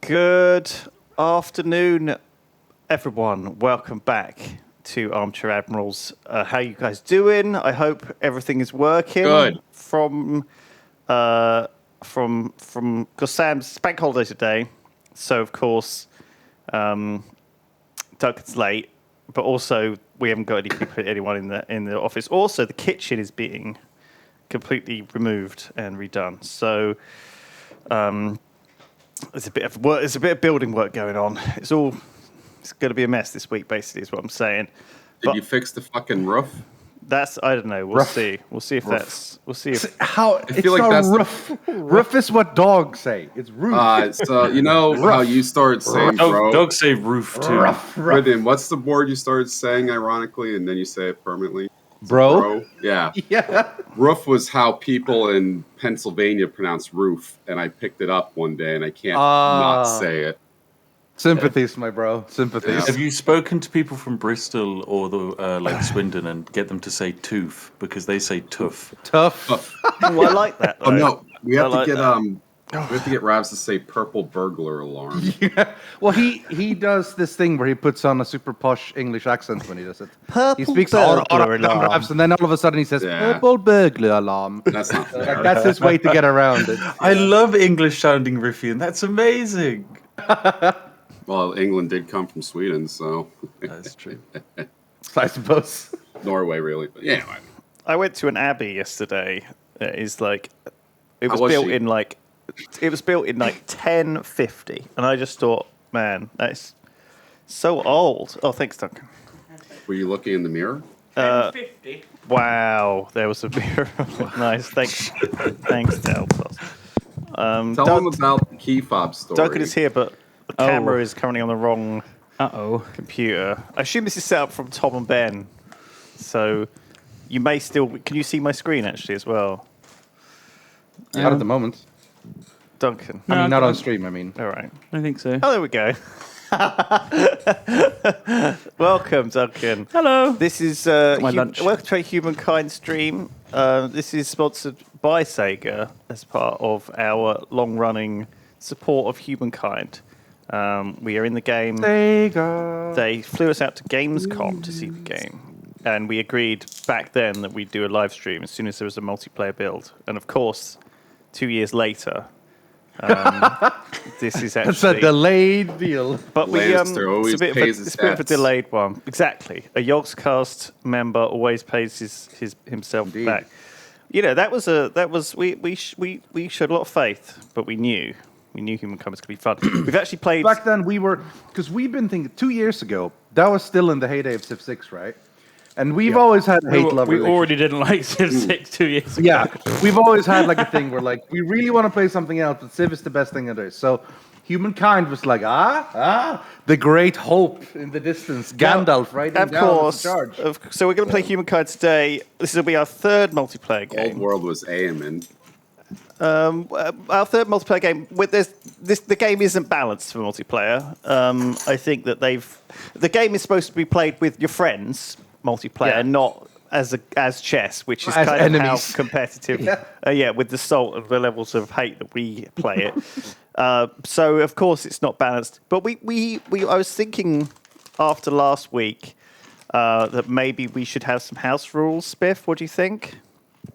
Good afternoon, everyone. Welcome back to Armchair Admirals. How you guys doing? I hope everything is working. Good. From because Sam's bank holiday today, so of course, Duncan's late, but also we haven't got anyone in the office. Also, the kitchen is being completely removed and redone. So. There's a bit of work. There's a bit of building work going on. It's going to be a mess this week. Basically, is what I'm saying. Did you fix the fucking roof? I don't know. We'll see. We'll see if that's. We'll see if. How? I feel like that's roof. Roof is what dogs say. It's roof. So you know how you started saying, bro. Dogs say roof too. Rough. Brendan, what's the word you started saying ironically, and then you say it permanently? Bro? Yeah. Yeah. Roof was how people in Pennsylvania pronounce roof, and I picked it up one day, and I can't not say it. Sympathies, my bro. Sympathies. Yeah. Have you spoken to people from Bristol or the like Swindon and get them to say tooth because they say toof? Tough. Oh, I like that. Though. Oh no, we have I to like get that. we have to get Ravs to say purple burglar alarm. Yeah. Well, he does this thing where he puts on a super posh English accent when he does it. He speaks burglar alarm. raps, and then all of a sudden he says Yeah. purple burglar alarm. That's not fair. Like, that's his way to get around it. I love English sounding Riffian. That's amazing. Well, England did come from Sweden, so That's true. I suppose. Norway really. But yeah, anyway. I went to an abbey yesterday. It was How was built she? in like 1050, and I just thought, man, that's so old. Oh, thanks, Duncan. Were you looking in the mirror? 1050. Wow, there was a mirror. Nice, thanks, Deltos. Tell them about the key fob story. Duncan is here, but the camera is currently on the wrong computer. I assume this is set up from Tom and Ben, so you may still. Can you see my screen actually as well, Not at the moment. Duncan? I mean, not on stream, I mean. All right. I think so. Oh, there we go. Welcome, Duncan. Hello. This is my lunch. welcome to a Humankind stream. This is sponsored by Sega as part of our long-running support of Humankind. We are in the game. Sega. They flew us out to Gamescom to see the game, and we agreed back then that we'd do a live stream as soon as there was a multiplayer build. And of course, 2 years later, this is actually It's a delayed deal. but Lannister always it's a bit pays of his a bit of a debts. delayed one. Exactly. A Yogscast member always pays himself Indeed. back. You know, we showed a lot of faith, but we knew Humankind was going to be fun. We've actually played. Back then, because we've been thinking 2 years ago, that was still in the heyday of Civ 6, right? And we've always had hate-love We relationship. already didn't like Civ 6 2 years ago. Yeah, we've always had like a thing where like we really want to play something else, but Civ is the best thing there is. So Humankind was like, the great hope in the distance. Gandalf, right? Of course. So we're going to play Humankind today. This will be our third multiplayer game. Old World was Aemon. Our third multiplayer game. The game isn't balanced for multiplayer. I think that the game is supposed to be played with your friends, multiplayer, Yeah. not as chess, which is As kind of enemies. how competitive. Yeah. With the salt and the levels of hate that we play it. So of course it's not balanced. But I was thinking after last week that maybe we should have some house rules. Spiff, what do you think?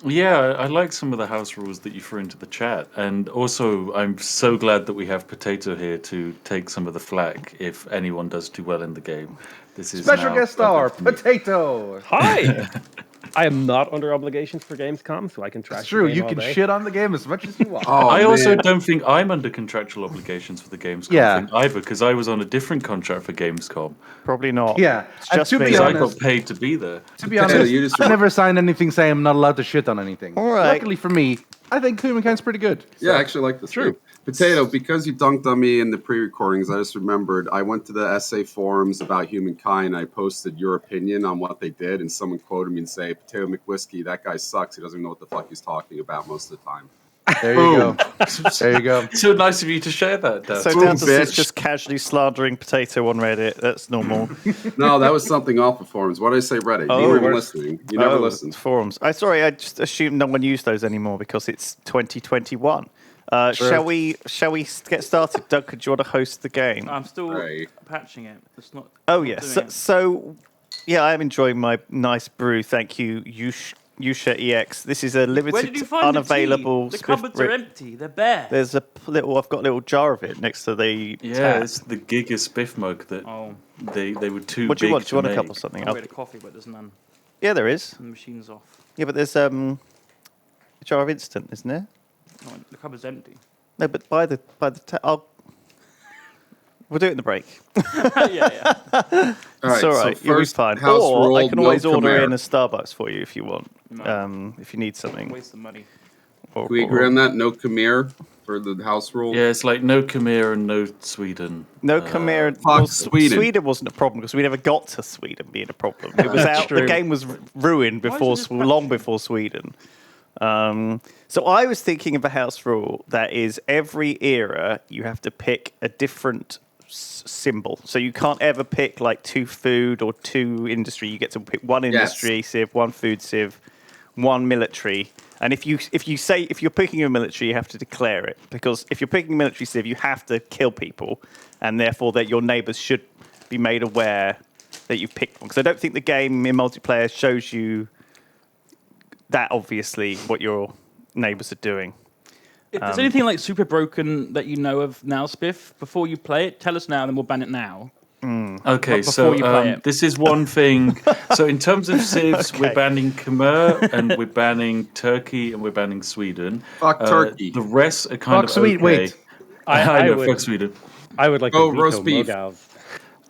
Yeah, I like some of the house rules that you threw into the chat. And also, I'm so glad that we have Potato here to take some of the flack if anyone does too well in the game. This is Special now guest star, perfect for me. Potato. Hi. I am not under obligations for Gamescom, so I can trash It's true, the game you all can day. shit on the game as much as you want. Oh, I also man. don't think I'm under contractual obligations for the Gamescom Yeah. thing either, because I was on a different contract for Gamescom. Probably not. Yeah, It's and just to be me. Because I honest- got paid to be there. To be Potato, honest, you just- I never signed anything saying I'm not allowed to shit on anything. All right. Luckily for me, I think Humankind's pretty good. Yeah, I actually like this. True. game. Potato, because you dunked on me in the pre-recordings, I just remembered I went to the essay forums about Humankind. I posted your opinion on what they did, and someone quoted me and say, "Potato McWhiskey, that guy sucks. He doesn't know what the fuck he's talking about most of the time." There you go. There you go. So nice of you to share that, Dan. So Boom, Dantas is bitch. just casually slandering Potato on Reddit. That's normal. No, that was something off of forums. What did I say, Reddit? Oh, you weren't even where's- listening. You never listened. Forums. I just assumed no one used those anymore because it's 2021. Shall we get started? Doug, could you want to host the game? I'm still Right. patching it. It's not. Oh, not yes. doing it. So, yeah, I am enjoying my nice brew. Thank you, Yusha EX. This is a Where did limited, you find unavailable. the tea? The cupboards are empty. They're bare. There's I've got a little jar of it next to the Yeah, tap. it's the Giga Spiff mug that Oh, they were too What do big you want? Do to you want a make. cup or something? I'm ready to coffee, but there's none. Yeah, there is. And the machine's off. Yeah, but there's a jar of instant, isn't there? Oh, the cupboard's empty. No, but by the we'll do it in the break. yeah. All right, It's all right. So You'll be first, fine. house Or rule, I can no always order Khmer. in a Starbucks for you if you want. No. If you need something. Waste of money. Or, Can we agree on that? No Khmer for the house rule? Yeah, it's like no Khmer and no Sweden. No Khmer. fuck Sweden. Sweden wasn't a problem because we never got to Sweden being a problem. It was out. The true. game was ruined before, is this long before Sweden. So I was thinking of a house rule that is every era you have to pick a different symbol. So you can't ever pick like 2 food or 2 industry. You get to pick 1 industry civ, 1 food civ, 1 military. And if you're picking a military, you have to declare it, because if you're picking a military civ, you have to kill people, and therefore that your neighbours should be made aware that you've picked one. Because I don't think the game in multiplayer shows you that obviously what your neighbours are doing. If there's anything like super broken that you know of now, Spiff, before you play it, tell us now, and then we'll ban it now. Okay, But so before you play it. this is one thing. So in terms of civs, Okay. we're banning Khmer and we're banning Turkey and we're banning Sweden. Fuck Turkey. The rest are kind Fuck of Sweden, okay. wait. I know, would- fuck Sweden. I would like Oh, to roast veto beef.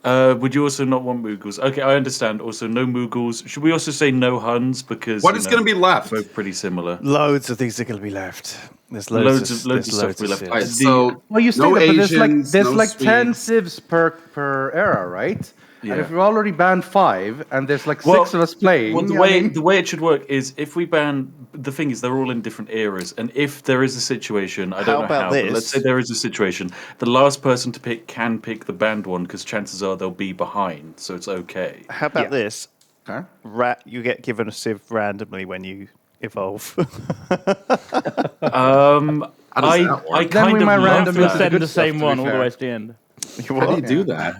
Mogals. Would you also not want Mughals? Okay, I understand. Also, no Mughals. Should we also say no Huns? Because What is going to be left? both pretty similar. Loads of things are going to be left. There's Loads of stuff loads we of left. civs. All right, so Well, you say no that, but Asians, there's no like 10 Swedes. civs per era, right? Yeah. And if we've already banned 5, and there's like Well, 6 of us playing, Well, the way it should work is if we ban. The thing is, they're all in different eras, and if there is a situation, I How don't know about how, but let's this? say there is a situation, the last person to pick can pick the banned one because chances are they'll be behind, so it's okay. How about this? Huh? You get given a civ randomly when you evolve. How does that I work? Then kind we of might love randomly We'll that. send send good the stuff, same to be one all the fair. way to the end. How do you do that?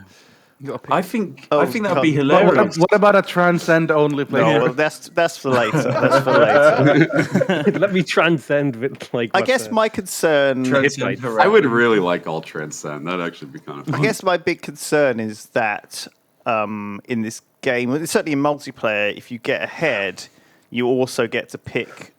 You gotta pick. I think Oh, that'd be God. But hilarious. what about a transcend only player? No, well, that's for later. That's for later. Let me transcend with like. I what's guess the- my concern. Transcend I would really like all transcend. That'd actually be kind of fun. I guess my big concern is that in this game, well, certainly in multiplayer, if you get ahead, you also get to pick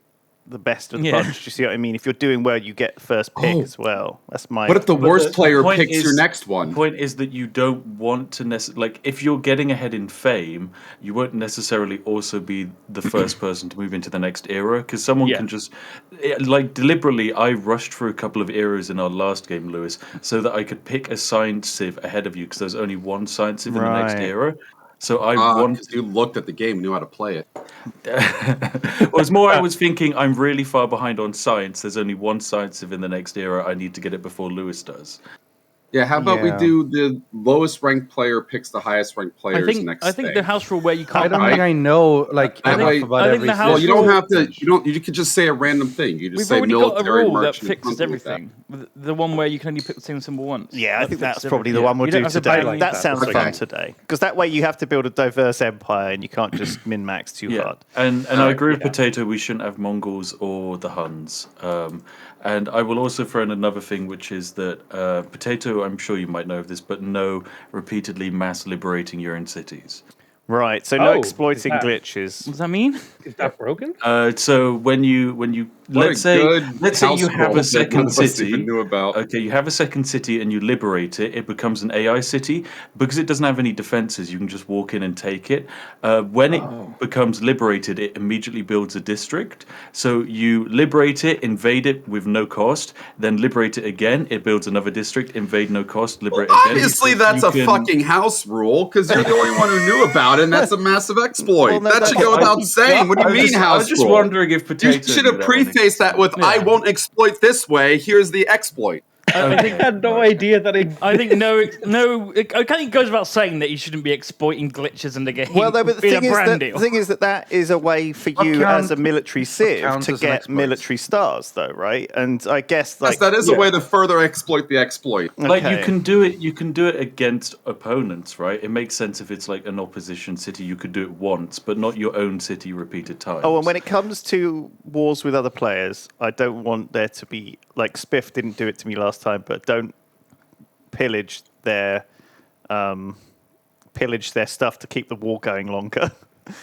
the best of the Yeah. bunch. Do you see what I mean? If you're doing well, you get first pick Oh. as well. That's my. What if the worst the player point picks is- your next The one? point is that you don't want to like if you're getting ahead in fame, you won't necessarily also be the first person to move into the next era because someone Yeah. can just like deliberately. I rushed through a couple of eras in our last game, Lewis, so that I could pick a science civ ahead of you because there's only one science civ in the next Right. era. So I want. Because you looked at the game and knew how to play it. Well, it's more I was thinking I'm really far behind on science. There's only one science civ in the next era. I need to get it before Lewis does. Yeah, how about Yeah. we do the lowest ranked player picks the highest ranked players next I think day? the house rule where you I can't. don't Right. think I know like I enough think- about I think every the civ. house Well, you don't rule- have to. You could just say a random thing. You just We've say already got a military rule that merchant, fixes something like that. everything. The one where you can only pick the same symbol once. Yeah, I That think fixes that's probably the everything. one we'll You don't do have to today. ban like That sounds Okay. fun today. Because that way you have to build a diverse empire and you can't just min max too hard. And I agree with Potato. We shouldn't have Mongols or the Huns. And I will also throw in another thing, which is that Potato. I'm sure you might know of this, but no repeatedly mass liberating your own cities. Right, so no Oh, exploiting is that- glitches. What does that mean? Is that broken? So when you What let's a say good let's say house you have rule a that second none of us city. even knew about. Okay, you have a second city and you liberate it. It becomes an AI city because it doesn't have any defenses. You can just walk in and take it. When it becomes liberated, it immediately builds a district. So you liberate it, invade it with no cost, then liberate it again. It builds another district, invade no cost, liberate again. Obviously, You that's a can- fucking house rule because you're the only one who knew about it, and that's a massive exploit. Well, no, that should that's- go without saying. What do you mean, I house was just rule? wondering if Potato You should have knew that one. prefaced that with "I won't exploit this way. Here's the exploit." I had no idea that I think no. I think it goes without saying that you shouldn't be exploiting glitches in the game. Well, no, but the in thing, a is brand that, deal. the thing is that is a way for What you as a count- military civ counts to as an get exploit? military stars, though, right? And I guess Yes, like that is a way to further exploit the exploit. Like you Okay. can do it. You can do it against opponents, right? It makes sense if it's like an opposition city. You could do it once, but not your own city repeated times. Oh, and when it comes to wars with other players, I don't want there to be like Spiff didn't do it to me last time, but don't pillage their stuff to keep the war going longer.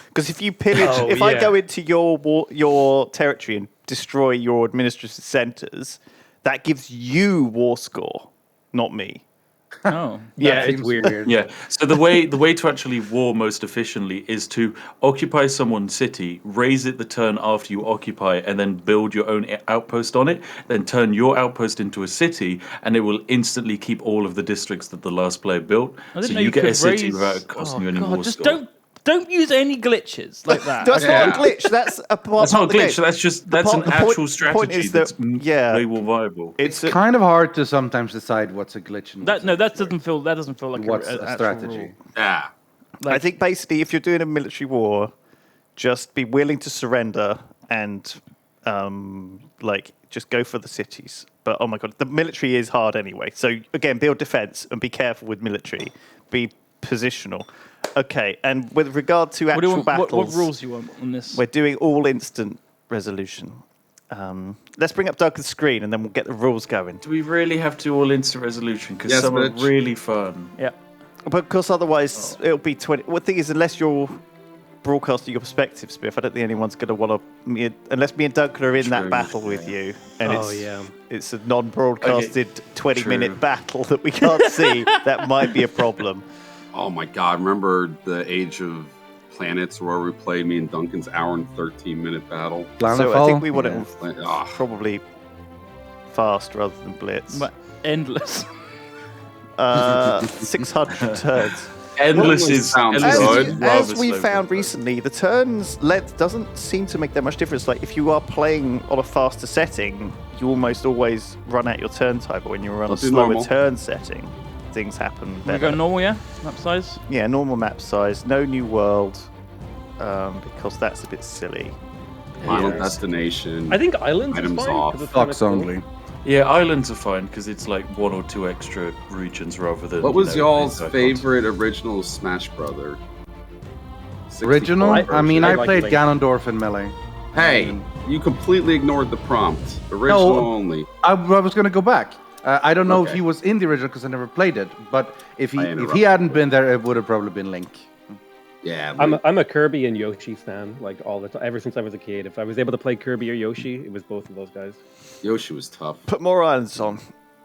Because if you pillage, if I go into your territory and destroy your administrative centers, that gives you war score, not me. Oh, Yeah, That it's seems weird. Yeah. So the way to actually war most efficiently is to occupy someone's city, raise it the turn after you occupy, and then build your own outpost on it. Then turn your outpost into a city, and it will instantly keep all of the districts that the last player built. I didn't So know you get a could city raise- without it costing you any God, war just score. don't use any glitches like that. That's not a glitch. That's a part That's not a of the glitch. game. That's an the point- actual point strategy is that- that's yeah. way more viable. It's It's kind of hard to sometimes decide what's a glitch and what's that doesn't feel like what's an a actual strategy. rule. Yeah. I think basically, if you're doing a military war, just be willing to surrender and like just go for the cities. But oh my god, the military is hard anyway. So again, build defense and be careful with military. Be positional. Okay, and with regard to What, do you actual want, battles, what rules do you want on this? we're doing all instant resolution. Let's bring up Doug's screen and then we'll get the rules going. Do we really have to all instant resolution? Because Yes, some are bitch. really fun. Yeah. Because otherwise it'll be 20. Well, the thing is, unless you're broadcasting your perspective, Spiff, I don't think anyone's going to want to. Unless me and Duncan are in that True. battle with you, and Oh, yeah. it's a non-broadcasted Okay, 20-minute true. battle that we can't see, that might be a problem. Oh my god, remember the Age of Planets where we played me and Duncan's hour and 13-minute battle? So I think we want Yeah. it Like, ah, probably fast rather than blitz. But endless. 600 turns. Endless Well, is sounds endless good. is As rather we slow found for us. recently, the turns length doesn't seem to make that much difference. Like if you are playing on a faster setting, you almost always run out your turn time. But when you're on I'll a do slower normal. turn setting, things happen We go better. normal, yeah? Map size? Yeah, normal map size, no new world, because that's a bit silly. Final Yeah. Destination. I think islands Items is fine. off. 'cause it's kinda Fox cool. only. Yeah, islands are fine because it's like 1 or 2 extra regions rather than. What was y'all's inside favorite original Smash Brother? 64 Original? I version. mean, I I like played Link. Ganondorf in Melee. Hey, you completely ignored the prompt. Original No. only. I was going to go back. I don't know if Okay. he was in the original because I never played it, but if I he interrupted hadn't you. been there, it would have probably been Link. Yeah. I'm a Kirby and Yoshi fan, like all the time, ever since I was a kid. If I was able to play Kirby or Yoshi, it was both of those guys. Yoshi was tough. Put more islands on.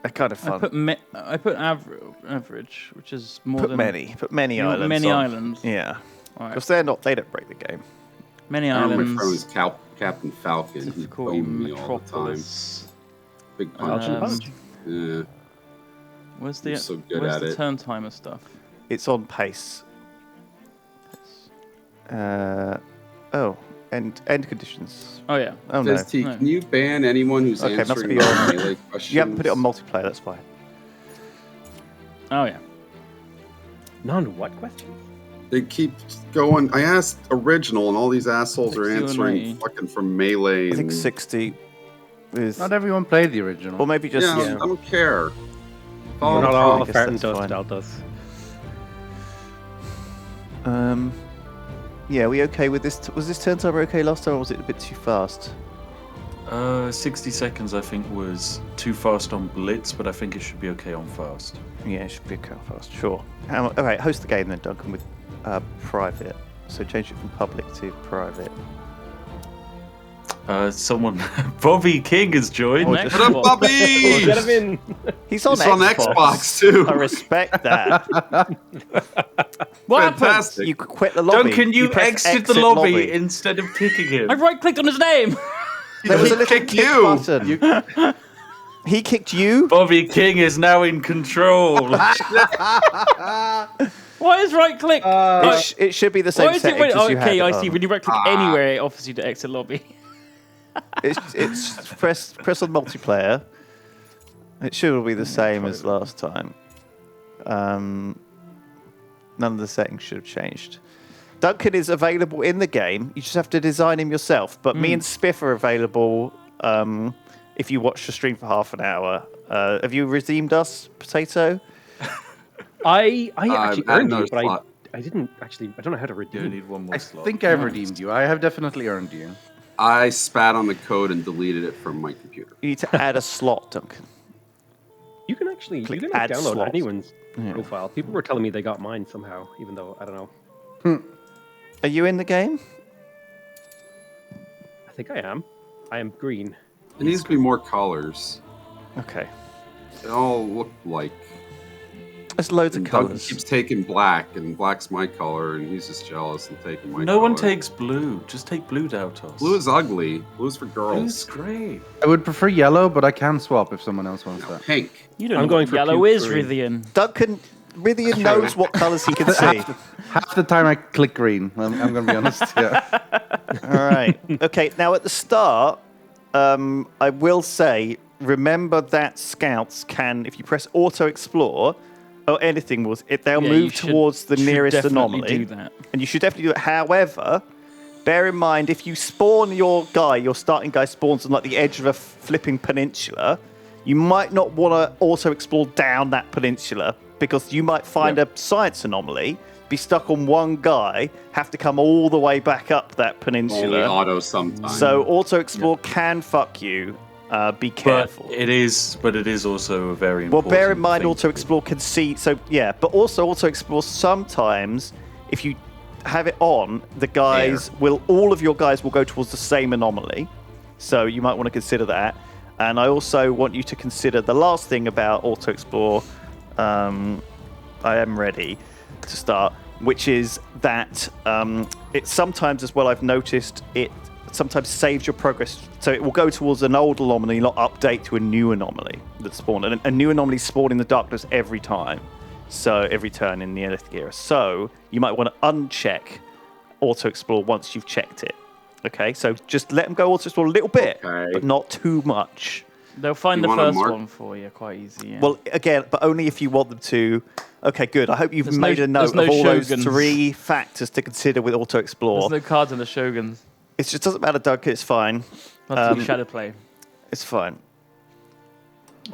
They're kind of I fun. put average, which is more Put than many You want islands. many on. islands? Yeah, Alright. because they don't break the game. Many I remember my friend was islands. Captain Falcon. He Difficulty owned me all the time. Metropolis. Big Punch and punch. punch. Yeah. Where's the You're so good where's at the it. turn timer stuff? It's on pace. End conditions. Oh yeah. Oh no, Says T, no. can you ban anyone who's Okay, must answering be on- melee questions? you haven't put it on multiplayer. That's fine. Oh yeah. Non what questions? They keep going. I asked original, and all these assholes are 60 or answering 90. fucking from melee. I think and- 60 is, Not everyone played the original. or maybe just Yeah, I don't care. Follow We're not the all prompt. guess fart and that's dust fine. deltas. Yeah, we okay with this? Was this turn timer okay last time, or was it a bit too fast? 60 seconds, I think, was too fast on Blitz, but I think it should be okay on Fast. Yeah, it should be okay fast. Sure. All right, host the game then, Duncan, with private. So change it from public to private. Someone, Bobby King has joined. Next What up, one. Bobby? Get him in. He's on He's on Xbox too. I respect that. What happened? Fantastic. You quit the lobby. Duncan, you press exited the lobby instead of kicking him. I right clicked on his name. There was a He little kicked kick you. button. He kicked you? Bobby King is now in control. Why is right click? It should be the same Why is it settings when, as you had okay, it I see. on. When you right click anywhere, it offers you to exit lobby. It's press on multiplayer, It should all be the same as last time. None of the settings should have changed. Duncan is available in the game. You just have to design him yourself. But me and Spiff are available if you watch the stream for half an hour. Have you redeemed us, Potato? I actually earned you, but slot. I didn't actually. I don't know how to You redeem. need one more I slot. think I've redeemed you. I have definitely earned you. I spat on the code and deleted it from my computer. You need to add a slot, Duncan. You can actually Click you can like, add download slot. anyone's profile. People were telling me they got mine somehow, even though I don't know. Are you in the game? I think I am. I am green. It needs to be more colors. Okay. They all look like. There's loads of And Duncan colours. keeps taking black, and black's my color, and he's just jealous and taking my No one color. takes blue. Just take blue, Dautos. Blue is ugly. Blue's for Blue's girls. great. I would prefer yellow, but I can swap if someone else wants No, that. pink. You don't I'm know going what for yellow puke is, green. Rithian. Duncan, Rithian knows what colours he can see. Half the time I click green. I'm going to be honest. Yeah. All right. Okay. Now at the start, I will say, remember that scouts can, if you press auto explore, or anything they'll Yeah, move you should- towards the should nearest definitely anomaly. do that. And you should definitely do it. However, bear in mind if you spawn your starting guy spawns on like the edge of a flipping peninsula, you might not want to auto explore down that peninsula because you might find a science anomaly, be stuck on one guy, have to come all the way back up that Only peninsula. auto sometimes. So auto explore can fuck you. Be careful. But it is also a very Well, important bear in mind, thing. auto explore can see. So yeah, but also auto explore sometimes, if you have it on, the guys all of your guys will go towards the same anomaly. So you might want to consider that. And I also want you to consider the last thing about auto explore. I am ready to start, which is that it sometimes as well. I've noticed it sometimes saves your progress. So it will go towards an old anomaly, not update to a new anomaly that spawned. And a new anomaly spawn in the darkness every time. So every turn in the Neolithic era. So you might want to uncheck auto explore once you've checked it. Okay, so just let them go auto explore a little bit, Okay. but not too much. They'll find You the wanna first mark- one for you quite easy. Yeah. Well, again, but only if you want them to. Okay, good. I hope you've There's made no- a note there's no of all those Shoguns. 3 factors to consider with auto explore. there's no cards in the Shoguns. It just doesn't matter, Duncan. It's fine. Not to shadow play. It's fine.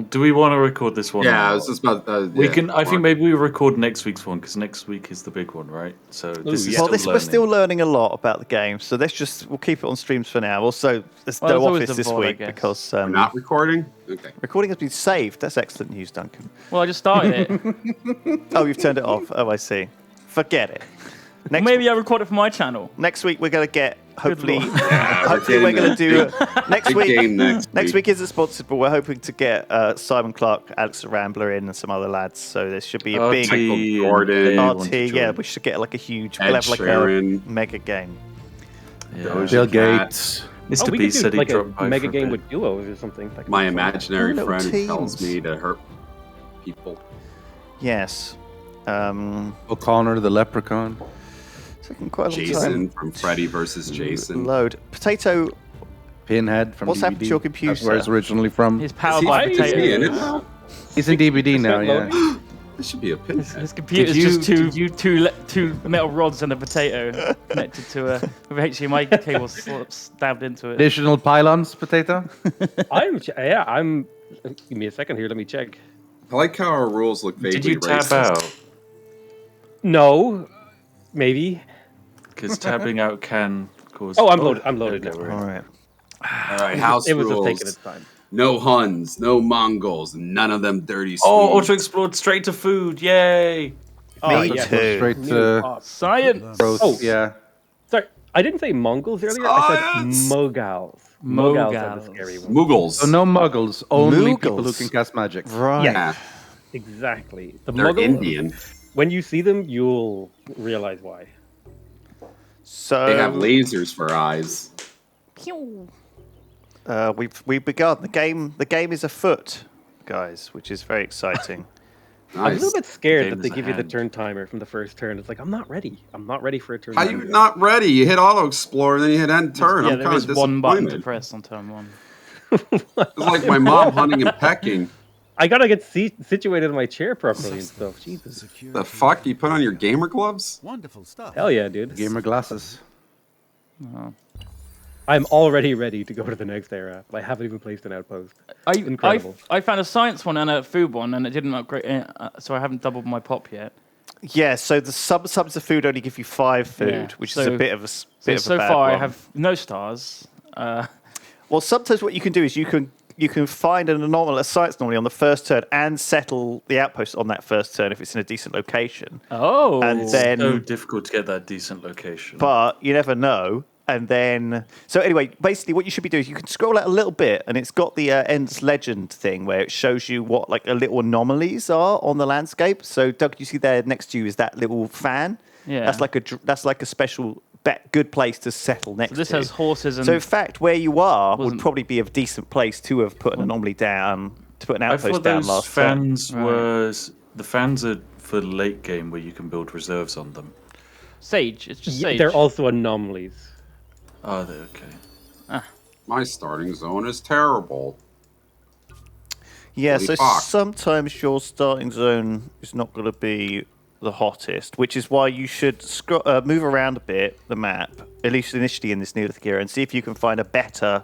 Do we want to record this one? Yeah, or I was just about. We yeah, can. I think Mark. maybe we record next week's one because next week is the big one, right? So this is yeah. Well, still we're still learning. learning a lot about the game, so we'll keep it on streams for now. Also, there's Well, no there's always office the this VOD, I week guess. because We're not recording. Okay. recording has been saved. That's excellent news, Duncan. Well, I just started it. Oh, you've turned it off. Oh, I see. Forget it. Next, Maybe I'll record it for my channel. next week we're going to get, hopefully, Lord. hopefully we're going to do, next Big week, game next week isn't sponsored, but we're hoping to get Simon Clark, Alex the Rambler in and some other lads, so there should be a big Michael and Jordan, Dave want RT, to yeah, join. we should get like a huge, Ed we'll have like a Sheeran. mega game. Yeah. Doja Bill Cat. Gates. Mr. we B could do said he like a dropped by mega for a game bit. with duos or something. That could My be fun. imaginary Little friend tells teams. me to hurt people. Yes. O'Connor the Leprechaun. Taking quite a long Jason time. from Freddy versus Jason. Load. Potato, Pinhead from What's DVD. happened to your That's computer? where it's originally from. He's powered Is he, by is he in potato. it now? He's in DVD now, loading? yeah. This should be a pinhead. His computer's Did just two metal rods and a potato connected to a with HDMI cable stabbed into it. Additional pylons, Potato? I'm. Give me a second here. Let me check. I like how our rules look vaguely Did you tab racist. out? No, maybe. Because tabbing out can cause. Oh, I'm loaded. I'm loaded okay, now. we're all in. right. All right, house It was rules. just taking its time. No Huns, no Mongols, none of them dirty Swedes. Oh, auto explored straight to food! Yay! Oh, Me yeah. too. Straight New to ops. Science. roast, Oh. yeah. Sorry, I didn't say Mongols earlier. I Science! said Mogals. Mogals are the Mogals. scary ones. Muggles. So no muggles, only people who Muggles. can cast magic. Right. Yeah, Exactly. The they're Muggles, Indian. when you see them, you'll realize why. So They have lasers for eyes. we've begun the game. The game is afoot, guys, which is very exciting. I'm a Nice. little bit scared Game that they is a give you the hand. turn timer from the first turn. It's like, I'm not ready. I'm not ready for a turn How timer. you not ready? You hit auto explore and then you hit end turn. Yeah, I'm there kind is of one button to disappointed. press on turn one. It's like my mom hunting and pecking. I gotta get situated in my chair properly and stuff. Jesus. The fuck? You put on your gamer gloves? Wonderful stuff. Hell yeah, dude. Gamer glasses. I'm already ready to go to the next era. I haven't even placed an outpost. Incredible. I found a science one and a food one, and it didn't upgrade, so I haven't doubled my pop yet. Yeah, so the subs of food only give you 5 food, Yeah, which is a bit of a bit of so a bad far, one. I have no stars. Well, sometimes what you can do is you can find a science anomaly on the first turn and settle the outpost on that first turn if it's in a decent location. Oh, And then, So difficult to get that decent location. but you never know. And then, so anyway, basically what you should be doing is you can scroll out a little bit and it's got the End's Legend thing where it shows you what like little anomalies are on the landscape. So Doug, you see there next to you is that little fan. Yeah. That's like a special good place to settle next so this to. has horses and. So in fact, where you are would Wasn't- probably be a decent place to have put an anomaly down, to put an I outpost thought down those last turn. fans were... The fans are for late game where you can build reserves on them. Sage. It's just Sage. They're also anomalies. Oh, they're okay. My starting zone is terrible. Yeah, Holy so fuck. sometimes your starting zone is not going to be the hottest, which is why you should move around a bit the map, at least initially in this Neolithic era, and see if you can find a better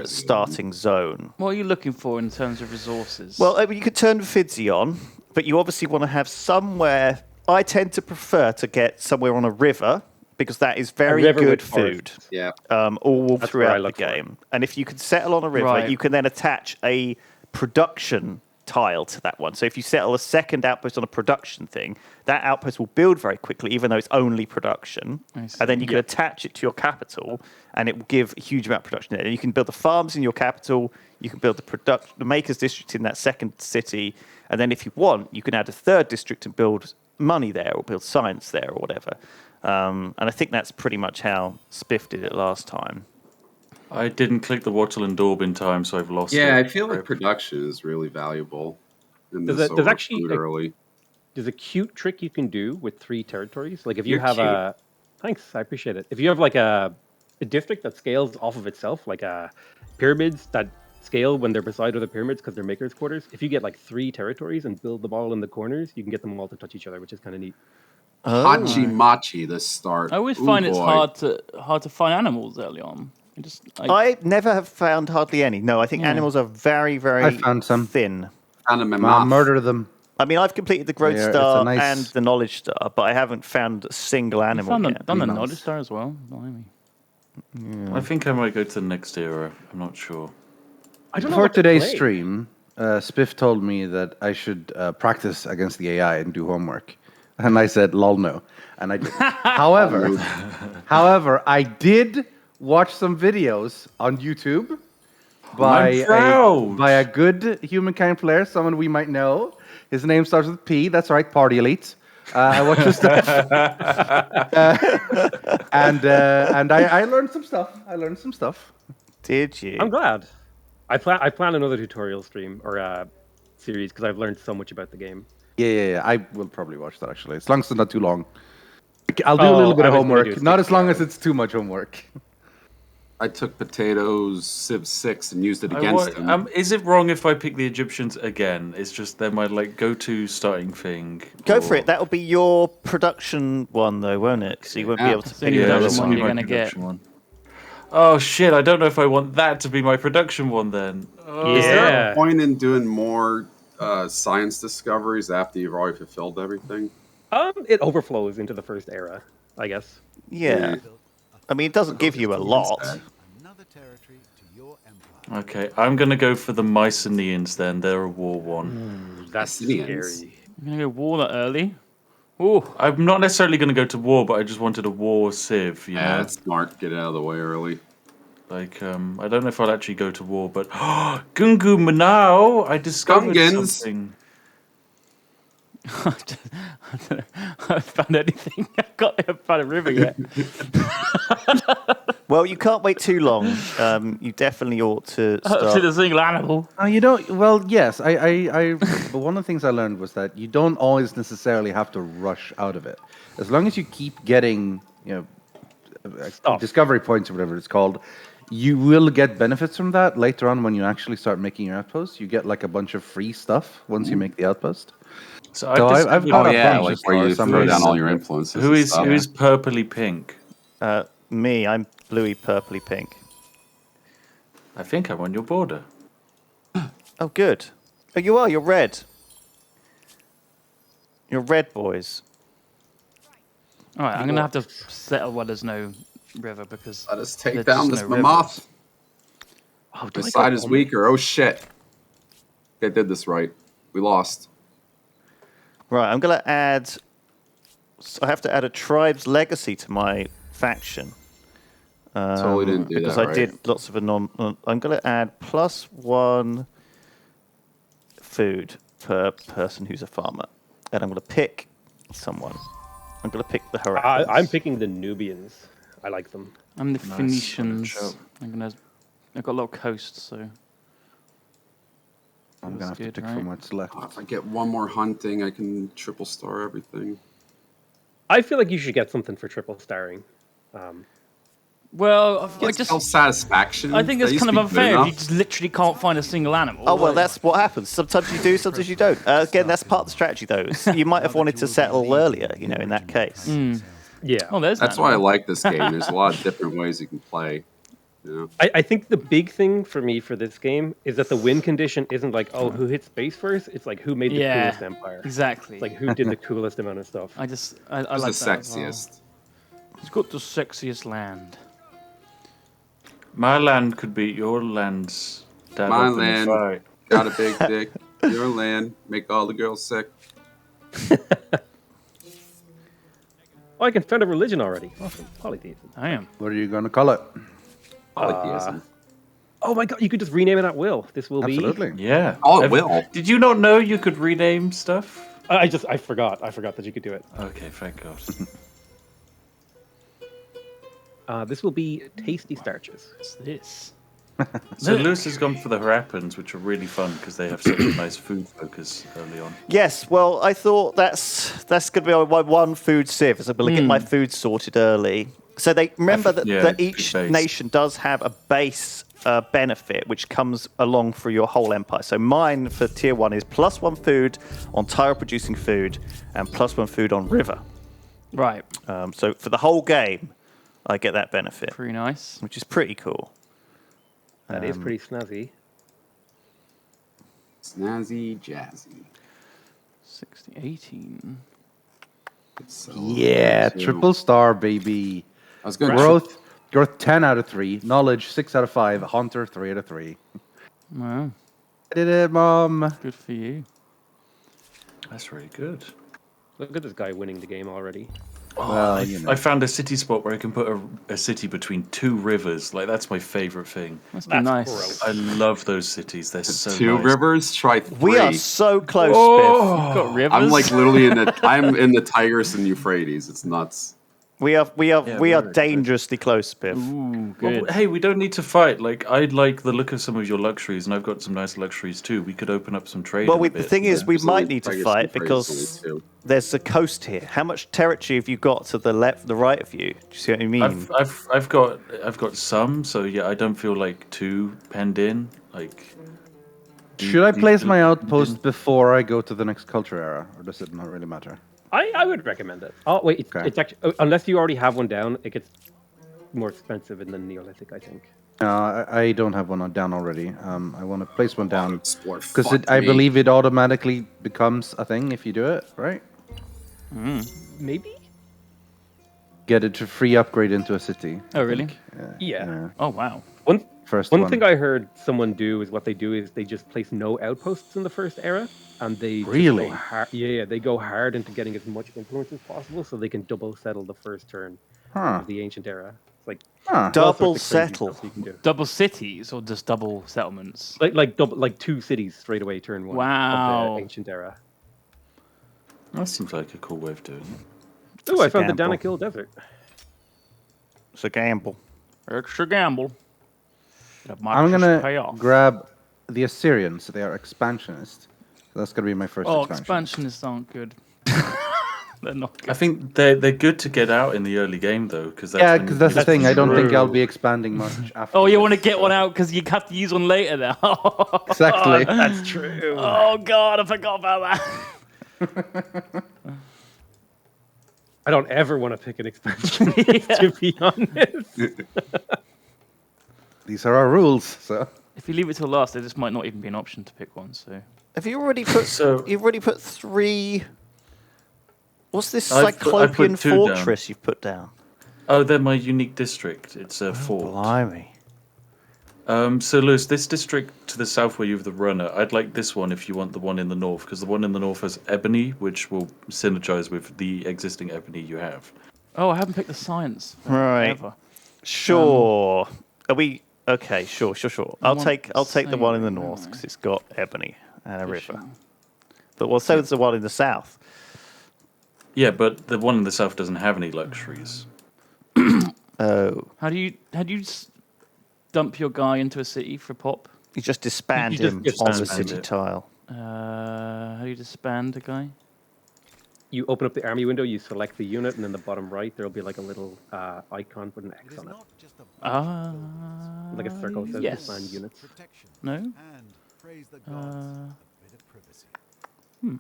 starting zone. What are you looking for in terms of resources? Well, you could turn Fidzi on, but you obviously want to have somewhere. I tend to prefer to get somewhere on a river because that is very river good with food. forests. Yeah. All That's where I throughout the look for it. game. And if you can settle on a river, Right. you can then attach a production tile to that one. So if you settle a second outpost on a production thing, that outpost will build very quickly, even though it's only production. I see. And then you can attach it to your capital, and it will give a huge amount of production there. And you can build the farms in your capital, you can build the makers district in that second city, and then if you want, you can add a third district and build money there, or build science there, or whatever. And I think that's pretty much how Spiff did it last time. I didn't click the wattle and daub in time, so I've lost it. Yeah, I feel like production is really valuable in this There's over actually food early. There's a cute trick you can do with 3 territories. Like if you You're have cute. a... Thanks, I appreciate it. If you have like a district that scales off of itself, like pyramids that scale when they're beside other pyramids because they're makers' quarters, if you get like 3 territories and build them all in the corners, you can get them all to touch each other, which is kind of neat. Hachi Machi, this start. I always Ooh, find it's boy. hard to find animals early on. I never have found hardly any. No, I think animals are very, very I found some. thin. Kind of Murder them. I mean, I've completed the Growth Yeah, it's a Star nice- and the Knowledge Star, but I haven't found a single animal yet. done the Nice. knowledge star as well. Blimey. I think I might go to the next era. I'm not sure. I don't know Before what to today's play. stream, Spiff told me that I should practice against the AI and do homework. And I said, lol, no. And I did. However, I did watch some videos on YouTube by proud. by a good Humankind player, someone we might know. His name starts with P. That's right, Party Elite. I watched his stuff, and I learned some stuff. Did you? I'm glad. I plan another tutorial stream or series because I've learned so much about the game. Yeah. I will probably watch that actually, as long as it's not too long. I'll do a Oh, little bit I of was gonna do homework, it not as 60 long as hours. it's too much homework. I took Potatoes Civ 6 and used it against him. Is it wrong if I pick the Egyptians again? It's just they're my go-to starting thing. Go for or- it. That'll be your production one, though, won't it? So you won't be Yeah. able to So pick you Yeah, don't another that's know one. what gonna you're be my gonna get. production one. Oh shit! I don't know if I want that to be my production one then. Oh. Is there Yeah. a point in doing more science discoveries after you've already fulfilled everything? It overflows into the first era, I guess. Yeah. I mean, it doesn't give you a lot. Another territory to your empire. Okay, I'm gonna go for the Mycenaeans then. They're a war one. That's Assyrians. scary. I'm gonna go war that early. Ooh, I'm not necessarily gonna go to war, but I just wanted a war civ. You Yeah, know, that's smart. Get it out of the way early. I don't know if I'll actually go to war, but Gungu Manao, I discovered Gungans. something. I haven't found anything. I haven't found a river yet. Well, you can't wait too long. You definitely ought to To the start. single animal. You don't. Well, yes. But one of the things I learned was that you don't always necessarily have to rush out of it. As long as you keep getting, Stuff. discovery points or whatever it's called, you will get benefits from that later on when you actually start making your outposts. You get like a bunch of free stuff once you make the outpost. So I've got a bunch like of where you stars. I'm throw really down all happy your with. influences. who and is stuff. who is purpley pink? Me, I'm bluey, purpley, pink. I think I'm on your border. Oh, good. Oh, you are. You're red. You're red, boys. All right, I'm gonna have to settle where there's no river because Let us take there's down just this no mammoth. rivers. Oh, do This I side go is on? weaker. Oh shit! They did this right. We lost. Right, I'm going to add... I have to add a tribe's legacy to my faction. Totally didn't do because that I right. did lots of I'm going to add +1 food per person who's a farmer. And I'm going to pick someone. I'm going to pick the Harappans. I'm picking the Nubians. I like them. I'm the Nice. Phoenicians. Good shout. I've got a lot of coasts, so I'm gonna have to good, pick right? from what's left. If I get one more hunting, I can triple star everything. I feel like you should get something for triple starring. well, I It's just self-satisfaction. I think That it's used kind to of be good unfair if you enough. just literally can't find a single animal. Oh, well, Like, that's what happens. Sometimes you do, sometimes you don't. Again, that's part of the strategy, though. You might have wanted to settle earlier, in that case. Yeah. oh, there's That's that. why I like this game. There's a lot of different ways you can play. I think the big thing for me for this game is that the win condition isn't like, oh, who hit space first? It's like who made the Yeah, coolest empire. exactly. It's like who did the coolest amount of stuff. I Who's like the that as well. sexiest? It's got the sexiest land. My land could beat your land's dad My up in a land. fight. Got a big dick. Your land. Make all the girls sick. Oh, I can found a religion already. Awesome. Polytheism. I am. What are you gonna call it? Polytheism. Oh my god, you could just rename it at will. This will Absolutely. Yeah. Oh, it will. Did you not know you could rename stuff? be. I forgot that you could do it. Okay, thank God. This will be tasty starches. What's this? So Lewis has gone for the Harappans, which are really fun because they have such a nice food focus early on. Yes, well, I thought that's going to be my one food sieve. So I'm going to get my food sorted early. So they remember that, yeah, that each good base. nation does have a base benefit which comes along for your whole empire. So mine for tier 1 is +1 food on tile producing food and +1 food on river. Right. So for the whole game, I get that benefit, Pretty nice. which is pretty cool. That is pretty snazzy. Snazzy jazzy. 60, 18. So Yeah, triple star, baby. I was going Growth 10 out of 3. Knowledge 6 out of 5. Hunter 3 out of 3. Wow. I did it, Mom. Good for you. That's really good. Look at this guy winning the game already. Well, I found a city spot where I can put a city between 2 rivers. Like, that's my favorite thing. Must be nice. gross. I love those cities. They're so two nice. rivers. Try 3. We are so close, You've got rivers. I'm like literally I'm in the Tigris and Euphrates. It's nuts. Spiff. We are we're dangerously close, Spiff. Ooh, Well, good. hey, we don't need to fight. Like, I like the look of some of your luxuries, and I've got some nice luxuries too. We could open up some trade. Well, in a the bit. thing is, we There's might only need to Tigris fight and Euphrates, because only 2. there's a coast here. How much territory have you got to the left, the right of you? Do you see what I mean? I've got some, so yeah, I don't feel like too penned in. Like, Should I place my outpost before I go to the next culture era, or does it not really matter? I would recommend it. Oh wait, Okay. it's actually unless you already have one down, it gets more expensive in the Neolithic, I think. I don't have one down already. I want to place one down Explore. because Fuck I me. believe it automatically becomes a thing if you do it, right? Maybe. Get it to free upgrade into a city. Oh, really? Yeah. Oh, wow. One One thing I heard someone do is what they do is they just place no outposts in the first era, and they just Really? go they go hard into getting as much influence as possible, so they can double settle the first turn Huh. of the ancient era. It's like Huh. all Double sorts of crazy settle. stuff you can do. Double cities or just double settlements? Like 2 cities straight away turn 1 Wow. of the ancient era. that seems like a cool way of doing it. Oh, I a found the gamble. Danakil Desert. It's a gamble. Extra gamble. That might I'm just gonna pay off. grab the Assyrians. They are expansionist. So that's gonna be my first Oh, expansion. expansionists aren't good. They're not good. I think they're good to get out in the early game though, because Because that's the thing. I don't think I'll be expanding much after. Oh, you want to get one out because you have to use one later now. Exactly. That's true. Oh God, I forgot about that. I don't ever want to pick an expansion, to be honest. These are our rules. So If you leave it till last, there just might not even be an option to pick one. So Have you already put? So- You've already put 3. What's this I put Cyclopean 2 down. fortress you've put down? Oh, they're my unique district. It's a fort. Blimey. So, Lewis, this district to the south where you have the runner, I'd like this one if you want the one in the north, because the one in the north has ebony, which will synergize with the existing ebony you have. oh, I haven't picked the science. Right. Ever. Sure. Are we okay? Sure. I'll want take the one in the same, north don't I? because it's got ebony and a river. Fishing. But well, so does the one in the south. Yeah, but the one in the south doesn't have any luxuries. Oh, How do you dump your guy into a city for pop? you just disband You just him on the disband city it. tile. How do you disband a guy? You open up the army window, you select the unit, and in the bottom right, there'll be like a little icon with an It X is on it. not just a Ah, Like a circle that says yes. disband units. protection No. and praise the gods a bit of privacy.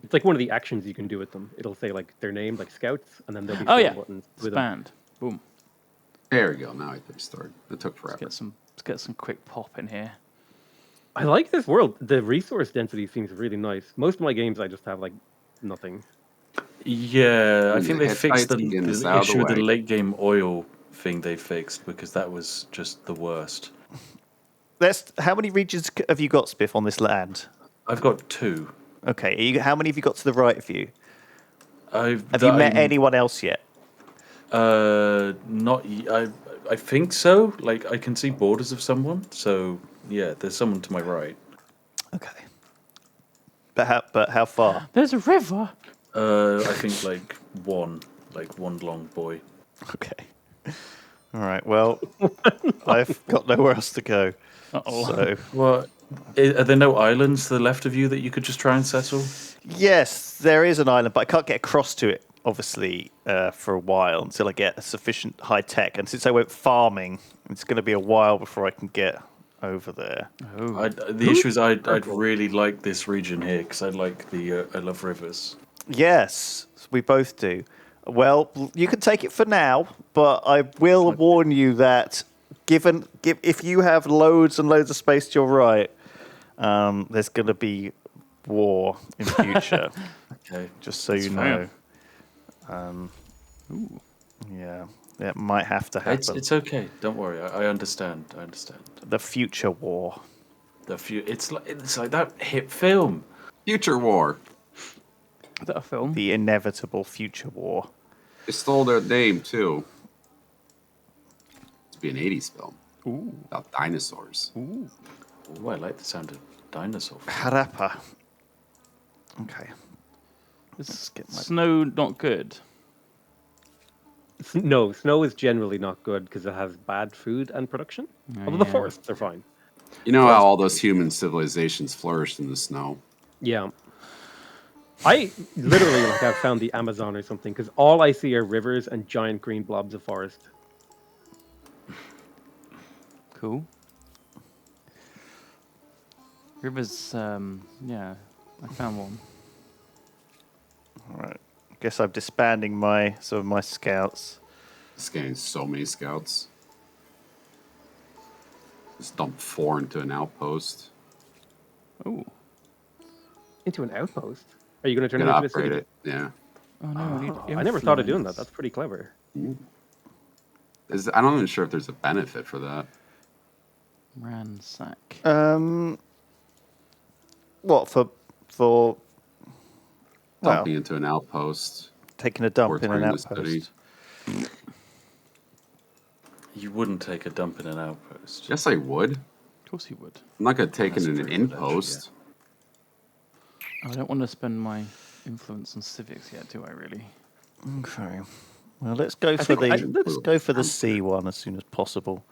It's like one of the actions you can do with them. It'll say like their name, like scouts, and then there'll be Oh four yeah, buttons with them. disband. Boom. There we go. Now I can start. It took Let's forever. get some quick pop in here. I like this world. The resource density seems really nice. Most of my games, I just have like nothing. Yeah, I When think the they fixed the, Hittites get us the out of the issue with the way. late game oil thing they fixed, because that was just the worst. How many regions have you got, Spiff, on this land? I've got 2. Okay. How many have you got to the right of you? Have Have you met anyone else yet? Not. I think so. Like I can see borders of someone. So yeah, there's someone to my right. Okay. But how far? There's a river. I think one long boy. Okay. All right. Well, I've got nowhere else to go. Uh-oh. So What? Are there no islands to the left of you that you could just try and settle? yes, there is an island, but I can't get across to it. Obviously, for a while until I get a sufficient high tech. And since I went farming, it's going to be a while before I can get over there. The issue is I'd really like this region here because I love rivers. Yes, we both do. Well, you can take it for now, but I will warn you that if you have loads and loads of space to your right, there's going to be war in future. Okay. Just so you fair. know. Yeah, it might have to happen. It's okay. Don't worry. I understand. I understand. The future war. It's like that hit film. Future War. Is that a film? The inevitable future war. They stole their name too. It's be an '80s film. Ooh. About dinosaurs. Ooh, I like the sound of dinosaur. Harappa. Okay. Is get my- snow not good? No, snow is generally not good because it has bad food and production. Although the yeah. forests are fine. You know how all those human civilizations flourished in the snow. Yeah. I literally like I've found the Amazon or something because all I see are rivers and giant green blobs of forest. Cool. Rivers, yeah, I found one. All right. Guess I'm disbanding some of my scouts. This getting so many scouts. Just dump 4 into an outpost. Oh, Into an outpost? Are you going to turn Gonna it into a upgrade city? it. Yeah. oh no! I need I never thought of doing that. influence. That's pretty clever. I'm not even sure if there's a benefit for that. Ransack. What for? Well, Dumping into an outpost. taking a dump in an touring the city. outpost. You wouldn't take a dump in an outpost. Yes, I would. Of course you would. I'm not gonna take it That's in an pretty good, actually, inpost. I don't want to spend my influence on civics yet, do I? Really? Okay. Well, let's go for think let's go for the C one as soon as possible.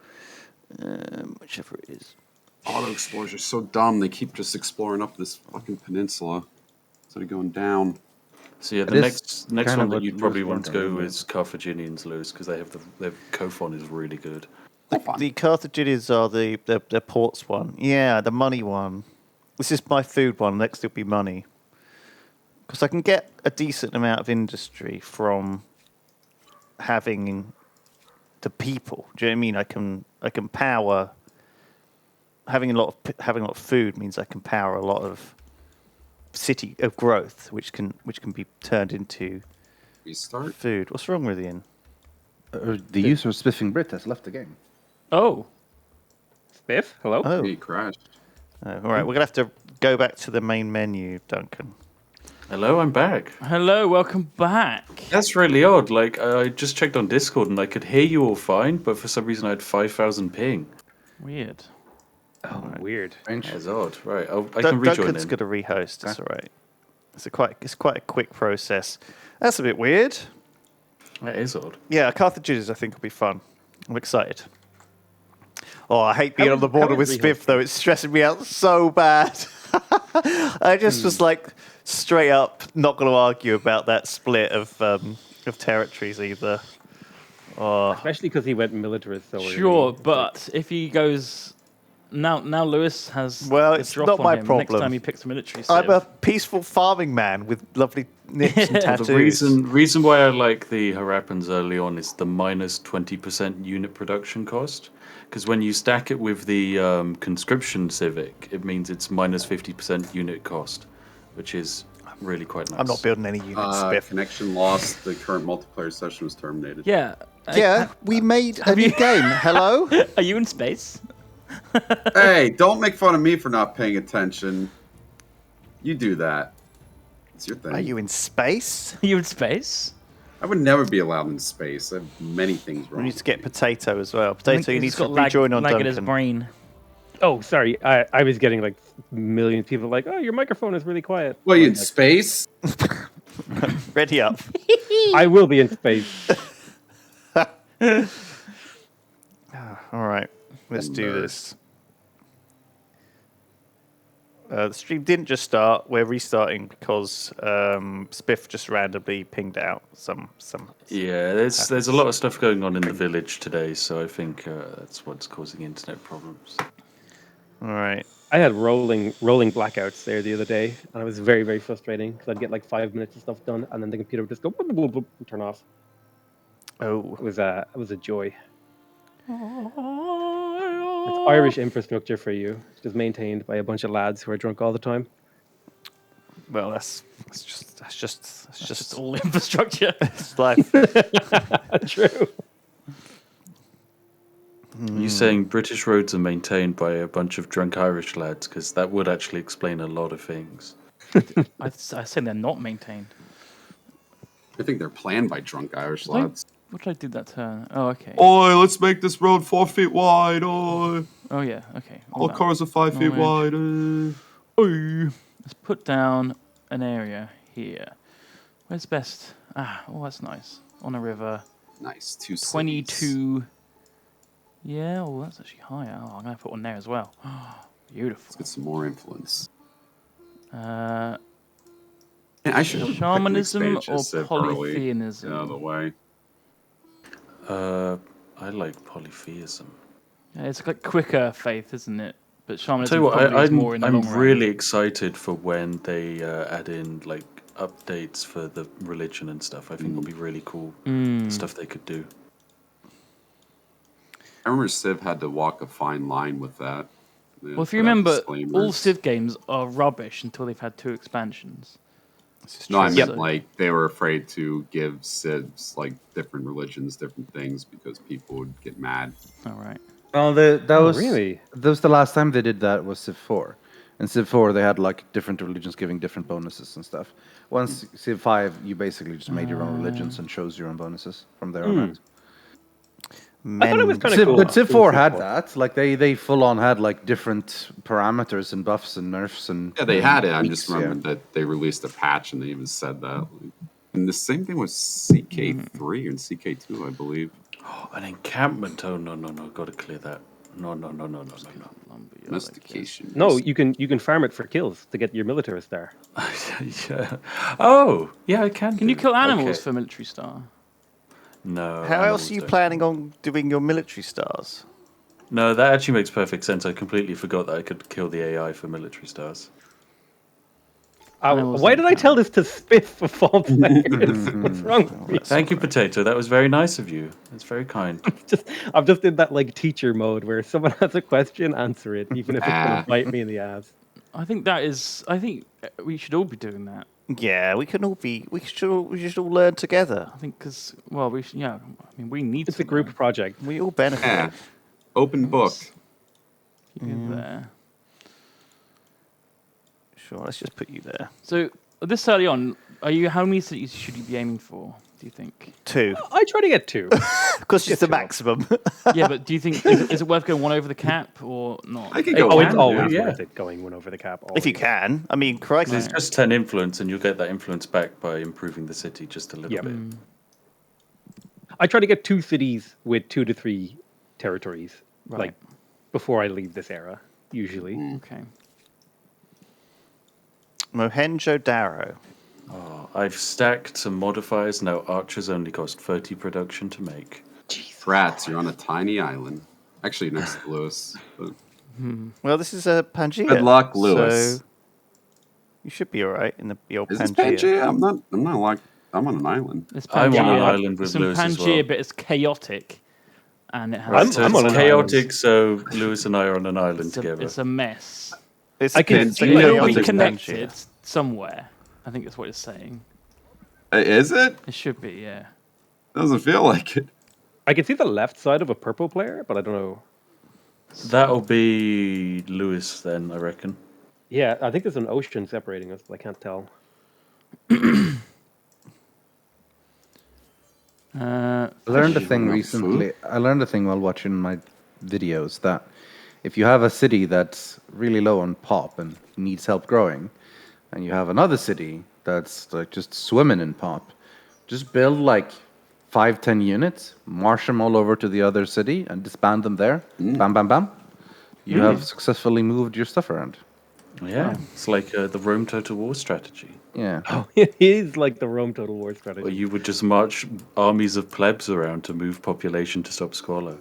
Whichever it is. Auto explorers are so dumb. They keep just exploring up this fucking peninsula instead of going down. So yeah, It the is next kinda one that what you'd probably Lewis want to go wanted, is Carthaginians, Lewis, because they have their Kofon is really good. The Carthaginians are the ports one. Yeah, the money one. This is my food one. Next it'll be money. Because I can get a decent amount of industry from having the people. Do you know what I mean? I can power having a lot of food means I can power a lot of city of growth, which can be turned into Restart. food. What's wrong with Ian? The user Spiffing Brit has left the game. Oh, Spiff, hello. Oh, He crashed. all right. We're gonna have to go back to the main menu, Duncan. Hello, I'm back. hello, welcome back. That's really odd. Like I just checked on Discord and I could hear you all fine, but for some reason I had 5,000 ping. Weird. Oh, weird. Strange. That's odd. Right, I can rejoin Duncan's in. gonna rehost. It's all right. It's quite a quick process. That's a bit weird. That is odd. Yeah, Carthaginians I think will be fun. I'm excited. Oh, I hate being on the border with Spiff though. It's stressing me out so bad. I just was like straight up not going to argue about that split of territories either. Oh, Especially because he went militarist so early. Sure, It's but if he goes now, Lewis has Well, the it's drop not on my him problem. next time he picks a military. I'm a civ. peaceful farming man with lovely nips and tattoos. The reason why I like the Harappans early on is the minus 20% unit production cost. Because when you stack it with the conscription civic, it means it's minus 50% unit cost, which is really quite nice. I'm not building any units, Spiff. Connection lost. The current multiplayer session was terminated. Yeah. Yeah, we made a new game. Hello? Are you in space? Hey, don't make fun of me for not paying attention. You do that. It's your thing. Are you in space? Are you in space? I would never be allowed in space. I have many things wrong. We need to get with me. Potato as well. I think Potato, you he's need to got rejoin on lag in his Duncan. brain. Oh, sorry. I was getting like millions of people like, oh, your microphone is really quiet. What, are you in Like, space? Ready up. I will be in space. All right, let's do Nerd. this. The stream didn't just start. We're restarting because Spiff just randomly pinged out some. Yeah, there's a lot of stuff going on in the village today, so I think that's what's causing internet problems. All right. I had rolling blackouts there the other day, and it was very, very frustrating because I'd get like 5 minutes of stuff done, and then the computer would just go boop, boop, boop, and turn off. Oh, It was a joy. It's Irish infrastructure for you. It's just maintained by a bunch of lads who are drunk all the time. well, that's just All infrastructure. it's life. True. Are you saying British roads are maintained by a bunch of drunk Irish lads? Because that would actually explain a lot of things. I say they're not maintained. I think they're planned by drunk Irish What lads. What did I do that turn? Oh, okay. Oi, let's make this road 4 feet wide. Oi, Oh, yeah. Okay. all cars are 5 feet Knowledge. wide. Let's put down an area here. Where's best? Oh, that's nice. On a river. Nice. 2 cities. 22. Yeah, oh, that's actually higher. Oh, I'm going to put one there as well. Beautiful. Let's get some more influence. Uh, Yeah, I should have picked an Shamanism expansion or civ early. polytheism? Get out of the way. I like polytheism. Yeah, it's like quicker faith, isn't it? But shamanism Tell you what, probably is more in the I'm long run. really excited for when they add in like updates for the religion and stuff. I think it'll be really cool stuff they could do. I remember Civ had to walk a fine line with that. They Well, if you put out remember, all disclaimers. Civ games are rubbish until they've had 2 expansions. No, I meant Yep. like they were afraid to give Civs like different religions, different things because people would get mad. All right. Well, that was really? That was the last time they did that was Civ 4. In Civ 4, they had like different religions giving different bonuses and stuff. Once Civ 5, you basically just made your own religions and chose your own bonuses from there on out. I thought it was kind of Civ, cool. but Civ 4 had 4. that. Like they full on had like different parameters and buffs and nerfs and Yeah, they had it. I tweaks, just remembered that they released a patch and they even said that. And the same thing with CK3 and CK2, I believe. An encampment. Oh no, gotta clear that. No. Domestication. No, you can farm it for kills to get your militarist there. Yeah. Oh, yeah, I can. Can you do. kill animals Okay. for military star? No. How animals else are you don't. planning on doing your military stars? No, that actually makes perfect sense. I completely forgot that I could kill the AI for military stars. Animals Why don't did I tell count. this to Spiff of all players? What's wrong with me? Thank you, Potato. That was very nice of you. That's very kind. I'm just in that like teacher mode where someone has a question, answer it, even if it's gonna Ah. bite me in the ass. I think we should all be doing that. Yeah, we can all be. We should all learn together. I think because yeah. I mean, we need It's to a group learn. project. We all benefit. Yeah. Open book. Keep it there. Sure, let's just put you there. So this early on, how many cities should you be aiming for? Do you think? 2, I try to get 2. because it's the maximum. Yeah, but do you think is it worth going one over the cap or not? I could go Oh, it's one. always yeah. worth it going one over the cap. If you always. can, I mean, crikey. It's just 10 influence, and you'll get that influence back by improving the city just a little Yeah. bit. I try to get 2 cities with 2 to 3 territories, Right. like before I leave this era. Usually, Okay. Mohenjo-Daro. Oh, I've stacked some modifiers. Now archers only cost 30 production to make. Rats, you're on a tiny island. Actually, next to Lewis. But Well, this is a Pangaea. Good luck, Lewis. So you should be all right in the old is this Pangaea. Pangaea? I'm not like. I'm on an island. It's I'm on an Pangaea. island with It's in Lewis as Pangaea, well. but it's chaotic, and it has. Right, so I'm it's on an chaotic, so Lewis and I are on an island It's together. it's a mess. It's I can it's see a it. It'll chaotic be Chaotic connected Pangaea. somewhere. I think that's what it's saying. Is it? It should be, yeah. Doesn't feel like it. I can see the left side of a purple player, but I don't know. That'll be Lewis then, I reckon. Yeah, I think there's an ocean separating us, but I can't tell. Uh, I learned a Actually, thing enough recently. I learned a thing while watching my videos that if you have a city that's really low on pop and needs help growing, and you have another city that's like just swimming in pop, just build like 5-10 units, march them all over to the other city, and disband them there. Bam, bam, bam. You have successfully moved your stuff around. Yeah, it's like the Rome Total War strategy. Yeah. It is like the Rome Total War strategy. Where you would just march armies of plebs around to move population to stop squalor.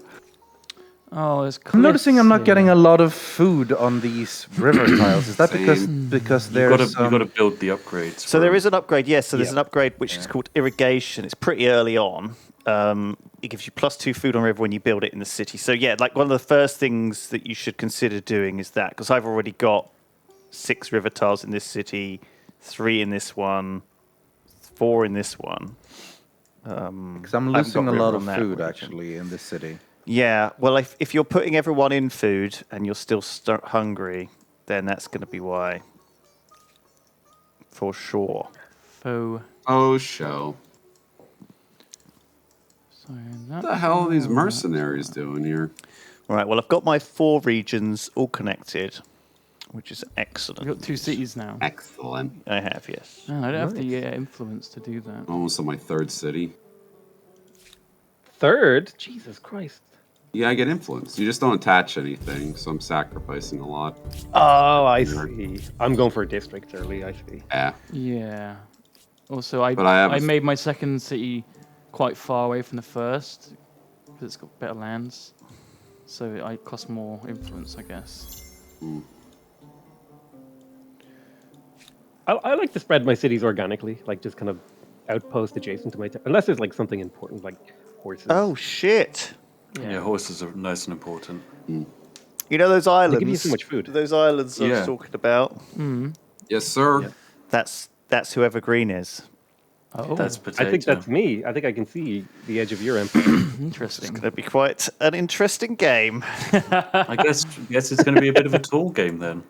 Oh, there's I'm noticing I'm not cliffs getting here. a lot of food on these river tiles. Is that because You've there's got to build the upgrades. So there is an upgrade, yes. So there's Yeah. an upgrade which is called irrigation. It's pretty early on. It gives you +2 food on river when you build it in the city. So yeah, like one of the first things that you should consider doing is that, because I've already got 6 river tiles in this city, 3 in this one, 4 in this one. Because I'm I haven't losing got a river lot on of that food region. actually in this city. Yeah, well, if you're putting everyone in food and you're still hungry, then that's going to be why. For sure. Faux. Oh, show. Sorry, What the hell are these mercenaries doing here? Right, well, I've got my 4 regions all connected, which is excellent. We've got 2 cities now. Excellent. I have, yes. Oh, I don't have the influence to do that. Almost on my 3rd city. Third? Jesus Christ. Yeah, I get influence. You just don't attach anything, so I'm sacrificing a lot. Oh, I see. I'm going for districts early, I see. Yeah. Yeah. Also, I But I have I a- made my second city quite far away from the first because it's got better lands, so it cost more influence, I guess. I like to spread my cities organically, like just kind of outpost adjacent to my unless there's like something important like horses. Oh, shit. Yeah, horses are nice and important. You know those islands? give you so much food. Those islands I was Yeah. talking about? Yes, sir. That's whoever Green is. Oh, That's I potato. think that's me. I think I can see the edge of your empire. interesting. It's going to be quite an interesting game. I guess it's going to be a bit of a tall game then.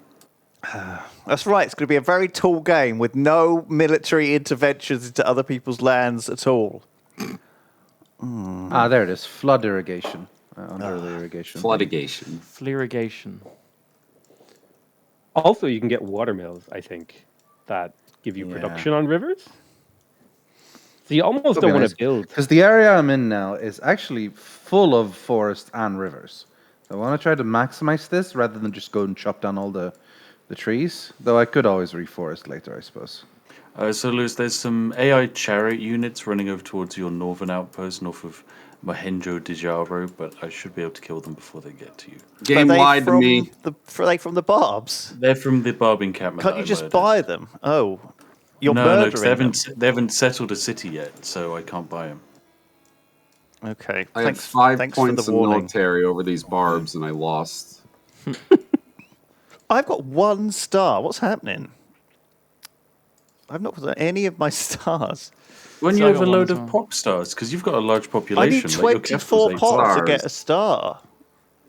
That's right. It's going to be a very tall game with no military interventions into other people's lands at all. Ah, there it is. Flood irrigation. Under the irrigation. Floodagation. Flirrigation. Also, you can get watermills, I think, that give you Yeah. production on rivers. So you almost That'd don't be want nice. to build. Because the area I'm in now is actually full of forest and rivers. I want to try to maximize this rather than just go and chop down all the trees. Though I could always reforest later, I suppose. So, Lewis, there's some AI chariot units running over towards your northern outpost, north of Mohenjo-Daro, but I should be able to kill them before they get to you. Game lied to me. Are they from the Barbs? They're from the Barb encampment. Can't that you I just murdered. buy them? Oh, you're No, murdering 'cause them. they haven't settled a city yet, so I can't buy them. Okay, I had thanks 5 for points the of warning. military over these barbs, and I lost. I've got 1 star. What's happening? I've not got any of my stars. When So you I have a got one load as of well. pop stars, because you've got a large I population. need like your 24 capital's 8 pops to stars. get a star.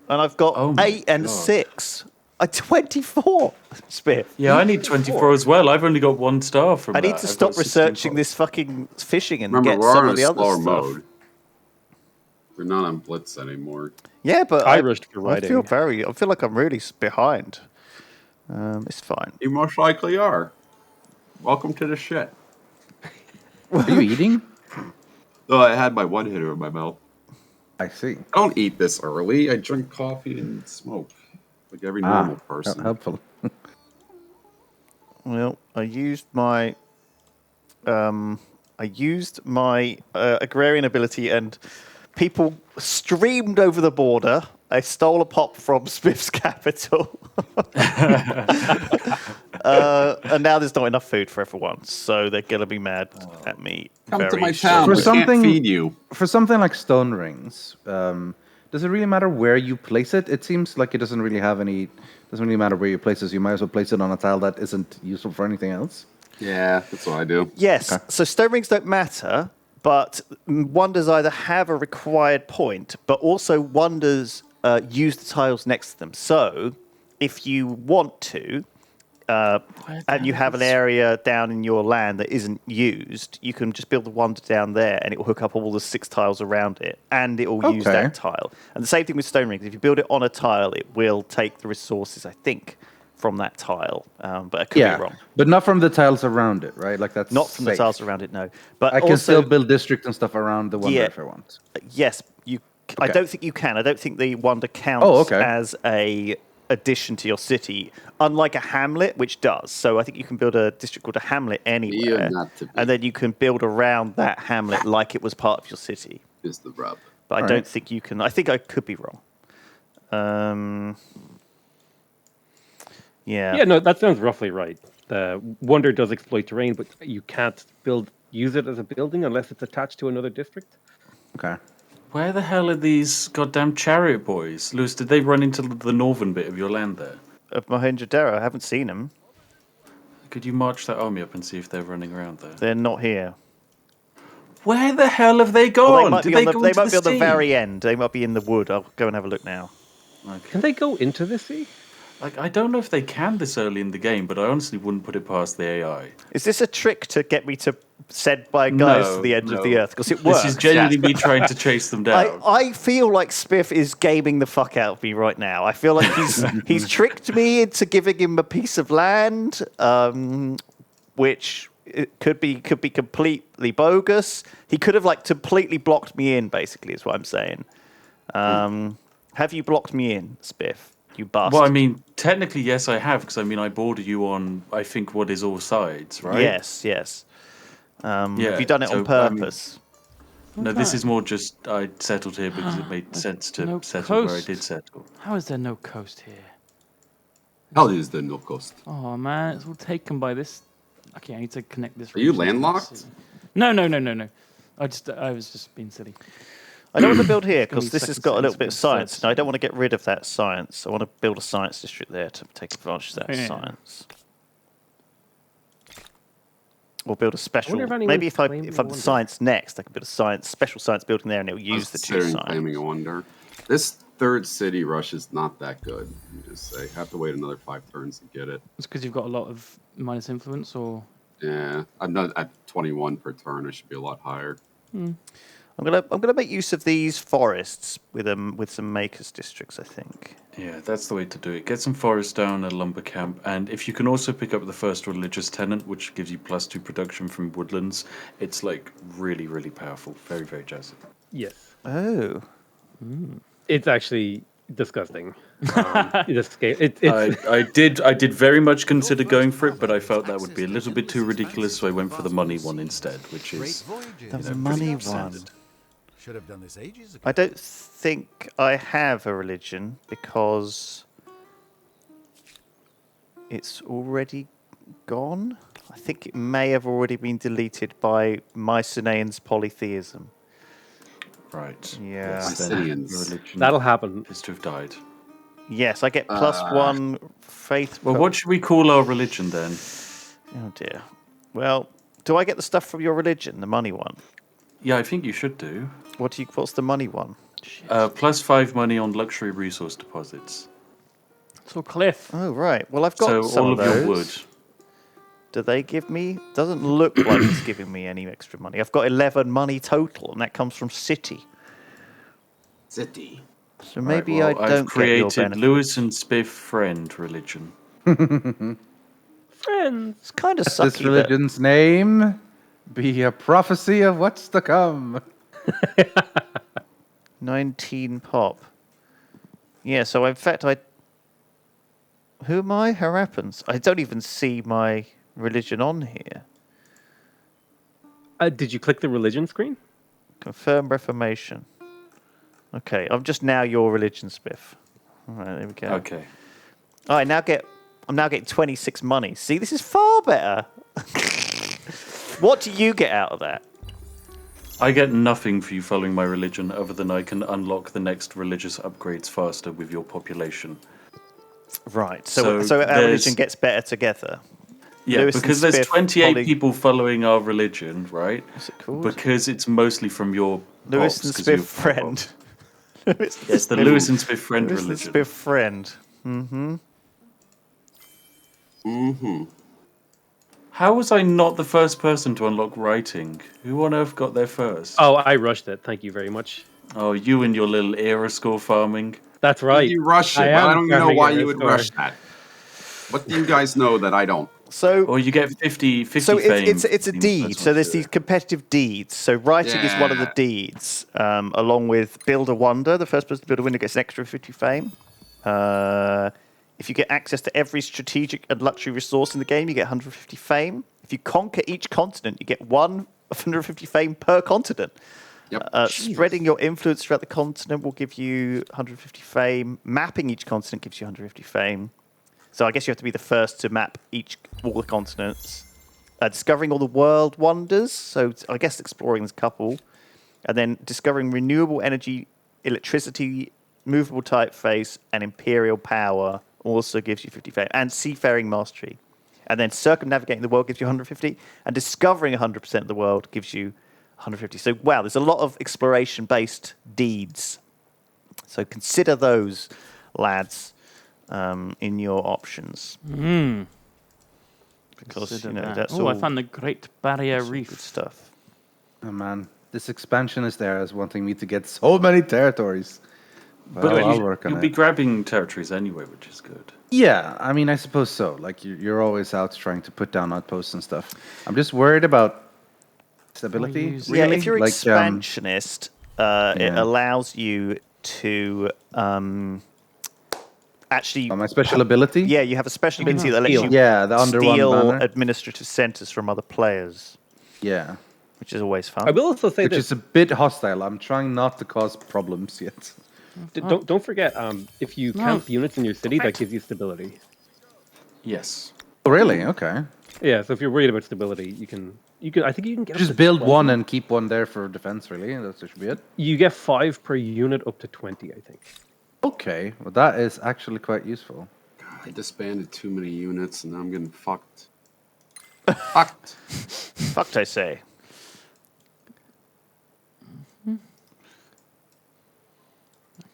And I've got Oh my 8 and God. 6. 24, Spiff. Yeah, I need 24 as well. I've only got 1 star from I that. need to I've stop got 16 researching pops. this fucking fishing and Remember, get we're some on of a the other slower stuff. mode. We're not on Blitz anymore. Yeah, but I rushed for I feel writing. I feel like I'm really behind. It's fine. You most likely are. Welcome to the shit. Are you eating? Oh, I had my 1-hitter in my mouth. I see. I don't eat this early. I drink coffee and smoke, like every normal person. Helpful. Well, I used my agrarian ability, and people streamed over the border. I stole a pop from Smith's capital, and now there's not enough food for everyone, so they're gonna be mad at me. Come to very my town. For We shortly. something- can't feed you. For something like stone rings, does it really matter where you place it? It seems like it doesn't really have any. Doesn't really matter where you place it. You might as well place it on a tile that isn't useful for anything else. Yeah, that's what I do. Yes, Okay. so stone rings don't matter, but wonders either have a required point, but also wonders use the tiles next to them. So, if you want to, and you have an area down in your land that isn't used, you can just build the wonder down there, and it will hook up all the 6 tiles around it, and it will use Okay. that tile. And the same thing with stone rings. If you build it on a tile, it will take the resources, I think, from that tile. But I could be wrong. but not from the tiles around it, right? Like that's Not from the safe. tiles around it, no. But I can also, still build district and stuff around the wonder Yeah. if I want. yes, you. I Okay. don't think you can. I don't think the wonder counts okay. as a addition to your city, unlike a hamlet, which does. So I think you can build a district called a hamlet anywhere, not to be. and then you can build around that hamlet like it was part of your city. Is the rub. But I All don't right. think you can. I think I could be wrong. Yeah. Yeah, no, that sounds roughly right. The Wonder does exploit terrain, but you can't use it as a building unless it's attached to another district. Okay. Where the hell are these goddamn chariot boys? Lewis, did they run into the northern bit of your land there? Of Mohenjo-Daro, I haven't seen them. Could you march that army up and see if they're running around there? They're not here. Where the hell have they Well, gone? they might Did be on the, go they into might be on the sea? very end. They might be in the wood. I'll go and have a look now. Can they go into the sea? Like, I don't know if they can this early in the game, but I honestly wouldn't put it past the AI. Is this a trick to get me to send my guys No, to the edge of no. the earth? Because it works. This is genuinely me trying to chase them down. I feel like Spiff is gaming the fuck out of me right now. I feel like he's tricked me into giving him a piece of land, which it could be completely bogus. He could have like completely blocked me in. Basically, is what I'm saying. Have you blocked me in, Spiff? You bastard. Well, I mean, technically, yes, I have, because I mean, I border you on, I think, what is all sides, right? Yes. Have Yeah, you done it on so, I mean, purpose? No, this is more just I settled here because it made sense to no settle where I coast. did settle. How is there no coast here? Hell is the no coast. Oh man, it's all taken by this. Okay, I need to connect this. Are you region to the landlocked? sea. No. I was just being silly. I don't want to build here gonna be because this has second got a little sentence bit of with science, third and I don't want to get rid of that science. I want to build a science district there to take advantage of that Yeah. science. Or build a special. if anyone's Maybe if claiming I'm a the wonder. science next, I can build a special science building there, and it'll I was use the two considering science. claiming a wonder. This third city rush is not that good. Let me just say, have to wait another 5 turns to get it. It's because you've got a lot of minus influence, or Yeah, I'm not at 21 per turn. I should be a lot higher. I'm gonna make use of these forests with some makers districts. I think. Yeah, that's the way to do it. Get some forest down, a lumber camp, and if you can also pick up the first religious tenant, which gives you +2 production from woodlands, it's like really, really powerful. Very, very jazzy. Yes. Oh. It's actually disgusting. The scale, it's I did very much consider going for it, but I felt that would be a little bit too ridiculous, so I went for the money one instead, which Great is voyages. The money one. Should have done this ages ago. I don't think I have a religion because it's already gone. I think it may have already been deleted by Mycenaeans polytheism. right. Yeah. Yes, then Mycenaeans. religion that'll happen. is to have died. Yes, I get +1 faith. Well, what should we call our religion then? Oh dear. Well, do I get the stuff from your religion, the money one? Yeah, I think you should do. What's the money one? +5 money on luxury resource deposits. So Cliff. Oh right. Well, I've got So some all of of those. your wood. Do they give me? Doesn't look like it's giving me any extra money. I've got 11 money total, and that comes from City. City. So maybe Right, well, I don't I've get your created benefit. Lewis and Spiff friend religion. Friends. It's kind of This sucky. That, religion's name be a prophecy of what's to come. 19 pop. Yeah. So in fact, who am I? Harappans. I don't even see my religion on here. Did you click the religion screen? Confirm Reformation. Okay, I'm just now your religion, Spiff. All right, there we go. Okay. All right, I'm now getting 26 money. See, this is far better. What do you get out of that? I get nothing for you following my religion other than I can unlock the next religious upgrades faster with your population. Right. So So our there's- religion gets better together. Yeah, Lewis and because there's Spiff 28 poly- people following our religion, right? What's it called? Because it's mostly from your Lewis pops, and 'cause you Spiff have friend. pops. It's the Lewis and Spiff friend Lewis and religion. Spiff friend. How was I not the first person to unlock writing? Who on earth got there first? Oh, I rushed it. Thank you very much. Oh, you and your little era score farming. That's right. You rush it. I but am I don't even know farming why it, you would score. rush that. What do you guys know that I don't? So Or you get 50 So fame. it's a Seems deed. that's So what there's to these do. competitive deeds. So writing is one of the Yeah. deeds, along with Build a Wonder. The first person to build a window gets an extra 50 fame. If you get access to every strategic and luxury resource in the game, you get 150 fame. If you conquer each continent, you get 150 fame per continent. Yep. Spreading your influence throughout the continent will give you 150 fame. Mapping each continent gives you 150 fame. So I guess you have to be the first to map all the continents. Discovering all the world wonders. So I guess exploring is a couple. And then discovering renewable energy, electricity, movable typeface, and imperial power also gives you 50 fame. And seafaring mastery. And then circumnavigating the world gives you 150. And discovering 100% of the world gives you 150. So wow, there's a lot of exploration-based deeds. So consider those, lads, in your options. Because Consider you know that. that's Oh, all, I found the Great Barrier that's all Reef. good stuff. Oh man, this expansion is there as wanting me to get so many territories. Well, But I'll work on you'll it. be grabbing territories anyway, which is good. Yeah, I mean, I suppose so. Like, you're always out trying to put down outposts and stuff. I'm just worried about stability. use- Really. Yeah, if you're like, expansionist, it yeah. allows you to actually. my special ability. Yeah, you have a special ability that lets steal. you Yeah, the under one steal banner. administrative centers from other players, Yeah, which is always fun. I will also say which this. is a bit hostile. I'm trying not to cause problems yet. Don't forget, if you camp units in your city, that gives you stability. Yes. Oh, really? Okay. Yeah, so if you're worried about stability, you can. I think you can get up Just to build 20. one and keep one there for defense. Really, that should be it. You get 5 per unit up to 20, I think. Okay, well that is actually quite useful. I disbanded too many units and now I'm getting fucked. Fucked. Fucked, I say.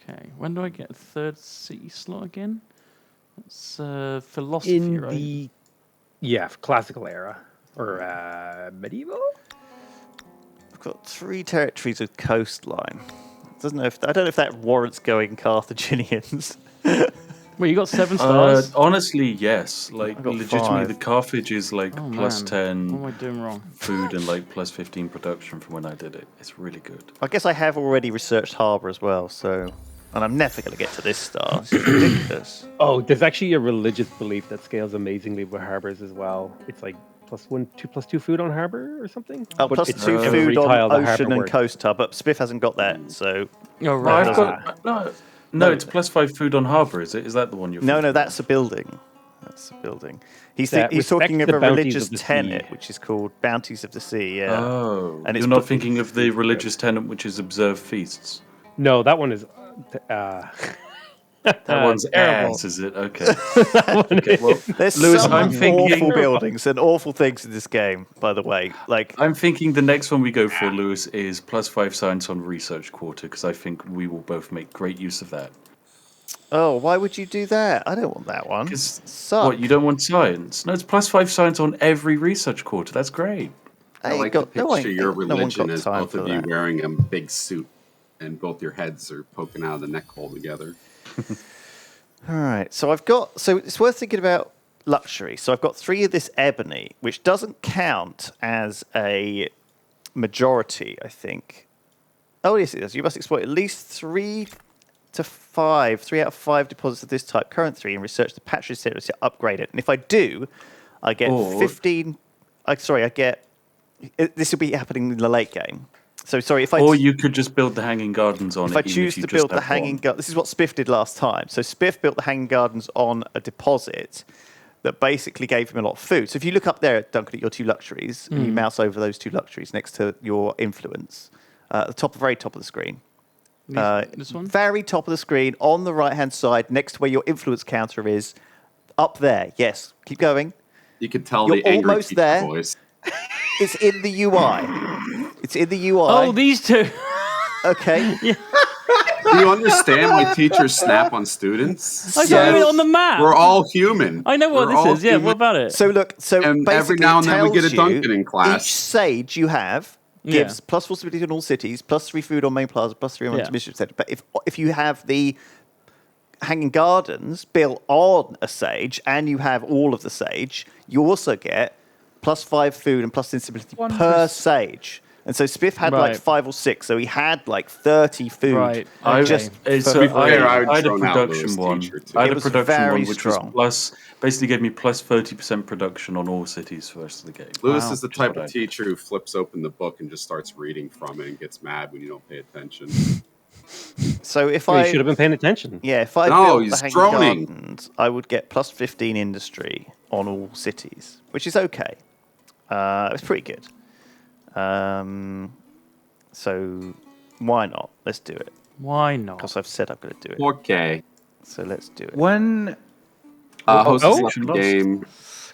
Okay, when do I get a third city slot again? It's philosophy, In right? the classical era or medieval. I've got 3 territories with coastline. I don't know if that warrants going Carthaginians. Well, you got 7 stars. Honestly, yes. Like, I got legitimately, 5. the Carthage is like Oh, plus man. 10 What am I doing wrong? food and like plus 15 production from when I did it. It's really good. I guess I have already researched harbour as well, so And I'm never going to get to this star. This is ridiculous. Oh, there's actually a religious belief that scales amazingly with harbors as well. It's like +2 food on harbor or something. Oh, But plus it's 2 every food on tile the ocean harbor and works. coast hub, but Spiff hasn't got that, so... Oh, No, right. I've got no. It's +5 food on harbour. Is it? Is that the one you're? No, thinking that's a building. That's a building. He's That talking of respects the a bounties religious of the sea. tenet, which is called Bounties of the Sea, yeah. Oh, And it's you're not put- thinking of the religious tenant, which is observe feasts. No, that one is. That one's terrible. ass, is it? Okay. Okay, well, There's Lewis, some I'm thinking. awful buildings and awful things in this game, by the way. Like, I'm thinking the next one we go for, Lewis, is +5 science on research quarter, because I think we will both make great use of that. oh, why would you do that? I don't want that one. Because Suck. what, you don't want science? No, it's +5 science on every research quarter. That's great. I Ain't like got- to no one- picture your no one religion got as time both for of you that. wearing a big suit, and both your heads are poking out of the neck hole together. All right, so it's worth thinking about luxury. So I've got 3 of this ebony, which doesn't count as a majority, I think. Oh, yes, it does. You must exploit at least 3 out of 5 deposits of this type, current 3, and research the patronage series to upgrade it. And if I do, I get Or- 15. This will be happening in the late game. So sorry, if I Or you could just build the hanging gardens on if it. I even choose you to just build the have hanging one. garden, this is what Spiff did last time. So Spiff built the hanging gardens on a deposit that basically gave him a lot of food. So if you look up there, Duncan, at your 2 luxuries, and you mouse over those 2 luxuries next to your influence, at the very top of the screen. This one? Very top of the screen, on the right-hand side, next to where your influence counter is, up there. Yes, keep going. You could tell You're the angry almost teacher there. voice. It's in the UI. It's in the UI. Oh, these two. Okay. Do you understand why teachers snap on students? I saw it on the map. We're all human. I know what We're all this is. Yeah, human. what about it? So look, And basically every now and it then we get tells a Duncan you in class. Each sage you have gives +4 stability on all cities, +3 food on main plaza, +3 on administrative center. But if you have the hanging gardens built on a sage and you have all of the sage, you also get +5 food and +10 stability per sage. And so Spiff had like Right. 5 or 6, so he had like 30 food. Right. I Just it's for- I, fair, I would I had a throw out production Lewis one. teacher, too. I had It a was production very one, which strong. was basically gave me +30% production on all cities for the rest of the game. Lewis Wow. is the Which type what I of did. teacher who flips open the book and just starts reading from it and gets mad when you don't pay attention. So if You I should have been paying attention. Yeah, if I No, built the he's hanging droning. gardens, I would get +15 industry on all cities, which is okay. It's pretty good. So why not? Let's do it. Why not? Because I've said I'm going to do it. Okay. So let's do it. When Host has oh. left the game.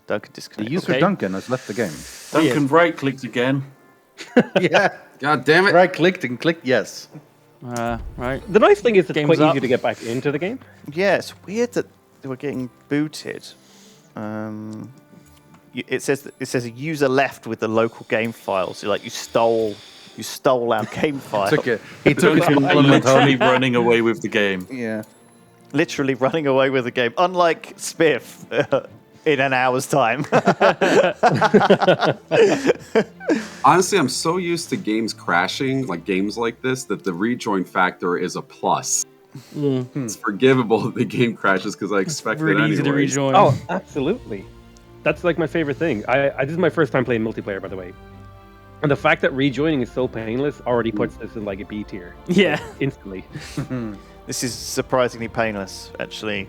Duncan the disconnect. user Okay. Duncan has left the game. Duncan right-clicked again. Yeah. God damn it. Right clicked and clicked yes. Right. The nice thing is it's Game's quite up. easy to get back into the game. Yeah, it's weird that we're getting booted. It says a user left with the local game files. So like you stole our game file. He took his Duncan phone and went literally home. running away with the game. Yeah. Literally running away with the game. Unlike Spiff in an hour's time. Honestly, I'm so used to games crashing, like games like this, that the rejoin factor is a plus. It's forgivable if the game crashes because I expect it Really anyways. easy to rejoin. Oh, absolutely. That's like my favorite thing. I this is my first time playing multiplayer, by the way. And the fact that rejoining is so painless already puts this in like a B tier. Yeah. Instantly. This is surprisingly painless, actually.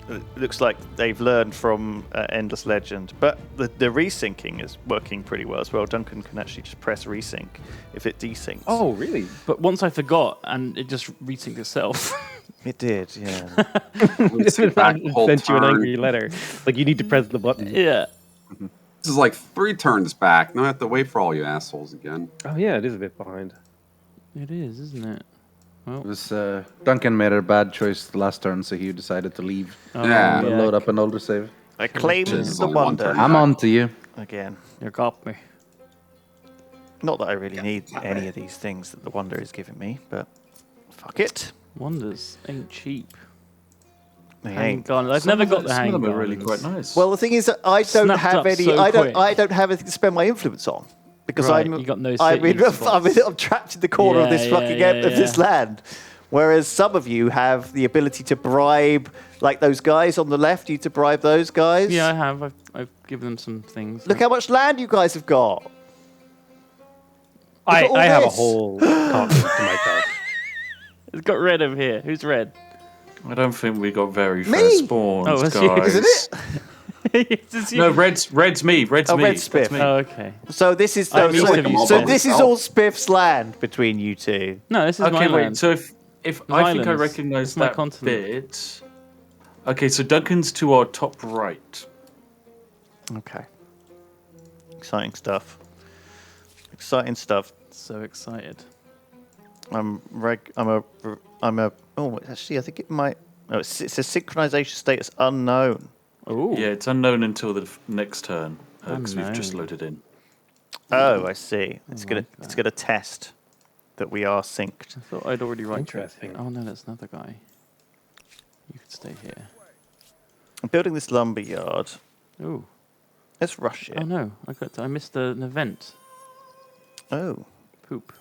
It looks like they've learned from Endless Legend, but the resyncing is working pretty well as well. Duncan can actually just press resync if it desyncs. Oh, really? But once I forgot and it just resynced itself. It did, yeah. Sit back the whole Sent you an turn. angry letter. Like you need to press the button. yeah. This is like 3 turns back. Now I have to wait for all you assholes again. Oh yeah, it is a bit behind. It is, isn't it? It was Duncan made a bad choice the last turn, so he decided to leave. Yeah. And load up an older save. I claim Just the only one wonder turn. I'm on to you. again. You got me. Not that I really need any of these things that the wonder is giving me, but fuck it. Wonders ain't cheap. They Hang ain't. gardens. I've Some never of got it- the hang Some of them are really gardens. quite nice. Well, the thing is that I don't Snapped have up any. so I quick. don't have anything to spend my influence on because Right, I'm. you got no I'm, city spots. I'm trapped in the corner of Yeah, this yeah, fucking yeah, of this yeah. land. Whereas some of you have the ability to bribe, like those guys on the left, you to bribe those guys. Yeah, I have. I've given them some things. Look how much land you guys have got. I at all have a this. whole continent to myself. It's got red over here. Who's red? I don't think we got very Me? fair spawns, Oh, it's you. guys. Isn't it? It's you. No, red's me. Red's Oh, me. red's That's Spiff. me. Oh, okay. So this is I'm used to you so saying this is myself. all Spiff's land between you two. No, this is my Okay, wait. land. So if I think I Islands. recognise It's my that continent. bit. Okay, so Duncan's to our top right. Okay. Exciting stuff. Exciting stuff. So excited. I'm a. Oh, actually, I think it might. Oh, it says synchronization status unknown. Oh. Yeah, it's unknown until the next turn because we've just Unknown. loaded in. Oh, I see. It's like it's gonna test that we are synced. I thought I'd already right. Interesting. Oh no, that's another guy. You could stay here. I'm building this lumber yard. Ooh. Let's rush it. Oh no, I missed an event. Oh, Poop.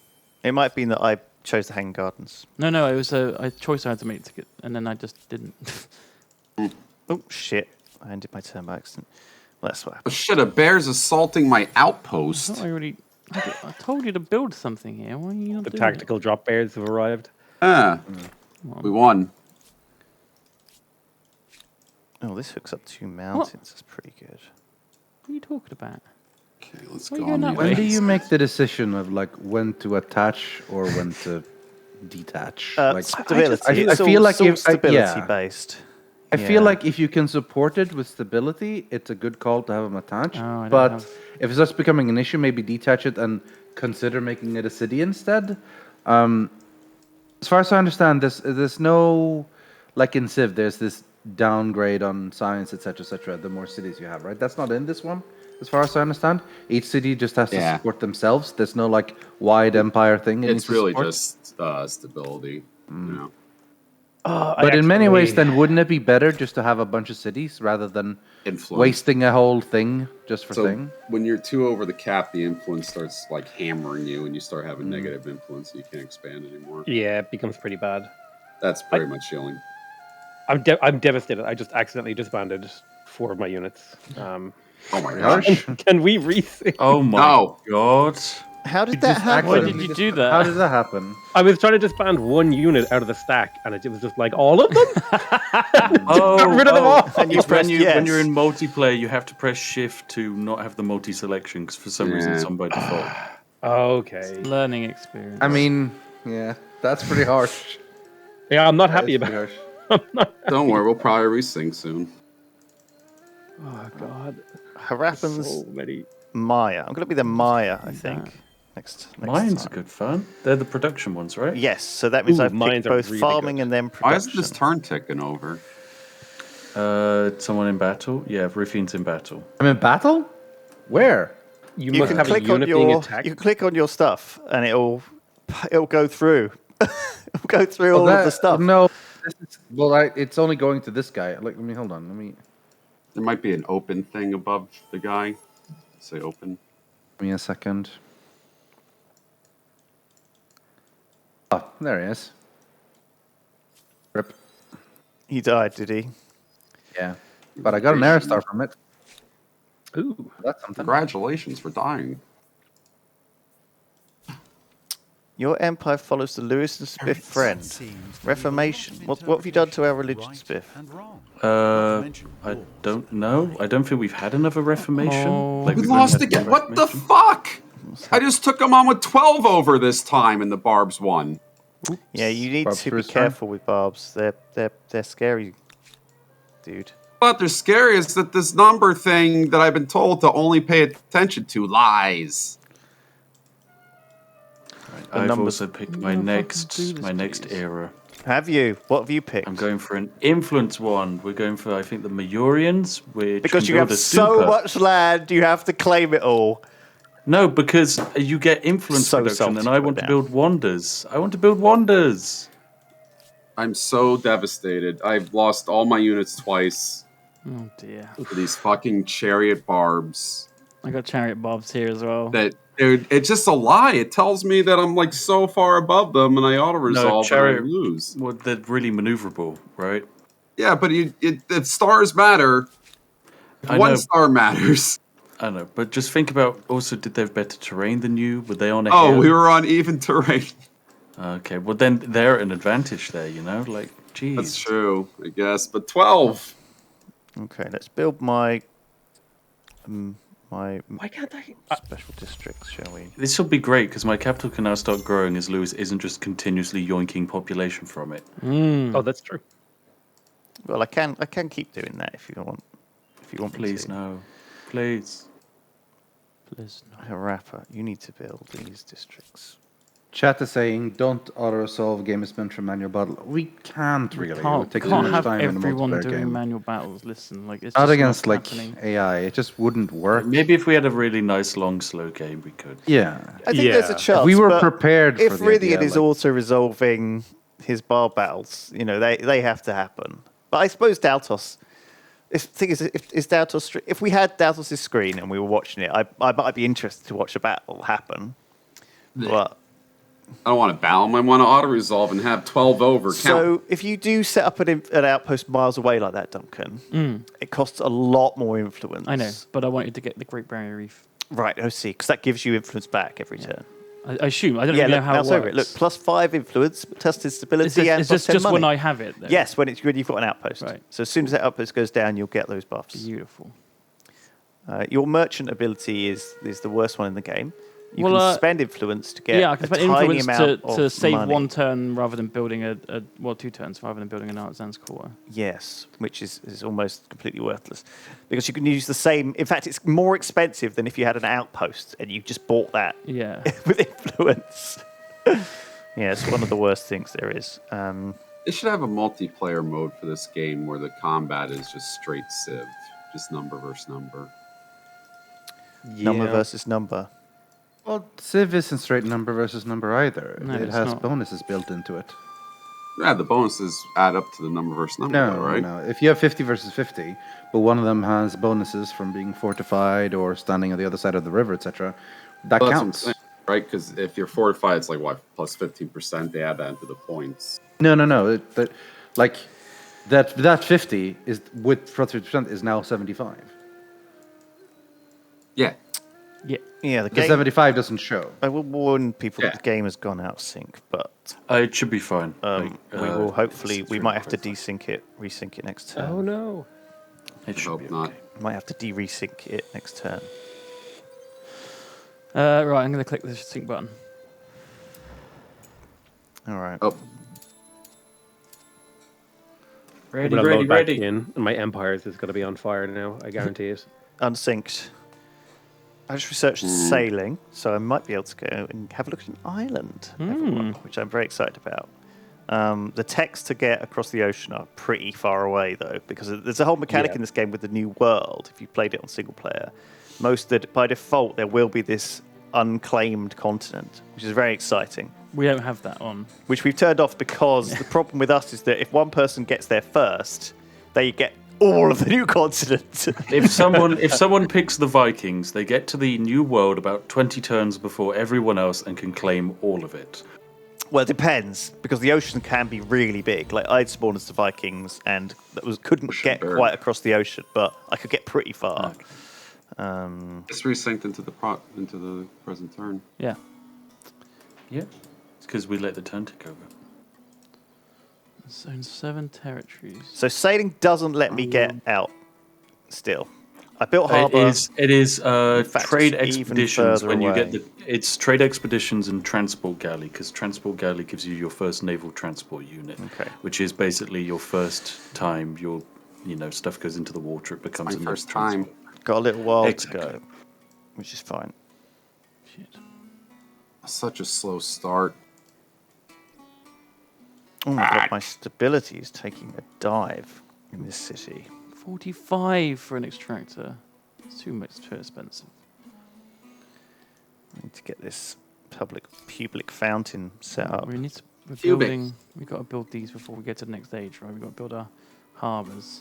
it might be that I chose the hanging gardens. No, it was a choice I had to make to get, and then I just didn't. Oh shit! I ended my turn by accident. Well, that's what Oh, happened. shit, a bear's assaulting my I outpost. thought I told you to build something here. Why are you not The doing tactical drop bears have arrived. Ah, we won. Oh, this hooks up 2 mountains. That's pretty good. It? What are you talking about? Okay, let's Why go are you on going the that way? When do you make the decision of like when to attach or when to detach? Like, Stability. I It's feel all like sort if- of stability yeah. based. I feel Yeah. like if you can support it with stability, it's a good call to have them attached. Oh, I don't but have- if it's just becoming an issue, maybe detach it and consider making it a city instead. As far as I understand, there's no, like in Civ, there's this downgrade on science, etc., the more cities you have, right? That's not in this one, as far as I understand. Each city just has to Yeah. support themselves. There's no like wide empire thing. It needs It's to really support. just stability. You know. But in many ways, then wouldn't it be better just to have a bunch of cities rather than Influence. wasting a whole thing just for So thing? when you're 2 over the cap, the influence starts like hammering you, and you start having negative influence. So you can't expand anymore. Yeah, it becomes pretty bad. That's pretty much the only. I'm devastated. I just accidentally disbanded 4 of my units. Oh my gosh! Can we resync? Oh my No. god! How did You that just happen? Why accidentally did you dis- do that? How did that happen? I was trying to disband 1 unit out of the stack, and it was just like all of them. Oh, Got rid of them all. And you It's when pressed when yes. you're in multiplayer, you have to press shift to not have the multi-selection because for some reason Yeah. it's on by default. Okay. Learning experience. I mean, yeah, that's pretty harsh. Yeah, I'm not That happy is about pretty it. harsh. Don't worry, we'll probably resync soon. Oh god. Harappans So many. Maya. I'm going to be the Maya, I think. Next Mines are time. good fun. They're the production ones, right? Yes, so that means Ooh, I've mines picked are both really farming good. and then Why production. isn't this turn ticking over? Someone in battle? Yeah, Riffian's in battle. I'm in battle? Where? You, You must can have a click on unit being your attacked. you can click on your stuff and it'll go through. It'll go through all of the stuff. No, it's only going to this guy. Like, let me hold on. Let me There might be an open thing above the guy. Say open. give me a second. Oh, there he is. Rip. He died, did he? Yeah, but I got an air star from it. Ooh. That's something. Congratulations for dying. Your empire follows the Lewis and Spiff friend. Reformation. What have you done to our religion, Spiff? I don't know. I don't think we've had another Reformation. Oh. Like, We we've only lost had again. one What the Reformation. fuck? I just took him on with 12 over this time, and the Barbs won. Yeah, you need Barb's to be first turn. careful with barbs. They're scary, dude. But they're scary is that this number thing that I've been told to only pay attention to lies. I've numbers- also picked I'm my gonna next fucking do this, my next please. era. Have you? What have you picked? I'm going for an influence one. We're going for I think the Mayurians, which Because can you build have a so super. much land, you have to claim it all. No, because you get influence So production, and salty I right want to now. build wonders. I want to build wonders. I'm so devastated. I've lost all my units twice Oh dear. to these fucking chariot Barbs I got chariot bobs here as well. that Dude, it's just a lie. It tells me that I'm like so far above them, and I auto resolve and I lose. Well, they're really maneuverable, right? Yeah, but if stars matter, I one know. star matters. I know, but just think about also, did they have better terrain than you? Were they on a Oh, hill? we were on even terrain. Okay, well then they're at an advantage there, you know? Like, geez. That's true, I guess. But 12. Okay, let's build my Why can't I? special districts, shall we? This will be great because my capital can now start growing as Lewis isn't just continuously yoinking population from it. Oh, that's true. Well, I can keep doing that if you want. If you want me Please, to. no. Please. Please, no. Harappa, you need to build these districts. Chat is saying, don't auto-resolve game is meant for manual battle. We can't really. It would take too Can't much have time in a everyone multiplayer doing game. manual battles. Listen, like it's Not just against not like happening. AI. It just wouldn't work. Maybe if we had a really nice, long, slow game, we could. Yeah. I think there's a Yeah. chance. If we were but prepared if for the Rydian idea, is like- auto-resolving his bar battles, they have to happen. But I suppose Daltos. The thing is, if Daltos, if we had Daltos' screen and we were watching it, I might be interested to watch a battle happen. But I don't want to battle them. I want to auto resolve and have 12 over. Count. so if you do set up an outpost miles away like that, Duncan, it costs a lot more influence. I know, but I wanted to get the Great Barrier Reef. Right, I see, because that gives you influence back every turn. I assume. I don't Yeah, really know look, how mouse it over works. it. Look, +5 influence, tested stability, Is this, and is this +10 just money. when I have it? Though? Yes, when you've got an outpost. Right. So as soon as that outpost goes down, you'll get those buffs. Beautiful. Your merchant ability is the worst one in the game. You Well, can spend influence to get Yeah, I can a spend tiny influence amount to of save money. one turn rather than building two turns rather than building an artisan's quarter. Yes, which is almost completely worthless. Because you can use the same... In fact, it's more expensive than if you had an outpost and you just bought that Yeah. with influence. Yeah, it's one of the worst things there is. They should have a multiplayer mode for this game where the combat is just straight civ. Just number versus number. Number versus number. Well, Civ isn't straight number versus number either. No, it it's has not. bonuses built into it. Yeah, the bonuses add up to the number versus number, No, though, right? no. If you have 50 versus 50, but one of them has bonuses from being fortified or standing on the other side of the river, etc., that Well, that's what I'm counts. saying, right? Because if you're fortified, it's like, what, plus 15%? They add that into the points. No. That 50 is with plus 50% is now 75. Yeah. Yeah. Yeah, the The game... 75 doesn't show. I will warn people Yeah. that the game has gone out of sync, but It should be fine. we will hopefully... it's We really might have to quite resync it next turn. Oh no. fine. It should Hope be not. okay. Might have to de-resync it next turn. Right, I'm going to click the sync button. All right. Oh, I'm gonna load back in, and my empires is going to be on fire now. I guarantee it. Unsynced. I just researched sailing, so I might be able to go and have a look at an island, everyone, which I'm very excited about. The techs to get across the ocean are pretty far away, though, because there's a whole mechanic in this game with the new world. If you played it on single player, by default there will be this unclaimed continent, which is very exciting. We don't have that on. Which we've turned off because the problem with us is that if one person gets there first, they get all of the new continent. If someone picks the Vikings, they get to the new world about 20 turns before everyone else and can claim all of it. Well, it depends, because the ocean can be really big. Like, I'd spawned as the Vikings, and couldn't get Sure. quite across the ocean, but I could get pretty far. it's resynced into the present turn. Yeah. Yeah. It's because we let the turn tick over. Zone 7 territories. So sailing doesn't let me get out still. I built harbour. It is fact, trade it's even expeditions further when you away. get it's trade expeditions and transport galley, because transport galley gives you your first naval transport unit, Okay. which is basically your first time your stuff goes into the water. It becomes My a first naval time. transport. Got a little while Exactly. to go, which is fine. Shit. Such a slow start. Oh my god, my stability is taking a dive in this city. 45 for an extractor. It's too expensive. I need to get this public fountain set up. We need to. We're Cubic. building. We've got to build these before we get to the next stage, right? We've got to build our harbours.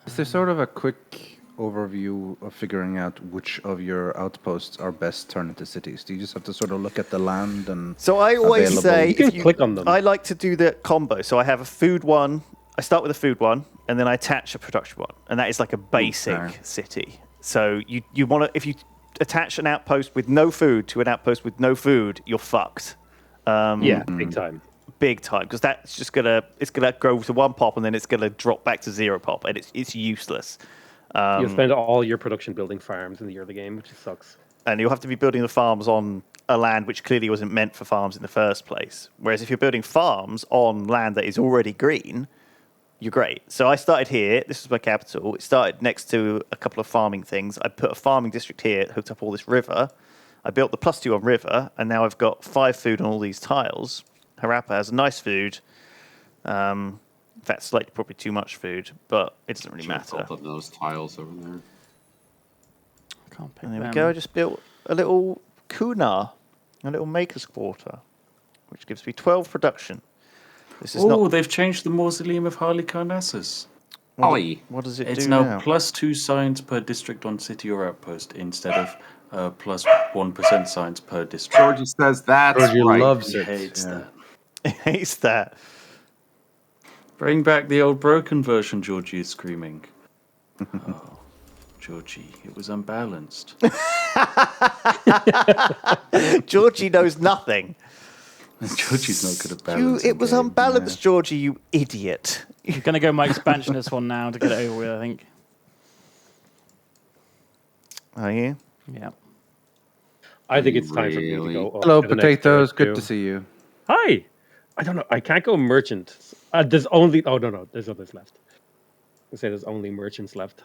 Is there sort of a quick overview of figuring out which of your outposts are best turned into cities? Do you just have to sort of look at the land and So I always available- say, You can click on them. I like to do the combo. So I have a food one. I start with a food one, and then I attach a production one, and that is like a basic Okay. city. So you want to, if you attach an outpost with no food to an outpost with no food, you're fucked. Yeah, big time. Big time, because that's just it's gonna go to 1 pop, and then it's gonna drop back to 0 pop, and it's useless. You'll spend all your production building farms in the early game, which sucks. And you'll have to be building the farms on a land which clearly wasn't meant for farms in the first place. Whereas if you're building farms on land that is already green, you're great. So I started here. This was my capital. It started next to a couple of farming things. I put a farming district here, hooked up all this river. I built the +2 on river, and now I've got 5 food on all these tiles. Harappa has nice food. In fact, slightly probably too much food, but it doesn't really matter. Built up those tiles over there. Can't pick And there we them. go. I just built a little kuna, a little maker's quarter, which gives me 12 production. This is Oh, not. they've changed the Mausoleum of Harlequinassus. Ollie. What does it It's do now now? +2 science per district on city or outpost instead of +1% science per district. Georgie says that's Georgie right. loves He it. hates yeah. that. It hates that. Bring back the old broken version, Georgie is screaming. Oh, Georgie, it was unbalanced. Georgie knows nothing. Georgie's not good at balancing. It was games. unbalanced, Georgie, you idiot. I'm going to go my expansionist one now to get it over with, I think. Are you? Yeah. I think it's time for me to Really? go. Hello, to the next potatoes. turn, Good too. to see you. Hi. I don't know. I can't go merchant. There's only. Oh no, there's others left. I say there's only merchants left.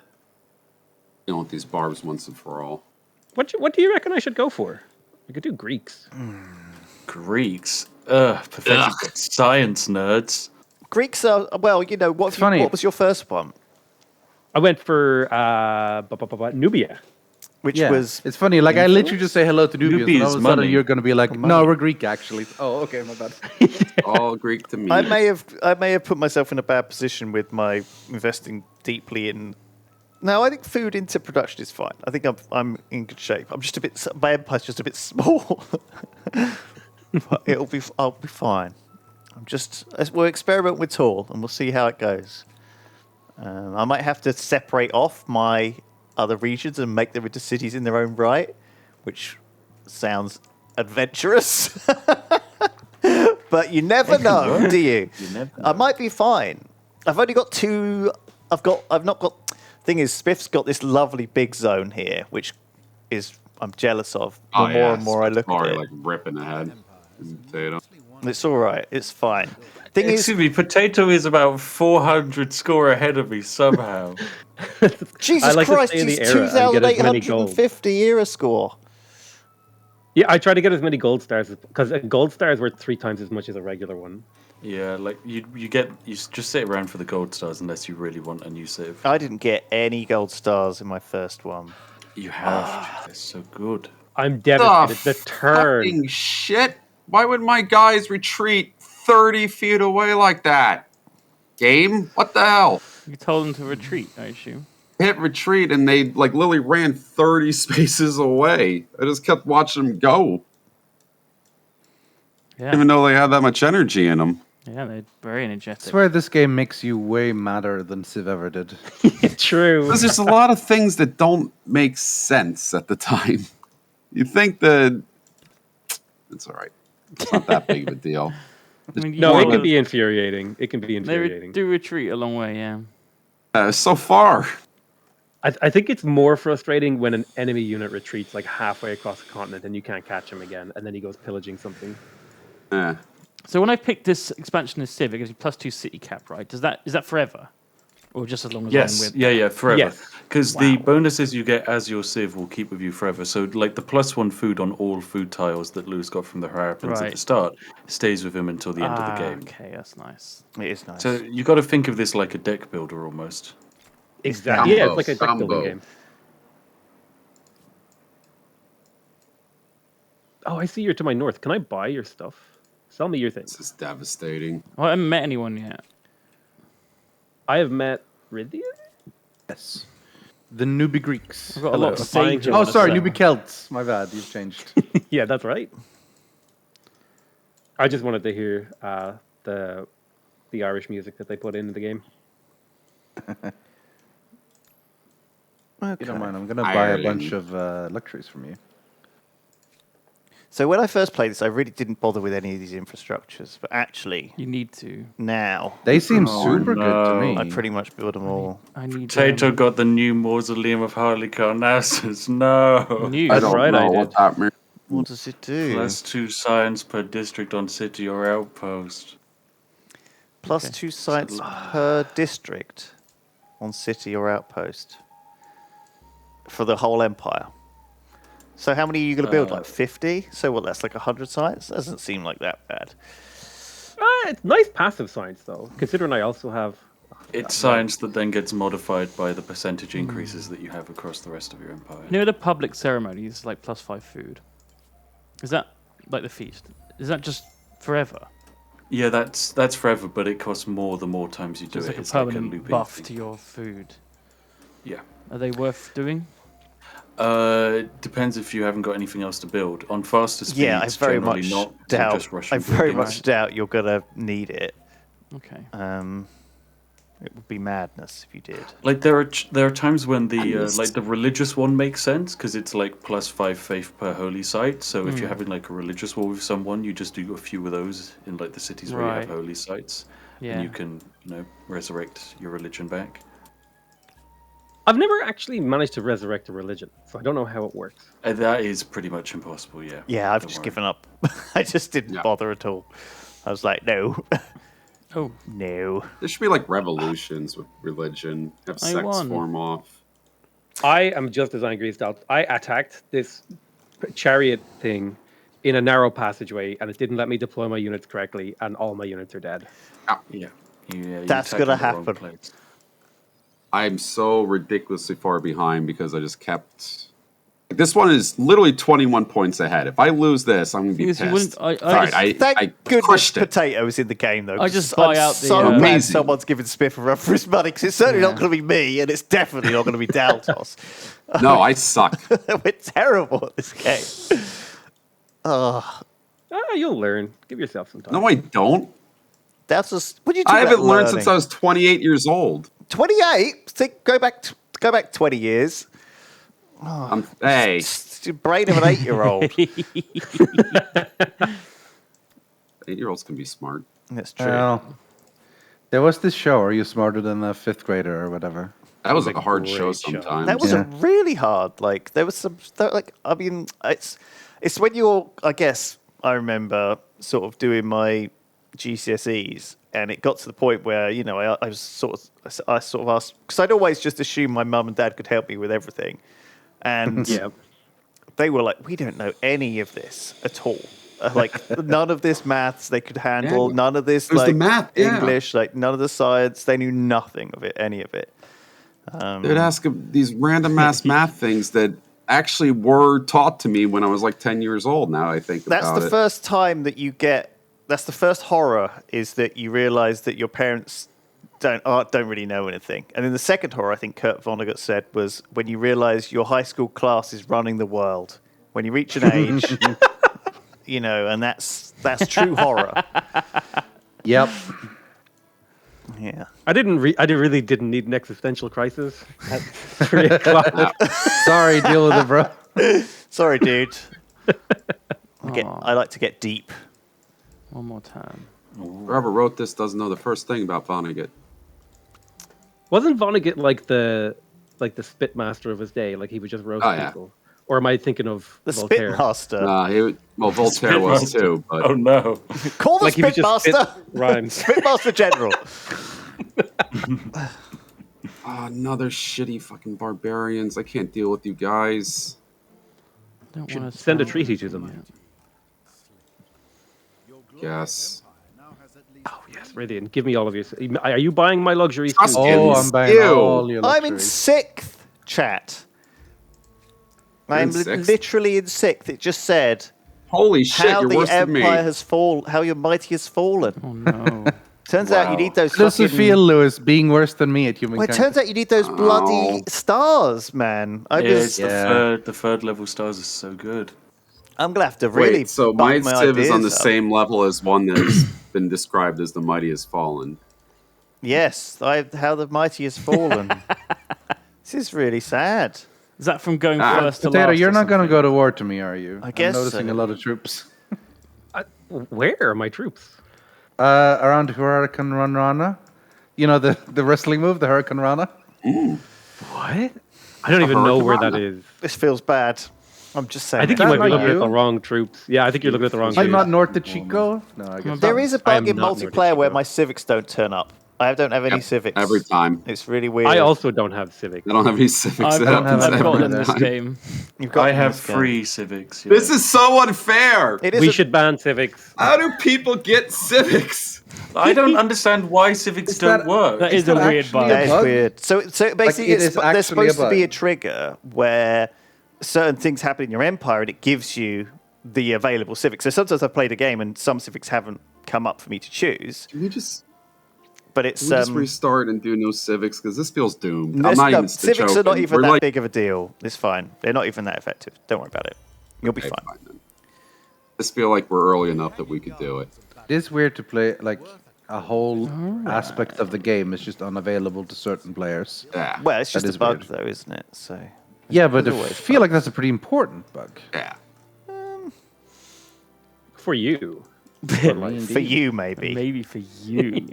You want these barbs once and for all. What do you reckon I should go for? I could do Greeks. Greeks. Pathetic science nerds. Greeks are, well, you know, It's funny. what was your first one? I went for Nubia. Which Yeah, was. it's funny. Like I literally just say hello to Nubians, and Nubia's all of a sudden money. you're going to be like, "No, we're Greek, actually." Oh, okay, my bad. All Greek to me. I may have put myself in a bad position with my investing deeply in. No, I think food into production is fine. I think I'm in good shape. I'm just a bit. My empire's just a bit small. But I'll be fine. We'll experiment with tall, and we'll see how it goes. I might have to separate off my other regions and make them into cities in their own right, which sounds adventurous. But you never know, do you? You never I might be fine. I've only got 2. I've not got. Thing is, Spiff's got this lovely big zone here, which I'm jealous of. The more and more I look at it, like ripping ahead. Potato. it's all right. It's fine. Thing is, Excuse me, Potato is about 400 score ahead of me somehow. Jesus I like to Christ, stay in he's the era and get as many 2,850 era score. Yeah, I try to get as many gold stars because a gold star is worth 3 times as much as a regular one. Yeah, like you just sit around for the gold stars unless you really want a new civ. I didn't get any gold stars in my first one. You have. They're so good. I'm devastated. The turn. Fucking shit. Why would my guys retreat 30 feet away like that? Game? What the hell? You told them to retreat, I assume. Hit retreat and they like literally ran 30 spaces away. I just kept watching them go. Yeah. Even though they had that much energy in them. Yeah, they're very I energetic. swear this game makes you way madder than Civ ever did. True. Because there's a lot of things that don't make sense at the time. You think that it's all right. It's not that big of a deal. I mean, No, it you- can be infuriating. It can be They infuriating. do retreat a long way, yeah. So far. I think it's more frustrating when an enemy unit retreats like halfway across the continent and you can't catch him again, and then he goes pillaging something. Eh. So when I picked this expansionist civ, it gives you +2 city cap, right? Is that forever, or just as long as I'm Yes, with? yeah, forever. Yes. Because the bonuses you get as your civ will keep with you forever. So, like the +1 food on all food tiles that Lewis got from the Harappans at Right. the start stays with him until the end of the game. Okay, that's nice. It is nice. So you got to think of this like a deck builder almost. Exactly. Yeah, Combo, it's like a deck building combo. game. Oh, I see you're to my north. Can I buy your stuff? Sell me your things. This is devastating. Well, I haven't met anyone yet. I have met Ridley. Yes. The newbie Greeks. I've got a lot of Buying sage. I him. Oh, wanna sorry, sell. newbie Celts. My bad, you've changed. Yeah, that's right. I just wanted to hear the Irish music that they put into the game. If you don't mind, I'm going to buy a bunch Ireland. of luxuries from you. So when I first played this, I really didn't bother with any of these infrastructures, but actually You need to. now They seem Oh, super good to no. me. I pretty much build them all. I need Potato got the new mausoleum of Harlequinassus. No. new. I That's don't right, I know did. what that means. What does it do? +2 science per district on city or outpost. Plus Okay. 2 sites per district on city or outpost for the whole empire. So how many are you going to build? Like 50? So what? That's like 100 sites. Doesn't seem like that bad. It's nice passive science, though, considering I also have... It's science that then gets modified by the percentage increases that you have across the rest of your empire. You know the public ceremonies, like +5 food. Is that like the feast? Is that just forever? Yeah, that's forever, but it costs more the more times you do It's it. like a It's like a permanent looping buff thing. to your food. Yeah. Are they worth doing? Depends if you haven't got anything else to build. On faster speeds, Yeah, I very generally much not. So doubt. just rush I and very build much it. doubt you're going to need it. Okay. It would be madness if you did. Like there are times when the like the religious one makes sense because it's like +5 faith per holy site. So if you're having like a religious war with someone, you just do a few of those in like the cities where you have Right. holy sites, Yeah. and you can resurrect your religion back. I've never actually managed to resurrect a religion, so I don't know how it works. That is pretty much impossible. Yeah. Yeah, I've Don't just worry. given up. I just didn't Yeah. bother at all. I was like, no, Oh, no. There should be like revolutions with religion. Have I sects won. form off. I am just as angry as Dalt. I attacked this chariot thing in a narrow passageway, and it didn't let me deploy my units correctly, and all my units are dead. Yeah. You That's attack gonna in the wrong happen. place. I'm so ridiculously far behind because I just kept. This one is literally 21 points ahead. If I lose this, I'm going to be Because you pissed. wouldn't- Sorry, Thank I goodness crushed it. Potato's in the game, though. I just 'cause buy I'm out the, so glad Amazing. someone's giving Smith a run for his money, because it's certainly not Yeah. going to be me, and it's definitely not going to be Daltos. No, I suck. We're terrible at this game. You'll learn. Give yourself some time. No, I don't. That's just what do you do? I haven't about learned since I learning? was 28 years old. 28. Think, go back 20 years. Hey, It's the brain of an 8-year-old. 8-year-olds can be smart. That's true. Well, there was this show, Are You Smarter Than a Fifth Grader or whatever? That was was a a hard show great show. sometimes. That was Yeah. a really hard. Like there was some. Like I mean, it's when you're. I guess I remember sort of doing my GCSEs, and it got to the point where I was sort of asked because I'd always just assumed my mum and dad could help me with everything, and Yeah. they were like, we don't know any of this at all. Like none of this maths they could handle, Yeah. none of this It was the like math, yeah. English, like none of the science. They knew nothing of it, any of it. They'd ask these random ass math things that actually were taught to me when I was like 10 years old. Now I think That's about the it. first time that you get. That's the first horror is that you realise that your parents don't really know anything. And then the second horror, I think Kurt Vonnegut said, was when you realise your high school class is running the world. When you reach an age, and that's true horror. Yep. Yeah. I really didn't need an existential crisis at 3 o'clock. Sorry, deal with it, bro. Sorry, dude. I like to get deep. one more time. Whoever wrote this doesn't know the first thing about Vonnegut. Wasn't Vonnegut like the spitmaster of his day? Like he would just roast Oh, yeah. people? Or am I thinking of The Voltaire? Spitmaster. Voltaire was too, but Oh no. Call the Like he would just spit Spitmaster. rhymes. Spitmaster General. another shitty fucking barbarians. I can't deal with you guys. Don't Should want to send a treaty to them. Yes. Oh yes, Radiant. Give me all of your. Are you buying my luxuries Trust too? you. Oh, I'm buying Ew. all your I'm in luxuries. 6th, chat. You're I'm in 6th? literally in 6th. It just said Holy shit, how you're the worse than me. empire has fallen, how your mighty has fallen. Oh no. Turns out you need those How does it fucking... feel, Lewis, being worse than me at Well, Humankind? it turns out you need those bloody Oh. stars, man. It's Yeah. the third level stars is so good. I'm gonna have to really Wait, so button my my Civ is on the ideas up. same level as one that has been described as the Mighty Has Fallen. Yes, how the mighty has fallen. This is really sad. Is that from going Ah, first to Potato, last? you're or not going to something? go to war to me, are you? I guess I'm noticing so. a lot of troops. Where are my troops? Around Hurricane Rana. You know the wrestling move, the Hurricane Rana? What? I don't even know where that is. This feels bad. I'm just saying. I think it. you That might be not looking at you? the wrong troops. Yeah, I think you're looking at the wrong I'm troops. not north of Chico? No, I guess There is a I am bug in not Nordic multiplayer where Chico. my civics don't turn up. I don't have any Yep, civics. every time. It's really weird. I also don't have civics. I don't have any civics. I've That got, happens I've got every in this time. game. You've got I them have this game. 3 civics. Yeah. This is so unfair. It is. We should ban civics. How do people get civics? I don't understand why civics Is don't that- work. That is a that weird actually bug. a That is bug? weird. So basically, it is there's actually a supposed to be bug. a trigger where certain things happen in your empire, and it gives you the available civics. So sometimes I've played a game, and some civics haven't come up for me to choose. Can we just, But it's restart and do no civics? Because this feels doomed. I'm there's not no- even civics are not joking. even We're that like, big of a deal. It's fine. They're not even that effective. Don't worry about it. You'll be okay, fine. fine then. I just feel like we're early enough that we could do it. It is weird to play, like, a whole aspect of the game is just unavailable to certain players. Yeah. Well, it's just That a is bug, weird. though, isn't it? So Yeah, but I There's always feel like that's a pretty important bug. Yeah. For you. for you, maybe. Maybe for you.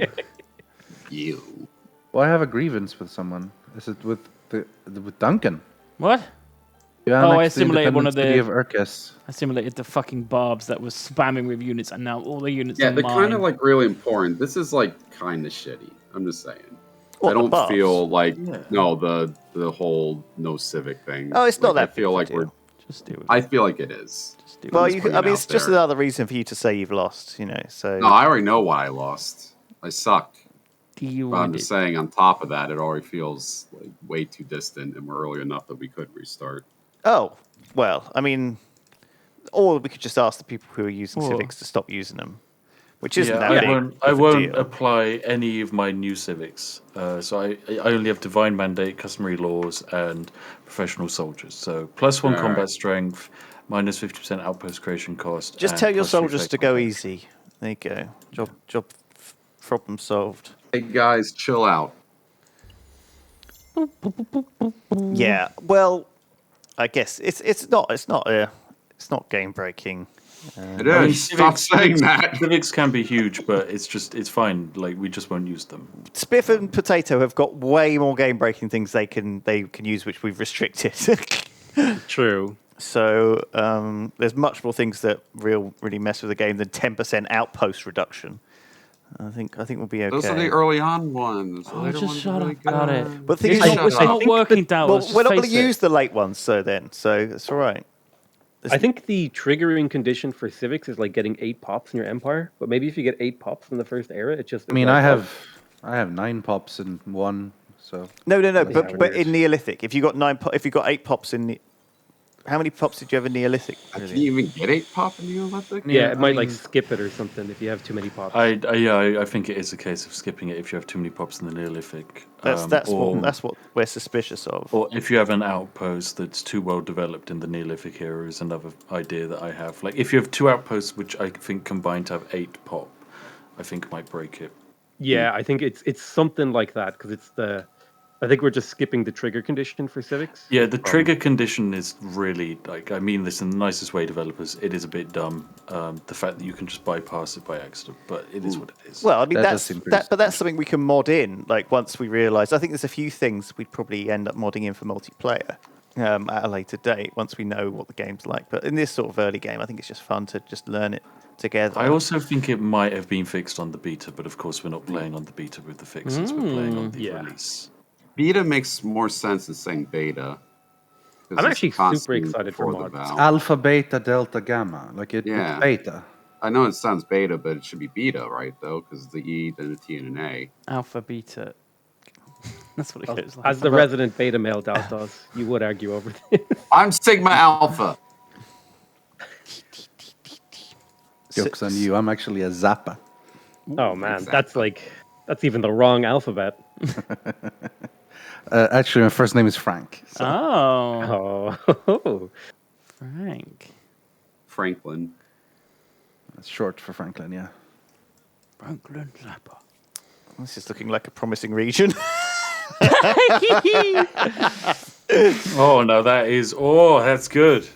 You. Well, I have a grievance with someone. Is it with with Duncan? What? You Oh, I annexed the assimilated one of independent city the- of Urkes. I simulated the fucking barbs that was spamming with units, and now all the units Yeah, are they're mine. kind of like really important. This is like kind of shitty. I'm just saying. What, I the don't buffs? feel like Yeah. no the whole no civic thing. Oh, it's not Like, that I feel big like a deal. we're. Just do it. I feel like it is. Just do it. Well, Just putting I it mean, out it's just there. another reason for you to say you've lost, you know. So No, I already know why I lost. I suck. You But I'm did. just saying, on top of that, it already feels like way too distant, and we're early enough that we could restart. Oh, well, I mean, or we could just ask the people who are using Or- civics to stop using them, which isn't Yeah, that I big won't, of a won't deal. apply any of my new civics. So I only have divine mandate, customary laws, and professional soldiers. So +1 Alright. combat strength, minus 50% outpost creation cost. Just and tell your plus soldiers reflect to go combat. easy. There you go. Job problem solved. Hey guys, chill out. Yeah. Well, I guess it's not game breaking. It is. Stop saying that. Civics can be huge, but it's fine. Like we just won't use them. Spiff and Potato have got way more game breaking things they can use, which we've restricted. True. So there's much more things that really mess with the game than 10% outpost reduction. I think we'll be okay. Those are the early on ones. The Oh, later just ones shut are up really about good. it. But the thing It's is, not, it's I not think working, that- Dallas. well, just we're not going face to it. use the late ones, so it's all right. I think the triggering condition for civics is like getting 8 pops in your empire. But maybe if you get 8 pops in the first era, it just. I mean, I have 9 pops in one, so No. Yeah, But weird. in Neolithic, if you got 8 pops in, how many pops did you have in Neolithic? Can you even get 8 pop in Neolithic? Yeah, it I might like mean- skip it or something if you have too many pops. I think it is a case of skipping it if you have too many pops in the Neolithic. That's or, what we're suspicious of. Or if you have an outpost that's too well developed in the Neolithic era is another idea that I have. Like if you have 2 outposts which I think combined to have 8 pop, I think might break it. Yeah, I think it's something like that because it's the. I think we're just skipping the trigger condition for civics. Yeah, the trigger condition is really like I mean this in the nicest way, developers. It is a bit dumb. The fact that you can just bypass it by accident, but it is what it is. Well, I mean That does seem pretty but that's something we can mod in. Like once we realise, I think there's a few things we'd probably end up modding in for multiplayer at a later date once we know what the game's like. But in this sort of early game, I think it's just fun to just learn it together. I also think it might have been fixed on the beta, but of course we're not playing on the beta with the fixes. We're playing on the yeah. release. Beta makes more sense than saying beta. 'cause I'm it's actually constantly super excited for before the mods. Valve. alpha, beta, delta, gamma. Like Yeah. it's beta. I know it sounds beta, but it should be beta, right? Though, because the E, then a T, and an A. Alpha, beta. That's what it goes like. As the resident beta male does, you would argue over this. I'm Sigma Alpha. Jokes on you. I'm actually a Zappa. Oh man, Exactly. that's even the wrong alphabet. Actually, my first name is Frank. So. Oh, Oh, Frank. Franklin. That's short for Franklin, yeah. Franklin Zappa. This is looking like a promising region. Oh no, that's good.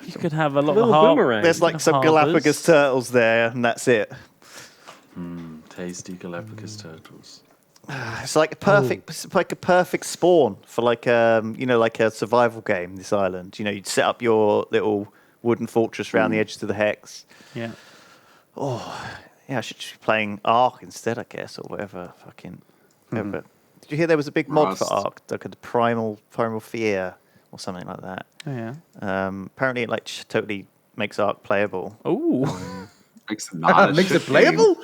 You could have a lot little of boomerang. There's like some Galapagos turtles there, and that's it. Tasty Galapagos turtles. It's like a perfect spawn for like like a survival game. This island, you'd set up your little wooden fortress around the edges of the hex. Yeah. Yeah, I should just be playing Ark instead, I guess, or whatever. Fucking. Whatever. Did you hear there was a big mod for Rust. Ark, like a Primal Fear or something like that? Oh yeah. Apparently, it like totally makes Ark playable. Oh. Makes it not a Makes it shit playable?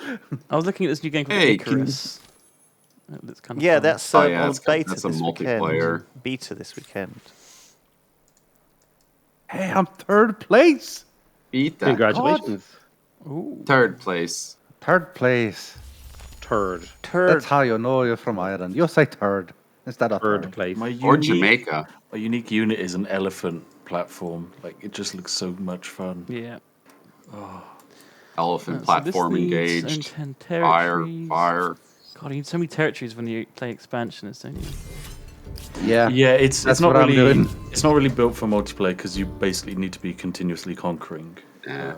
I was looking at this new game called Hey, can- Icarus. That's kind of Yeah, fun. that's Oh, yeah, on that's good. beta That's a this multiplayer. weekend. Beta this weekend. Hey, I'm third place. Beat that. congratulations, Ooh. Third place. Third place. turd. That's how you know you're from Ireland. You say third instead of Third third. place. Or Jamaica. My unique unit is an elephant platform. Like it just looks so much fun. Yeah. Elephant So this platform needs engaged. 10 Fire, territories. fire. God, you need so many territories when you play expansions, don't you? Yeah. Yeah, it's That's not what I'm really doing. it's not really built for multiplayer because you basically need to be continuously conquering. Yeah.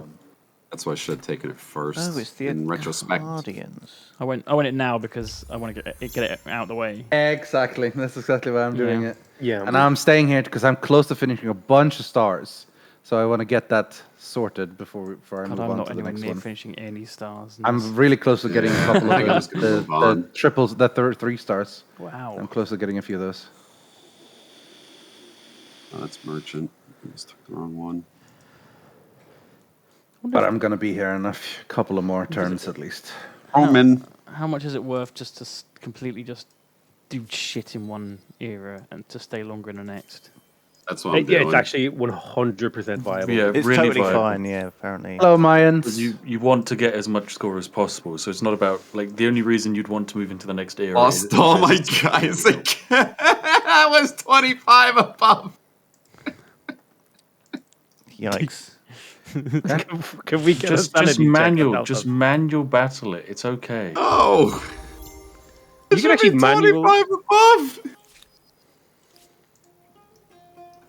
That's why I should have taken it first. Oh, it's the in retrospect. Guardians. I went it now because I want to get it out of the way. Exactly. That's exactly why I'm doing Yeah. it. Yeah, And I'm staying here because I'm close to finishing a bunch of stars. So I want to get that sorted before I God, move I'm on not to the anywhere next near one. finishing any stars. in this. I'm really close to getting a couple I think I'm of just gonna the move on. triples, the 3 stars. Wow. I'm close to getting a few of those. Oh, that's merchant. I just took the wrong one. But I'm going to be here in a couple of more turns at least. Roman. How much is it worth just to completely just do shit in one era and to stay longer in the next? That's what I'm yeah, doing. it's actually 100% viable. Yeah, It's really totally viable. fine, yeah, apparently. Hello, Mayans. Because you want to get as much score as possible, so it's not about like the only reason you'd want to move into the next era. Lost all my guys again. I was 25 above. Yikes. Can we get just manual battle it. It's okay. Oh. You can actually manual. 25 above.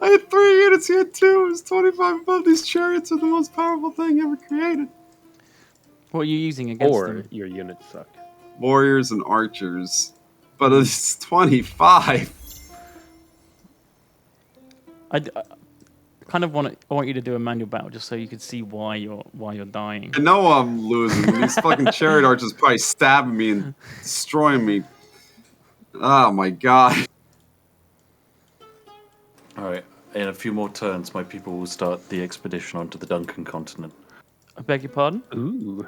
I had 3 units, he had 2. It was 25 above. These chariots are the most powerful thing ever created. What are you using against Or them? your units suck. Warriors and archers. But it's 25. I kind of I want you to do a manual battle just so you can see why you're dying. I know I'm losing. These fucking chariot archers probably stabbing me and destroying me. Oh my god. All right. In a few more turns, my people will start the expedition onto the Duncan continent, I beg your pardon? Ooh.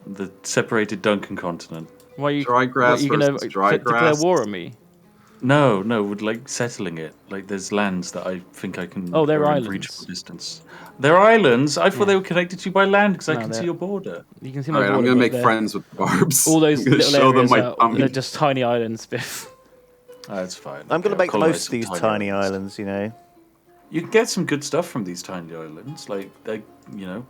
the separated Duncan continent. Why are you? Dry grass what, are you gonna versus dry declare grass. war on me? No, with like settling it. Like there's lands that I think I can. Oh, they're are in islands. reachable distance. They're islands. I thought they were connected to you by land because I No, can they're- see your border. You can see my Alright, I'm border, gonna but make they're- friends with barbs. All those I'm gonna little show them areas my are tummy. they're just tiny islands, Biff. That's fine. I'm going to Okay, make the I'll most of colonise these some tiny islands, You can get some good stuff from these tiny islands, like they,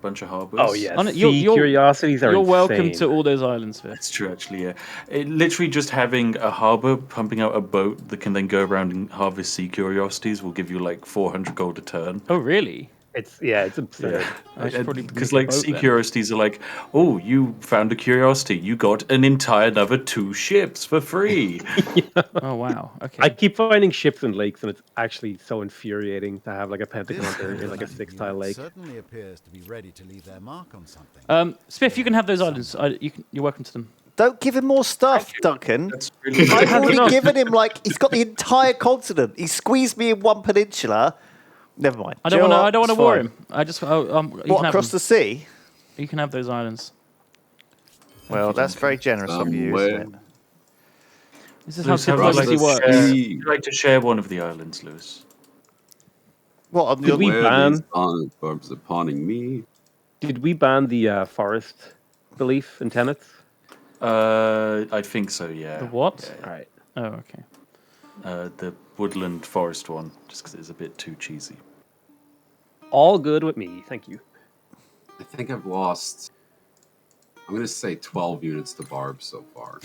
bunch of harbours. Oh yeah, Honest- sea curiosities are You're welcome insane. to all those islands, Biff. It's true, actually. Yeah, literally just having a harbour pumping out a boat that can then go around and harvest sea curiosities will give you like 400 gold a turn. Oh, really? It's absurd. I should probably Because make a like boat sea then. curiosities are like, oh, you found a curiosity, you got an entire another 2 ships for free. Oh wow. Okay. I keep finding ships in lakes, and it's actually so infuriating to have like a pentagon in like a This 6-tile lake. certainly appears to be ready to leave their mark on something. Spiff, you can have those islands. You're welcome to them. Don't give him more stuff, Duncan. That's really I've Have already enough. given him, he's got the entire continent. He squeezed me in one peninsula. Never mind. I don't want to war him. I just you What, can have across them. the sea? You can have those islands. Well, that's very generous of you, isn't it? This is how Lewis, how would you diplomacy like works. would you like to share one of the islands, Lewis? What, on Did the we Where ban- these barbs are pawning me. Did we ban the forest belief in tenets? I think so. Yeah. The what? All right. Oh, okay. The woodland forest one, just because it's a bit too cheesy. All good with me. Thank you. I think I've lost. I'm going to say 12 units to Barb so far.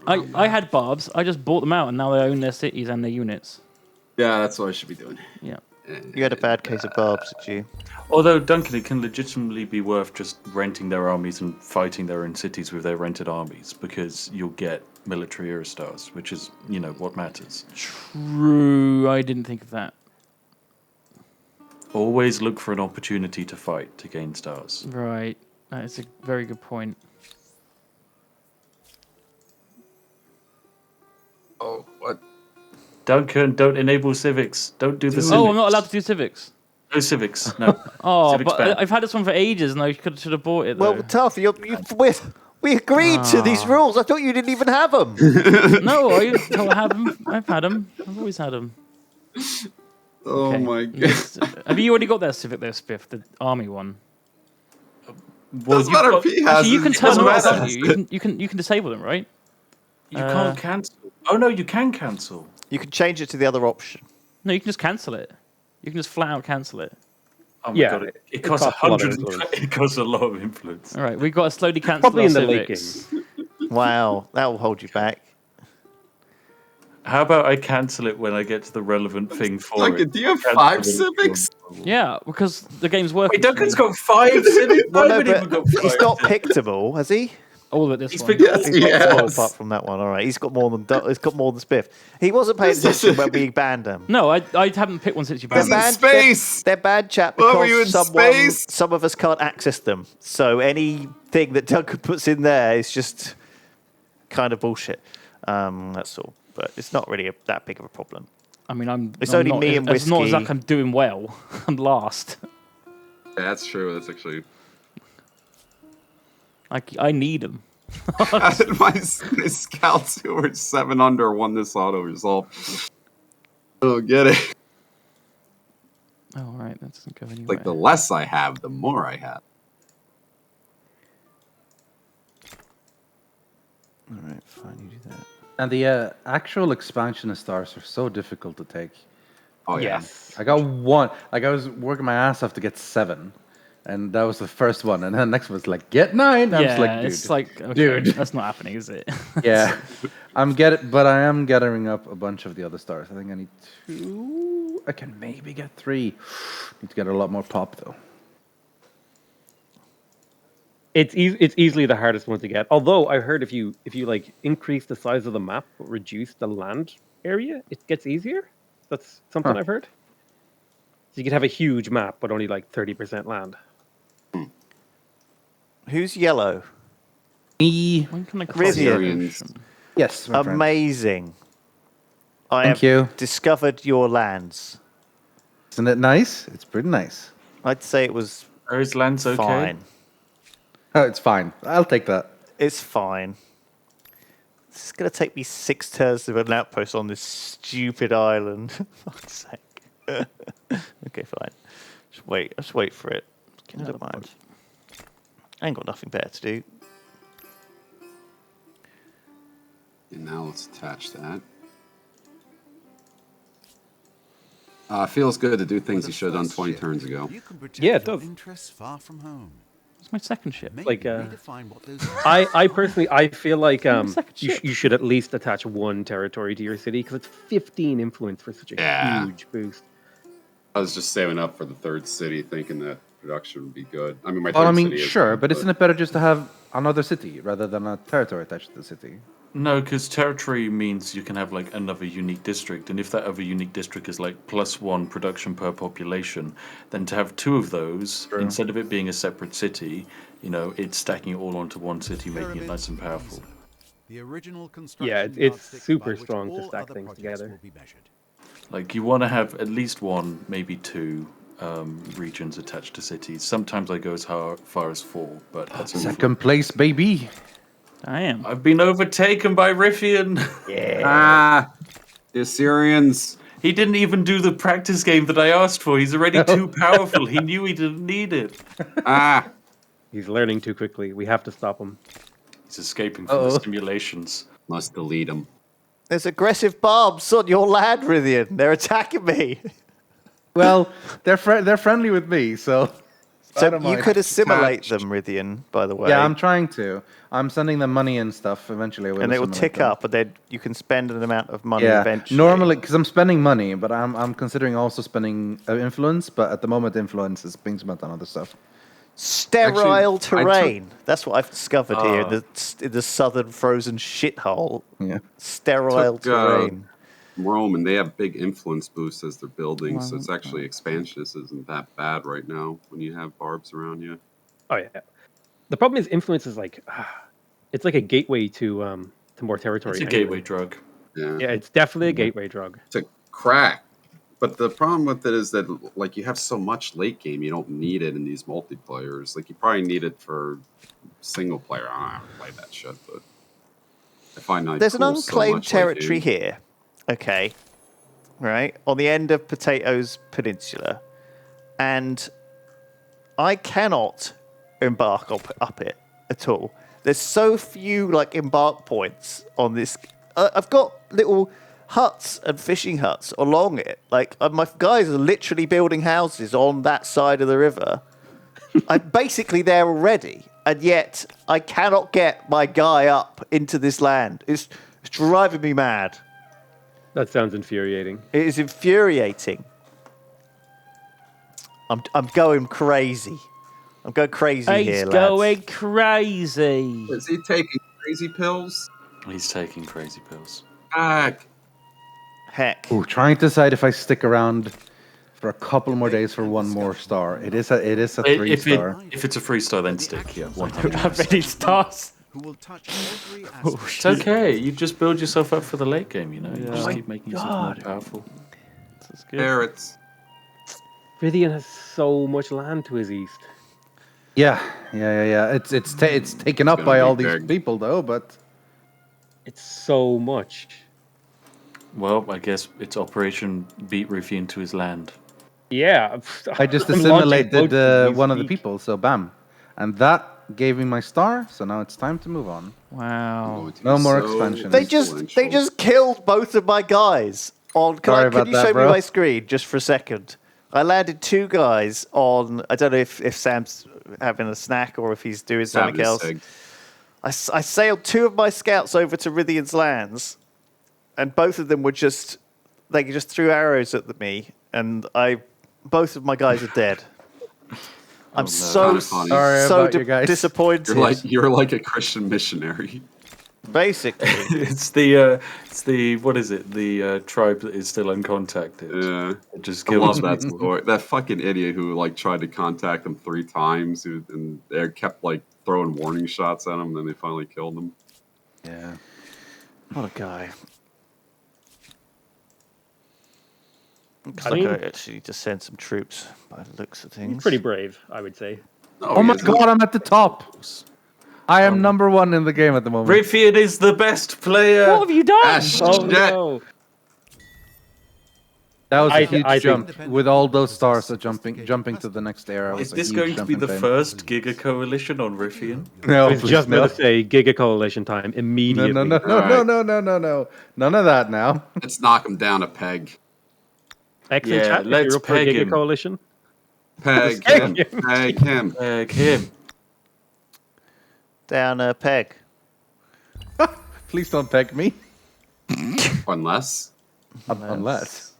I had Barbs. I just bought them out, and now they own their cities and their units. Yeah, that's what I should be doing. Yeah. You had a bad case of barbs, did you? Although, Duncan, it can legitimately be worth just renting their armies and fighting their own cities with their rented armies, because you'll get military Eurostars, which is, what matters. True. I didn't think of that. Always look for an opportunity to fight to gain stars. Right. That is a very good point. Oh, what? Duncan, don't enable civics. Don't do the civics. Oh, I'm not allowed to do civics. No civics. No. Oh, Civics but ban. I've had this one for ages, and I should have bought it. Well, Though. tough. We agreed to these rules. I thought you didn't even have them. No, I have them. I've had them. I've always had them. Oh Okay. my god. Yes. Have you already got that civic there, Spiff? The army one. Well, Doesn't matter if he has Actually, you it, can it turn doesn't them off. matter. Can't you? You can disable them, right? you can't cancel. Oh, no, you can cancel. You can change it to the other option. No, you can just cancel it. You can just flat out cancel it. Oh my Yeah, god, it it costs costs a lot of 100. influence. It costs a lot of influence. All right, we've got to slowly cancel Probably our in the late civics. Wow, that will hold you back. How about I cancel it when I get to the relevant thing for Duncan, it? do you have Cancel 5 it. civics? Yeah, because the game's working. Wait, Duncan's got 5 civics? Well, I no, haven't even but got he's 5 not civics. picked them all, has he? all of this He's one. picked Yes, all he five. has. Oh, apart from that one, all right. He's got more than Spiff. He wasn't paying attention when we banned him. No, I haven't picked one since you He's banned in it. space! They're bad, chap, What, were you in because space? some of us can't access them. So anything that Duncan puts in there is just kind of bullshit. That's all. But it's not really that big of a problem. I mean, It's I'm only not, me and It's not as Whiskey. like I'm doing well. I'm last. Yeah, that's true. That's actually. I need them. my scouts who were 7 under won this auto resolve. Oh, get it. Oh, all right, that doesn't go anywhere. Like, the less I have, the more I have. All right, fine, you do that. And the actual expansion stars are so difficult to take. Oh, yeah. Yes. I got one. Like I was working my ass off to get 7, and that was the first one. And then the next one was like, get 9. I was like, dude, it's like, okay, dude. that's not happening, is it? yeah, but I am gathering up a bunch of the other stars. I think I need 2. I can maybe get 3. Need to get a lot more pop though. It's easily the hardest one to get. Although I heard if you like increase the size of the map but reduce the land area, it gets easier. That's something Huh. I've heard. So you could have a huge map but only like 30% land. Who's yellow? Me. When can I cross Rivian. the ocean? Yes, my friend. Amazing. I Thank have you. discovered your lands. Isn't it nice? It's pretty nice. I'd say it was Are his lands okay? fine. Oh, it's fine. I'll take that. It's fine. It's going to take me 6 turns to put an outpost on this stupid island. Fuck's sake. Okay, fine. Just wait for it. I don't mind. I ain't got nothing better to do. And now let's attach that. Feels good to do things you should have done 20 turns ago. You can protect Yeah, it your does. interests far from home. It's my second ship. Maybe Like, redefine what those I personally I feel like second you, ship. you should at least attach 1 territory to your city because it's 15 influence for such a Yeah. huge boost. I was just saving up for the 3rd city, thinking that production would be good. I mean, my 3rd Well, I mean, city is sure, good, but isn't it better just to have another city rather than a territory attached to the city? No, because territory means you can have like another unique district, and if that other unique district is like +1 production per population, then to have 2 of those instead of it being a separate city, it's stacking it all onto one city, making it nice and powerful. The original construction Yeah, it's yardstick super by which strong to all stack other things projects together. will be measured. Like you want to have at least 1, maybe 2 regions attached to cities. Sometimes I go as far as 4, but that's only Second place, baby. I am. I've been overtaken by Riffian. Ah, the Assyrians. He didn't even do the practice game that I asked for. He's already too powerful. He knew he didn't need it. Ah, He's learning too quickly. We have to stop him. He's escaping from the Uh-oh. simulations. Must delete them. There's aggressive barbs on your land, Rithian. They're attacking me. Well, they're friendly with me, so. I So don't you mind. could assimilate Attached. them, Rithian, by the way. Yeah, I'm trying to. I'm sending them money and stuff. Eventually, I will and it will assimilate tick them. up, and then you can spend an amount of money Yeah, eventually. normally because I'm spending money, but I'm considering also spending influence. But at the moment, influence is being spent on other stuff. Sterile Actually, terrain. That's what I've discovered here Ah. in the southern frozen shithole. Yeah. Sterile terrain. Rome, and they have big influence boosts as they're building, so it's actually expansionist isn't that bad right now when you have barbs around you. Oh yeah. The problem is influence is like, it's like a gateway to more territory. It's a anyway. gateway drug. Yeah, Yeah, it's definitely a gateway drug. to crack. But the problem with it is that like you have so much late game, you don't need it in these multiplayers. Like you probably need it for single player. I don't have to play that shit, but I find that There's cool an so unclaimed much late territory game. here. Okay. Right? On the end of Potatoes Peninsula. And I cannot embark up it at all. There's so few like embark points on this. I've got little huts and fishing huts along it. Like my guys are literally building houses on that side of the river. I'm basically there already, and yet I cannot get my guy up into this land. It's driving me mad. That sounds infuriating. It is infuriating. I'm going crazy. I'm going crazy He's here, lads. going crazy. Is he taking crazy pills? He's taking crazy pills. Back. Heck. Ooh, trying to decide if I stick around for a couple more days for one more star. It is a 3-star. If it's a 3-star, then stick. Yeah, 100. How many stars? Who will touch every Oh, aspect. It's okay. You just build yourself up for the late game. You know, you Yeah. just Oh keep making yourself more powerful. That's good. Carrots. Rithian has so much land to his east. Yeah. It's taken up gonna by be all these big. people though, but It's so much. Well, I guess it's Operation Beat Ruffian to his land. Yeah. I just I'm launching assimilated boats as we one of the speak. people, so bam, and that gave me my star. So now it's time to move on. Wow. Going to No be more so expansion. They influential. just killed both of my guys. Can Sorry you about that, show me bro. my screen just for a second? I landed 2 guys on. I don't know if Sam's having a snack or if he's doing something Having a else. cig. I sailed 2 of my scouts over to Rithian's lands, and both of them were just. They just threw arrows at me, and both of my guys are dead. I'm no. so Kinda funny. Sorry about you guys. disappointed. You're like a Christian missionary. Basically, It's the what is it? The tribe that is still uncontacted. Yeah. It just I kills love that people. story. That fucking idiot who like tried to contact them 3 times, and they kept like throwing warning shots at him, and then they finally killed him. Yeah. what a guy. Looks I like mean- I actually need to send some troops by the looks of things. He's pretty brave, I would say. No, Oh he my isn't. god, I'm at the top. I am number 1 in the game at the moment. Ruffian is the best player. What have you done? Ah, Oh shit. no! That was a I huge think- jump with all those stars jumping to the next era. Is Was a this huge going to jump be in the fame. first Giga Coalition on Ruffian? No, I was please, just no. going to say Giga Coalition time No, immediately. no, no, no, no, no, no, no, no. None of that now. Let's knock him down a peg. X in Yeah, chat, if let's you're up for peg Giga him. Coalition. Peg him. Peg him. Him. Down a peg. Please don't peg me. Unless. Unless.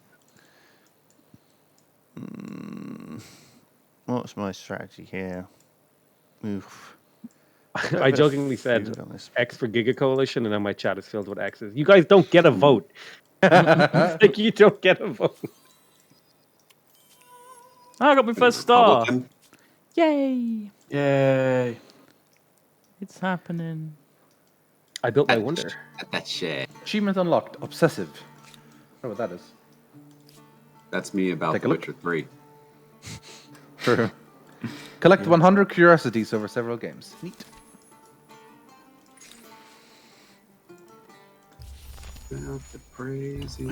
What's my strategy here? Oof. I jokingly said Feud on this. X for Giga Coalition, and then my chat is filled with X's. You guys don't get a vote. Like you don't get a vote. Oh, I got my first star. Republican. Yay! Yay. It's happening. I built my wonder. That shit. Achievement unlocked. Obsessive. I don't know what that is. That's me about Take a The look. Witcher 3. True. Collect 100 curiosities over several games. Neat. About the crazy.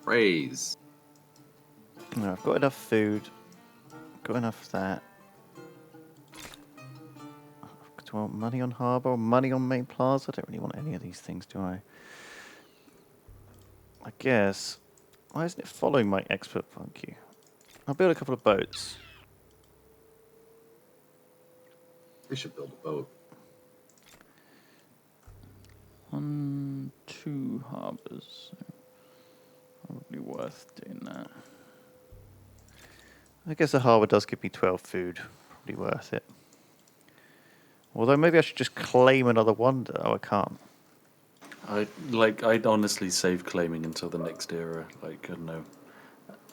Praise. No, I've got enough food. Got enough of that. Do I want money on harbour or money on main plaza? I don't really want any of these things, do I? I guess. Why isn't it following my expert funky? I'll build a couple of boats. We should build a boat. 1, 2 harbours. Probably worth doing that. I guess a harbour does give me 12 food. Probably worth it. Although maybe I should just claim another wonder. Oh, I can't. I'd honestly save claiming until the next era. Like, I don't know.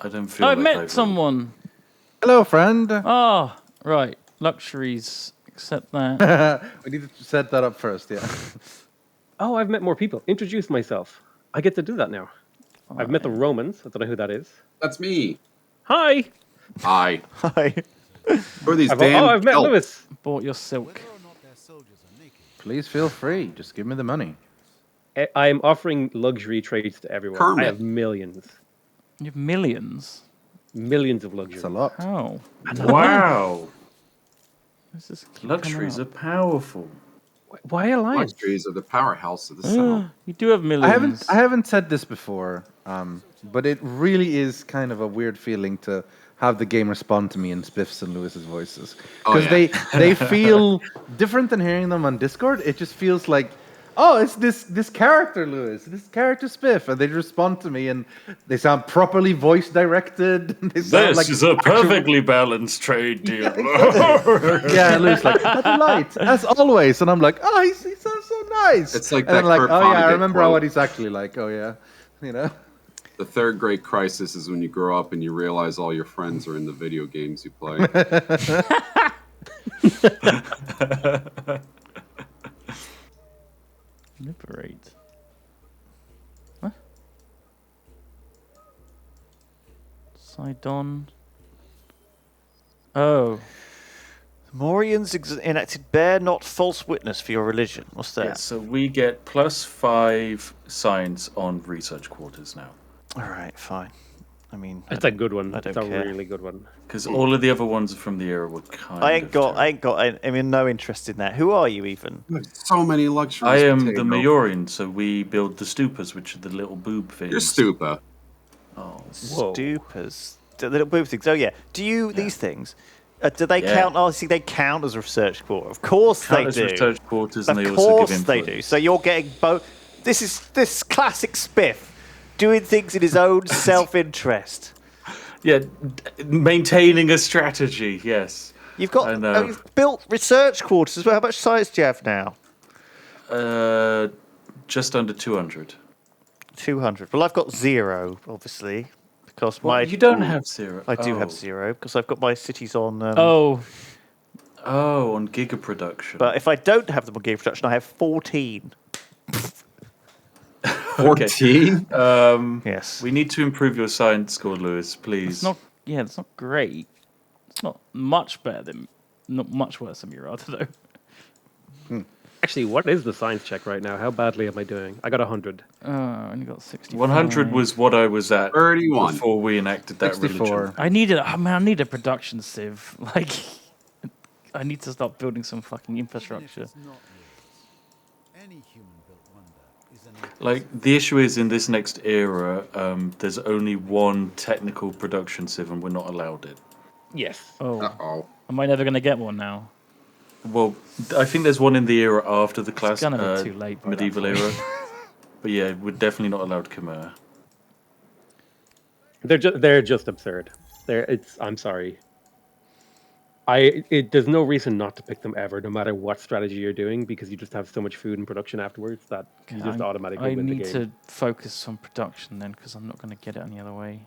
I don't feel I like met I've someone. Hello, friend. Oh, right. Luxuries. Accept that. We need to set that up first, yeah. Oh, I've met more people. Introduce myself. I get to do that now. I've met the Romans. I don't know who that is. That's me. Hi. Hi. Hi. Who are these damn I've met elves? Lewis. Bought your silk. Whether or not their soldiers are naked. Please feel free. Just give me the money. I'm offering luxury trades to everyone. Kermit. I have millions. You have millions. Millions of luxury. It's a lot. How? Wow. Where's this keep Luxuries coming are powerful. Why alliance? Luxuries are the powerhouse of the up? South. You do have millions. I haven't said this before, but it really is kind of a weird feeling to have the game respond to me in Spiff's and Lewis's voices Oh, because yeah. they feel different than hearing them on Discord. It just feels like, oh, it's this character Lewis, this character Spiff, and they respond to me and they sound properly voice directed. They sound This like is a actual- perfectly balanced trade deal. Yeah, Lewis like a delight as always, and I'm like, oh, he sounds so nice. It's like and that I'm like, Kurt oh yeah, I Vonnegut remember quote. what he's actually like. Oh yeah, you know. The third great crisis is when you grow up and you realize all your friends are in the video games you play. Liberate. What? Sidon. Oh. Morians enacted bear not false witness for your religion. What's that? Yeah, so we get +5 science on research quarters now. All right, fine. I mean, That's a good one. I don't That's a care. really good one. Because all of the other ones from the era were kind I of ain't got. terrible. I mean, no interest in that. Who are you even? So many luxuries. I am the Potato. Majorian, so we build the stupas, which are the little boob things. You're Stupa. Oh. Whoa. Stupas. The little boob things. Oh yeah. Do you these things? Do they Yeah. count? Oh, see, they count as a research quarter. Of course Count as they do. research quarters, Of and they also give course influence. they do. So you're getting both. This is classic Spiff, doing things in his own self-interest. Yeah, maintaining a strategy, yes. You've got. I know. You've built research quarters as well. How much science do you have now? Just under 200. 200. Well, I've got 0, obviously, because Well, my. you don't have 0. I do Oh. have 0 because I've got my cities on. Oh. Oh, on Giga Production. But if I don't have them on game production, I have 14. 14? Yes. We need to improve your science score, Lewis, please. It's not. Yeah, it's not great. It's not much better than. Not much worse than Murata, though. Actually, what is the science check right now? How badly am I doing? I got 100. I only got 60. 100 was what I was at 31. before we enacted that 64. religion. I needed. I mean, I need a production sieve. Like, I need to start building some fucking infrastructure. It's not yours. Any human-built wonder is an Like, the issue is in this next era, there's only one technical production sieve and we're not allowed it. Yes. Oh, Uh-oh. am I never gonna get one now? Well, I think there's one in the era after the class gonna be too late by that medieval point. era. But yeah, we're definitely not allowed Khmer. They're just absurd. I'm sorry. There's no reason not to pick them ever, no matter what strategy you're doing, because you just have so much food and production afterwards that you just automatically I win the need game. to focus on production then, because I'm not gonna get it any other way.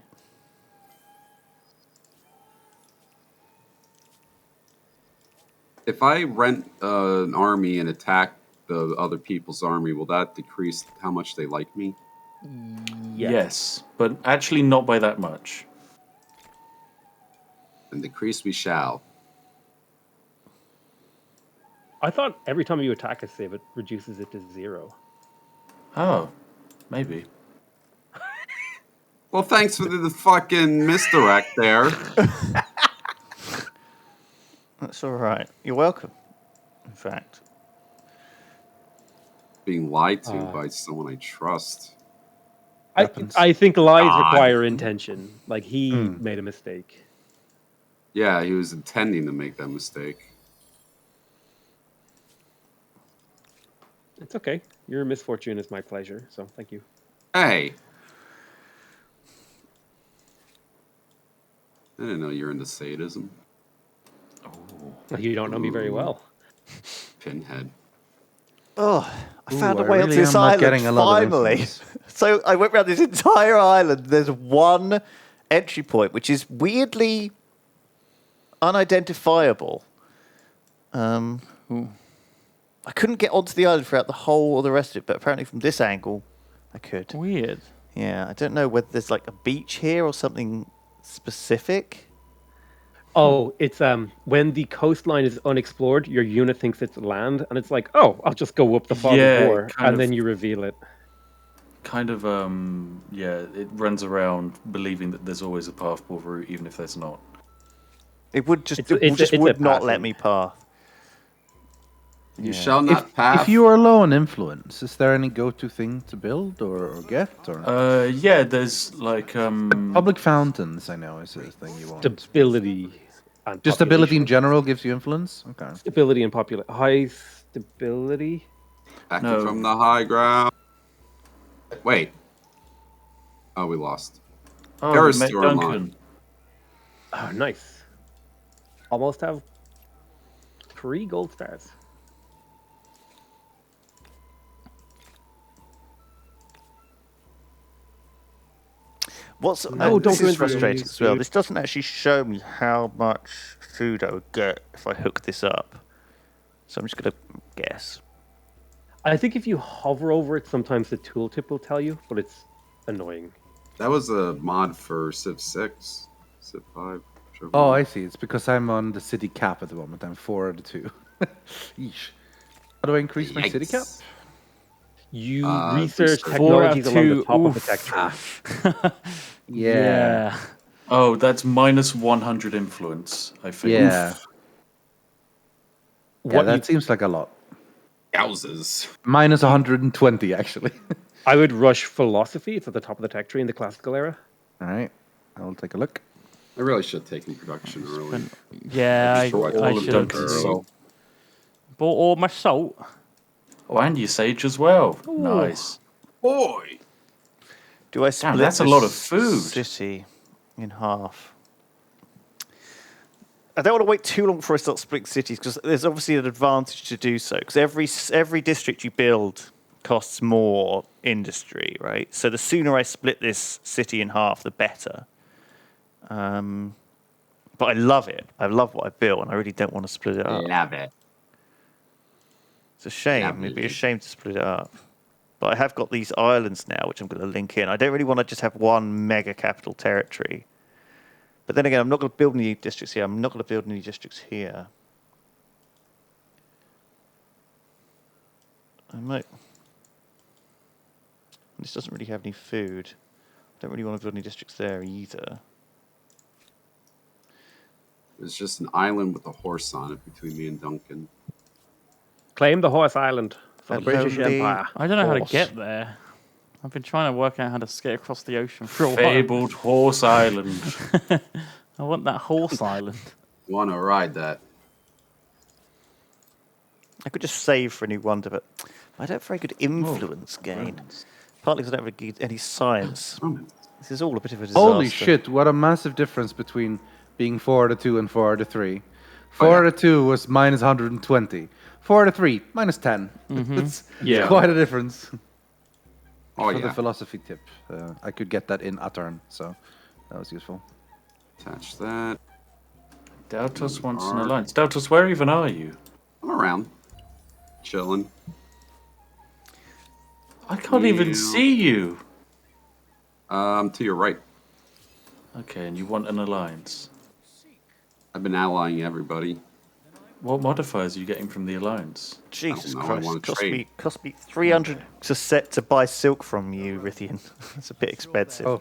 If I rent an army and attack the other people's army, will that decrease how much they like me? Yes, but actually not by that much. And decrease we shall. I thought every time you attack a save, it reduces it to 0. Oh, maybe. Well, thanks for the fucking misdirect there. That's all right. You're welcome. in fact. Being lied to by someone I trust. I think lies God. require intention. Like he made a mistake. Yeah, he was intending to make that mistake. It's okay. Your misfortune is my pleasure. So thank you. Hey. I didn't know you're into sadism. You don't know me very well. Pinhead. Oh, I found a I way onto really this am not island, getting a lot of finally. influence. So I went around this entire island. There's one entry point, which is weirdly unidentifiable. I couldn't get onto the island throughout the whole or the rest of it, but apparently from this angle, I could. Weird. Yeah, I don't know whether there's like a beach here or something specific. Oh, it's when the coastline is unexplored, your unit thinks it's land, and it's like, oh, I'll just go up the fog Yeah, of war, kind and of. then you reveal it. Kind of, it runs around believing that there's always a passable route, even if there's not. It would just, It's a- it's a would not let passing. me pass. You shall not pass. If you are low on influence, is there any go-to thing to build or get? Or Yeah, there's like, public fountains, I know, is a thing you want. Stability and Just ability in population. general gives you influence? Okay. Stability and high stability. Back No. from the high ground. Wait. Oh, we lost. oh, There is mate still Duncan. online. Oh, nice. Almost have 3 gold stars. What's don't this go is into frustrating the as well. food. This doesn't actually show me how much food I would get if I hook this up. So I'm just gonna guess. I think if you hover over it, sometimes the tooltip will tell you, but it's annoying. That was a mod for Civ 6. Civ 5. whichever Oh, one. I see. It's because I'm on the city cap at the moment. I'm 4 out of 2. Yeesh. How do I increase my city cap? Yikes. You research. research 4 out of technologies along the 2, top of the oof. tech tree. Yeah. Oh, that's minus 100 influence, I think. Yeah. Yeah, What that you- seems like a lot. Yowzers. Minus 120, actually. I would rush philosophy. It's at the top of the tech tree in the classical era. All right. I'll take a look. I really should have taken production early. Yeah, I Destroyed should all of have Duncan's early. salt. bought all my salt. Oh, and your sage as well. Nice. Boy! Do I split that's a this lot of food. city in half? I don't want to wait too long before I start splitting cities because there's obviously an advantage to do so because every district you build costs more industry, right? So the sooner I split this city in half, the better. But I love it. I love what I built, and I really don't want to split it up. Love it. It's a shame. It'd be a shame to split it up. But I have got these islands now, which I'm going to link in. I don't really want to just have one mega capital territory. But then again, I'm not going to build any districts here. I'm not going to build any districts here. I might. This doesn't really have any food. Don't really want to build any districts there either. It's just an island with a horse on it between me and Duncan. Claim the Horse Island for the A British lonely- Empire. I don't know how to Horse. get there. I've been trying to work out how to skate across the ocean for a while. Fabled Horse Island. I want that horse island. Want to ride that? I could just save for a new wonder, but I don't have very good influence gain. Partly because I don't have any science. Romans. This is all a bit of a disaster. Holy shit, what a massive difference between being 4 out of 2 and 4 out of 3. 4 out of 2 was minus 120. 4 out of 3, minus 10. It's Yeah. quite a difference. Oh, For the yeah. philosophy tip. I could get that in a turn, so that was useful. Attach that. Dautos wants an alliance. Dautos, where even are you? I'm around. Chilling. I can't even Yeah. see you. To your right. Okay, and you want an alliance. I've been allying everybody. What modifiers are you getting from the alliance? Jesus I Christ! wanna Cost trade. me 300 to buy silk from you, Rithian. That's a bit expensive. Oh,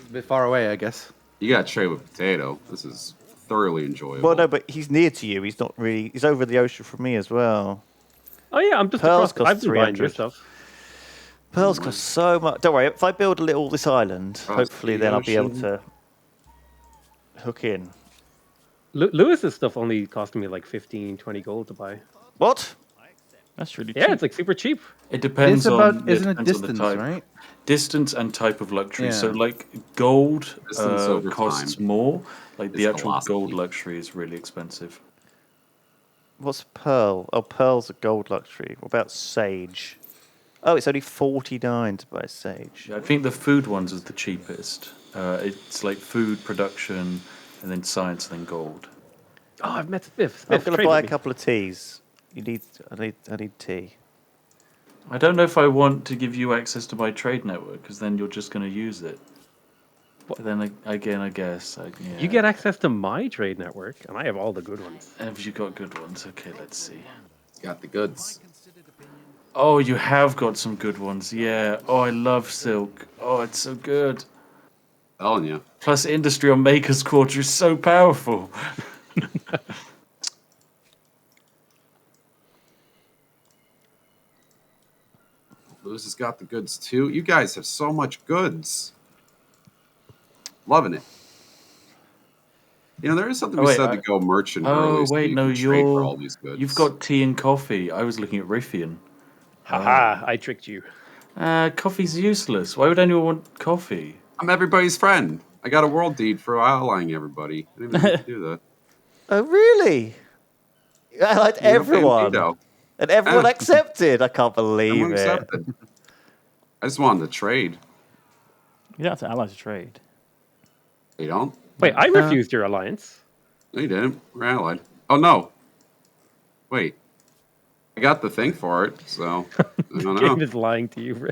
a bit far away, I guess. You got to trade with potato. This is thoroughly enjoyable. Well, no, but he's near to you. He's not really. He's over the ocean from me as well. Oh yeah, I'm just Pearls across. I've cost been buying your 300. stuff. Pearls cost so much. Don't worry. If I build this island, hopefully the then I'll be able ocean. to hook in. Lewis's stuff only costing me like 15, 20 gold to buy. What? That's really Yeah, cheap. it's like super cheap. It depends It's about, on. isn't it depends on the distance, type. right? Distance and type of luxury. So, Yeah. like gold Distance over costs time. more. Like the It's actual velocity. gold luxury is really expensive. What's pearl? Oh, pearl's a gold luxury. What about sage? Oh, it's only 49 to buy sage. I think the food ones is the cheapest. It's like food production, and then science, and then gold. Oh, I've met Spiff. I'm Spiff, going to trade buy with a me. couple of teas. I need tea. I don't know if I want to give you access to my trade network because then you're just going to use it. But then again, I guess. Yeah. You get access to my trade network, and I have all the good ones. Have you got good ones? Okay, let's see. Got the goods. Oh, you have got some good ones. Yeah. Oh, I love silk. Oh, it's so good. Telling you. Plus, industry on Maker's Quarter is so powerful. Lewis has got the goods too. You guys have so much goods. Loving it. You know, there is something Oh, we wait, said to go merchant early. Oh, so wait, you no, can trade for all these goods. you've got tea and coffee. I was looking at Riffian. Haha, I tricked you. Coffee's useless. Why would anyone want coffee? I'm everybody's friend. I got a world deed for allying everybody. I didn't even have to do that. Oh, really? I liked You don't pay everyone. veto. And everyone Yeah. accepted. I can't believe Everyone it. accepted. I just wanted to trade. You don't have to ally to trade. You don't? Wait, I refused your alliance. No, you didn't. We're allied. Oh, no. Wait. I got the thing for it, so I don't Game know. is lying to you.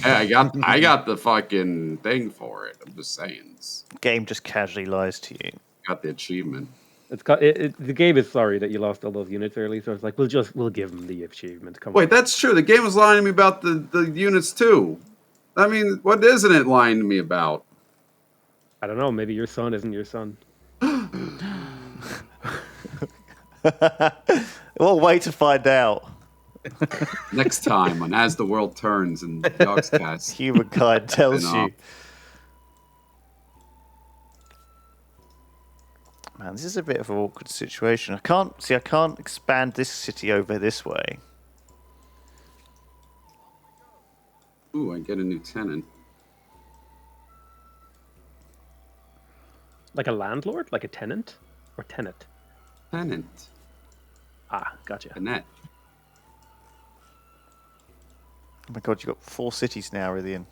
Yeah, I got the fucking thing for it. I'm just saying. Game just casually lies to you. Got the achievement. The game is sorry that you lost all those units early, so it's like we'll give them the achievement. Come Wait, on. that's true. The game was lying to me about the units too. I mean, what isn't it lying to me about? I don't know. Maybe your son isn't your son. Well, wait to find out. Next time on As the World Turns and Yogscast. Humankind tells Spin-off. you. Man, this is a bit of an awkward situation. I can't expand this city over this way. Ooh, I get a new tenant. Like a landlord? Like a tenant? Or tenant? Tenant. Ah, gotcha. Annette. Oh my god, you've got 4 cities now, Rithian.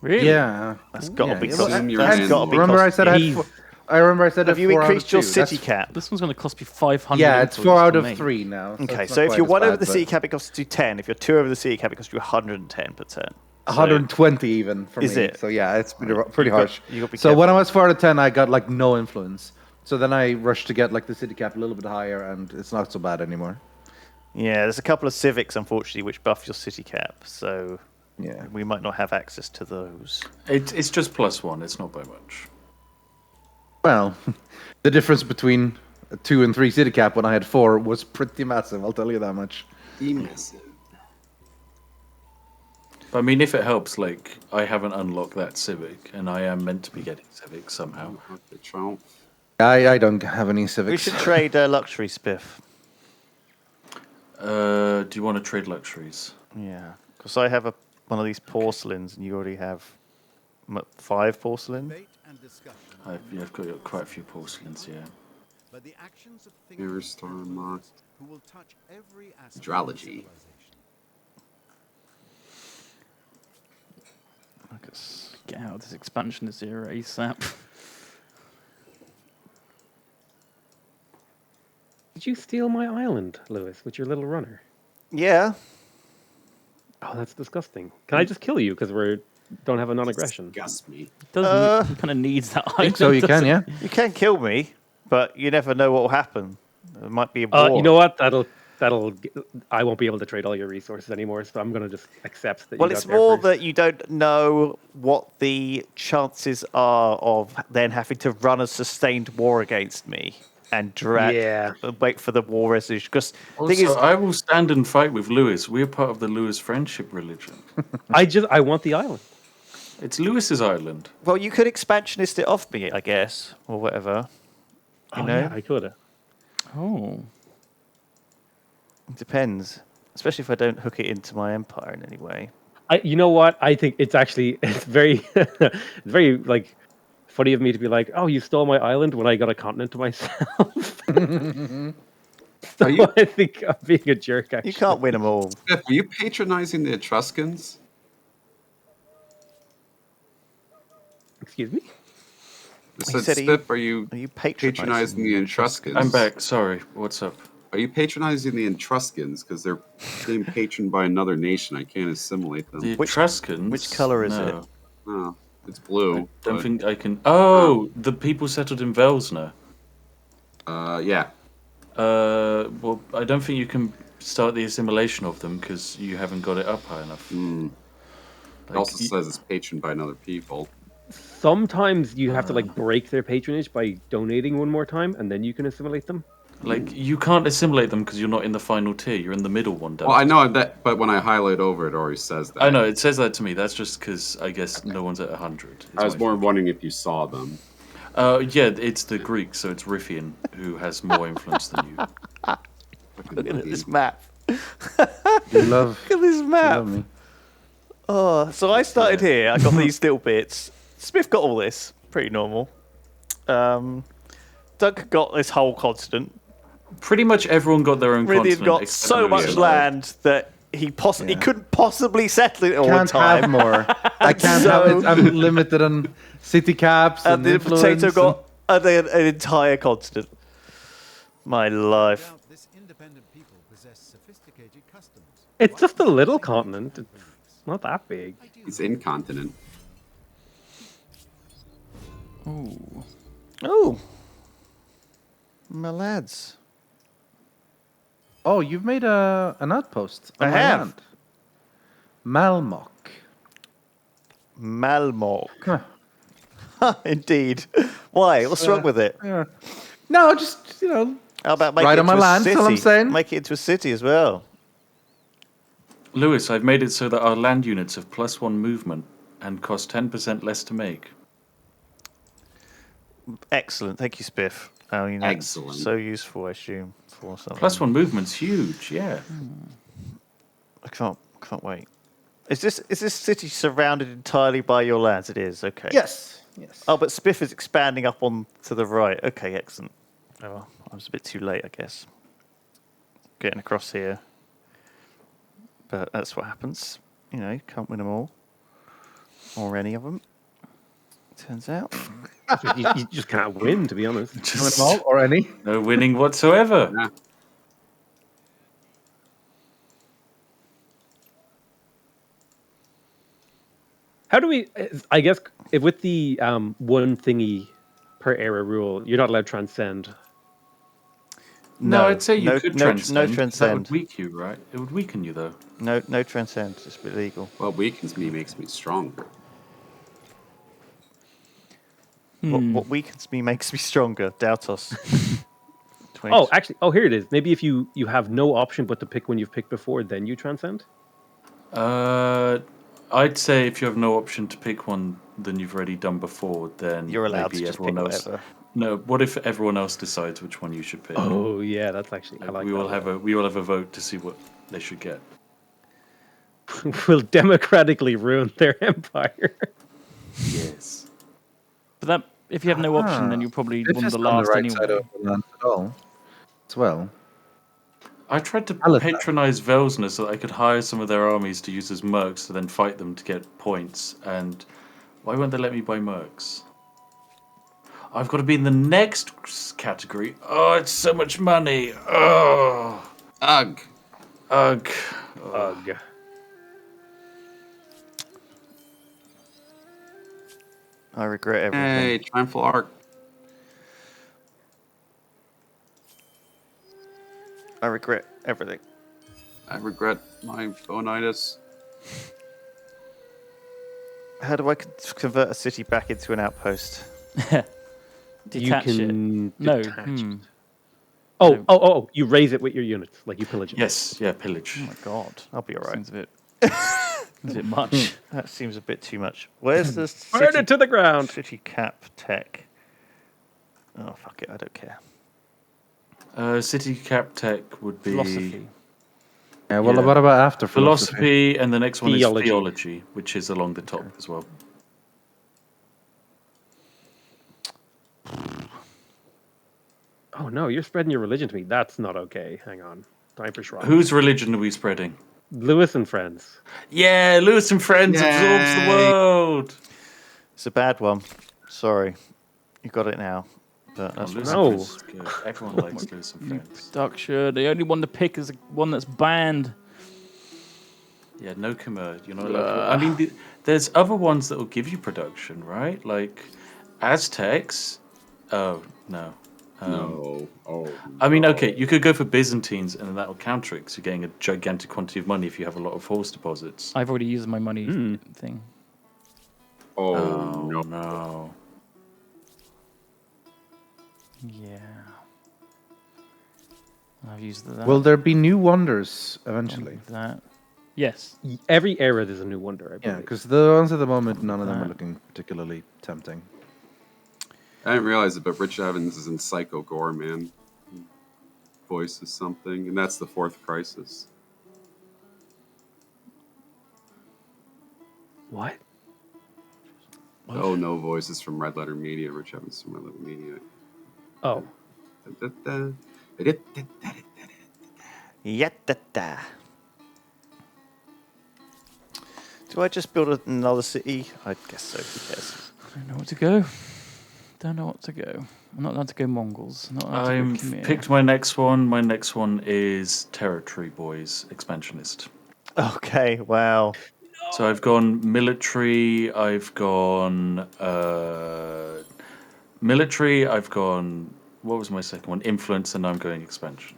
Really? Yeah. That's got to Yeah, be yeah, cost. assume you're That's in- got to be Remember I cost. said I He's- had I remember I said Have I you had 4 out of increased your 2. city That's- cap? This one's going to cost me 500. Yeah, it's influence 4 out to of make. 3 now. so Okay, it's so not if quite you're as 1 over bad, the but city cap, it costs you 10. If you're 2 over the city cap, it costs you 110%. 120 even for Is me. it? So yeah, it's pretty You've got- harsh. you've got to be So when I careful. was 4 out of 10, I got like no influence. So then I rushed to get like the city cap a little bit higher, and it's not so bad anymore. Yeah, there's a couple of civics, unfortunately, which buff your city cap, so Yeah. we might not have access to those. It's just +1. It's not by much. Well, the difference between a 2 and 3 city cap when I had 4 was pretty massive. I'll tell you that much. Massive. But I mean, if it helps, like I haven't unlocked that civic, and I am meant to be getting civic somehow. The Trump. I don't have any civics. We should trade luxury spiff. Do you want to trade luxuries? Yeah, because I have one of these porcelains, and you already have 5 porcelain. Debate and discussion. I've got quite a few porcelains, yeah. But the actions of Mirror thinkers Star and Mark. leaders who will touch every aspect Astrology. of civilization. I guess. Get out of this expansionist era ASAP. Did you steal my island, Lewis, with your little runner? Yeah. Oh, that's disgusting. Can I just kill you because we don't have a non-aggression? Disgust me. Doesn't kind of needs that item. So you can, doesn't yeah. You can kill me, but you never know what will happen. There might be a war. You know what? That'll I won't be able to trade all your resources anymore, so I'm gonna just accept that. Well, you got it's there more first. that you don't know what the chances are of then having to run a sustained war against me and Yeah. wait for the war resolution. Because the thing Also, is, I will stand and fight with Lewis. We're part of the Lewis friendship religion. I want the island. It's Lewis's island. well, you could expansionist it off me, I guess, or whatever. You know, Yeah, I could. Oh. it depends. Especially if I don't hook it into my empire in any way. You know what? I think it's actually it's very it's very like funny of me to be like, oh, you stole my island when I got a continent to myself. So Are you- I think I'm being a jerk. Actually, You can't win them all. Steph, are you patronizing the Etruscans? Excuse me. I He said, said, Steph, are you Are you patronizing the Etruscans? I'm back. Sorry. What's up? Are you patronizing the Etruscans because they're being patroned by another nation? I can't assimilate them. The Which- Etruscans? which colour is it? No, Oh, it's I blue. don't but, think I can. Oh, the people settled in Velsna. Yeah. Well, I don't think you can start the assimilation of them because you haven't got it up high enough. It Like, also says it's patroned by another people. Sometimes you have to like break their patronage by donating one more time, and then you can assimilate them. Like you can't assimilate them because you're not in the final tier. You're in the middle one. Well, I know that, but when I highlight over, it already says that. I know it says that to me. That's just because I guess no one's at 100. I was more wondering if you saw them. Yeah, it's the Greeks, so it's Riffian who has more influence than you. Look at this map. You love, Look at this you map. love me. Oh, so I started here. I got these little bits. Smith got all this. Pretty normal. Doug got this whole continent. Pretty much everyone got their own Riddian continent. got except so much Lewis. land that he Yeah. couldn't possibly settle it all in Can't have time. more. I can't So- have it. I'm limited on city caps and, And the influence. potato got an entire continent. My life. Doubt this independent people possess sophisticated customs. It's just a little continent. It's not that big. It's incontinent. Ooh. Oh, my lads. Oh, you've made an outpost. On I my have. land. Malmok. Malmok. Indeed. Why? What's wrong with it? Yeah. No, just How about make Right it on my into a land, city? that's all I'm saying. Make it into a city as well. Lewis, I've made it so that our land units have +1 movement and cost 10% less to make. Excellent. Thank you, Spiff. Oh, you know, Excellent. So useful, I assume, for something. +1 movement's huge, yeah. I can't wait. Is this city surrounded entirely by your lands? It is. Okay. Yes. Yes. Oh, but Spiff is expanding up on to the right. Okay, excellent. Oh, well, I was a bit too late, I guess. Getting across here. But that's what happens. You know, you can't win them all. Or any of them. Turns out. You just can't win, to be honest. Just All or any? no winning whatsoever. Nah. How do we? I guess if with the one thingy per era rule, you're not allowed to transcend. No, I'd say you no, could no, transcend. no 'cause That transcend. would weaken you, right? It would weaken you, though. No transcend. It's illegal. What weakens me makes me stronger. What weakens me makes me stronger. Doubt us. Oh, actually, here it is. Maybe if you have no option but to pick one you've picked before, then you transcend. I'd say if you have no option to pick one than you've already done before, then You're allowed maybe to just pick everyone else. whatever. No, what if everyone else decides which one you should pick? Oh yeah, that's actually I like we that. all have a vote to see what they should get. Will democratically ruin their empire. Yes. But that, if you have no option, then you're probably It's one of just the on last the right side anyway. of the land at all. As well. I tried to Palestine. patronize Velsna so that I could hire some of their armies to use as mercs to then fight them to get points. And why won't they let me buy mercs? I've got to be in the next category. Oh, it's so much money. Oh, Ugh. ugh. Ugh. I regret everything. Hey, Triumphal Arc. I regret everything. I regret my bonitis. How do I convert a city back into an outpost? Detach you it. can No. detach it. Oh! You raise it with your units, like you pillage it. Yes, yeah, pillage. Oh my god. I'll be all right. Seems a bit. Seems a bit much. That seems a bit too much. Where's the Burn city, it to the ground. city cap tech? Oh, fuck it. I don't care. City cap tech would be Philosophy. Yeah, well, Yeah. what about after philosophy? philosophy, and the next one Theology. is theology, which is along the top as well. Oh no, you're spreading your religion to me. That's not okay. Hang on. Time for shrine. Whose religion are we spreading? Lewis and friends. Yeah, Lewis and Friends absorbs the Yay. world. It's a bad one. Sorry. You got it now. But that's Lewis No. and Friends is good. Everyone likes Lewis and Friends. Production. The only one to pick is the one that's banned. Yeah, no Khmer. You're not allowed to. I mean, there's other ones that will give you production, right? Like Aztecs. Oh, no. No. Oh. I mean, no. okay, you could go for Byzantines, and then that will counter it, 'cause you're getting a gigantic quantity of money if you have a lot of horse deposits. I've already used my money thing. Oh, no. no. Yeah. I've used that. Will there be new wonders eventually? That. Yes. Every era there's a new wonder. I Yeah, believe. because the ones at the moment, none of them are That. looking particularly tempting. I didn't realize it, but Rich Evans is in Psycho Gore, man. Voice is something, and that's the fourth crisis. What? Oh, no voices from Red Letter Media. Rich Evans from Red Letter Media. Oh. Yatta. Do I just build another city? I guess so. Who cares? I don't know what to go. Don't know what to go. I'm not allowed to go Mongols. Not allowed to go I've Khmer. picked my next one. My next one is Territory Boys Expansionist. Okay, wow. So I've gone military. I've gone military. I've gone. What was my second one? Influence, and I'm going expansion.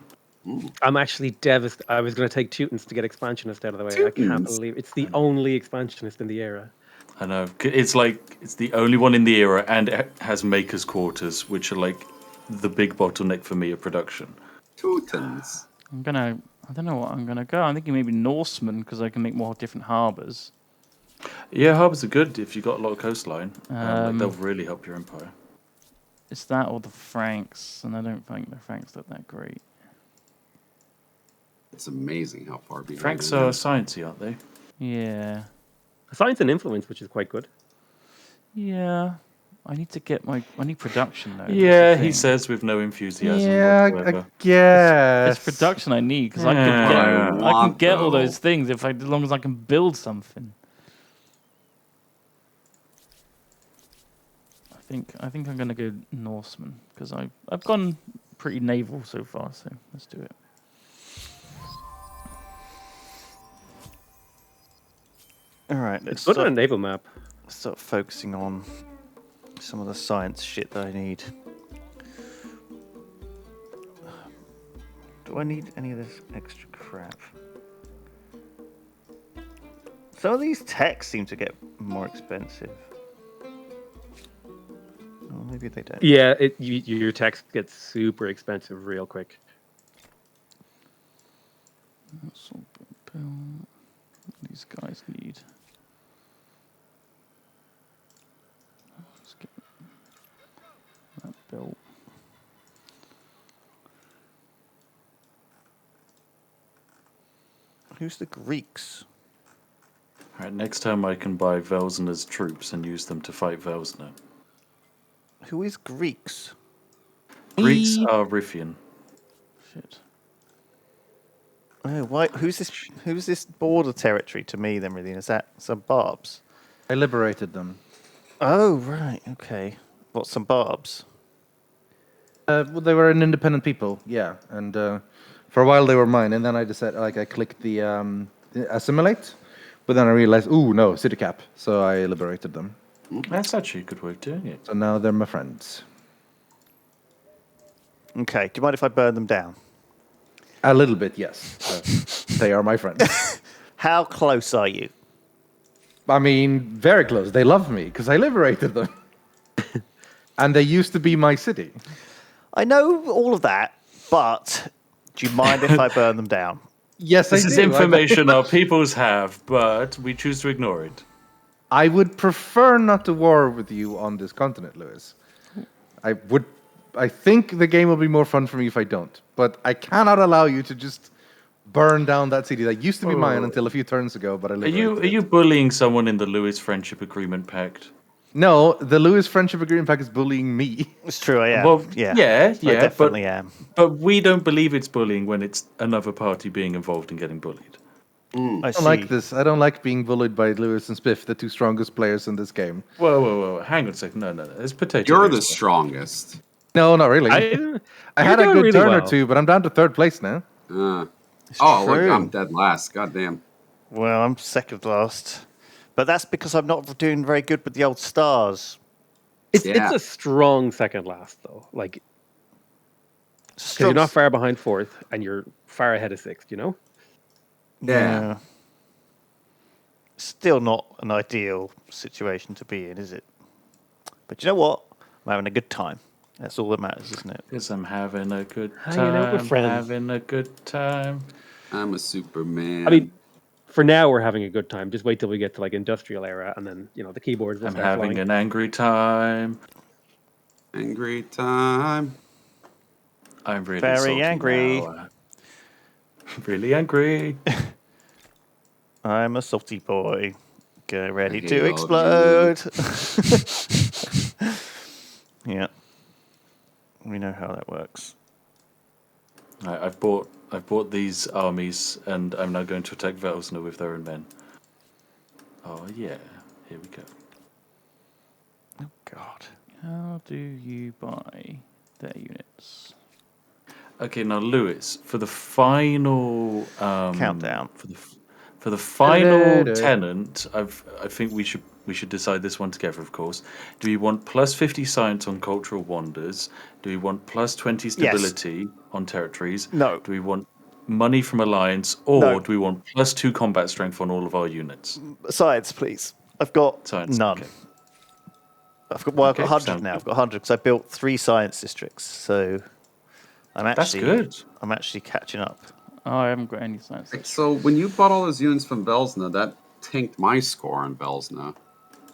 I'm actually devastated. I was going to take Teutons to get expansionist out of the way. I can't Teutons? believe it's the only expansionist in the era. I know. It's like it's the only one in the era, and it has makers' quarters, which are like the big bottleneck for me of production. Teutons. I don't know what I'm gonna go. I'm thinking maybe Norseman because I can make more different harbors. Yeah, harbors are good if you've got a lot of coastline. They'll really help your empire. It's that or the Franks, and I don't think the Franks look that great. It's amazing how far behind. Franks I am. are sciencey, aren't they? Yeah, Science and influence, which is quite good. yeah. I need to get I need production though. that's the Yeah, he thing. says with no enthusiasm Yeah, whatsoever. I guess. It's production I need because Yeah. I can want, get all though. those things as long as I can build something. I think I'm gonna go Norseman because I've gone pretty naval so far. So let's do it. All right, let's It's good on a start, naval map. start focusing on some of the science shit that I need. Do I need any of this extra crap? Some of these techs seem to get more expensive. Oh, maybe they don't. Yeah, your text gets super expensive real quick. That's all built. These guys need. Let's get that built. Who's the Greeks? All right, next time I can buy Velsener's troops and use them to fight Velsener. Who is Greeks? Greeks are Riffian. Shit. Oh, why? Who's this border territory to me? Then really, is that some Barbs? I liberated them. Oh right, okay. What, some Barbs? Well, they were an independent people, yeah. And for a while they were mine, and then I decided, I clicked the assimilate, but then I realized, ooh, no, city cap. So I liberated them. That's actually a good way of doing it. So now they're my friends. Okay. Do you mind if I burn them down? A little bit, yes. They are my friends. How close are you? I mean, very close. They love me because I liberated them. And they used to be my city. I know all of that, but do you mind if I burn them down? Yes, This I is do. information our peoples have, but we choose to ignore it. I would prefer not to war with you on this continent, Lewis. I would. I think the game will be more fun for me if I don't. But I cannot allow you to just burn down that city that used to be mine until a few turns ago. But I Are liberated you it. bullying someone in the Lewis Friendship Agreement Pact? No, the Lewis Friendship Agreement Pack is bullying me. It's true, I am. Well, yeah, yeah, I definitely but, am. But we don't believe it's bullying when it's another party being involved and getting bullied. I I don't like this. I don't like being bullied by Lewis and Spiff, the two strongest players in this game. Whoa. Hang on a second. No. It's potato. You're here the as well. strongest. No, not really. I You're had a doing good really turn or well. two, but I'm down to third place now. Look, true. I'm dead last. God damn. Well, I'm second last. But that's because I'm not doing very good with the old stars. It's Yeah. a strong second last though. Like, because you're not far behind fourth, and you're far ahead of sixth. You know. Yeah. Still not an ideal situation to be in, is it? But you know what? I'm having a good time. That's all that matters, isn't it? Because I'm having a good Hanging out with time. friends. Having a good time. I'm a Superman. I mean, for now we're having a good time. Just wait till we get to like industrial era, and then the keyboards will I'm start having flying. an angry time. angry time. I'm really Very salty angry. now. Really angry. I'm a salty boy. Get ready I hate to all of explode. Yeah. We know how that works. I've bought these armies, and I'm now going to attack Velsna with their own men. Oh yeah, here we go. Oh, God. How do you buy their units? Okay, now Lewis, for the final Countdown. for the final tenant, I think we should decide this one together. Of course, do we want plus 50 science on cultural wonders? Do we want plus 20 stability on territories? No. Do we want money from alliance, or No. do we want plus 2 combat strength on all of our units? Science, please. I've got Science, none. okay. I've got 100 sounds now. good. I've got 100 because I built 3 science districts. So That's good. I'm actually catching up. Oh, I haven't got any science. So when you bought all those units from Velsna, that tanked my score on Velsna.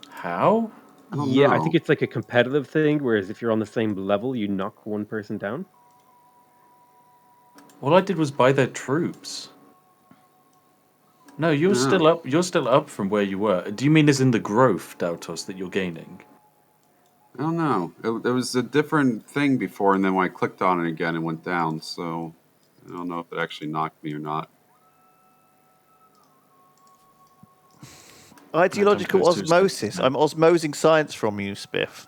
How? I don't Yeah, I know. think it's like a competitive thing. Whereas if you're on the same level, you knock one person down. All I did was buy their troops. No, you're still up. You're still up from where you were. Do you mean as in the growth, Dautos, that you're gaining? I don't know. There was a different thing before, and then when I clicked on it again, it went down. So I don't know if it actually knocked me or not. Ideological goes to his osmosis. I'm osmosing science from you, Spiff.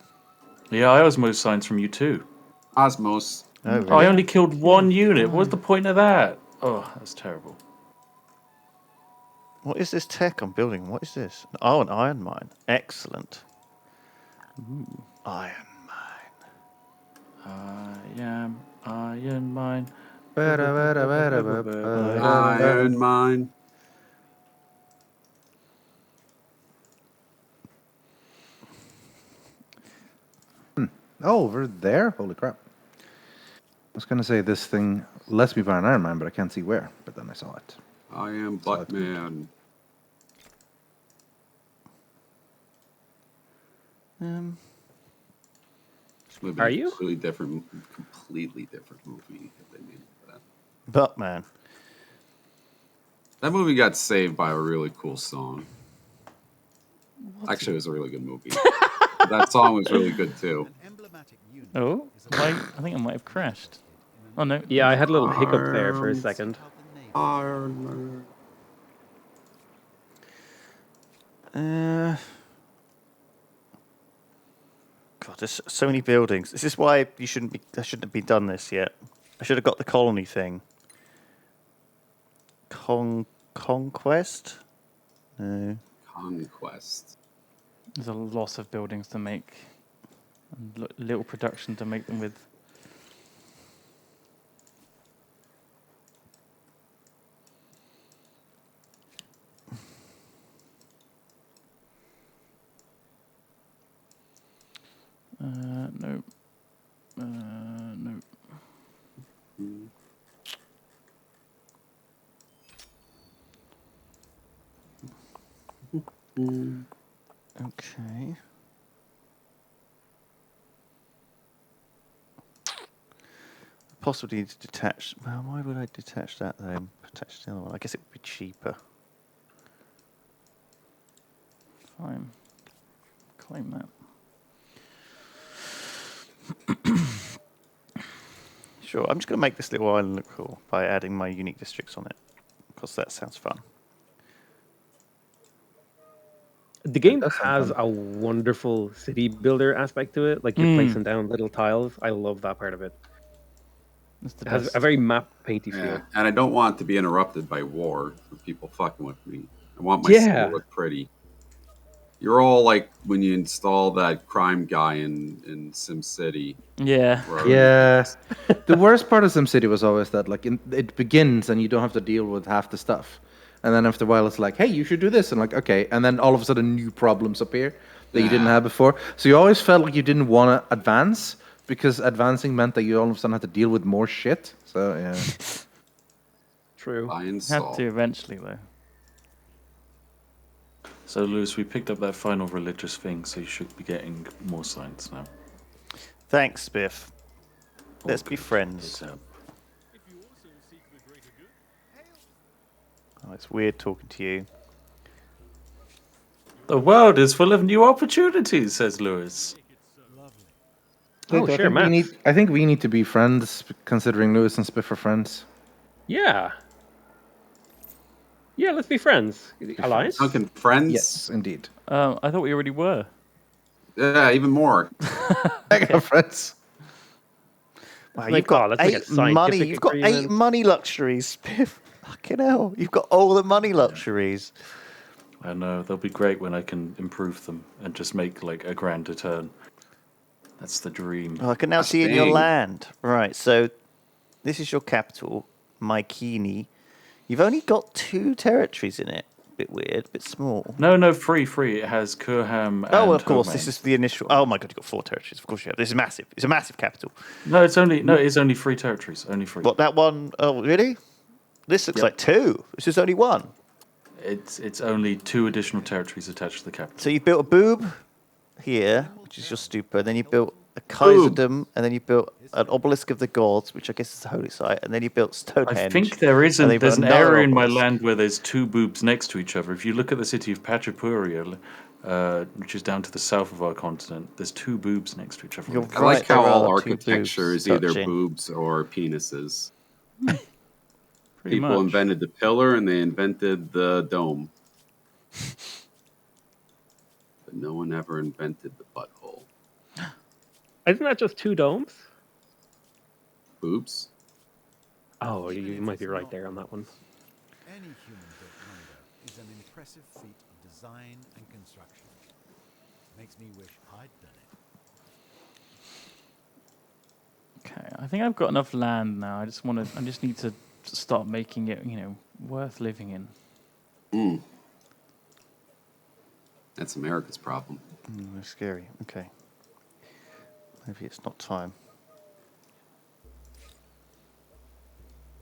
Yeah, I osmosed signs from you too. Osmos. Oh, Oh, I only killed 1 unit. What's the point of that? Oh, that's terrible. What is this tech I'm building? What is this? Oh, an iron mine. Excellent. Iron mine. I am Iron Mine. Iron Mine. Oh, over there? Holy crap. I was going to say this thing lets me buy an Iron Man, but I can't see where. But then I saw it. I am Buttman. This movie Are is you? Completely different movie. If they made that. But man, That movie got saved by a really cool song. Actually, it was a really good movie. That song was really good too. An emblematic unit Oh, is a I think I might have crashed. Oh no. Yeah, I had a little hiccup there for a second. of the navy. Iron Man. God, there's so many buildings. This is why I shouldn't have been done this yet. I should have got the colony thing. Conquest? No. Conquest. There's a lot of buildings to make. And little production to make them with. Okay. Possibly need to detach. Well, why would I detach that though? Attach the other one. I guess it would be cheaper. Fine. Claim that. Sure, I'm just going to make this little island look cool by adding my unique districts on it, because that sounds fun. The game does sound has fun. a wonderful city builder aspect to it. Like you're placing down little tiles. I love that part of it. That's the It has best. a very map painty Yeah, feel. and I don't want it to be interrupted by war with people fucking with me. I want my city to look pretty. You're all like when you install that crime guy in SimCity. Yeah. Yeah. The worst part of SimCity was always that it begins and you don't have to deal with half the stuff. And then after a while it's like, hey, you should do this. And like, okay. And then all of a sudden new problems appear that you didn't have before. So you always felt like you didn't want to advance because advancing meant that you all of a sudden had to deal with more shit. So, yeah. True. Iron Have salt. to eventually, though. So, Lewis, we picked up that final religious thing, so you should be getting more science now. Thanks, Spiff. All Let's be good. friends. It's, Oh, it's weird talking to you. the world is full of new opportunities, says Lewis. Oh, I sure, think we maps. I think we need to be friends, considering Lewis and Spiff are friends. Yeah. Yeah, let's be friends. Alliance? Duncan, friends? Yes, indeed. I thought we already were. Yeah, even more. Mega friends. Wow, Like, you've got oh, that's like a eight money. scientific You've got eight agreement. money luxuries, Spiff. Fucking hell! You've got all the money luxuries. I know, they'll be great when I can improve them and just make like a grand return. That's the dream. Oh, I can now see in your Dang. land. Right, so this is your capital, Maikini. You've only got 2 territories in it. Bit weird, bit small. No, free. It has Kurham and Oh, of course, Homain. this is the initial. Oh my god, you've got 4 territories. Of course you have. This is massive. It's a massive capital. No, it's only 3 territories. Only 3. What, that one? Oh, really? This looks like 2. This is only 1. It's only 2 additional territories attached to the capital. So you built a boob here, which is your stupa, and then you built a Kaiserdom, and then you built an obelisk of the gods, which I guess is the holy site, and then you built Stonehenge. I think there is and then you there's built an another area in my obelisk. land where there's 2 boobs next to each other. If you look at the city of Pachapuria, which is down to the south of our continent, there's 2 boobs next to each other. You're I like Right, how there all are 2 architecture boobs is either touching. boobs or penises. Pretty People much. invented the pillar and they invented the dome. But no one ever invented the butthole. Isn't that just 2 domes? Boobs? Oh, you might be right there on that one. Any human-built wonder is an impressive feat of design and construction. Makes me wish I'd done it. Okay, I think I've got enough land now. I just need to start making it, worth living in. That's America's problem. That's scary. Okay. Maybe it's not time.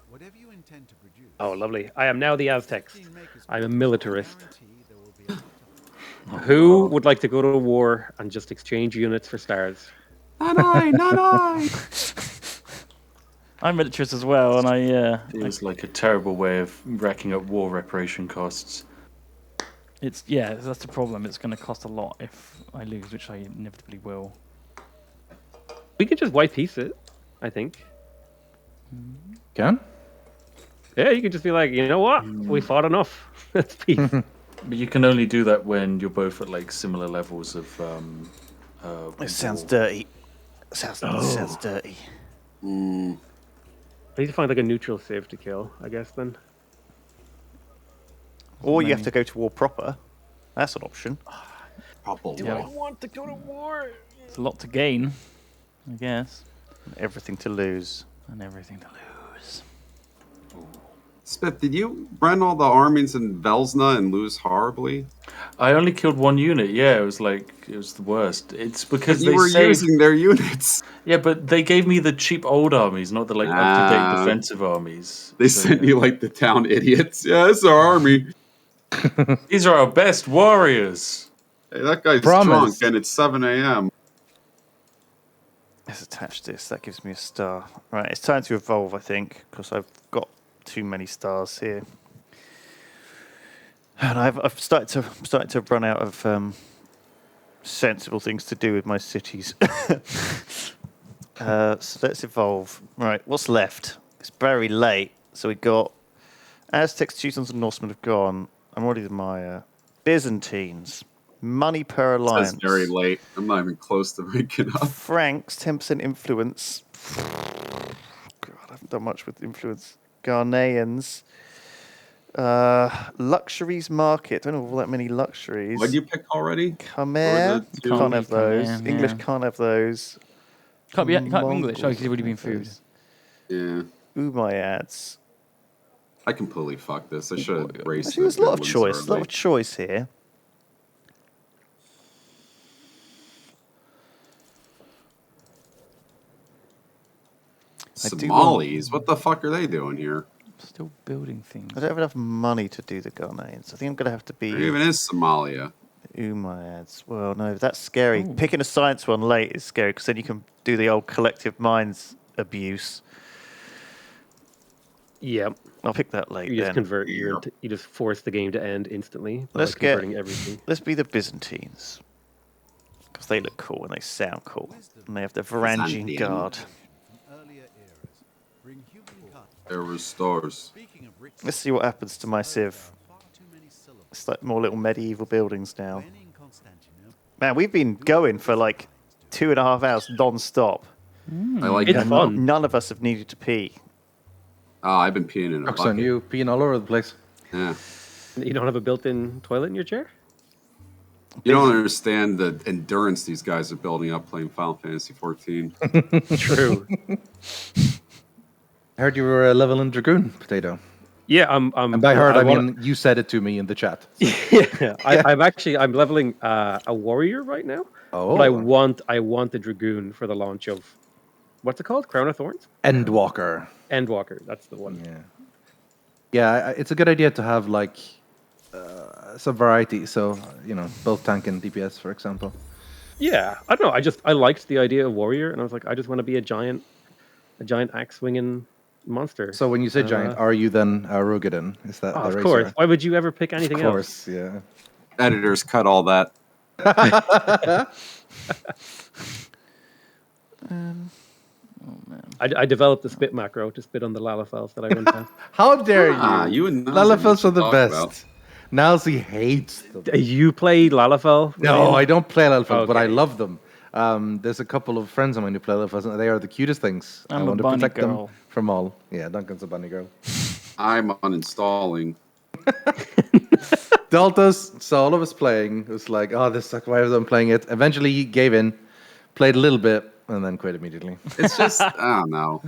Whatever you intend to produce. Oh, lovely. I am now the Aztecs. 15 makers I'm a will militarist. guarantee there will be a lot of Who would like to go to war and just exchange units for stars? Not I. I'm militarist as well, and I Feels like a terrible way of racking up war reparation costs. that's the problem. It's going to cost a lot if I lose, which I inevitably will. We could just white piece it, I think. Can? Yeah, you could just be like, you know what? We fought enough. Let's peace. But you can only do that when you're both at like similar levels of. It sounds war. dirty. Sounds dirty. I need to find like a neutral civ to kill, I guess then. Or you have to go to war proper. That's an option. Probably. Yeah. want to go to war. It's a lot to gain, I guess, Everything to lose. and everything to lose. Spiff, did you run all the armies in Velsna and lose horribly? I only killed 1 unit. Yeah, it was the worst. It's because You they were say using their units. yeah, but they gave me the cheap old armies, not the like up to date defensive armies. They So, sent you like the town idiots. Yeah, it's our army. These are our best warriors. Hey, that guy's Promise. drunk, and it's 7 a.m. Let's attach this. That gives me a star. Right, it's time to evolve, I think, because I've got too many stars here. And I've started to run out of sensible things to do with my cities. So let's evolve. Right, what's left? It's very late. So we got Aztecs, Teutons, and Norsemen have gone. I'm already the Maya. Byzantines. Money per alliance. It's very late. I'm not even close to waking up. Franks, 10% influence. God, I haven't done much with influence. Ghanaians. Luxuries market. Don't have all that many luxuries. What did you pick already? Khmer. Or the two- Can't have those. Khmer, English yeah. can't have those. Can't be English. Oh, Mongols because you've already been can't have food. those. Yeah. Umayyads. I completely fucked this. I should have raced. Actually, there's a lot of choice. A lot of choice here. I do Somalis? What the fuck are they doing here? Still building things. I don't have enough money to do the Ghanaians. I think I'm going to have to be Where even is Somalia? Umayyads. Well, no, that's scary. Picking a science one late is scary because then you can do the old collective minds abuse. Yeah. I'll pick that late You just then. convert Yeah. you just force the game to end instantly by Let's get- converting everything. Let's be the Byzantines. Because they look cool and they sound cool. And they have the Varangian Byzantine. Guard. From earlier eras, bring humankind. There were stars. Speaking of rich, Let's see what happens to my civ. far too many syllables. It's like more little medieval buildings now. When in Constantinople, Man, we've been going for like 2.5 hours non-stop. I like It's that. fun. None of us have needed to pee. Oh, I've been peeing in a Jokes on bucket. you, peeing all over the place. Yeah. You don't have a built-in toilet in your chair? You don't understand the endurance these guys are building up playing Final Fantasy 14. True. I heard you were a level in Dragoon, Potato. Yeah, I'm. And by heard, I wanna- mean you said it to me in the chat. yeah, I'm leveling a warrior right now. Oh. But I want the dragoon for the launch of what's it called? Crown of Thorns? Endwalker. Endwalker. That's the one. Yeah. Yeah, it's a good idea to have like some variety. So both tank and DPS, for example. Yeah, I don't know. I liked the idea of warrior, and I was like, I just want to be a giant axe swinging monster. So when you say giant, are you then a Rogadin? Is that the of racer? course. Why would you ever pick anything Of else? course, yeah. Editors cut all that. I developed the spit macro to spit on the Lalafels that I went to. How dare you? Ah, you and Naz Lalafels are the talk best. about. Nalzi hates them. You play Lalafell? No, Ryan? I don't play Lalafels, but I Okay. love them. There's a couple of friends of mine who play Lalafels, and they are the cutest things. I I'm a want to bunny protect girl. them from all. Yeah, Duncan's a bunny girl. I'm uninstalling. Deltas saw all of us playing. It was like, oh, this sucks. Why was I playing it? Eventually, he gave in, played a little bit, and then quit immediately. It's just, I don't know.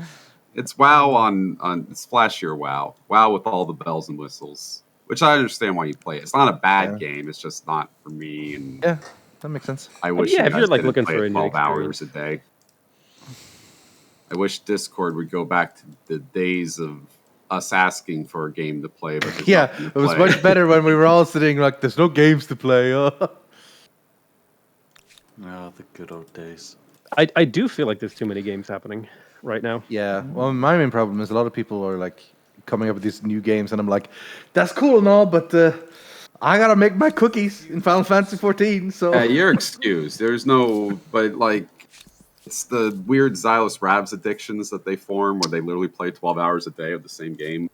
It's WoW on it's flashier WoW. WoW with all the bells and whistles, which I understand why you play it. It's not a bad game. It's just not for me. And Yeah, that makes sense. I wish yeah, you if guys you're, like, didn't looking play for it a new 12 hours a day. I wish Discord would go back to the days of us asking for a game to play. But there's Yeah, nothing it to was play. much better when we were all sitting like, there's no games to play. Oh, the good old days. I do feel like there's too many games happening right now. Yeah, well, my main problem is a lot of people are like coming up with these new games, and I'm like, that's cool and all, but I gotta make my cookies in Final Fantasy 14. So Yeah, you're excused. There's no, but like, it's the weird Xylus Ravs addictions that they form where they literally play 12 hours a day of the same game.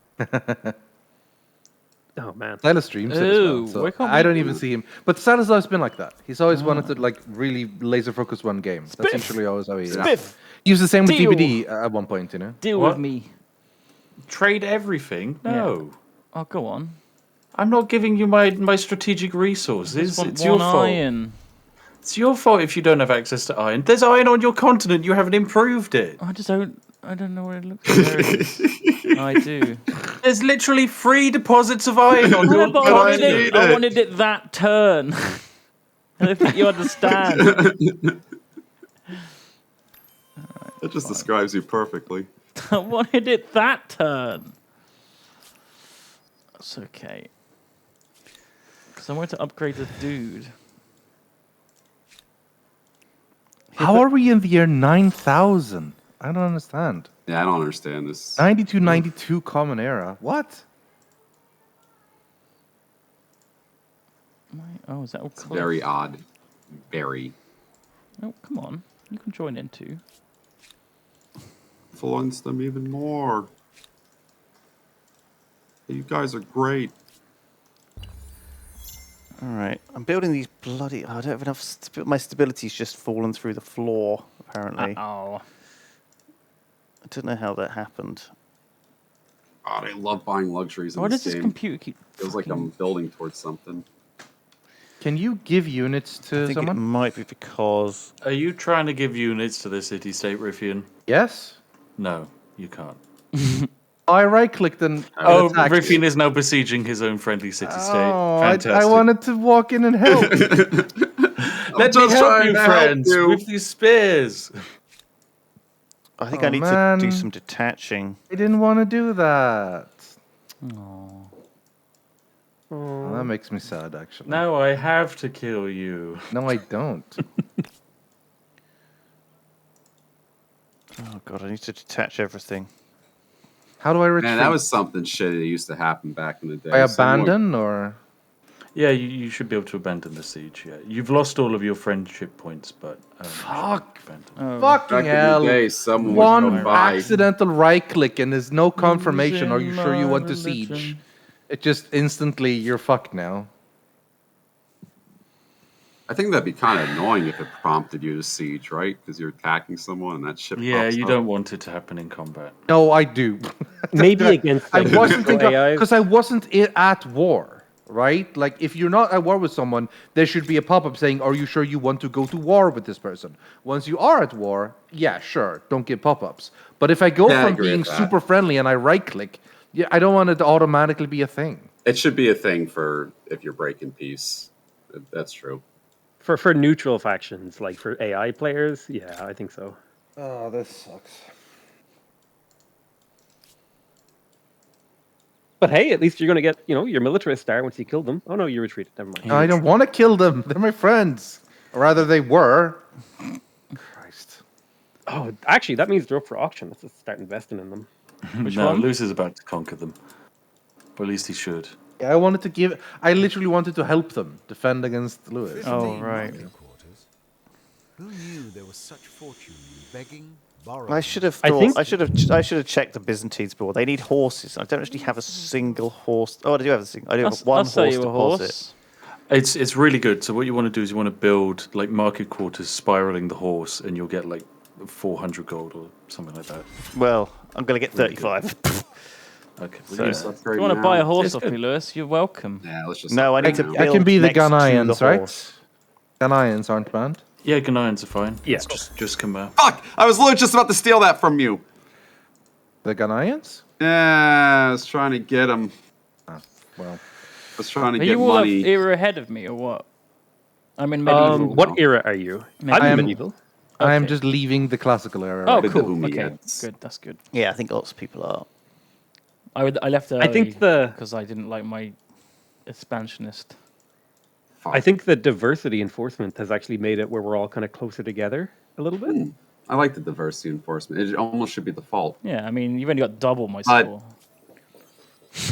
Oh man. Silas streams it as well, Ooh, so why can't I we- don't even see him. But Silas has always been like that. He's always wanted to like really laser focus one game. That's Spiff. usually always how he is. Spiff, He was the same with Deal. DBD at one point, you know. deal What? with me. Trade everything? No. Oh, go on. I'm not giving you my strategic resources. Just want It's your one fault. iron. It's your fault if you don't have access to iron. There's iron on your continent. You haven't improved it. I don't know what it looks like. There it is. I do. There's literally 3 deposits of iron on your But I continent. wanted it that turn. I don't think you understand. That just describes you perfectly. I wanted it that turn. That's okay. Somewhere to upgrade the dude. How are we in the year 9000? I don't understand. Yeah, I don't understand this. 9292 Common Era. What? Oh, is that all It's colours? very odd. Very. Oh, come on. You can join in too. Influence them even more. You guys are great. All right, I'm building these bloody. I don't have enough. My stability's just fallen through the floor. Apparently, Oh. I don't know how that happened. God, I love buying luxuries in Why this does this game. computer keep Feels like fucking- I'm building towards something. Can you give units I to think someone? it might be because Are you trying to give units to the city-state, Riffian? Yes. No, you can't. I right-clicked and Oh, attacked. Riffian is now besieging his own friendly city-state. Oh, Fantastic. I wanted to walk in and help. Let me just help trying you, to help friends, you. with these spears. I think Oh, I need man. to do some detaching. I didn't want to do that. Oh. Oh, that makes me sad, actually. Now I have to kill you. No, I don't. Oh god, I need to detach everything. How do I retreat? Man, that was something shitty that used to happen back in the day. I Someone- abandon or? Yeah, you should be able to abandon the siege. Yeah, you've lost all of your friendship points, but you should Fuck. abandon. Oh. Fucking Back in hell! the day, someone would One come by. accidental right-click and there's no confirmation. Are you sure you want to siege? religion. It just instantly you're fucked now. I think that'd be kind of annoying if it prompted you to siege, right? Because you're attacking someone and that shit. Yeah, pops you up. don't want it to happen in combat. No, I do. Maybe against I like, wasn't neutral AIs. because I wasn't at war, right? Like if you're not at war with someone, there should be a pop-up saying, "Are you sure you want to go to war with this person?" Once you are at war, yeah, sure, don't get pop-ups. But if I go Yeah, I from agree being with that. super friendly and I right-click, yeah, I don't want it to automatically be a thing. It should be a thing for if you're breaking peace. That's true. For neutral factions, like for AI players, yeah, I think so. Oh, this sucks. But hey, at least you're gonna get, your militarist star once you kill them. Oh no, you retreated. Never mind. No, I don't want to kill them. They're my friends. Or rather, they were. Christ. Oh, actually, that means they're up for auction. Let's just start investing in them. Which no, one? Luce is about to conquer them. But at least he should. Yeah, I literally wanted to help them defend against Lewis. Oh, 15 right. market quarters. Who knew there was such fortune in begging, borrowing? I should have I thought. think- I should have checked the Byzantines before. They need horses. I don't actually have a single horse. Oh, I do have a single. I do have one I'll sell horse you a deposit. horse. It's really good. So what you want to do is you want to build like market quarters spiraling the horse, and you'll get like 400 gold or something like that. Well, I'm going to get Really 35. Okay. So yeah. just upgrade If you want to now. buy a horse It's off good. me, Lewis, you're welcome. Yeah, let's just. No, I need to upgrade I now. build can be the next to Ghanaians, the right? horse. Ghanaians aren't banned. Yeah, Ghanaians are fine. Yeah. It's just come out. Fuck! I was literally just about to steal that from you. The Ghanaians? Yeah, I was trying to get him. Well, I was trying to Are get you all money. a era ahead of me, or what? I'm in medieval. What era are you? Medieval. I'm I am- medieval. I am Okay. just leaving the classical era. Oh, right? With the cool. Okay, Umayyads. good. That's good. Yeah, I think lots of people are. I left early I think the because I didn't like my expansionist. Fuck. I think the diversity enforcement has actually made it where we're all kind of closer together a little bit. I like the diversity enforcement. It almost should be default. Yeah, I mean, you've only got double my But- score.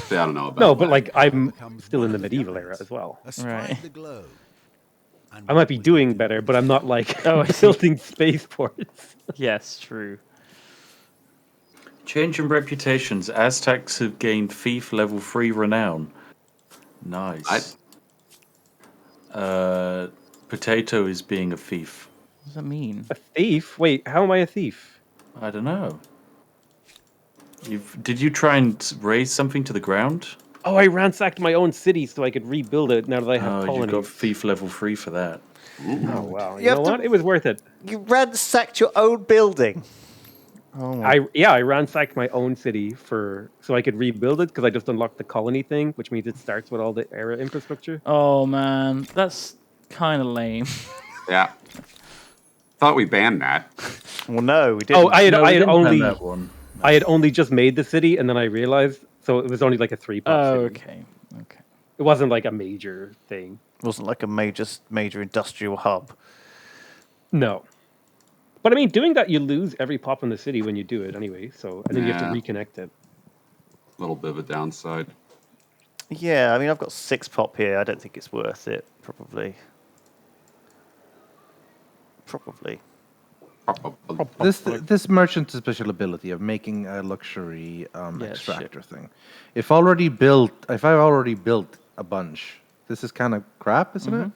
Yeah, I don't know about No, that. but like I'm Becomes still one in the of medieval giants, era as well. astride Right. the globe. And I might what be was doing left better, of but I'm not like Oh, I see. building spaceports. Yes, true. Change in reputations. Aztecs have gained thief level 3 renown. Nice. Potato is being a thief. What does that mean? A thief? Wait, how am I a thief? I don't know. Did you try and raise something to the ground? Oh, I ransacked my own city so I could rebuild it now that I have Oh, you colonies. got thief level 3 for that. Oh wow! You You have know to- what? It was worth it. You ransacked your own building. Oh my! I ransacked my own city so I could rebuild it because I just unlocked the colony thing, which means it starts with all the era infrastructure. Oh man, that's kind of lame. Yeah. Thought we banned that. Well, no, we didn't. Oh, I had No, we didn't ban only that one. I had only just made the city, and then I realized so it was only like a 3 pop. Oh, city. okay, okay. It It wasn't like a major thing. It wasn't like a major industrial hub. No. But I mean, doing that, you lose every pop in the city when you do it anyway. So, and then you have to Yeah. reconnect it. A little bit of a downside. Yeah, I mean, I've got 6 pop here. I don't think it's worth it. Probably. This merchant's special ability of making a luxury Yeah, extractor thing. If I've already built a bunch, this is kind of crap, isn't it?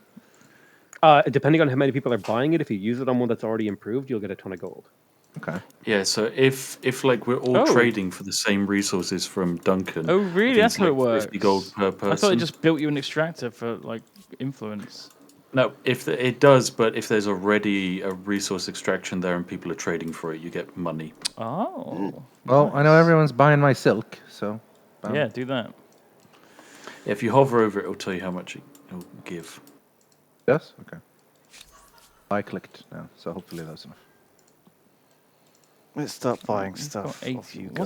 Depending on how many people are buying it, if you use it on one that's already improved, you'll get a ton of gold. Okay. Yeah, so if like we're all Oh. trading for the same resources from Duncan. Oh, I really? think That's it's how it like works. 50 gold per person. I thought it just built you an extractor for like influence. No, it does, but if there's already a resource extraction there and people are trading for it, you get money. Oh. Well, I know everyone's buying my silk, so. Yeah, do that. If you hover over it, it'll tell you how much it'll give. Yes? Okay. I clicked now, so hopefully that's enough. Let's start buying Got stuff 80. off you guys.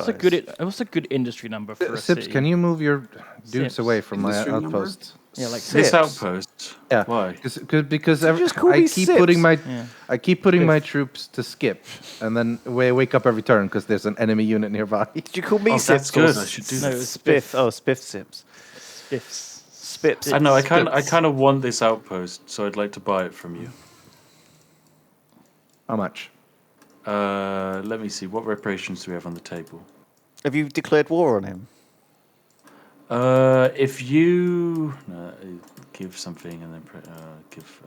What's a good industry number for a Sips, city? can you move your dudes Sips. away from my Industry number? outpost? Yeah, like This Sips. outpost. Yeah. Why? Because Did you just call I me keep Sips? putting my Yeah. I keep putting my troops to skip, and then wake up every turn because there's an enemy unit nearby. Did you call me Oh, Sips? that's good. or I should do No, that. it was Spiff. Spiff. Oh, Spiff Sips. Spiffs. Spips. I know. I kind Spips. of want this outpost, so I'd like to buy it from you. How much? Let me see. What reparations do we have on the table? Have you declared war on him? If you give something and then give.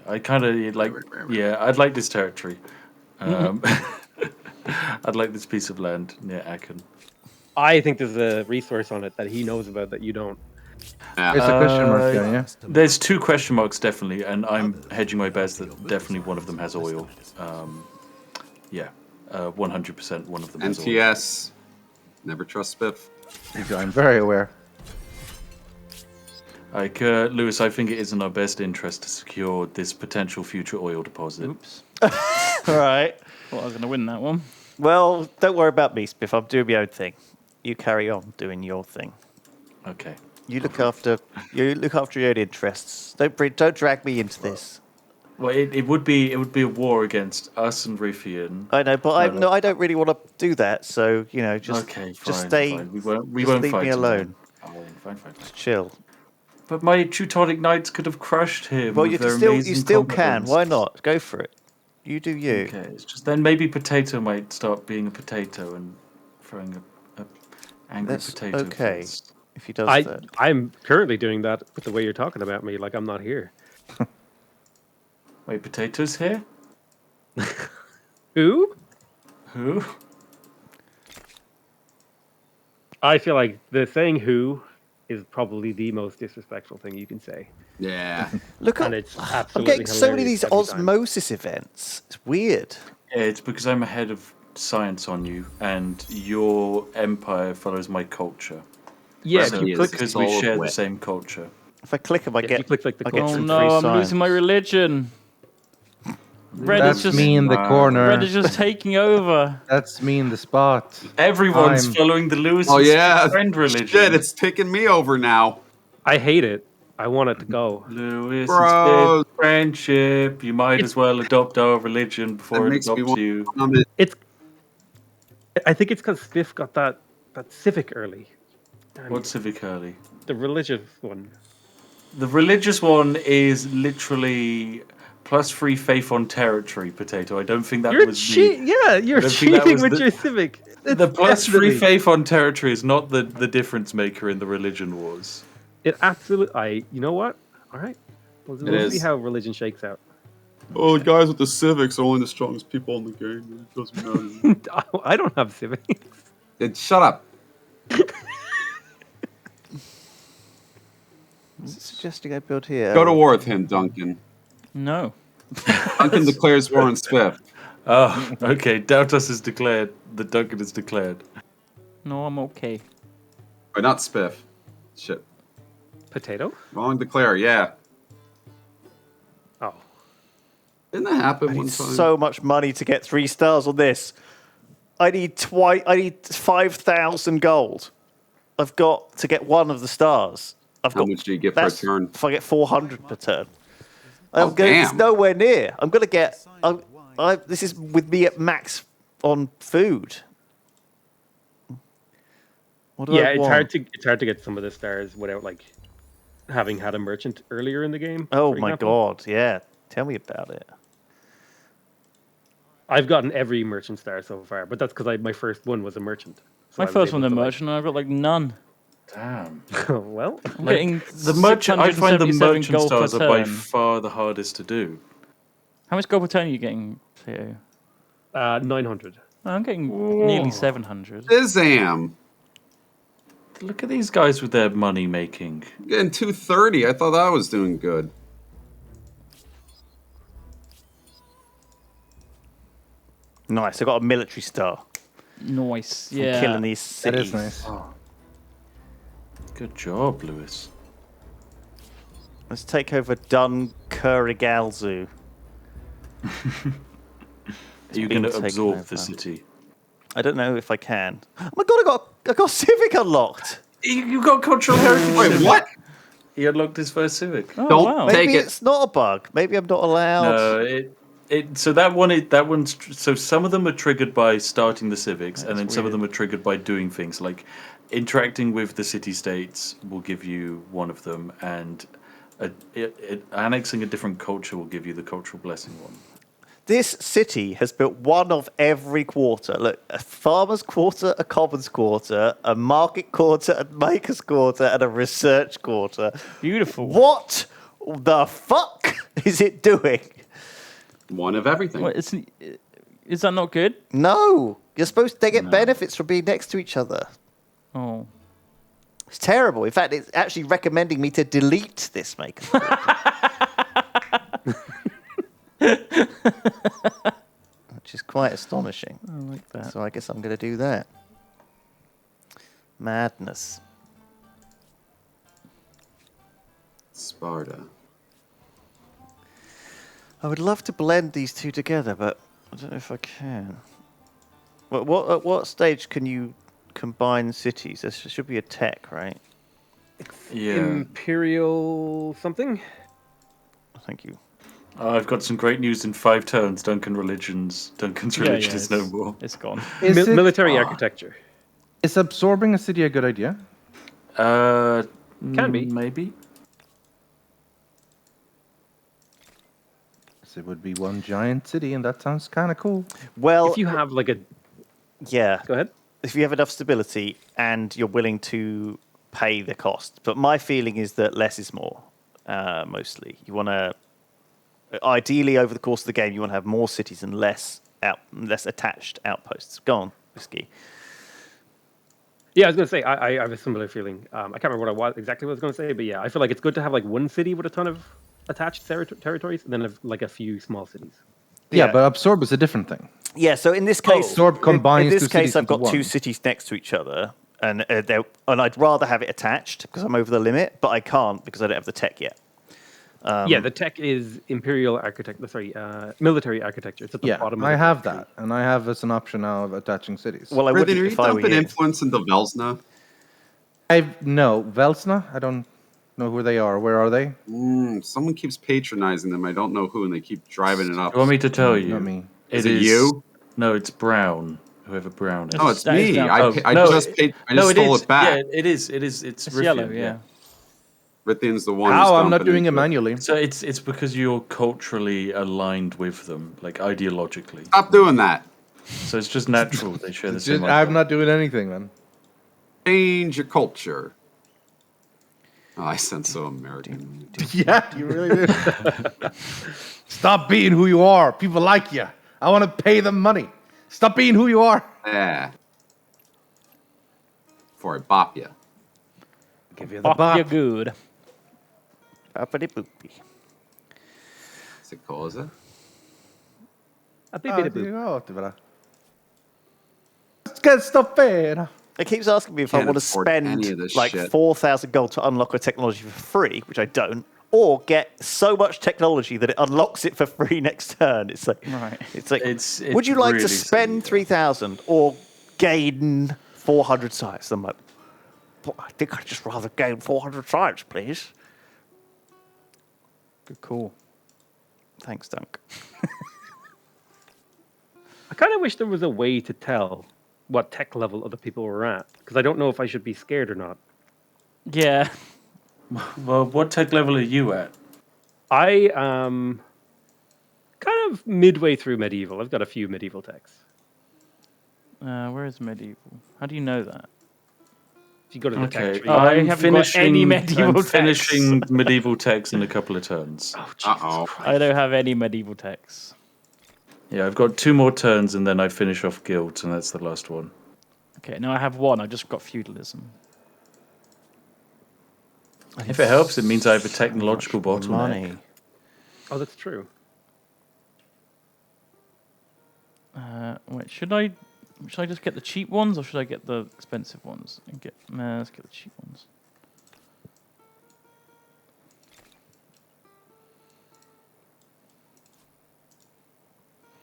I kind of like. Yeah, I'd like this territory. I'd like this piece of land near Aachen. I think there's a resource on it that he knows about that you don't. There's a question mark there, yeah? There's 2 question marks definitely, and I'm hedging my bets that definitely one of them has oil. 100% one of them has oil. NTS. Never trust Spiff. I'm very aware. Like, Lewis, I think it is in our best interest to secure this potential future oil deposit. Oops. All right. Thought I was going to win that one. Well, don't worry about me, Spiff. I'm doing my own thing. You carry on doing your thing. Okay. You look after your own interests. Don't drag me into this. Well, it would be a war against us and Ruffian. I know, but No. I don't really want to do that. So just Okay, fine, just stay. fine. We won't just leave fight me him alone. then. Fine. Chill. But my Teutonic Knights could have crushed him. Well, with you their can amazing still combat can. runs. Why not? Go for it. You do you. Okay, it's just then maybe Potato might start being a potato and throwing a angry That's potato. okay. fist. If he does that. I'm currently doing that with the way you're talking about me, like I'm not here. Wait, Potato's here? Who? Who? I feel like the saying "who" is probably the most disrespectful thing you can say, Yeah. Look and at. it's I'm absolutely getting so many of hilarious these every time. osmosis events. It's weird. Yeah, it's because I'm ahead of science on you, and your empire follows my culture. Yeah, So if you he is click, Because we soul of share the wit. same culture. If I click him, I if get. you click like the I get Oh some no, free I'm science. losing my religion. Red That's is just me in the corner. Red is just taking over. That's me in the spot. Everyone's I'm- following the Lewis Oh yeah. friend religion. Shit, it's taking me over now. I hate it. I want it to go. Lewis Bro. and Spiff friendship. You might as well adopt our religion That before it makes me adopts want you. to vomit. I think it's because Spiff got that civic early. And What's civic early? the religious one? The religious one is literally +3 faith on territory, Potato. I don't think that You're was cheating. Yeah, you're I don't think that cheating was with the- your civic. the +3 definitely- faith on territory is not the difference maker in the religion wars. It absolutely. You know what? All right. We'll see is. how religion shakes out. Oh, the guys with the civics are only the strongest people in the game. It doesn't matter. I don't have civics. Shut up. Is it suggesting I build here? Go to war with him, Duncan. No. Duncan declares war on Spiff. Oh, okay. Doubtus is declared. The Duncan is declared. No, I'm okay. But not Spiff. Shit. Potato? Wrong declare, yeah. Oh. Didn't that happen I one need time? so much money to get 3 stars on this. I need 5,000 gold. I've got to get one of the stars. How much do you get per turn? If I get 400 per turn. Oh, It's damn. nowhere near. I'm going to get... this is with me at max on food. What do I It's want? hard to get some of the stars without like having had a merchant earlier in the game. Oh for my example. god, yeah. Tell me about it. I've gotten every merchant star so far, but that's because my first one was a merchant. So My I was first able one's a to, like- merchant, and I've got like none. Damn. Well, I'm getting The merchant, I find the 677 merchant gold per stars are by turn. far the hardest to do. How much gold per turn are you getting, Theo? 900. I'm getting nearly 700. Shazam! Look at these guys with their money making. I'm getting 230. I thought I was doing good. Nice. I got a military star. Nice. From Yeah. killing these That cities. is nice. Good job, Lewis. Let's take over Dunkirk-Alzu. Are you going being to taken absorb over. the city? I don't know if I can. Oh my god, I got Civic unlocked. You got cultural heritage. Wait, Civic. what? He unlocked his first Civic. Oh, Don't wow. take Maybe it. it's not a bug. Maybe I'm not allowed. No, so so some of them are triggered by starting the civics, and then some of them are triggered by doing things like interacting with the city states will give you one of them, and annexing a different culture will give you the cultural blessing one. This city has built one of every quarter. Look, a farmer's quarter, a commons quarter, a market quarter, a maker's quarter, and a research quarter. Beautiful. What the fuck is it doing? One of everything. What, is that not good? No, you're supposed to get benefits from being next to each other. Oh. It's terrible. In fact, it's actually recommending me to delete this maker's quarter. Which is quite astonishing. I like that. So I guess I'm going to do that. Madness. Sparta. I would love to blend these two together, but I don't know if I can. At what stage can you combine cities? There should be a tech, right? Yeah. Imperial something? Thank you. I've got some great news in 5 turns. Duncan's religion is no more. It's gone. Is Military architecture. Is absorbing a city a good idea? Can be. Maybe. It would be one giant city, and that sounds kind of cool. Well, If you have like a... yeah. Go ahead. If you have enough stability and you're willing to pay the cost. But my feeling is that less is more, mostly. You want to... Ideally, over the course of the game, you want to have more cities and less attached outposts. Go on, Whiskey. Yeah, I was going to say, I have a similar feeling. I can't remember exactly what I was going to say, but yeah, I feel like it's good to have like one city with a ton of attached territories and then have, like a few small cities. Yeah, Yeah. but absorb is a different thing. Yeah, so in this case, Absorb combines in this two case, cities I've got into two one. cities next to each other, and I'd rather have it attached because I'm over the limit, but I can't because I don't have the tech yet. Yeah, the tech is imperial architecture. Sorry, military architecture. It's at the Yeah, bottom. Of I the have tree. that, and I have as an option now of attaching cities. Well, I Brithen, wouldn't are you if I were dumping you. influence into Velsna? No, Velsna. I don't know who they are. Where are they? Someone keeps patronizing them. I don't know who, and they keep driving it up. Do you want me to tell you? Not me. Is it you? No, it's Brown. Whoever Brown is. No, it's That is me. down. I no, just no, stole is. it back. Yeah, it is. It's It's Rithian, yellow, yeah. Rithian's the one. who's How? I'm not dumping doing it into manually. So it's because you're culturally aligned with them, like ideologically. Stop doing that. So it's just natural they share the same. I'm not doing anything, man. Change your culture. Oh, I sound so American. Yeah, you really do. Stop being who you are. People like you. I want to pay them money. Stop being who you are. Yeah. Before I bop you. Give you the Fuck bop. you good. Boppity boopy. Se cosa? A bit of boop. Get stuff in. It keeps asking me if I Can't want to afford any spend of this like shit. 4,000 gold to unlock a technology for free, which I don't, or get so much technology that it unlocks it for free next turn. It's like, Right. it's like, It's would you like really to spend silly. 3,000 or gain 400 sites? I'm like, I think I'd just rather gain 400 science, please. Good call. Thanks, Dunk. I kind of wish there was a way to tell what tech level other people were at, because I don't know if I should be scared or not. Yeah. Well, what tech level are you at? I am kind of midway through medieval. I've got a few medieval techs. Where is medieval? How do you know that? If you go to the tech Okay, tree, I I'm haven't got any medieval I'm techs. finishing medieval techs in a couple of turns. oh Jesus Uh-oh. Christ! I don't have any medieval techs. Yeah, I've got 2 more turns and then I finish off guilt, and that's the last one. Okay, now I have one. I just got feudalism. If it helps, it means I have a technological bottleneck. Money. Oh, that's true. Wait, should I just get the cheap ones or should I get the expensive ones? Let's get the cheap ones.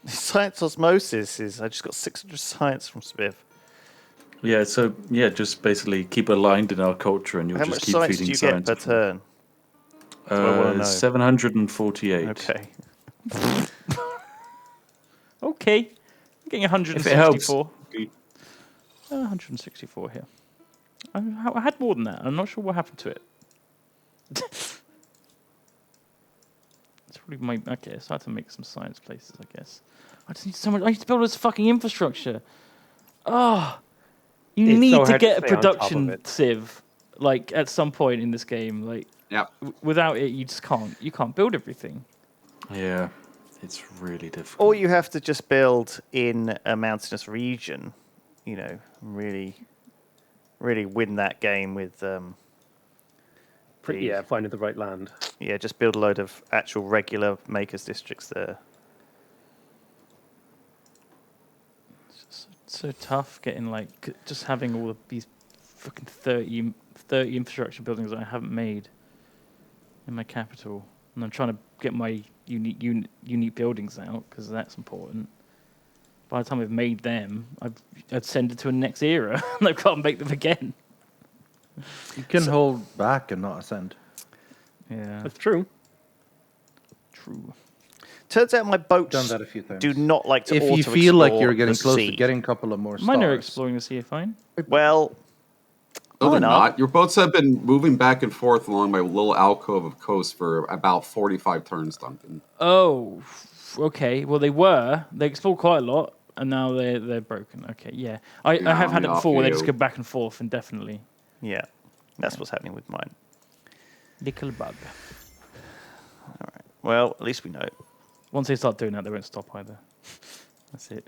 Science osmosis is. I just got 600 science from Spiv. Yeah, so yeah, just basically keep aligned in our culture, and you'll How just much keep science do feeding you get science. per turn? I wanna know. 748. Okay. Okay, I'm getting If it helps. 164. 164 here. I had more than that. I'm not sure what happened to it. It's probably my okay. So I have to make some science places, I guess. I just need so much. I need to build this fucking infrastructure. Oh, you It's need so to hard to get a stay on top of production it. sieve, like at some point in this game. Like Yep. without it, you just can't. You can't build everything. Yeah, it's really difficult. Or you have to just build in a mountainous region, you know, really win that game with, Yeah, finding the right land. yeah, just build a load of actual regular makers districts there. It's just so tough getting just having all of these fucking 30 infrastructure buildings that I haven't made in my capital, and I'm trying to get my unique buildings out because that's important. By the time I've made them, I'd send it to a next era, and I've got to make them again. You can hold back and not ascend. Yeah, That's true. true. Turns out my boats Done that a few times. do not like to If you feel like you're auto-explore getting the close sea. to getting a couple of more stars, Mine are exploring the sea fine. Well, No, they're no. not. Your boats have been moving back and forth along my little alcove of coast for about 45 turns, Duncan. Oh, okay. Well, they explored quite a lot, and now they're broken. Okay, yeah. I have had it off before where they just you. go back and forth indefinitely. yeah, that's what's happening with mine. Little bug. Well, at least we know. Once they start doing that, they won't stop either. That's it.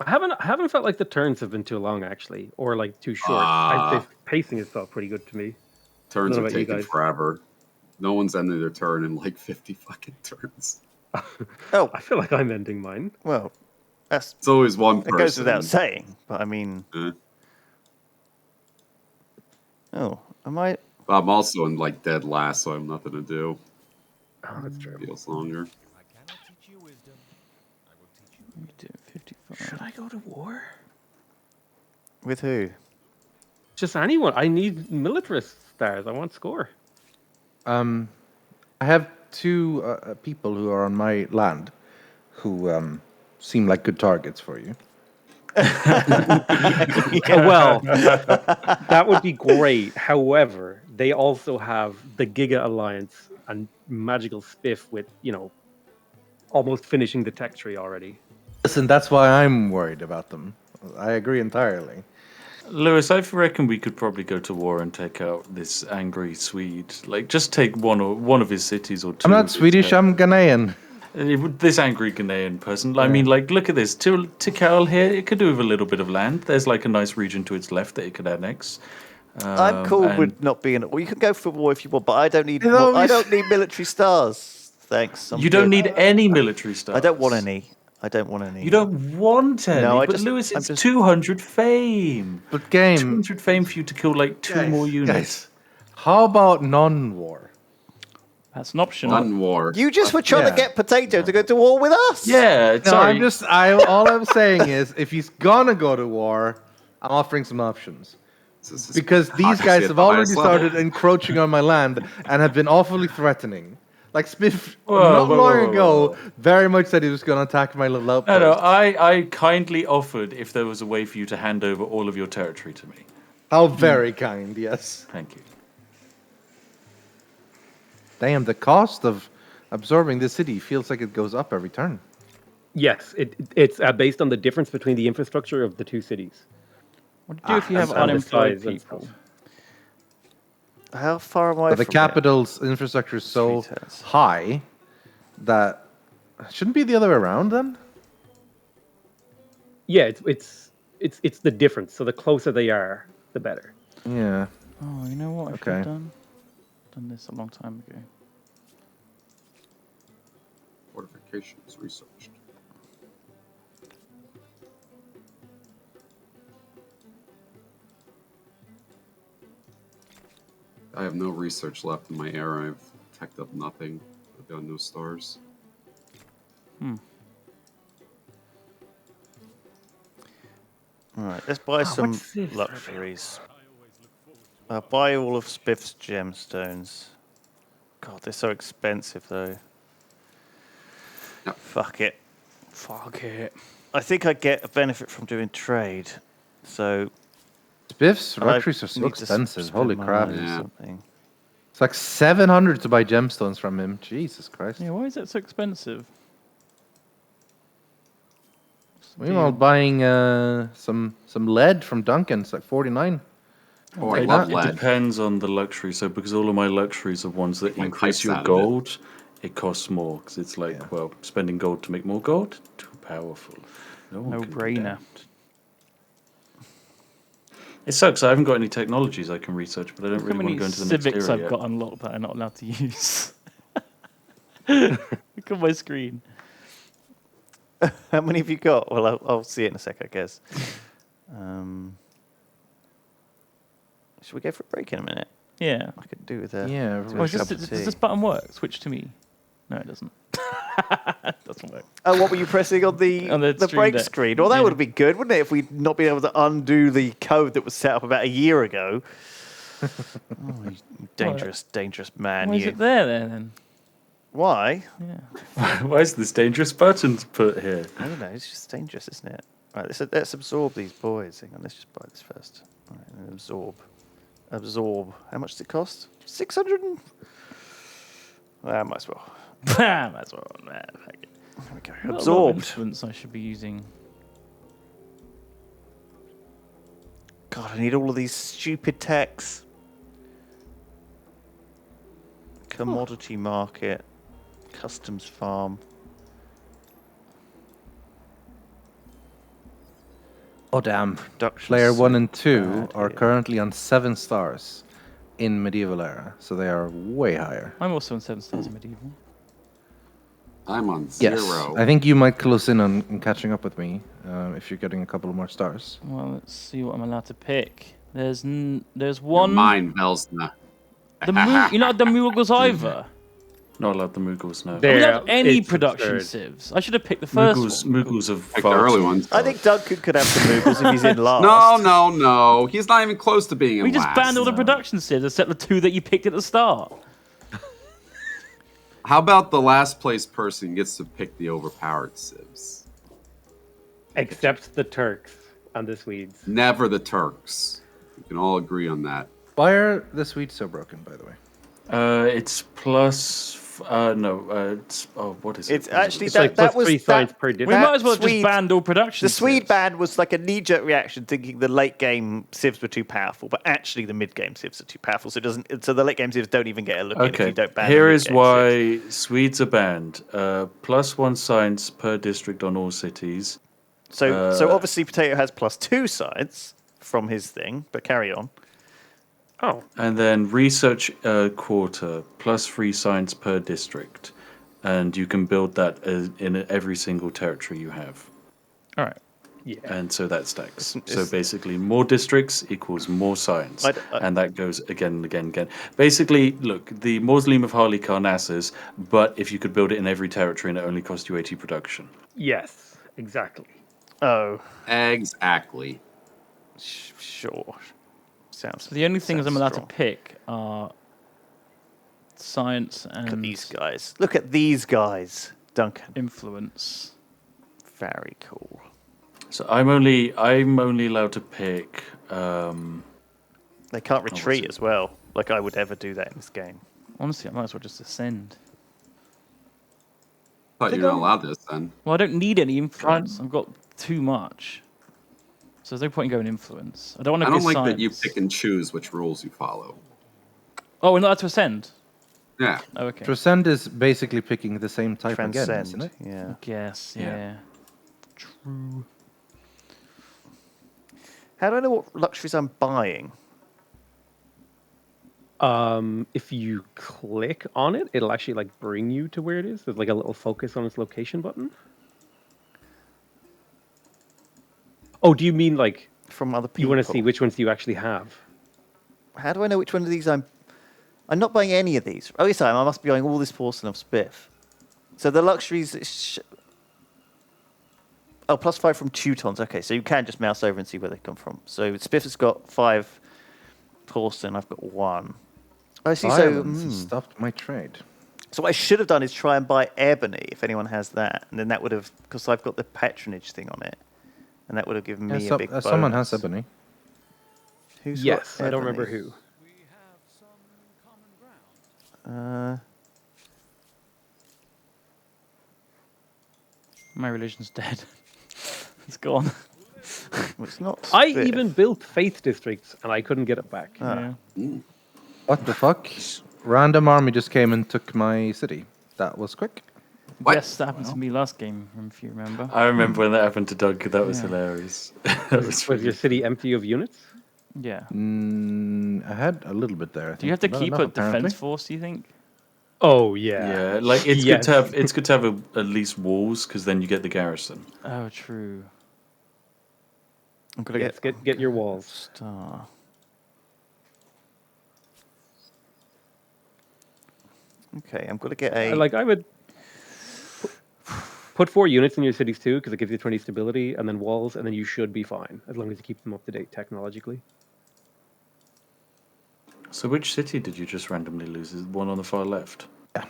I haven't felt like the turns have been too long actually, or like too short. The pacing has felt pretty good to me. Turns What are about you taking guys? forever. No one's ending their turn in like 50 fucking turns. Oh, I feel like I'm ending mine. well, that's It's always one it person. goes without saying. But I mean, Eh. oh, am I? But I'm also in like dead last, so I have nothing to do. Oh, that's true. Feels longer. I cannot teach you wisdom. I will teach you. We do 55. Should I go to war? With who? Just anyone. I need militarist stars. I want score. I have two people who are on my land who seem like good targets for you. Well, that would be great. However, they also have the Giga Alliance and Magical Spiff with, almost finishing the tech tree already. Listen, that's why I'm worried about them. I agree entirely. Lewis, I reckon we could probably go to war and take out this angry Swede. Like, just take one of his cities or two. I'm of not his Swedish, I'm Ghanaian. This angry Ghanaian person. I mean, like, look at this. Tikal here, it could do with a little bit of land. There's like a nice region to its left that it could annex. I'm cool and- with not being. Well, you can go for war if you want, but I don't need. No, I don't need military stars. Thanks. I'm You don't good. need any military stuff. I don't want any. I don't want any. You don't want any. No, but Lewis, I'm it's just- 200 fame. But game, 200 fame for you to kill like two more units. guys, how about non-war? That's an option. None war. You just were trying to Yeah. get Potato to go to war with us. Yeah, No, sorry. all I'm saying is, if he's gonna go to war, I'm offering some options. This is Because these hypocrisy guys at have the already highest level. started encroaching on my land and have been awfully threatening. Like Spiff, Whoa, not whoa, long whoa, whoa, ago, whoa. very much said he was going to attack my little outpost. No, I kindly offered if there was a way for you to hand over all of your territory to me. How very kind, yes. Thank you. Damn, the cost of absorbing this city feels like it goes up every turn. Yes, it's based on the difference between the infrastructure of the two cities. What do you do if you have and the unemployed size and people? stuff. How far am I But the from capital's infrastructure is so Three turns. high that shouldn't be the other way around then. Yeah, it's the difference. So the closer they are, the better. Yeah. Oh, you know what I should Okay. have done? Done this a long time ago. Fortifications researched. I have no research left in my era. I've teched up nothing. I've got no stars. All right, let's buy some what's this? luxuries. Buy all of Spiff's gemstones. God, they're so expensive though. Yep. Fuck it. Fuck it. I think I get a benefit from doing trade. So Spiff's I luxuries are so need to expensive. spend Holy my crap. money on Yeah. something. It's like 700 to buy gemstones from him. Jesus Christ. Yeah, why is that so expensive? What's the Meanwhile, deal? buying some lead from Duncan, it's like 49. Oh, I Like love that. It lead. depends on the luxury. So because all of my luxuries are ones that My increase pipes your out of it. gold, it costs more. Because it's like, Yeah. well, spending gold to make more gold, too powerful. No one No can do brainer. that. It sucks. I haven't got any technologies I can research, but I don't Look how really want many to go into the next civics era I've yet. got unlocked that I'm not allowed to use. Look at my screen. How many have you got? Well, I'll see it in a sec, I guess. Should we go for a break in a minute? Yeah. I could do with that. Yeah, Oh, everybody's does cup of this tea. button work? Switch to me. No, it doesn't. Doesn't work. Oh, what were you pressing on the On the Stream break Deck. screen? Well, that Yeah. would have been good, wouldn't it, if we'd not been able to undo the code that was set up about a year ago? Oh, you dangerous, dangerous man, Why is you. it there then? Why? Yeah. Why is this dangerous button put here? I don't know. It's just dangerous, isn't it? All right, let's absorb these boys. Hang on, let's just buy this first. All right, and absorb. Absorb. How much does it cost? 600 and... Well, I might as well. Might as well. Nah, fuck it. There we go. I've got a lot of Absorbed. influence I should be using. God, I need all of these stupid techs. Commodity market. Customs farm. Oh, damn. Production Player 1 and so 2 bad are here. currently on 7 stars in medieval era, so they are way higher. I'm also on 7 stars in medieval. I'm on Yes, 0. I think you might close in on catching up with me if you're getting a couple more stars. Well, let's see what I'm allowed to pick. There's You're one. mine, Velsna. You're not the Moogles either. Not allowed the Moogles now. We There. don't have any It's production absurd. civs. I should have picked the first Moogles one. have Like the early ones. I think Duncan could have the Moogles if he's in last. No. He's not even close to being in We just last. banned all the production civs except the 2 that you picked at the start. How about the last place person gets to pick the overpowered civs? Except the Turks and the Swedes. Never the Turks. We can all agree on that. Why are the Swedes so broken, by the way? It's plus. It's. Oh, what is it? It's actually It's like plus 3 science per We district. That might as well Swede- just banned all production The Swede civs. ban was like a knee-jerk reaction, thinking the late game civs were too powerful, but actually the mid-game civs are too powerful. So it doesn't. So the late game civs don't even get a look in if Okay, you don't ban. here the is mid-game civs. why Swedes are banned. +1 science per district on all cities. So obviously Potato has +2 science from his thing, but carry on. Oh, And then research quarter, +3 science per district. And you can build that in every single territory you have. All right. yeah. And so that stacks. So It's- basically, more districts equals more science. I- and that goes again and again and again. Basically, look, the Mausoleum of Halicarnassus, but if you could build it in every territory and it only cost you 80 production. Yes, exactly. Oh, Exactly. Sure. Sounds. So the only things I'm sounds allowed strong. to pick are science Look at and these guys. Look at these guys, Duncan. influence. Very cool. So I'm only allowed to pick. They can't what's retreat it? as well. Like I would ever do that in this game. Honestly, I might as well just ascend. Thought you were not allowed this then. Well, I don't need any influence. I've got too much. So there's no point in going influence. I don't want to I go don't like science. that you pick and choose which rules you follow. Oh, we're not allowed to ascend. Yeah. Oh, okay. Transcend is basically picking the same type again, Transcend. isn't it? Yeah. Yes, Yeah. yeah. True. How do I know what luxuries I'm buying? If you click on it, it'll actually like bring you to where it is. There's like a little focus on its location button. Oh, do you mean like From other people. you want to see which ones you actually have? How do I know which one of these I'm not buying any of these. Oh, yes, I am. I must be buying all this porcelain of Spiff. So the luxuries... Oh, +5 from Teutons. Okay, so you can just mouse over and see where they come from. So Spiff has got 5 porcelain. I've got 1. I see. Violence has stopped my trade. So what I should have done is try and buy ebony, if anyone has that. And then that would have... Because I've got the patronage thing on it. And that would have given me a big bonus. Someone has ebony. Who's got Yes, I don't remember ebony? who. We have some common ground. My religion's dead. It's gone. Well, it's not I Spiff. even built Faith Districts and I couldn't get it back. Yeah. What the fuck? Random army just came and took my city. That was quick. What? Yes, that happened to me last game, if you remember. I remember when that happened to Doug. That was Yeah. hilarious. That was Was your city empty of units? Yeah. I had a little bit there. I think. Do you have to Not keep enough, a apparently. defense force, do you think? Oh yeah. Yeah, like it's Yes. good to have at least walls because then you get the garrison. Oh, true. I'm going to Yes, get your walls. Star. Okay, I'm going to get a... I would put 4 units in your cities too, because it gives you 20 stability, and then walls, and then you should be fine as long as you keep them up to date technologically. So which city did you just randomly lose? Is it one on the far left? Yeah.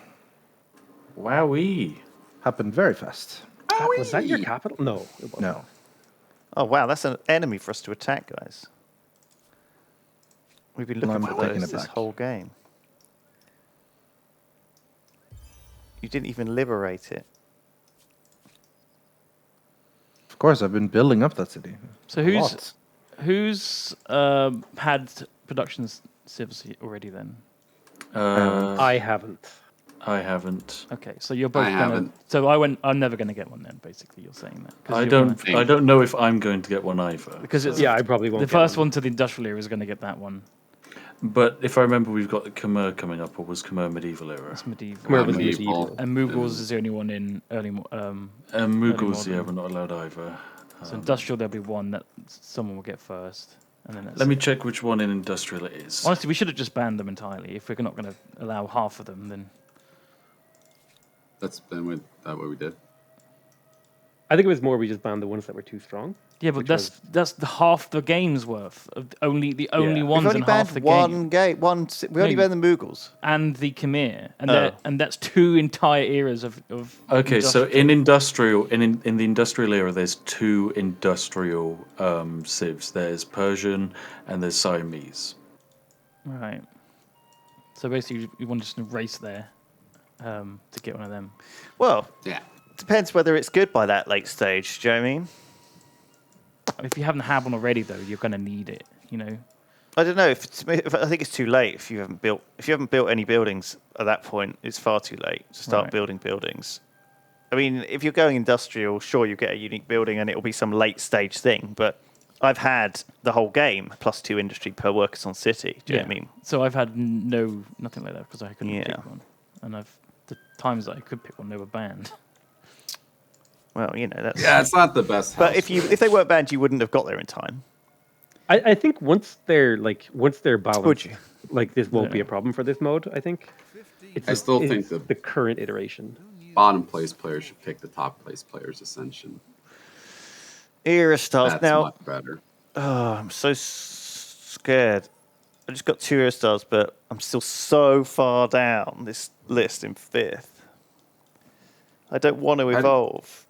Wowee. Happened very fast. Was that your capital? No, it wasn't. No. Oh, wow, that's an enemy for us to attack, guys. We've been looking I'm for taking those it this back. whole game. You didn't even liberate it. Of course, I've been building up that city. So A lot. who's had production civs already then? I haven't. I haven't. Okay, so you're both I gonna. haven't. So I'm never gonna get one then. Basically, you're saying that. 'Cause I you're don't. gonna- I don't know if I'm going to get one either. because it's Yeah, I probably won't. the get first one to the industrial era is going to get that one. But if I remember, we've got the Khmer coming up, or was Khmer medieval era? It's medieval. Khmer was Medieval. medieval. And Mughals is the only one in early. Mughals, yeah, modern. we're not allowed either. So industrial, there'll be one that someone will get first, and then that's Let me it. check which one in industrial it is. Honestly, we should have just banned them entirely. If we're not going to allow half of them, then That's been with that what we did. I think it was more we just banned the ones that were too strong. yeah, but Which that's the half the game's worth. Of the only Yeah. We've ones only in half banned the one game, game. We only No. banned the Mughals. and the Khmer, and Oh. and that's 2 entire eras of. Okay, so industrial. in the industrial era, there's 2 industrial civs. There's Persian and there's Siamese. Right. So basically, you want to just race there to get one of them. Well, Yeah. depends whether it's good by that late stage. Do you know what I mean? If you haven't had one already, though, you're going to need it. You know. I don't know if I think it's too late if you haven't built any buildings at that point. It's far too late to start Right. building buildings. I mean, if you're going industrial, sure, you get a unique building and it'll be some late stage thing. But I've had the whole game +2 industry per workers on city. Do you know what I mean? So I've had nothing like that because I couldn't Yeah. pick one, and the times that I could pick one, they were banned. Well, you know that's. Yeah, it's not the best. But house. if they weren't banned, you wouldn't have got there in time. I think once they're balanced, Would you? like this won't be Yeah. a problem for this mode. I think. It's I still think it's the- the current iteration. bottom place players should pick the top place players' ascension. Era stars. That's Now, much better. Oh, I'm so scared. I just got 2 hero stars, but I'm still so far down this list in 5th. I don't want to evolve.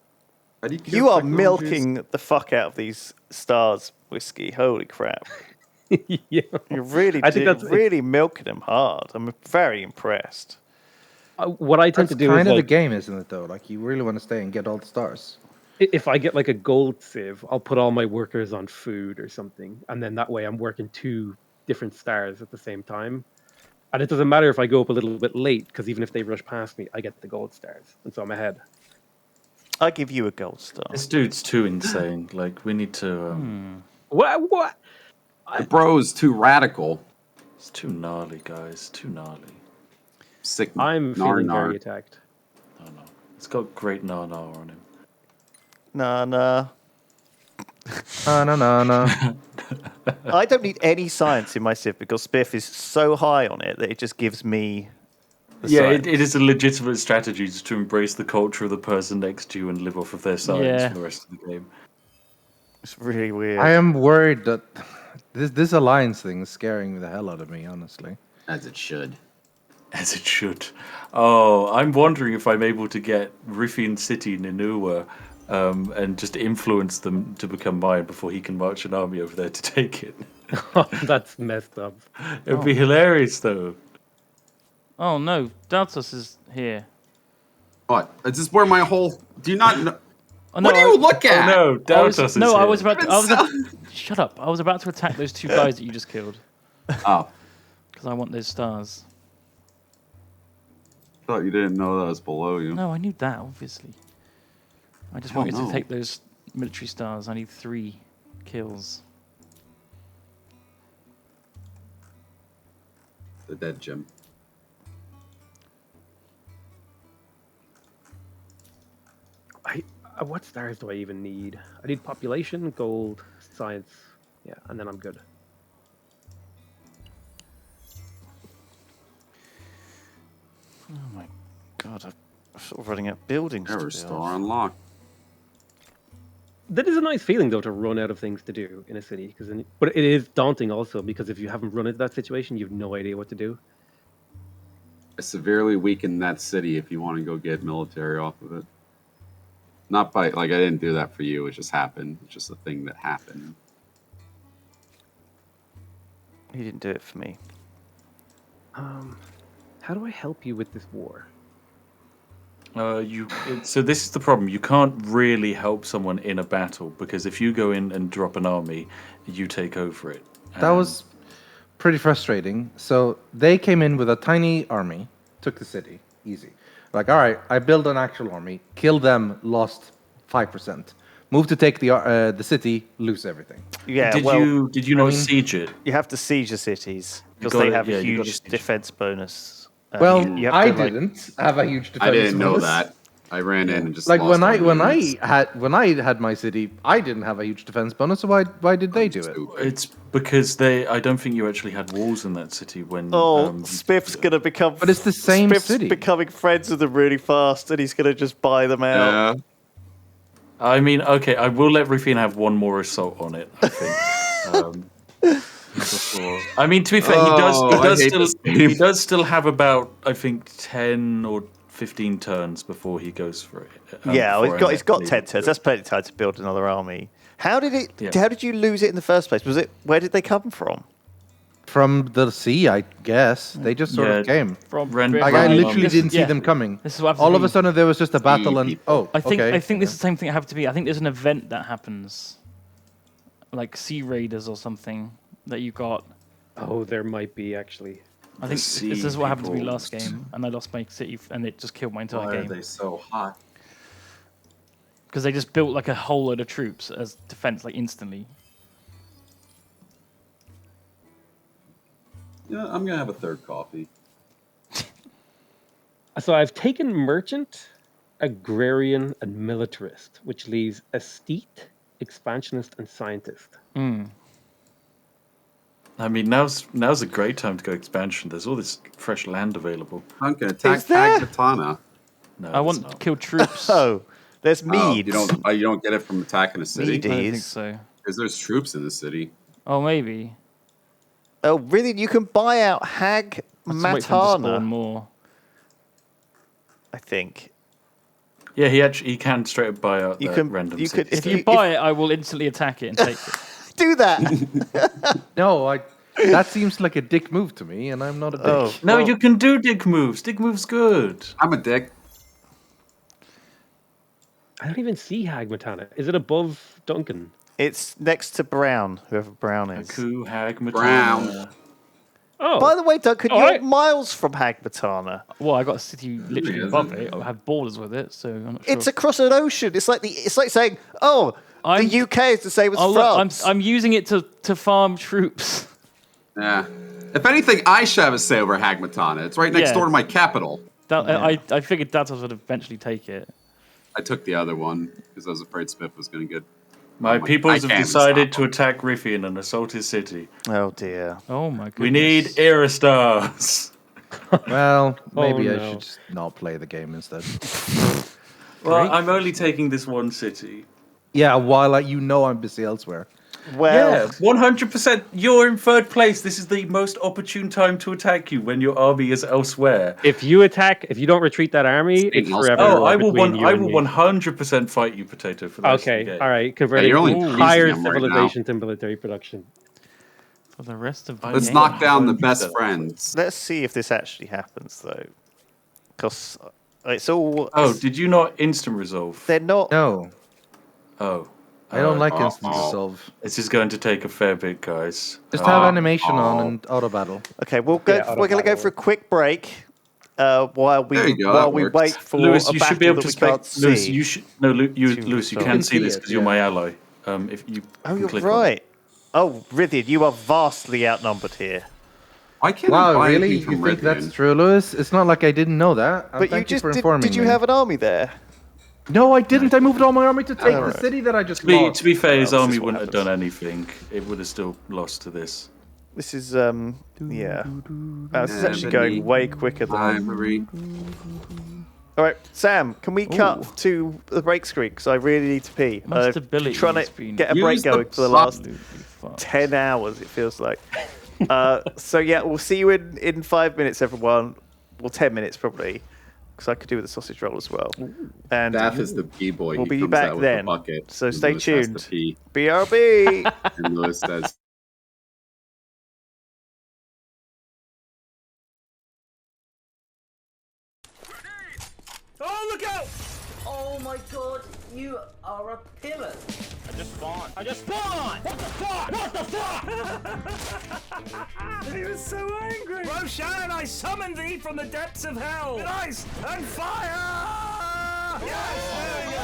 How do you You kill are technologies? milking the fuck out of these stars, Whiskey. Holy crap. Yeah. You're really, I think that's really milking them hard. I'm very impressed. What I tend That's to do kind is of the like, game, isn't it? Though, like you really want to stay and get all the stars. if I get like a gold sieve, I'll put all my workers on food or something, and then that way I'm working 2 different stars at the same time. And it doesn't matter if I go up a little bit late, because even if they rush past me, I get the gold stars, and so I'm ahead. I give you a gold star. This dude's too insane. Like, we need to. What? The bro's too radical. It's too gnarly, guys. Too gnarly. Sick. I'm feeling very attacked. I don't know. It's got great nar on him. Nah. No. I don't need any science in my Civ because Spiff is so high on it that it just gives me the Yeah, science. it is a legitimate strategy just to embrace the culture of the person next to you and live off of their science Yeah. for the rest of the game. It's really weird. I am worried that this alliance thing is scaring the hell out of me. Honestly. As it should. As it should. Oh, I'm wondering if I'm able to get Riffian City, Ninua, and just influence them to become mine before he can march an army over there to take it. That's messed up. It would be hilarious, though. Oh no, Daltos is here. What? Is this where my whole? Do you not know? Oh, no, What do you look Oh at? no, I was, Daltos is no, here. I was about. To, shut up! I was about to attack those 2 guys that you just killed Oh, because I want those stars. I thought you didn't know that was below you. No, I knew that obviously. I just Hell wanted no. to take those military stars. I need 3 kills. The dead Jim. What stars do I even need? I need population, gold, science. Yeah, and then I'm good. Oh my god, I'm sort of running out of buildings. to Error build. star unlocked. That is a nice feeling, though, to run out of things to do in a city. But it is daunting also, because if you haven't run into that situation, you have no idea what to do. I severely weaken that city if you want to go get military off of it. Not by like I didn't do that for you. It just happened. It's just a thing that happened. He didn't do it for me. How do I help you with this war? So this is the problem. You can't really help someone in a battle because if you go in and drop an army, you take over it. That was pretty frustrating. So they came in with a tiny army, took the city, easy. Like, all right, I build an actual army, kill them, lost 5%. Move to take the city, lose everything. Yeah, Did you not siege it? you have to siege the cities because gotta- they have yeah, a you gotta huge siege. defense bonus. Well, you have I to, like- didn't have a huge defense I didn't know bonus. that. I ran in and just Like lost all when units. I had my city, I didn't have a huge defense bonus. So why did they do it? Stupid. It's because I don't think you actually had walls in that city when. Oh, you- Spiff's gonna become. But it's the same Spiff's city. becoming friends with them really fast, and he's gonna just buy them out. Yeah. I mean, okay, I will let Rufina have one more assault on it. I think. Before. I mean, to be fair, Oh, I hate this game. he does still have about I think 10 or 15 turns before he goes for it. Yeah, well, before he's got any- 10 turns. That's plenty of time to build another army. How did it? Yeah. How did you lose it in the first place? Was it? Where did they come from? From the sea, I guess. They just sort of Yeah. came. From Ren- Like I Right. literally This- didn't see yeah. them coming. This is what happens All to of me. a sudden there was just a battle, and people. oh, I think okay. I think this is the same thing that happened to me. I think there's an event that happens, like Sea Raiders or something that you got. Oh, there might be actually. I think sea this is what happened to me peoples. last game, and I lost my city, and it just killed my Why entire are game they so hot? because they just built like a whole load of troops as defense, like instantly. Yeah, I'm gonna have a third coffee. So I've taken merchant, agrarian, and militarist, which leaves aesthete, expansionist, and scientist. I mean, now's a great time to go expansion. There's all this fresh land available. Duncan, attack Is there? Katana. No, I there's want to not. kill troops. Oh, there's Oh, mead. you don't get it from attacking a city. Mead. I don't think These. so. Because there's troops in the city. Oh, maybe. Oh, really? You can buy out Hag Let's wait for them to spawn Matana, more. I think. Yeah, he can straight up buy out that random you city. could, If you buy it, I will instantly attack it and take it. do that. No, that seems like a dick move to me, and I'm not a dick. Oh, No, well, you can do dick moves. Dick moves good. I'm a dick. I don't even see Hagmatana. Is it above Duncan? it's next to Brown, whoever Brown is. Haku, Hag, Matana. Brown. Oh, By the way, Duncan, All you're right. miles from Hag Matana. Well, I got a city literally Really above isn't. it. I have borders with it, so I'm not sure. It's across an ocean. It's like saying, "Oh, I'm- the UK is the same as Oh, look, France." I'm using it to farm troops. Yeah. If anything, I should have a say over Hagmatana. It's right next Yeah. door to my capital. I figured Datos would eventually take it. I took the other one because I was afraid Smith was going to get. My Oh my- peoples I have can't decided stop to attack Riffian and assault his city. Oh dear. Oh my goodness. We need Aerostars. Well, maybe I no. should just not play the game instead. Well, I'm only taking this one city. Yeah, while I'm busy elsewhere. Well, Yeah, 100%. You're in third place. This is the most opportune time to attack you when your army is elsewhere. if you don't retreat that army, it's Anything else? forever. Oh, I will between you and me. 100% fight you, Potato, for the rest of the Okay, game. all right. Converting you're only entire teasing him right civilization to military production. For the rest of the Let's Let's game. knock down the best 100%. friends. let's see if this actually happens, though, because it's all. Oh, did you not instant resolve? They're not. No, Oh. I don't like uh-oh. instant resolve. This is going to take a fair bit, guys. Just have animation on and auto battle. Okay, we'll go. Yeah, We're going to go auto-battle. for a quick break while There we you go, that works. wait for Lewis, a you battle should be able that to we can't spec. Lewis, see. you should. No, Lewis, you resolve. can You see can this see because it, you're yeah. my ally. If you. Oh, can you're click on it. right. Oh, Rithian, you are vastly outnumbered here. Why can't I Wow, buy really? anything You from think Rithian? that's true, Lewis? It's not like I didn't know that. But you Thank just for informing did you me. have an army there? No, I didn't. I moved all my army to take the Alright. city that I just To be, lost. to be fair, his Well, this army is what wouldn't have happens. done anything. It would have still lost to this. This is yeah. This is actually going way quicker than. Ivory. All right, Sam, can we cut to the break screen? Because I really need to pee. My I've stability trying has to been get a break Use the going for the slot. last absolutely fucked. 10 hours, it feels like. So yeah, we'll see you in 5 minutes, everyone. Well, 10 minutes probably, because I could do with a sausage roll as well. And Daff is the B-boy. we'll He be comes back out with then. The bucket, So and stay Lewis has tuned. to pee, BRB. and Lewis says, Oh, look out! Oh my god, you are a pillar. I just spawned. What the fuck? What the fuck? He was so angry. Roshan, I summoned thee from the depths of hell. With ice and fire! Yes! There we go.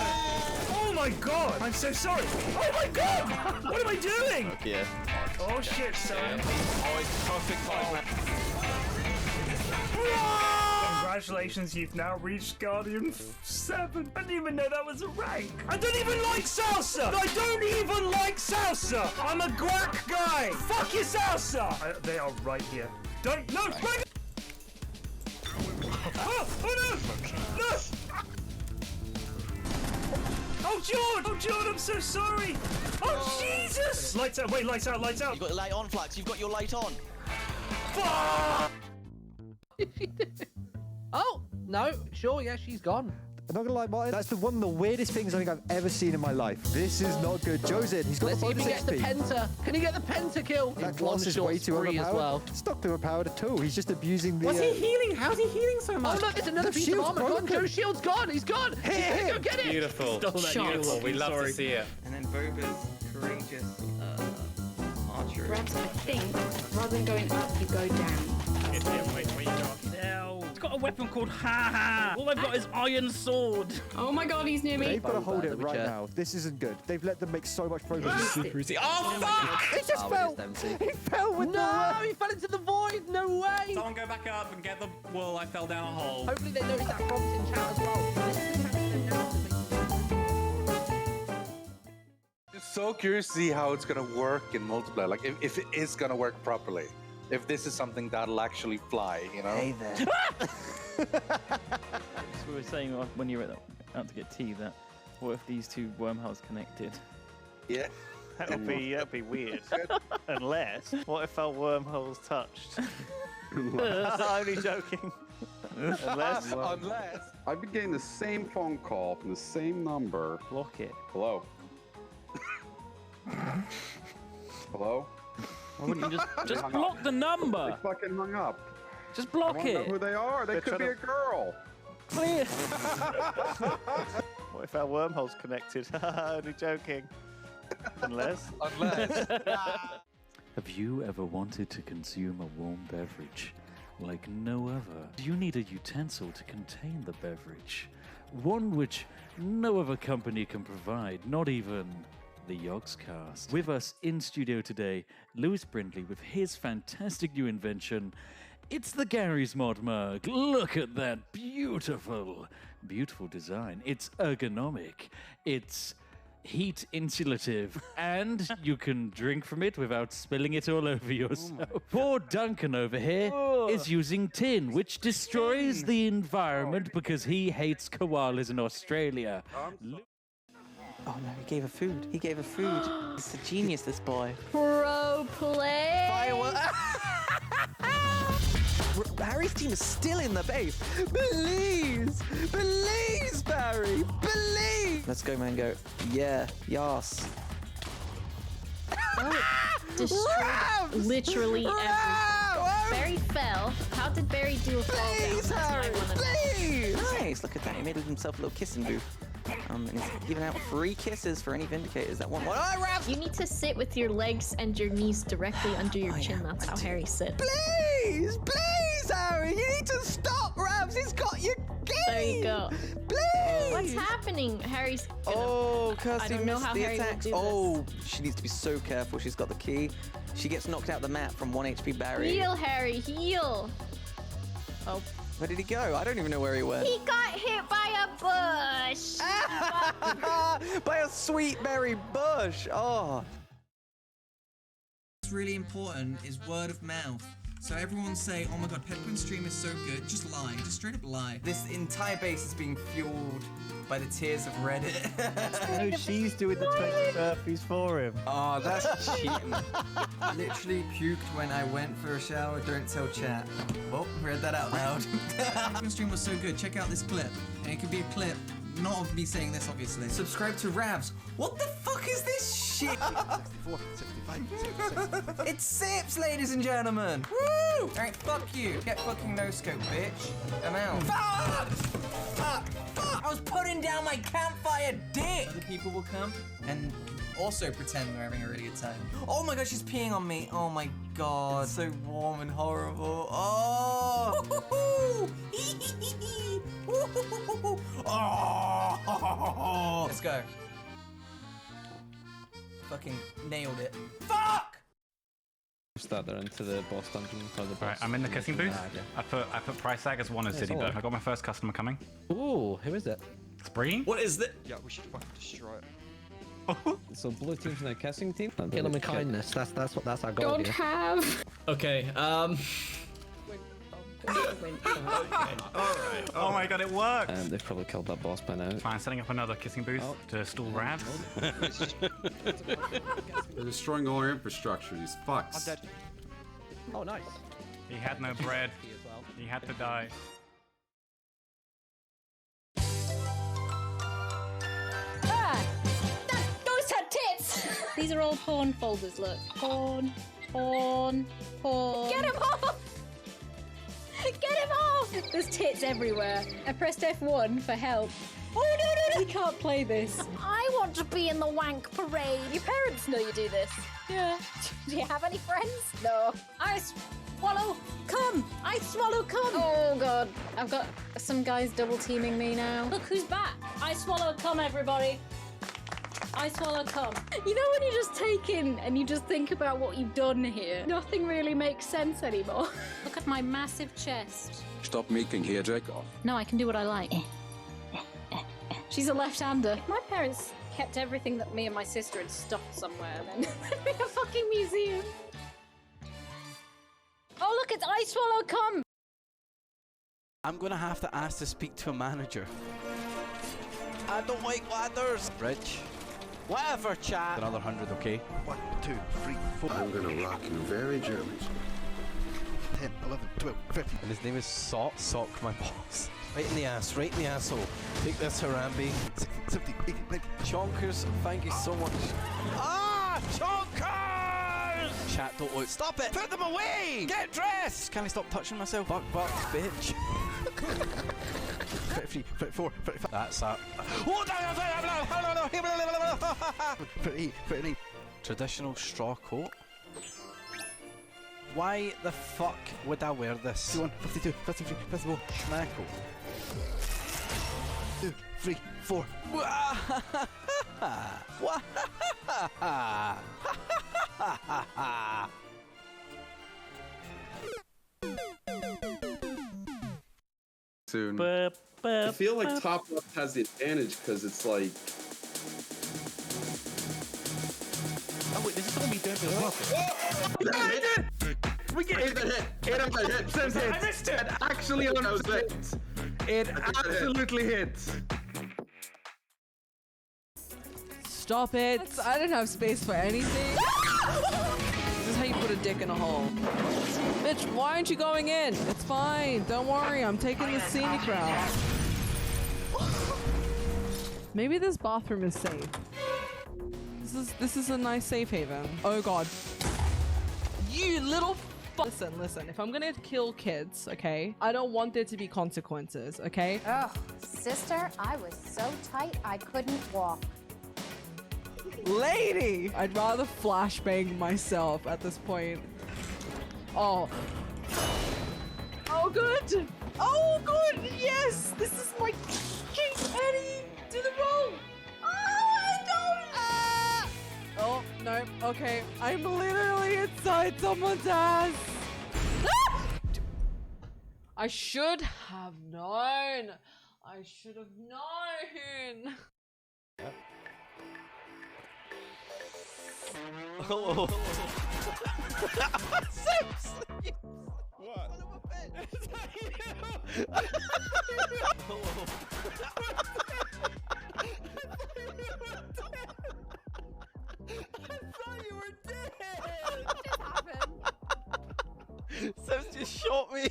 Oh my god! I'm so sorry. Oh my god! What am I doing? Yeah. Oh shit, son. Congratulations, you've now reached Guardian 7. I didn't even know that was a rank. I don't even like salsa! I don't even like salsa! I'm a guac guy! Fuck your salsa! They are right here. Don't, no, bring it! Oh no! No! Oh, John! Oh, John, I'm so sorry! Oh, Jesus! Lights out, wait, lights out, lights out! You've got your light on, Flax. You've got your light on. Fuck! Oh, no, sure, yeah, she's gone. I'm not gonna lie, Martin. That's one of the weirdest things I think I've ever seen in my life. This is not good. Joe's in. He's got Let's the see if he bonus gets the XP. penta. Can he get the penta kill? That One class is shot way too spree as overpowered. well. It's not overpowered at all. He's just abusing the. Was he healing? How's he healing so Oh, much? look, there's another The piece of shield's armor gone. broken. Joe's shield's gone. He's gone. Hit Go get it. Beautiful. Beautiful. We love to see it. And then Boba's courageous archery. Perhaps I think rather than going up, you go down. It's got a weapon called Ha Ha. All I've got is Iron Sword. Oh my god, he's near me. They've got to hold Boba, it the right Witcher. now. This isn't good. They've let them make so much progress. Super easy. Oh, fuck! He just fell. He fell with No, he fell into the void. No way. Someone go back up and get the wool. I fell down a hole. Hopefully they noticed that prompt in chat as well. This is the tactic now to Just so curious to see how it's going to work in multiplayer. Like, if it is going to work properly. If this is something that'll actually fly, you know? Hey there. So we were saying when you were out to get tea that what if these two wormholes connected? Yeah. That'd be weird. Unless, what if our wormholes touched? Only joking. Unless I've been getting the same phone call from the same number. Block it. Hello. Hello. Why wouldn't you just block the number? They fucking hung up. Just block I don't know it. who they are. They could be a girl. Please. What if our wormhole's connected? Only joking. Unless. Have you ever wanted to consume a warm beverage like no other? Do you need a utensil to contain the beverage? One which no other company can provide, not even the Yogscast. With us in studio today, Lewis Brindley with his fantastic new invention. It's the Gary's Mod mug. Look at that beautiful, beautiful design. It's ergonomic. It's heat insulative, and you can drink from it without spilling it all over yourself. Poor Duncan over here is using tin, which destroys the environment because he hates koalas in Australia. Oh no, he gave her food. He gave her food. He's a genius, this boy. Pro play. Harry's team is still in the base. Please! Please, Barry! Please! Let's go, Mango. Yeah. Yas. Destroyed literally everything. Barry fell. How did Barry do a fall down? Please, That's Harry! what I wanna know. Please! Nice, look at that. He made himself a little kissing booth. And he's giving out free kisses for any Vindicators that want one. Oh, Rav! You need to sit with your legs and your knees directly under your chin. That's how Harry sits. Please! Please, Harry! You need to stop, Ravs! He's got your key! There you go. Please! What's happening? Harry's gonna... Oh, Kirsty I don't know missed how the Harry attacks. would do Oh, she needs to be so careful. She's got the key. She gets knocked out the map from 1 HP Barry. Heal, Harry, heal. Oh. Where did he go? I don't even know where he went. He got hit by a bush. By a sweet berry bush. Oh. What's really important is word of mouth. So everyone say, oh my god, Peppermint Stream is so good. Just lie. Just straight up lie. This entire base is being fueled by the tears of Reddit. No, she's doing the 20 burpees for him. Oh, that's cheating. Literally puked when I went for a shower. Don't tell chat. Oh, read that out loud. Peppermint Stream was so good. Check out this clip. And it could be a clip, not of me saying this, obviously. Subscribe to Ravs. What the fuck is this shit? 64, 65, 66. It's Sips, ladies and gentlemen. Woo! Alright, fuck you. Get fucking no scope, bitch. I'm out. Fuck! Fuck! Fuck! I was putting down my campfire dick! Other people will come and also pretend they're having a really good time. Oh my god, she's peeing on me. Oh my god. It's so warm and horrible. Oh! Oh! Let's go. Fucking nailed it. Fuck! Start there into the boss dungeon. Right, I'm in the kissing booth. I put price tag as one as city, but I got my first customer coming. Ooh, who is it? Spree. What is that? Yeah, we should fucking destroy it. So blue team's in the kissing team. Kill him with kindness. That's our goal. Don't here. have. Okay, Alright. Oh my god, it worked! They've probably killed that boss by now. Fine, setting up another kissing booth to stall Ravs. They're destroying all our infrastructure, these fucks. I'm dead. Oh, nice. He had no bread. He had to die. Those had tits. These are all porn folders. Look, porn. Get him off! Get him off! There's tits everywhere. I pressed F1 for help. Oh no! We can't play this. I want to be in the wank parade. Your parents know you do this. Yeah. Do you have any friends? No. I swallow cum. I swallow cum. Oh god. I've got some guys double teaming me now. Look who's back. I swallow cum, everybody. I swallow cum. You know when you just take in and you just think about what you've done here? Nothing really makes sense anymore. Look at my massive chest. Stop making hair jerk off. No, I can do what I like. She's a left-hander. My parents kept everything that me and my sister had stuffed somewhere and then in a fucking museum. Oh look, it's I swallow cum. I'm gonna have to ask to speak to a manager. I don't like ladders. Rich, Whatever, chat. Another 100, okay? 1, 2, 3, 4. I'm gonna rock you very gently. 10, 11, 12, 13. And his name is Sock. Sock, my boss. Right in the ass, right in the asshole. Take this, Harambe. 16, 17, 18, 19. Chonkers, thank you so much. Ah! Chonkers! Chat, don't look. Stop it! Put them away! Get dressed! Can I stop touching myself? Fuck, bitch. 33, 34, 35. That's that. Oh, traditional straw coat. Why the fuck would I wear this? 51, 52, 53, 54. Schmackle. 2, 3, 4. Soon. I feel like top left has the advantage because it's like. Oh wait, this is gonna be doing for We get it. Hit him. I missed it. Actually, it absolutely hits. Stop it! I didn't have space for anything. This is how you put a dick in a hole. Bitch, why aren't you going in? It's fine. Don't worry. I'm taking the scenic route. Maybe this bathroom is safe. This is a nice safe haven. Oh god. You little Listen. If I'm gonna kill kids, okay, I don't want there to be consequences, okay? Ugh, sister, I was so tight I couldn't walk. Lady! I'd rather flashbang myself at this point. Oh. Oh, good! Oh, good! Yes! This is my King Eddie! Do the roll! Oh, no. Okay. I'm literally inside someone's ass! I should have known! I should have known! Oh. Sips! What? Son of a bitch! Is that you? I thought you were dead! What just happened? Sips just shot me!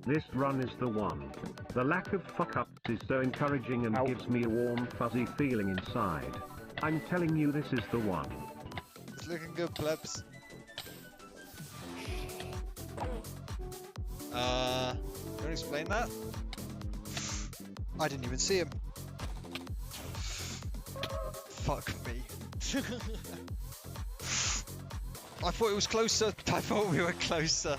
This run is the one. The lack of fuck-ups is so encouraging and gives me a warm fuzzy feeling inside. I'm telling you this is the one. It's looking good, plebs. You want to explain that? I didn't even see him. Fuck me. I thought it was closer. I thought we were closer.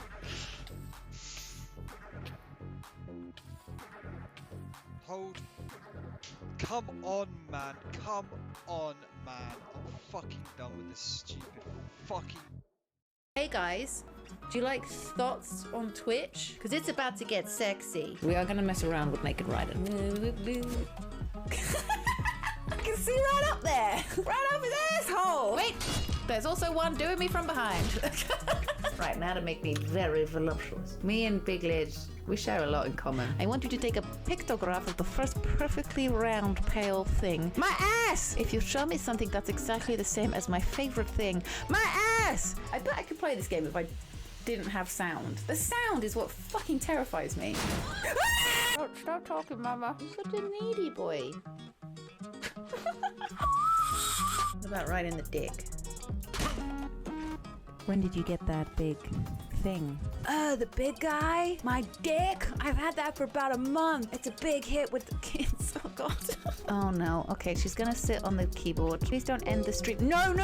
Hold. Come on, man. Come on, man. I'm fucking done with this stupid fucking... Hey guys, do you like thoughts on Twitch? Because it's about to get sexy. We are going to mess around with Naked Rider. I can see right up there. Right up his asshole. Wait, there's also one doing me from behind. Right, now to make me very voluptuous. Me and Big Lid, we share a lot in common. I want you to take a pictograph of the first perfectly round, pale thing. My ass! If you show me something that's exactly the same as my favorite thing, my ass! I bet I could play this game if I didn't have sound. The sound is what fucking terrifies me. Stop talking, Mama. I'm such a needy boy. What about right in the dick? When did you get that big thing? The big guy? My dick? I've had that for about a month. It's a big hit with the kids. Oh, God. Oh, no. Okay, she's gonna sit on the keyboard. Please don't end the stream. No.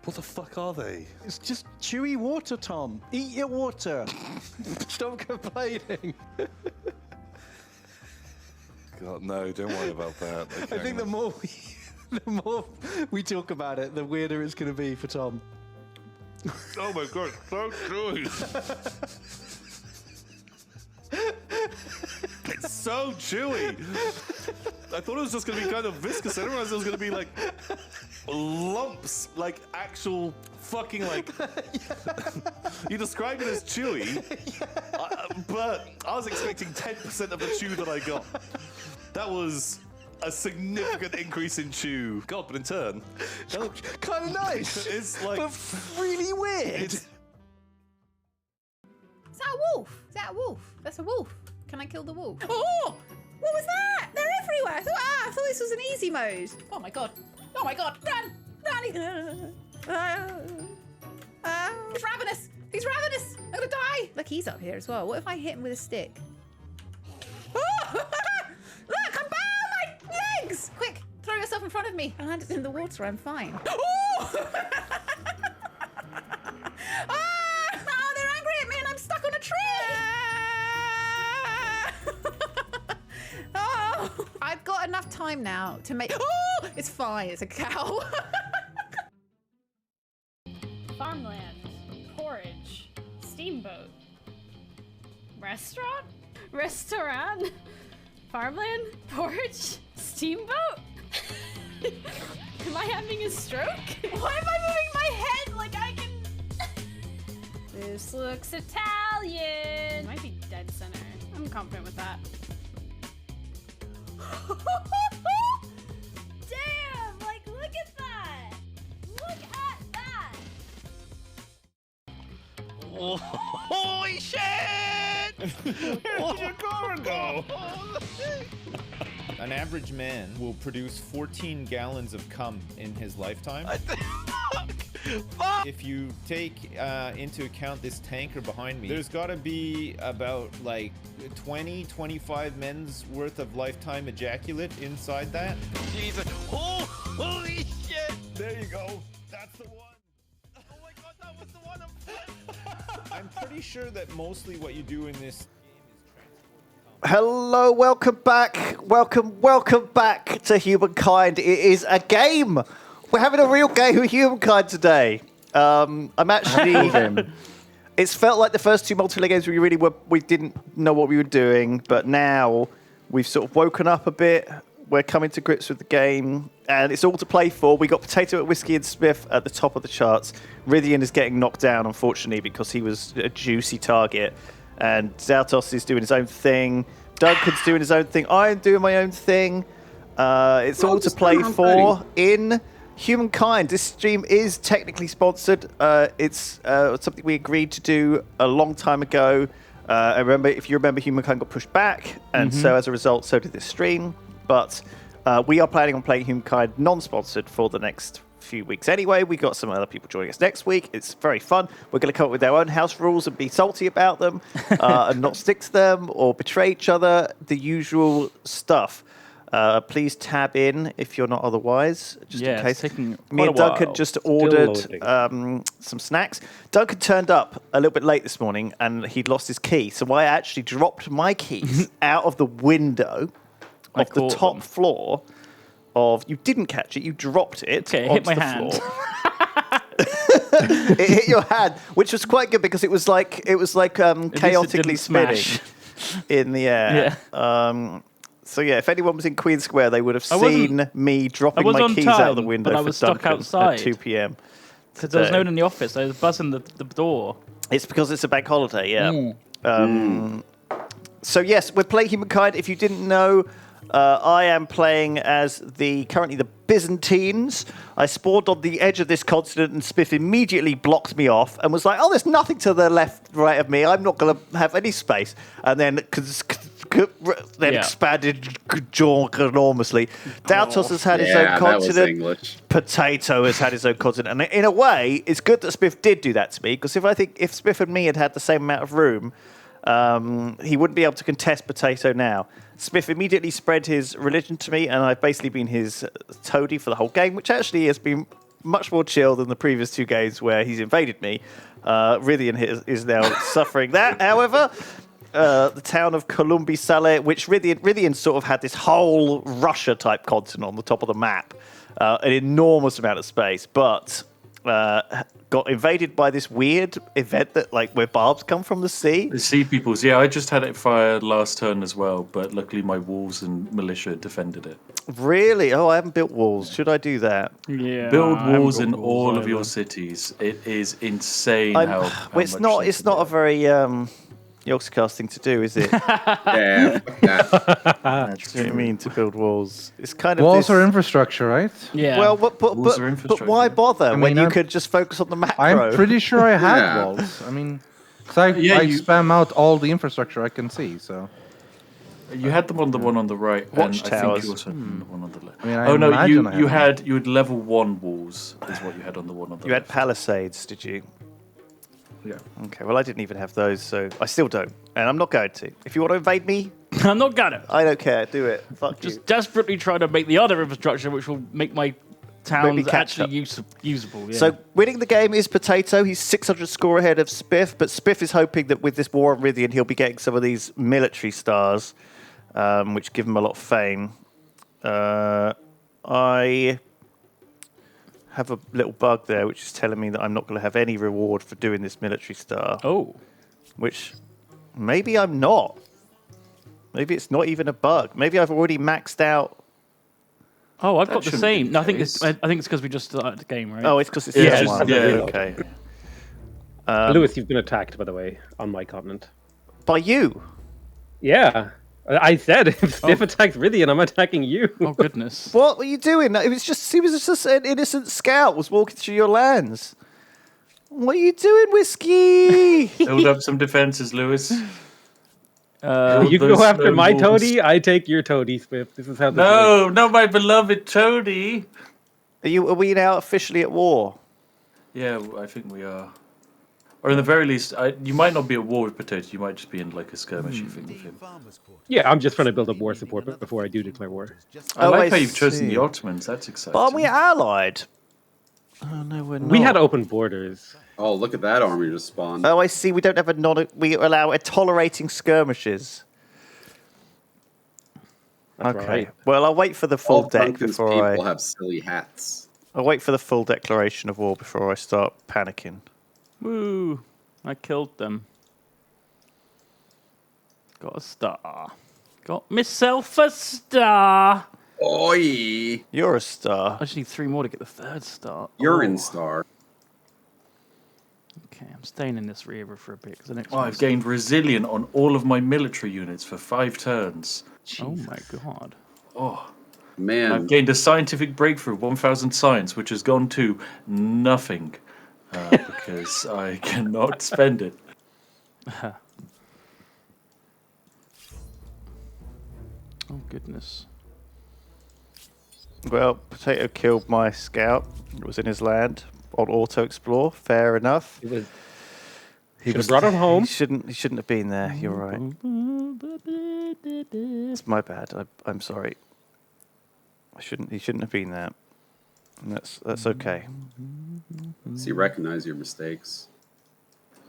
What the fuck are they? It's just chewy water, Tom. Eat your water. Stop complaining. God, no, don't worry about that. I think the more we talk about it, the weirder it's going to be for Tom. Oh my god, so chewy. It's so chewy. I thought it was just going to be kind of viscous. I didn't realize it was going to be like lumps, like actual fucking like. You described it as chewy. but I was expecting 10% of the chew that I got. That was a significant increase in chew. God, but in turn, that looked kind of nice. It's like but really weird. Is that a wolf? Is that a wolf? That's a wolf. Can I kill the wolf? Oh! What was that? They're everywhere. I thought this was an easy mode. Oh my god. Oh my god. Run! Run! He's ravenous! He's ravenous! I'm gonna die! Look, he's up here as well. What if I hit him with a stick? Oh! Look, I'm bound my legs! Quick, throw yourself in front of me. I landed in the water, I'm fine. Oh! Oh, they're angry at me and I'm stuck on a tree! Oh, I've got enough time now to make... Oh, it's fine, it's a cow. Farmland, porridge, steamboat, restaurant, farmland, porridge, steamboat. Am I having a stroke? Why am I moving my head like I can? This looks Italian. Might be dead center. I'm confident with that. Damn! Like, look at that! Look at that! Oh, holy shit! Where did your car go? An average man will produce 14 gallons of cum in his lifetime. If you take into account this tanker behind me, there's got to be about like 25 men's worth of lifetime ejaculate inside that. Jesus. Oh, holy shit! There you go. That's the one. Oh my god, that was the one. I'm pretty sure that mostly what you do in this Hello, welcome back. Welcome back to Humankind. It is a game. We're having a real game of Humankind today. I'm actually... It's felt like the first two multiplayer games we didn't know what we were doing, but now we've sort of woken up a bit. We're coming to grips with the game, and it's all to play for. We got Potato, Whiskey, and Smith at the top of the charts. Rythian is getting knocked down, unfortunately, because he was a juicy target. And Zaltos is doing his own thing. Duncan's doing his own thing. I'm doing my own thing. It's all to play for in Humankind. This stream is technically sponsored. It's something we agreed to do a long time ago. If you remember, Humankind got pushed back, and so as a result, so did this stream. But we are planning on playing Humankind non-sponsored for the next few weeks anyway. We got some other people joining us next week. It's very fun. We're going to come up with our own house rules and be salty about them and not stick to them or betray each other, the usual stuff. Please tab in if you're not otherwise, just in case. Me and Duncan just ordered some snacks. Duncan turned up a little bit late this morning and he'd lost his key, so I actually dropped my keys out of the window of the top floor of... You didn't catch it, you dropped it it hit my hand. It hit your hand, which was quite good because it was like chaotically spinning in the air. Yeah. So yeah, if anyone was in Queen Square, they would have seen me dropping my keys out of the window but I was for Duncan stuck outside at 2 p.m. Because there was no one in the office. I was buzzing the door. It's because it's a bank holiday, yeah. So yes, we're playing Humankind. If you didn't know, I am playing as currently the Byzantines. I spawned on the edge of this continent and Spiff immediately blocked me off and was like, oh, there's nothing to the left, right of me. I'm not going to have any space. And then expanded enormously. Daltos has had his own continent. Potato has had his own continent. And in a way, it's good that Spiff did do that to me, because if Spiff and me had the same amount of room, he wouldn't be able to contest Potato now. Smith immediately spread his religion to me, and I've basically been his toady for the whole game, which actually has been much more chill than the previous two games where he's invaded me. Rythian is now suffering that. However, the town of Columbi Sale, which Rythian sort of had this whole Russia-type continent on the top of the map, an enormous amount of space, but got invaded by this weird event where barbs come from the sea. The sea peoples, yeah. I just had it fired last turn as well, but luckily my walls and militia defended it. Really? Oh, I haven't built walls. Should I do that? Yeah. Build walls in all of your cities. It is insane how it's not a very Yogscast thing to do, is it? Yeah, fuck that. That's what I mean to build walls. It's kind of Walls this... are infrastructure, right? Yeah. Well, but why bother I mean, when you I'm- could just focus on the macro? I'm pretty sure I have Yeah. walls. I mean, because I you- spam out all the infrastructure I can see. So You had them on the one on the right, and I think Watchtowers. you also had them on the one on the left. I mean, I oh no, imagine I you have had level 1 walls is what you had on the one on the You had left. palisades, did you? Yeah. Okay, well, I didn't even have those, so I still don't. And I'm not going to. If you want to invade me, I'm not gonna. I don't care. Do it. Fuck Just you. desperately trying to make the other infrastructure, which will make my towns catch actually up. usable. Yeah. So winning the game is Potato. He's 600 score ahead of Spiff, but Spiff is hoping that with this war on Rythian, he'll be getting some of these military stars, which give him a lot of fame. I have a little bug there, which is telling me that I'm not going to have any reward for doing this military star. Oh. Which maybe I'm not. Maybe it's not even a bug. Maybe I've already maxed out. Oh, I've That got the shouldn't be same. the No, I think case. it's because we just started the game, right? Oh, it's because it's Yeah, the just- one. yeah. Okay. Lewis, you've been attacked, by the way, on my continent. By you? Yeah. I said, if Spiff attacks Rythian, I'm attacking you. Oh, goodness. What were you doing? He was just an innocent scout was walking through your lands. What are you doing, Whiskey? Build up some defenses, Lewis. You go after my toady, I take your toady, Spiff. This is how this works. No, not my beloved toady. Are we now officially at war? Yeah, I think we are. Or in the very least, you might not be at war with Potato. You might just be in like a skirmishy thing with him. Yeah, I'm just trying to build up war support before I do declare war. I like how you've chosen the Ottomans. That's exciting. But aren't we allied? Oh no, we're not. We had open borders. Oh, look at that army just spawned. Oh, I see. We don't have we allow tolerating skirmishes. That's okay. right. Well, I'll wait for the full All deck Duncan's before people I. have silly hats. I'll wait for the full declaration of war before I start panicking. Woo! I killed them. Got a star. Got myself a star. Oi! You're a star. I just need 3 more to get the 3rd star. Urine star. Okay, I'm staying in this river for a bit because the next Oh, one. I've gained resilient on all of my military units for 5 turns. Oh my god. Oh. Man. I've gained a scientific breakthrough, 1,000 science, which has gone to nothing because I cannot spend it. Oh goodness. Well, Potato killed my scout. It was in his land on auto explore. Fair enough. It was. He Should have brought him home. He shouldn't have been there. You're right. It's my bad. I'm sorry. He shouldn't have been there. And that's okay. So you recognize your mistakes.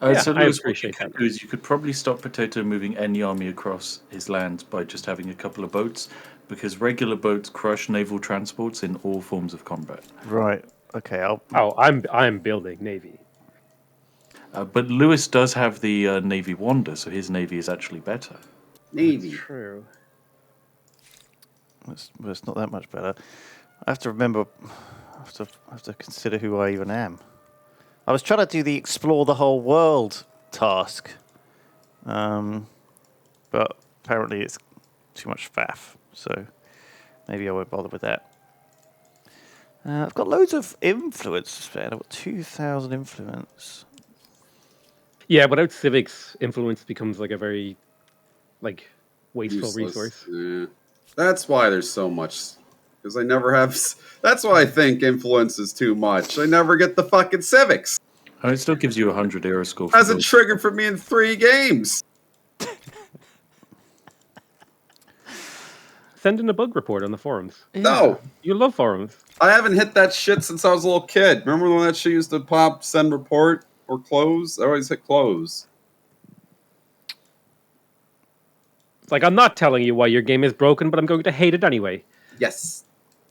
So I Lewis, what you appreciate could that. do is you could probably stop Potato moving any army across his land by just having a couple of boats, because regular boats crush naval transports in all forms of combat. Right. Okay. I'm building navy. But Lewis does have the Navy Wonder, so his navy is actually better. Navy. True. It's not that much better. I have to remember. I have to consider who I even am. I was trying to do the explore the whole world task, but apparently it's too much faff. So maybe I won't bother with that. I've got loads of influence to spend. I've got 2,000 influence. Yeah, without civics, influence becomes like a very, wasteful Useless. resource. Yeah. That's why there's so much. Because I never have. That's why I think influence is too much. I never get the fucking civics. Oh, it still gives you 100 aero score. For Hasn't those. triggered for me in 3 games. Send in a bug report on the forums. No. You love forums. I haven't hit that shit since I was a little kid. Remember when that shit used to pop, send report, or close? I always hit close. It's like, I'm not telling you why your game is broken, but I'm going to hate it anyway. Yes.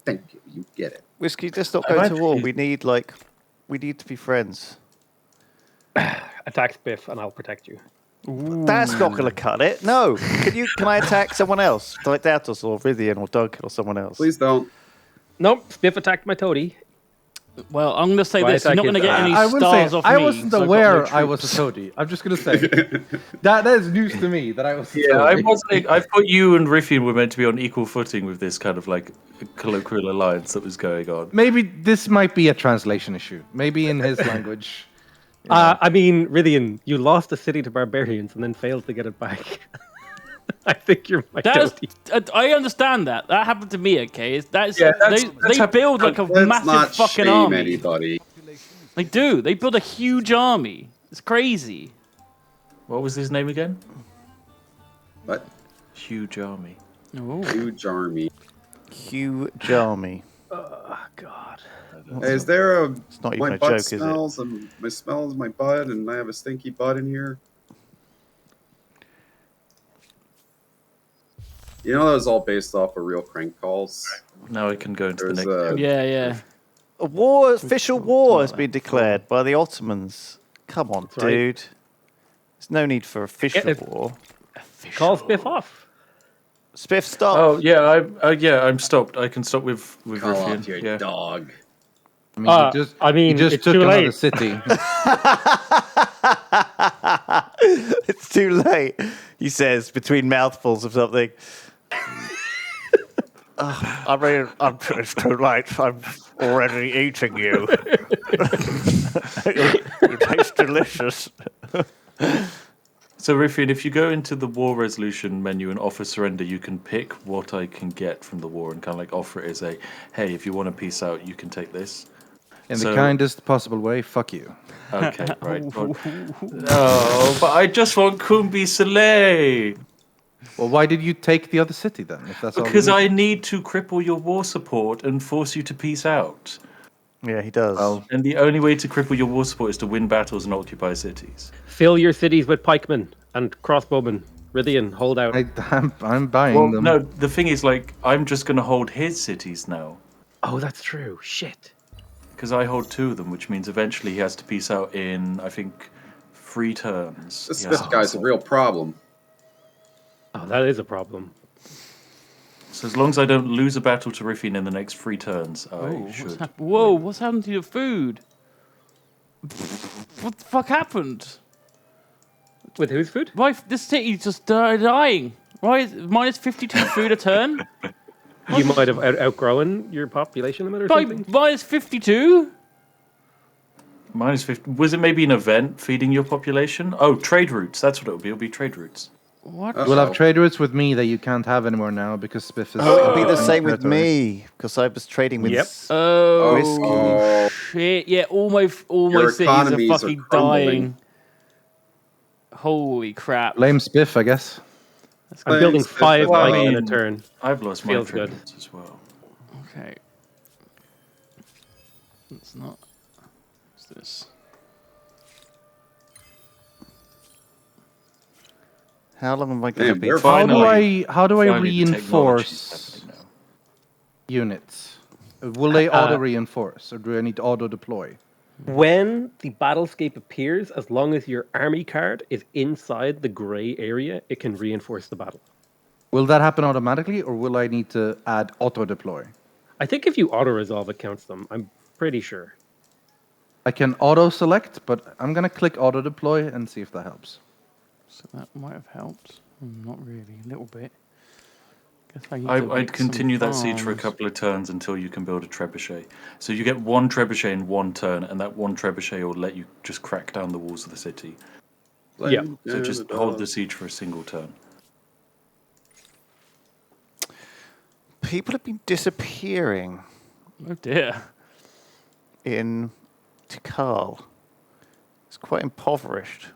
Thank you. You get it. Whiskey, let's not go to war. We need to be friends. Attack Spiff, and I'll protect you. That's not going to cut it. No. Can I attack someone else? Like Datos or Rythian or Duncan or someone else? Please don't. Nope, Spiff attacked my toady. Well, I'm going to say this. You're not going to get any I wouldn't stars say, off I me. wasn't so I've got aware no I was a troops. toady. I'm just going to say that is news to me that I was. A Yeah, I toady. wasn't. I thought you and Riffian were meant to be on equal footing with this kind of like colloquial alliance that was going on. Maybe this might be a translation issue. Maybe in his language. I mean, Rithian, you lost a city to barbarians and then failed to get it back. I think you're my toady. I understand that. That happened to me, okay? That's that's they build like a Let's massive not fucking shame army. anybody. They do. They build a huge army. It's crazy. What was his name again? What? Huge army. Oh. Huge army. Huge army. Oh God. Hey, is there a? It's not my even a butt joke, is it? smells, and my smells my butt, and I have a stinky butt in here. You know that was all based off of real crank calls. Now I can go into the next. Yeah. A war, official war has been declared by the Ottomans. Come on, right. dude. There's no need for official war. Call Spiff off. Spiff, stop. Oh yeah, I'm stopped. I can stop with Call Riffian. off your Yeah. dog. I mean, you just it's took too another late. city. It's too late, he says, between mouthfuls of something. It's too late. I'm already eating you. You taste delicious. So Riffian, if you go into the war resolution menu and offer surrender, you can pick what I can get from the war and kind of like offer it as a, hey, if you want to peace out, you can take this. In the kindest possible way, fuck you. Okay, right. No, but I just want Kumbi Saleh. Well, why did you take the other city then? If that's Because all I need to cripple your war support and force you to peace out. Yeah, he does. And the only way to cripple your war support is to win battles and occupy cities. Fill your cities with pikemen and crossbowmen. Rithian, hold out. I'm buying Well, them. no, the thing is, like, I'm just going to hold his cities now. Oh, that's true. Shit. Because I hold 2 of them, which means eventually he has to peace out in, I think, 3 turns. This He has to guy's peace a out. real problem. Oh, that is a problem. So as long as I don't lose a battle to Riffian in the next 3 turns, I should. Whoa, what's happened to your food? What the fuck happened? With whose food? Why, this city's just dying. Why is minus 52 food a turn? You might have outgrown your population limit or By something. minus 52? Minus 50. Was it maybe an event feeding your population? Oh, trade routes. That's what it'll be. It'll be trade routes. What? We'll have trade routes with me that you can't have anymore now because Spiff is. It'll be the in same with territory. me because I was trading with Oh, whiskey. shit. Yeah, all my Your cities are economies are fucking crumbling. dying. Holy crap. Blame Spiff, I guess. I'm building 5 Well, I pikemen in a mean, turn. I've lost my Feels trade good. routes as well. Okay. It's not. What's this? How long am I going to Damn, be? they're How do Finally- I finally the technology's reinforce happening now. units? Will they auto reinforce or do I need to auto deploy? When the battlescape appears, as long as your army card is inside the grey area, it can reinforce the battle. Will that happen automatically or will I need to add auto deploy? I think if you auto resolve, it counts them. I'm pretty sure. I can auto select, but I'm gonna click auto deploy and see if that helps. So that might have helped. Not really, a little bit. Guess I need to make I'd continue some that siege for a farms. couple of turns until you can build a trebuchet. So you get 1 trebuchet in 1 turn, and that 1 trebuchet will let you just crack down the walls of the city. Yeah. So just hold the siege for a single turn. People have been disappearing Oh dear. in Tikal. It's quite impoverished.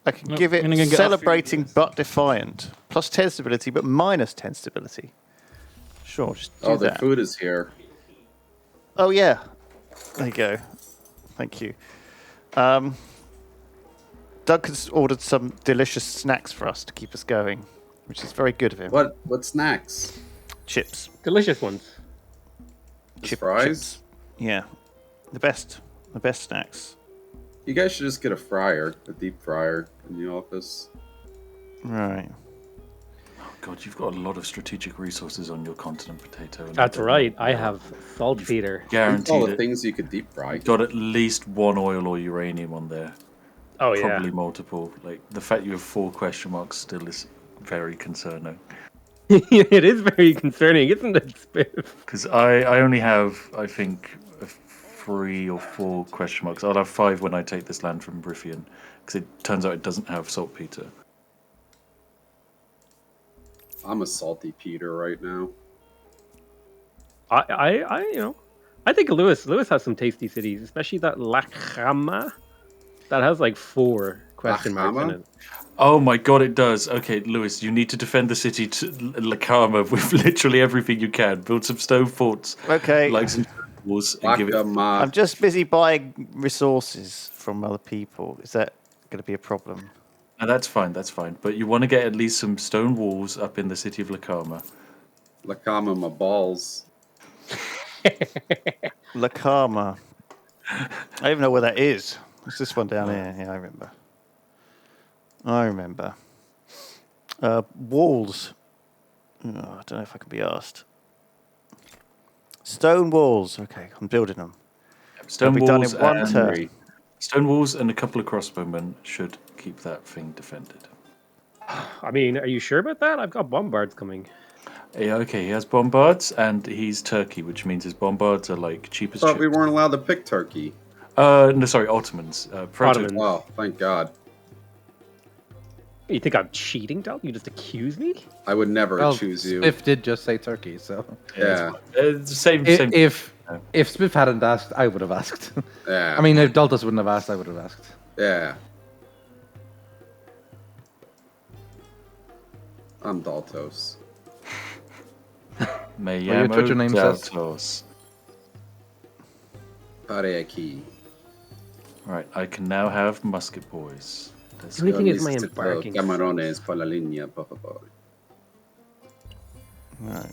I can Nope, give it I'm gonna go get our celebrating but defiant. Plus 10 stability, but minus 10 stability. Sure, just do Oh, the that. food is here. Oh, yeah. There you go. Thank you. Doug has ordered some delicious snacks for us to keep us going, which is very good of him. What snacks? Chips. Delicious ones. Just fries? Chips. Yeah. The best snacks. You guys should just get a fryer, a deep fryer in the office. Right. God, you've got a lot of strategic resources on your continent, Potato. And That's right. I have saltpeter. Guaranteed all the it. things you could deep fry. You've got at least one oil or uranium on there. Oh, yeah. Probably multiple. Like, the fact you have 4 question marks still is very concerning. It is very concerning, isn't it, Spiff? Because I only have, I think, 3 or 4 question marks. I'll have 5 when I take this land from Brithian. Because it turns out it doesn't have saltpeter. I'm a salty Peter right now. I think Lewis has some tasty cities, especially that Lachama. That has like 4 question marks in it. Oh my god, it does. Okay, Lewis, you need to defend the city to Lakama with literally everything you can. Build some stone forts. Okay. Like some walls and give it. I'm just busy buying resources from other people. Is that going to be a problem? No, that's fine, that's fine. But you want to get at least some stone walls up in the city of Lakama. Lakama, my balls. Lakama. I don't even know where that is. What's this one down here? Yeah, I remember. Walls. Oh, I don't know if I can be asked. Stone walls. Okay, I'm building them. Stone They'll be walls done in one turn. Stone walls and a couple of crossbowmen should keep that thing defended. I mean, are you sure about that? I've got bombards coming. Yeah, okay, he has bombards and he's Turkey, which means his bombards are like cheap as I thought chips. we weren't allowed to pick Turkey. No, sorry, Ottomans. Ottomans. Oh, thank God. You think I'm cheating, Del? You just accuse me? I would never choose you. Spiff did just say Turkey, so Yeah. Same. If Spiff hadn't asked, I would have asked. Yeah. I mean, if Daltas wouldn't have asked, I would have asked. Yeah. I'm Daltos. Me Well, your Twitter name says. Daltos. Pareki. Right, I can now have musket boys. The only thing is my embarking. Camarones por la línea, por favor. Right.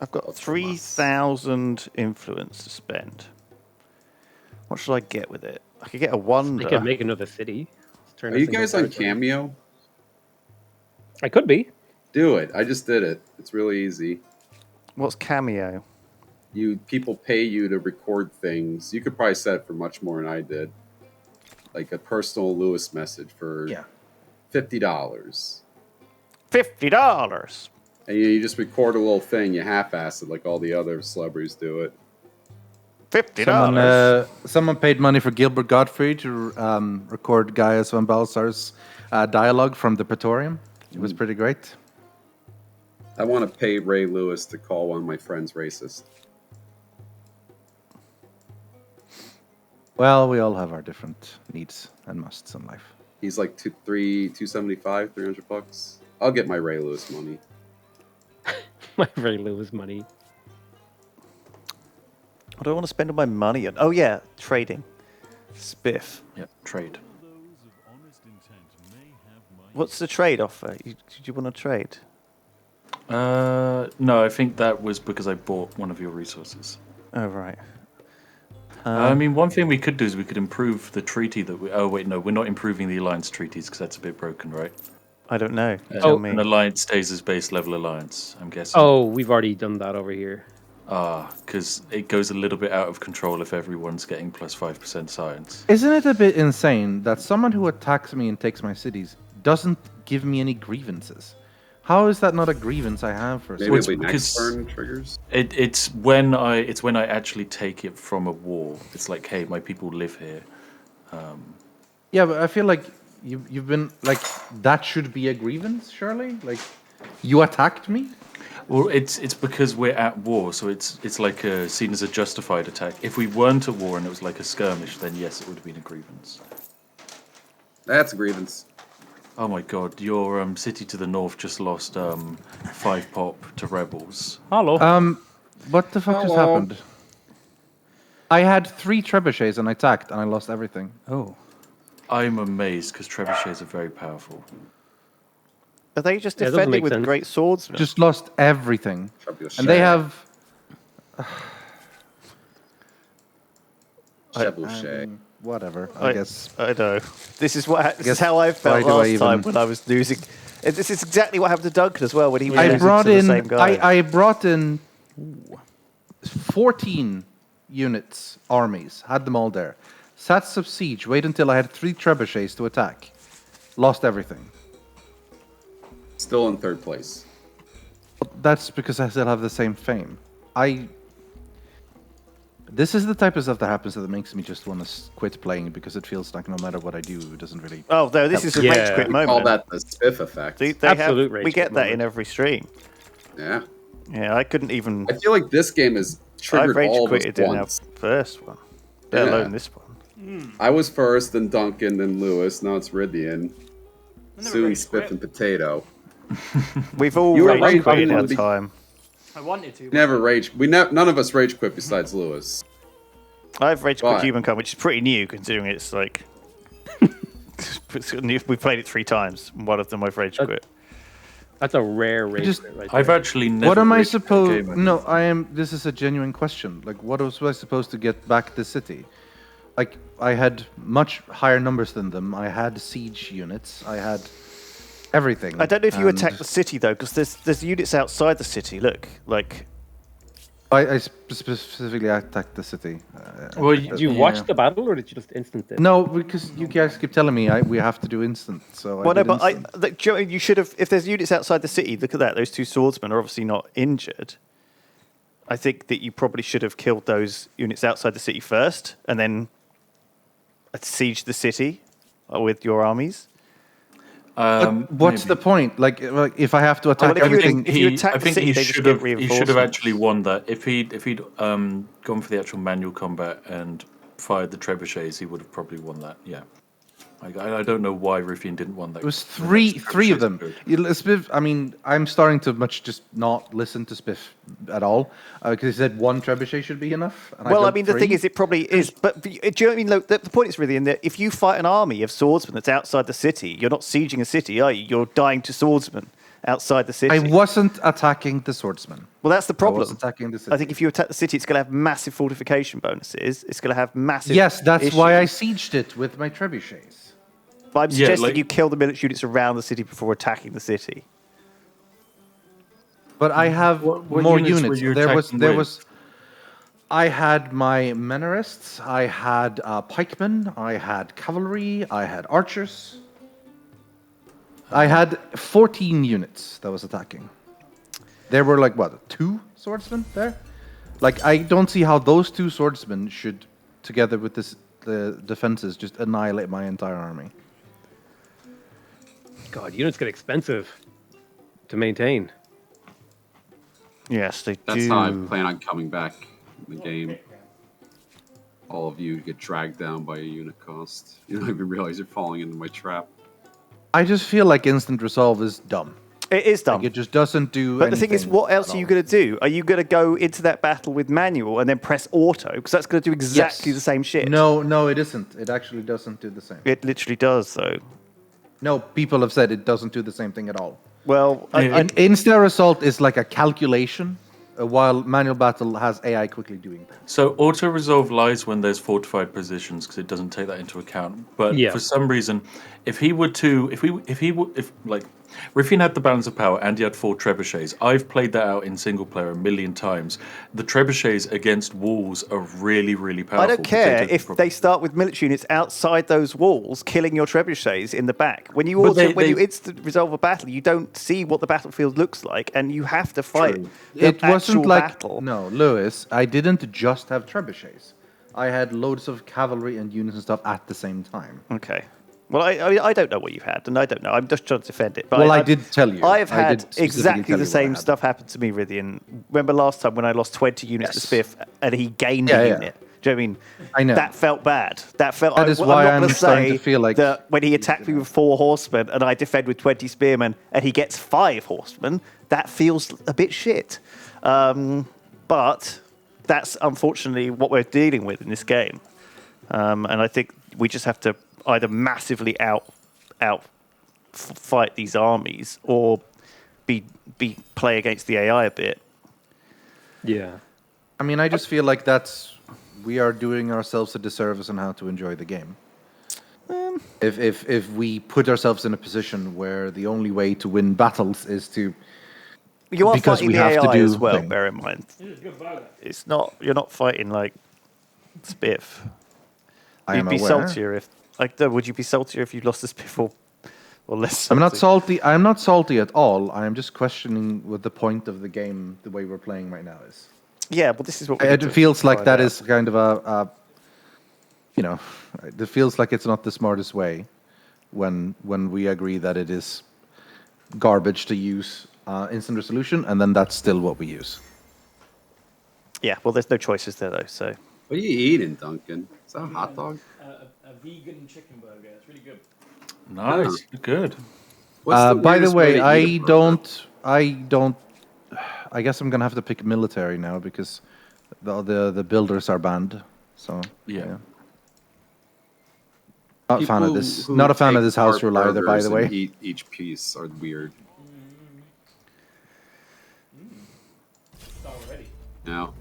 I've got 3,000 influence to spend. What should I get with it? I could get a wonder. I could make another city. Are you guys on Cameo? I could be. Do it. I just did it. It's really easy. What's Cameo? People pay you to record things. You could probably set it for much more than I did. Like a personal Lewis message for $50. $50. And you just record a little thing. You half-ass it like all the other celebrities do it. $50. Someone paid money for Gilbert Godfrey to record Gaius van Balsar's dialogue from the Praetorium. It was pretty great. I want to pay Ray Lewis to call one of my friends racist. Well, we all have our different needs and musts in life. He's like $275, $300. I'll get my Ray Lewis money. My Ray Lewis money. What do I want to spend all my money on? Oh yeah, trading. Spiff. Yep, trade. What's the trade offer? Do you want to trade? No, I think that was because I bought one of your resources. Oh right. I mean, one thing we could do is we could improve the treaty that we... Oh, wait, no, we're not improving the alliance treaties because that's a bit broken, right? I don't know. Tell me. An alliance stays as base level alliance, I'm guessing. Oh, we've already done that over here. Because it goes a little bit out of control if everyone's getting plus 5% science. Isn't it a bit insane that someone who attacks me and takes my cities doesn't give me any grievances? How is that not a grievance I have for? Maybe it'll be next turn triggers. It's when I actually take it from a war. It's like, hey, my people live here. Yeah, but I feel like you've been like that should be a grievance, surely. Like you attacked me. Well, it's because we're at war, so it's like seen as a justified attack. If we weren't at war and it was like a skirmish, then yes, it would have been a grievance. That's a grievance. Oh my god, your city to the north just lost 5 pop to rebels. Hello. What the fuck just happened? I had 3 trebuchets and I attacked and I lost everything. Oh. I'm amazed because trebuchets are very powerful. Are they just defending with great swords? Just lost everything. And they have... Whatever, I guess. I know. This is how I felt why do I last time even- when I was losing This is exactly what happened to Duncan as well when he was I losing brought to the in. same guy. I brought in 14 units, armies, had them all there. Sat sub siege. Wait until I had 3 trebuchets to attack. Lost everything. Still in third place. That's because I still have the same fame. This is the type of stuff that happens that makes me just want to quit playing because it feels like no matter what I do, it doesn't really. Oh, no, this is a rage quit moment. Call that the spiff effect. They Absolute have, rage we get quit that moment. in every stream. Yeah. Yeah, I couldn't even. I feel like this game has I triggered rage all of us quitted in our once. first one, let Yeah. alone this one. I was first, then Duncan, then Lewis. Now it's Ridian. never Soon rage Spiff quit. and Potato. We've all You were rage rage quit in our quitting. time. I wanted to. Never rage. None of us rage quit besides Lewis. I've rage quit Why? Humankind, which is pretty new considering it's like. We played it 3 times. And one of them I've rage quit. That's a rare rage Just- quit right I've there. actually never. What am I rage quit a supposed? game, No, I am. This is a genuine question. Like, what was I supposed to get back the city? Like, I had much higher numbers than them. I had siege units. I had everything. I don't know if you and attack the city though, because there's units outside the city. Look, like I specifically attacked the city. Well, did you watch the battle or did you just instant it? No, because you guys keep telling me we have to do instant. So well, I no, did but instant. you should have. If there's units outside the city, look at that. Those 2 swordsmen are obviously not injured. I think that you probably should have killed those units outside the city first, and then siege the city with your armies. But what's the point? Like, if I have to attack if you- everything, if you attack I the think city, he they just should get have. He should have reinforcements. actually won that. If he'd gone for the actual manual combat and fired the trebuchets, he would have probably won that. Yeah. I don't know why Ruffian didn't win that. it was three of them. Spiff, I mean, I'm starting to just not listen to Spiff at all because he said 1 trebuchet should be enough. And Well, I got mean, the 3. thing is, it probably is. But do you know what I mean? Look, the point is really in that if you fight an army of swordsmen that's outside the city, you're not sieging a city, are you? You're dying to swordsmen outside the city. I wasn't attacking the swordsman. Well, that's the problem. I was attacking the city. I think if you attack the city, it's going to have massive fortification bonuses. It's going to have massive. Yes, that's why I issues. sieged it with my trebuchets. But I'm Yeah, suggesting like- you kill the military units around the city before attacking the city. But I have What more units were units. you There was, attacking there with? was. I had my menorists. I had pikemen. I had cavalry. I had archers. I had 14 units that was attacking. There were like what 2 swordsmen there. Like I don't see how those 2 swordsmen should, together with the defenses, just annihilate my entire army. God, units get expensive to maintain. Yes, they That's do. how I plan on coming back in the game. All of you get dragged down by a unit cost. You don't even realize you're falling into my trap. I just feel like instant resolve is dumb. It is dumb. Like it just doesn't do. But the thing is, anything what else at are you all. going to do? Are you going to go into that battle with manual and then press auto? Because that's going to do exactly Yes. the same shit. No, it isn't. It actually doesn't do the same. It literally does, though. No, people have said it doesn't do the same thing at all. Well, An insta result is like a calculation, while manual battle has AI quickly doing that. So auto resolve lies when there's fortified positions because it doesn't take that into account. But Yeah. for some reason, if Riffian had the balance of power and he had 4 trebuchets, I've played that out in single player a million times. The trebuchets against walls are really, really powerful. I don't because they care don't if prob- they start with military units outside those walls, killing your trebuchets in the back. When you But also, they- when they- you instant resolve a battle, you don't see what the battlefield looks like, and you have to fight. True. The It wasn't actual like battle. no, Lewis. I didn't just have trebuchets. I had loads of cavalry and units and stuff at the same time. Okay. Well, I don't know what you had, and I don't know. I'm just trying to defend it. But Well, I did tell you. I have I had did specifically exactly tell the you what I same had. stuff happen to me, Rithian. Remember last time when I lost 20 units to Spiff and he gained Yeah, a yeah. unit? Do you know what I mean? I know. That felt bad. That felt. That is I'm why not I'm gonna starting say to feel like- that when he attacked me with 4 horsemen and I defend with 20 spearmen and he gets 5 horsemen, that feels a bit shit. But that's unfortunately what we're dealing with in this game, and I think we just have to either massively out fight these armies or be play against the AI a bit. Yeah. I mean, I just feel like we are doing ourselves a disservice on how to enjoy the game. If we put ourselves in a position where the only way to win battles is to You are because fighting we the have AI to do as well. things. Bear in mind, it's not. You're not fighting like Spiff. I You'd am be aware. saltier if, like, would you be saltier if you lost this Spiff or less? Salty? I'm not salty. I'm not salty at all. I am just questioning what the point of the game, the way we're playing right now, is. Yeah, well, this is what we It need to feels like find that out. is kind of a it feels like it's not the smartest way when we agree that it is garbage to use instant resolution, and then that's still what we use. Yeah, well, there's no choices there though. So What are you eating, Duncan? Is that a hot dog? A vegan chicken burger. It's really good. Nice, good. By the way, I don't. I guess I'm gonna have to pick military now because the builders are banned. So yeah. Not a fan of this. Not a fan of this house rule either. By the way, eat each piece are weird. Already. No.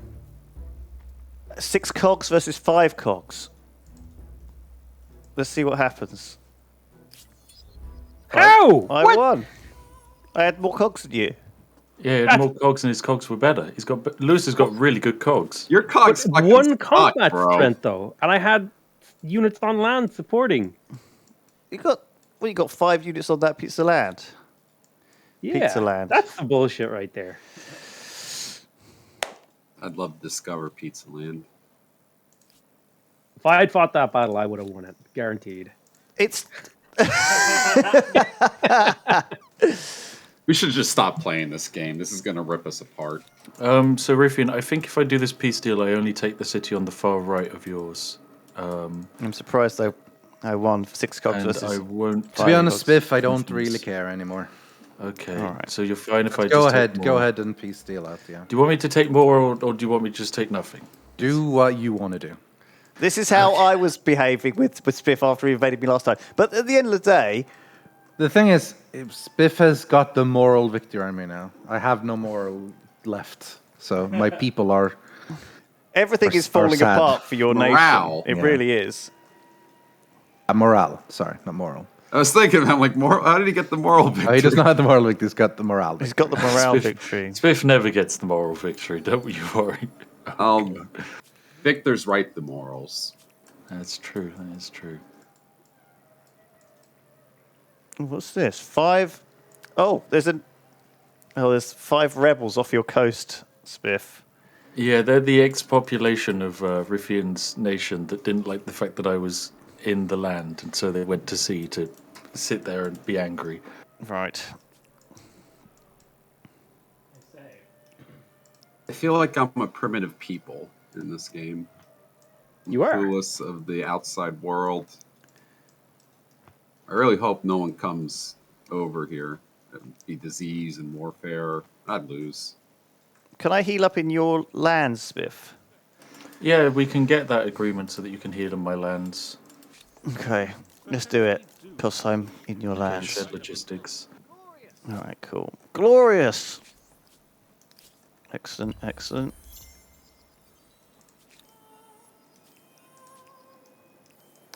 6 cogs versus 5 cogs. Let's see what happens. How? I won. I had more cogs than you. Yeah, he had more cogs and his cogs were better. Lewis has got really good cogs. Your cogs fucking One suck, combat bro. strength though, and I had units on land supporting. You got 5 units on that piece of land. Yeah, Pizza land. that's the bullshit right there. I'd love to discover Pizza Land. If I had fought that battle, I would have won it, guaranteed. It's. We should just stop playing this game. This is going to rip us apart. So Riffian, I think if I do this peace deal, I only take the city on the far right of yours. I'm surprised I won 6 cogs and versus. I won't. to be honest, Spiff, I don't really care anymore. Okay, All right. so you're fine if I Go just ahead. take Go more. ahead and peace deal out. Yeah. Do you want me to take more, or do you want me to just take nothing? Do what you want to do. This is how I was behaving with Spiff after he invaded me last time. But at the end of the day, The thing is, if Spiff has got the moral victory on me now. I have no moral left, so my people are. everything is falling sad. apart for your Morale. nation. It Yeah. really is. Morale. Sorry, not moral. I was thinking, I'm like, how did he get the moral victory? Oh, he does not have the moral victory. He's got the morale. He's got the morale Spiff- victory. Spiff never gets the moral victory. Don't you worry. Victor's right, the morals. That's true. That is true. What's this? 5. Oh, there's 5 rebels off your coast, Spiff. Yeah, they're the ex-population of Riffian's nation that didn't like the fact that I was in the land, and so they went to sea to sit there and be angry. Right. I feel like I'm a primitive people in this game. You are. Clueless of the outside world. I really hope no one comes over here. It'd be disease and warfare. I'd lose. Can I heal up in your lands, Spiff? Yeah, we can get that agreement so that you can heal in my lands. Okay, let's do it. Because I'm in your Okay, lands. shared logistics. All right, cool. Glorious. Excellent, excellent.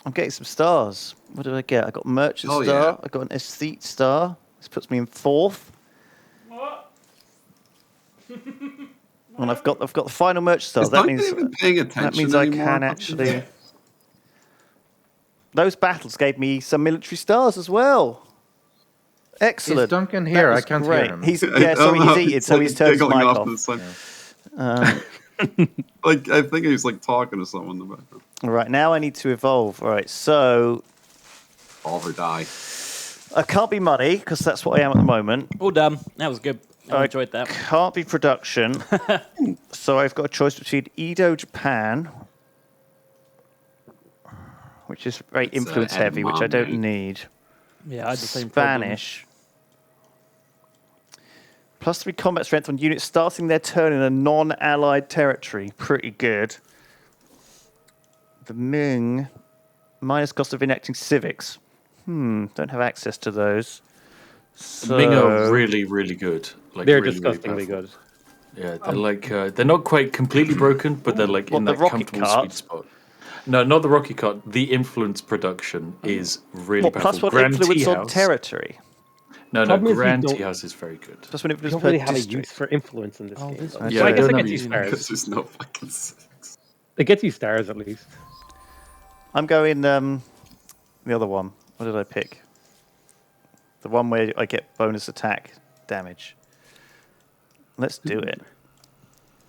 I'm getting some stars. What did I get? I got merchant Oh, star. yeah. I got an aesthete star. This puts me in 4th. What? And I've got the final merchant star. Is That Duncan means even paying attention that means I anymore? can actually. Those battles gave me some military stars as well. Excellent. Is Duncan That here? I was can't great. hear him. He's I yeah, don't sorry, know, he's eating, it's so like he's turned his giggling mic off off. to the side. Um, Like, I think he's like talking to someone in the background. all right, now I need to evolve. All right, so Evolve or die. I can't be money because that's what I am at the moment. All done. That was good. I enjoyed that. Can't be production. So I've got a choice between Edo, Japan, which is very It's, influence heavy, which I don't edamame. need. Yeah, I had the same problem. Spanish. +3 combat strength on units starting their turn in a non-allied territory. Pretty good. The Ming, minus cost of enacting civics. Don't have access to those. So, Ming are really, really good. Like, They're really, really disgustingly powerful. good. Yeah, they're like they're not quite completely broken, but they're like What, in the that rocket comfortable cart? sweet spot. No, not the Rocky Cart. The influence production is really What, powerful. plus one Grand influence Tea on House. territory? No, Problem is we Grand don't- Tea House is very good. Plus one You influence don't per really have a district. use for influence in this Oh, game. this though. one. So Yeah, I I guess don't it have gets you use- Because stars. there's no fucking civics. It gets you stars at least. I'm going the other one. What did I pick? The one where I get bonus attack damage. Let's do it.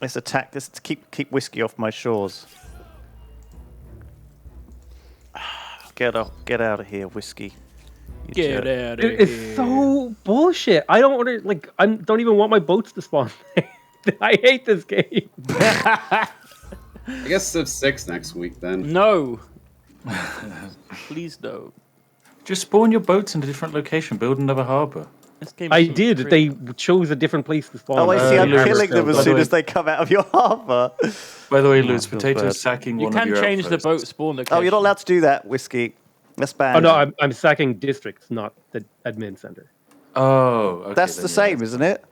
Let's attack. Let's keep whiskey off my shores. Get out of here, whiskey. You Get jerk. out of Dude, here. it's so bullshit. I don't order like I don't even want my boats to spawn. I hate this game. I guess Civ 6 next week then. No. Please no. Just spawn your boats in a different location. Build another harbour. This game I is so did. pretty- They chose a different place to spawn. Oh, I see. I'm Lewis, killing them by as the soon way- as they come out of your harbour. By the way, Lewis, feels Potato's bad. sacking You one of can your change the outposts. boat spawn location. Oh, you're not allowed to do that, whiskey. That's bad. Oh no, I'm sacking districts, not the admin center. Oh, okay, That's then the yeah. same, isn't it?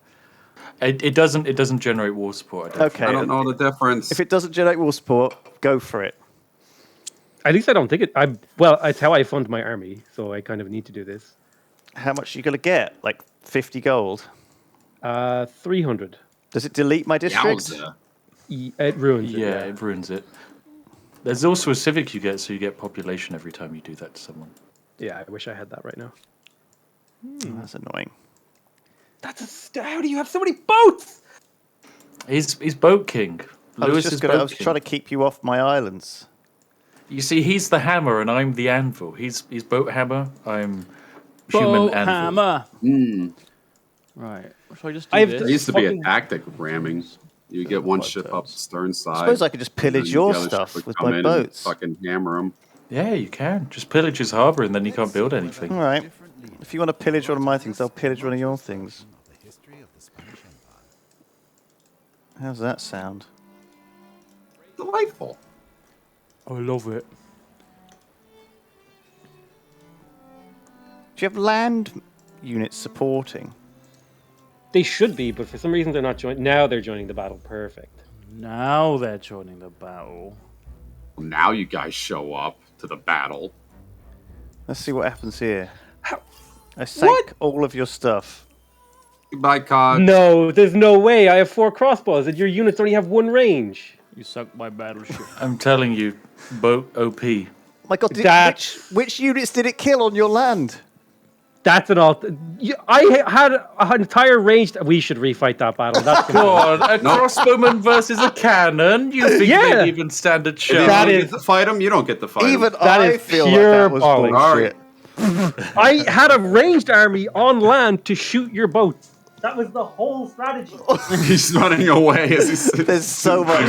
It doesn't generate war support. I don't Okay. I don't know the difference. If it doesn't generate war support, go for it. At least I don't think it. Well, it's how I fund my army, so I kind of need to do this. How much are you going to get? Like 50 gold? 300. Does it delete my district? Yowza. It ruins it. Yeah, it ruins it. There's also a civic you get, so you get population every time you do that to someone. Yeah, I wish I had that right now. That's annoying. How do you have so many boats? He's boat king. I was Lewis just is gonna, I boat was king. trying to keep you off my islands. You see, he's the hammer and I'm the anvil. He's boat hammer. I'm human Boat anvil. hammer. Mm. Right. Shall I just do I have this? There used to be a Fucking- tactic of ramming. You get one ship up stern side. I suppose I could just and then pillage your the other stuff ship would with come my in boats. And fucking hammer them. Yeah, you can. Just pillage his harbour and then you can't build anything. All right. If you want to pillage one of my things, I'll pillage one of your things. How's that sound? Delightful. I love it. Do you have land units supporting? They should be, but for some reason they're not joining. Now they're joining the battle. Perfect. Now they're joining the battle. Now you guys show up to the battle. Let's see what happens here. I sank all of your stuff. Goodbye, COD. No, there's no way. I have 4 crossbows, and your units only have 1 range. You sunk my battleship. I'm telling you, boat OP. My God, which units did it kill on your land? That's an all. I had an entire range. We should refight that battle. That's God, a crossbowman versus a cannon? You think Yeah. they'd even stand a You chance? That don't is- get to fight them. You don't get to fight 'em. Even That I is feel like pure that was balling. bullshit. I had a ranged army on land to shoot your boats. That was the whole strategy. He's running away as he's. There's so much.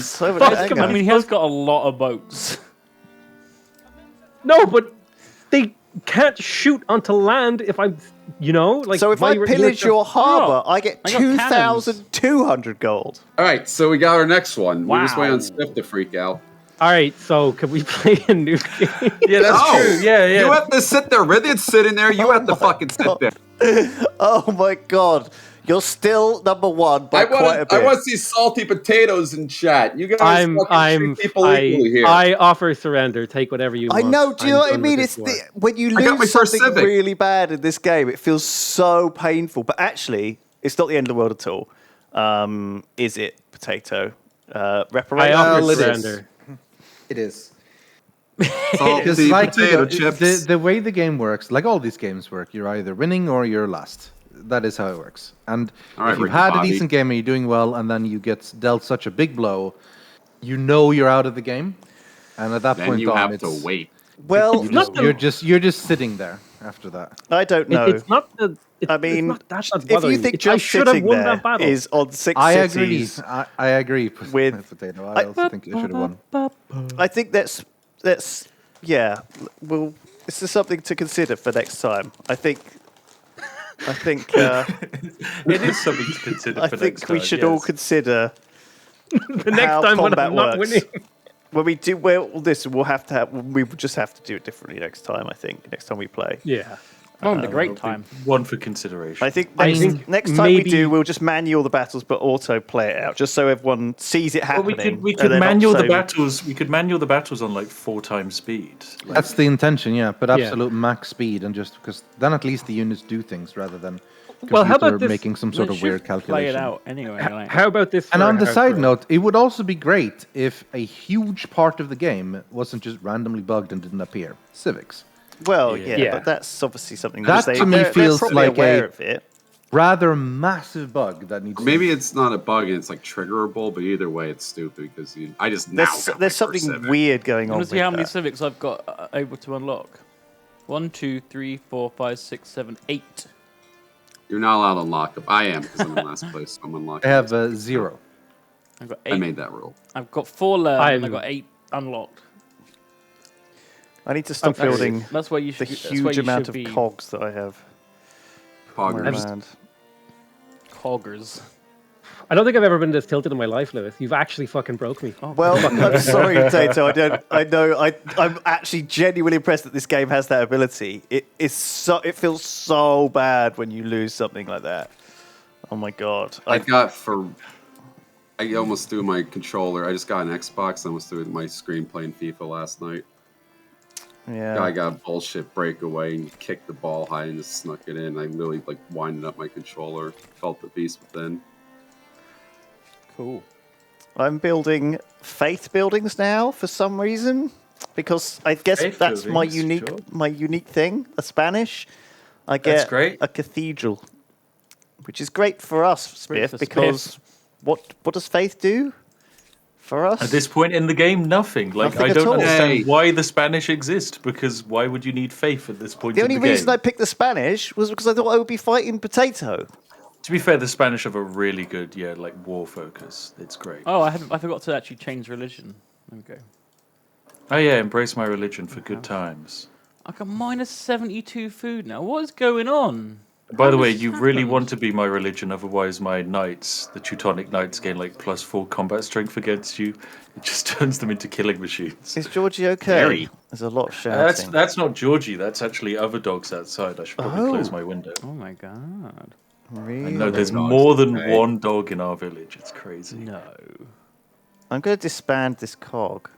So much I anger. mean, he has got a lot of boats. No, but they can't shoot onto land if I'm, like. So if my I units pillage are- your harbour, I get I got cannons. 2,200 gold. All right, so we got our next one. We're just waiting Wow. on Swift to freak out. All right, so could we play a new game? Yeah, that's No, true. Yeah, yeah. You have to sit there. Rather than sitting there, you have to fucking sit there. Oh my God. You're still number one by quite a bit. I want to see salty potatoes in chat. You guys I'm fucking treat people equally here. I offer surrender. Take whatever you I want. know, do you I'm know what I done with mean? this It's war. when you I got my lose first something Civic. really bad in this game, it feels so painful. But actually, it's not the end of the world at all. Is it, Potato? I Reparations? offer Well, it is. surrender. It is. Salty It's like potato chips. the way the game works, like all these games work, you're either winning or you're last. That is how it works. And All right, if you've Ricky had a Bobby. decent game and you're doing well, and then you get dealt such a big blow, you know you're out of the game. And at that Then point you on, have it's, to wait. Well, you're just sitting there after that. I don't know. It's not the. I mean, it's not that's if you bothering me. think It's- I just should have sitting won there that battle. is on 6 I agree. cities, I agree with- Potato. I also think they should have won. I think that's yeah. Well, this is something to consider for next time. I think It is something to consider I for think next we time, should all yes. consider The next how time when combat I'm not works. winning. When we do this, we'll just have to do it differently next time. I think next time we play. Yeah. Oh, the great time. One for consideration. I think I next, think next time we maybe- do, we'll just manual the battles, but auto play it out, just so everyone sees it Well, happening. we and could they're not manual the so- battles. We could manual the battles on like 4 times speed. Like, That's the intention, yeah. But Yeah. absolute max speed, and just because then at least the units do things rather than Well, how computer about this- making some sort They of weird should calculation. Play it out anyway. Like, How about this? And for on the a side hardcore? note, it would also be great if a huge part of the game wasn't just randomly bugged and didn't appear. Civics. Well, Yeah. yeah, Yeah. but that's obviously something That which to me they're feels probably like aware a- of it. Rather massive bug that needs. Or maybe it's not a bug and it's like triggerable, but either way, it's stupid because I just now. got my There's first something Civic. weird going I on want with to see how many that. civics I've got able to unlock. 1, 2, 3, 4, 5, 6, 7, 8. You're not allowed to unlock them. I am because I'm in last place. So I'm unlocking. I have them. 0. I've got I 8. made that rule. I've got 4 learned and I've I'm- got 8 unlocked. I need to stop I'm building That's where you the should. that's where huge you amount should of be. cogs that I have. on my Poggers. land. Coggers. I don't think I've ever been this tilted in my life, Lewis. You've actually fucking broke me. Well, I'm sorry, Tato. I'm actually genuinely impressed that this game has that ability. It feels so bad when you lose something like that. Oh my god! I almost threw my controller. I just got an Xbox. I almost threw my screen playing FIFA last night. Yeah. Guy got a bullshit breakaway and kicked the ball high and just snuck it in. I literally like winded up my controller. Felt the beast within. Cool. I'm building faith buildings now for some reason because I guess Faith that's my buildings, sure. unique thing. A Spanish. I That's get great. a cathedral, which is great for us, Great Spiff, for because what does faith do for us? At this point in the game, nothing. Like Nothing I at don't all. understand Hey. why the Spanish exist. Because why would you need faith at this point The in only the game? reason I picked the Spanish was because I thought I would be fighting Potato. To be fair, the Spanish have a really good, like war focus. It's great. Oh, I forgot to actually change religion. There we go. Oh yeah, embrace my religion for good times. I got minus 72 food now. What is going on? By How the way, does you this really happen? want to be my religion, otherwise my knights, the Teutonic knights, gain like +4 combat strength against you. It just turns them into killing machines. Is Georgie okay? Very. There's a lot of shouting. That's not Georgie. That's actually other dogs outside. I should probably close my window. Oh my god. Really? I know there's Dogs, more than okay. one dog in our village. It's crazy. No. I'm going to disband this cog.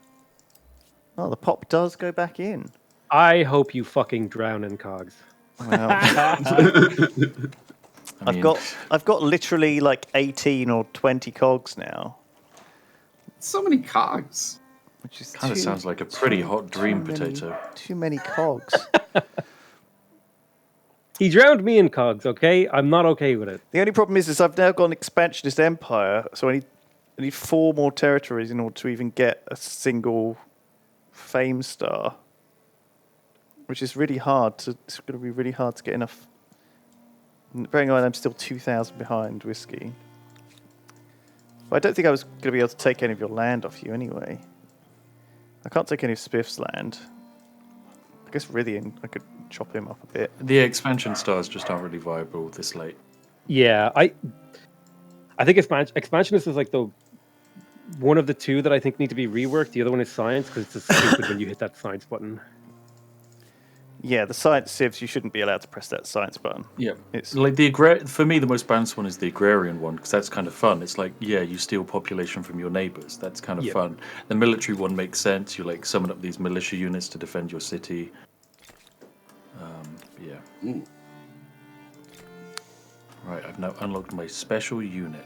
Oh, the pop does go back in. I hope you fucking drown in cogs. Wow. I mean, I've got literally like 18 or 20 cogs now, So many cogs. which is kind of too- sounds like a pretty hot dream, too many- Potato. Too many cogs. He drowned me in cogs, okay? I'm not okay with it. The only problem is I've now got an expansionist empire, so I need 4 more territories in order to even get a single fame star, which is really hard. It's going to be really hard to get enough. Bearing in mind I'm still 2,000 behind Whiskey. But I don't think I was going to be able to take any of your land off you anyway. I can't take any of Spiff's land. I guess Rythian, I could chop him up a bit. The expansion stars just aren't really viable this late. Yeah, I think expansionist is like the one of the two that I think need to be reworked. The other one is science because it's just stupid when you hit that science button. Yeah, the science civs, you shouldn't be allowed to press that science button. Yeah, It's like for me, the most balanced one is the agrarian one because that's kind of fun. It's like, yeah, you steal population from your neighbors. That's kind of Yeah. fun. The military one makes sense. You like summon up these militia units to defend your city. Yeah. Right, I've now unlocked my special unit.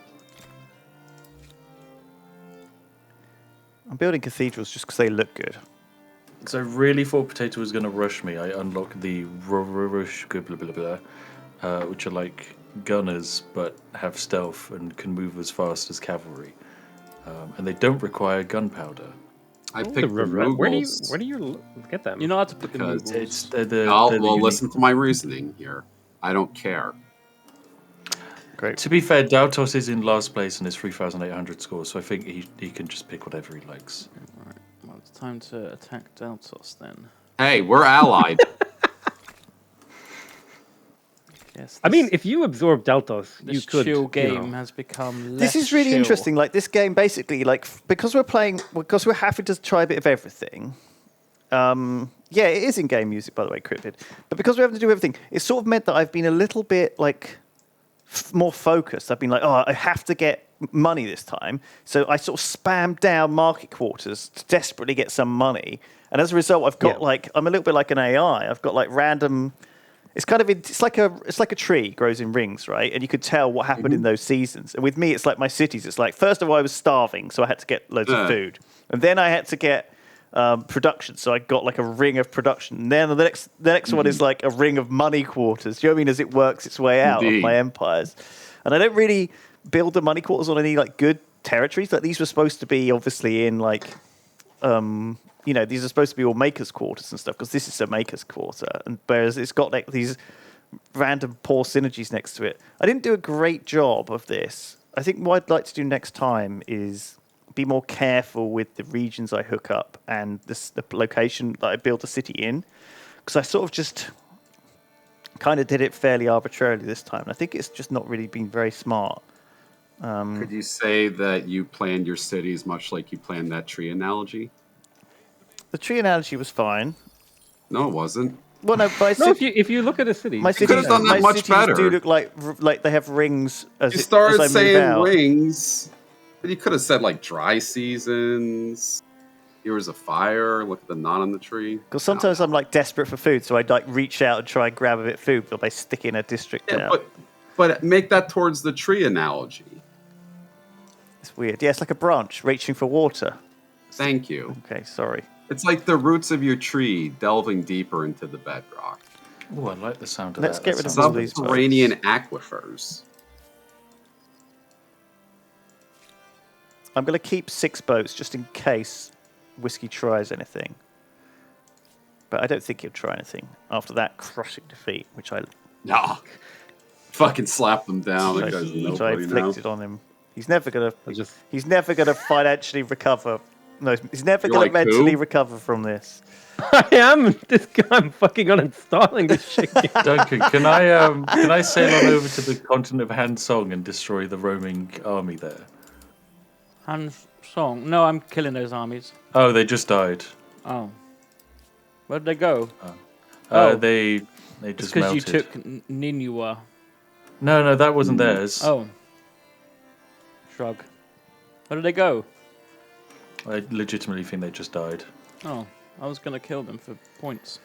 I'm building cathedrals just because they look good. So I really thought Potato was going to rush me. I unlocked the rush blah blah blah, which are like gunners but have stealth and can move as fast as cavalry, and they don't require gunpowder. I picked the Where do Moogles. you get them? You're not allowed to pick the Because Moogles. It's they're the Well, unique- listen to my reasoning here. I don't care. Great. To be fair, Dautos is in last place and is 3,800 scores, so I think he can just pick whatever he likes. Right. Well, it's time to attack Deltos then. Hey, we're allied. Yes. I mean, if you absorb Deltos, this you could. chill you game know. has become This less is really chill. interesting. Like this game, basically, like because we're having to try a bit of everything. Yeah, it is in-game music, by the way, Cryptid. But because we have to do everything, it's sort of meant that I've been a little bit like more focused. I've been like, oh, I have to get money this time, so I sort of spam down market quarters to desperately get some money. And as a result, I've got like I'm a little bit like an AI. I've got like random. It's like a tree grows in rings, right? And you could tell what happened in those seasons. And with me, it's like my cities. It's like first of all, I was starving, so I had to get loads of food, and then I had to get production, so I got like a ring of production. And then the next one is like a ring of money quarters. Do you know what I mean? As it works its way out of my empires, and I don't really build the money quarters on any like good territories. Like these were supposed to be obviously in like these are supposed to be all makers quarters and stuff, because this is a makers quarter, and whereas it's got like these random poor synergies next to it. I didn't do a great job of this. I think what I'd like to do next time is be more careful with the regions I hook up and the location that I build the city in, because I sort of just kind of did it fairly arbitrarily this time. I think it's just not really been very smart. Could you say that you planned your cities much like you planned that tree analogy? The tree analogy was fine. No, it wasn't. Well, no, but if you look at a city, my cities, could have done that much better. Do look like they have rings. As You started as I move saying out. rings, but you could have said like dry seasons. Here was a fire. Look at the knot on the tree. Because sometimes I'm like desperate for food, so I'd like reach out and try and grab a bit of food, but by sticking a district out. But make that towards the tree analogy. It's weird. Yeah, it's like a branch reaching for water. Thank you. Okay, sorry. It's like the roots of your tree delving deeper into the bedrock. Oh, I like the sound of Let's that. get rid of all these subterranean aquifers. I'm going to keep 6 boats just in case Whiskey tries anything. But I don't think he'll try anything after that crushing defeat, which I... No. Fucking slap them down. That guy's which I nobody now. inflicted on him. He's never going to... He's never going to financially recover. No, he's never going to mentally recover from this. I am. I'm fucking uninstalling this shit. Duncan, can I sail on over to the continent of Han Song and destroy the roaming army there? Han Song? No, I'm killing those armies. Oh, they just died. Oh. Where'd they go? They Because just melted. you took Ninua. No, that wasn't theirs. Oh. Shrug. Where did they go? I legitimately think they just died. Oh, I was going to kill them for points.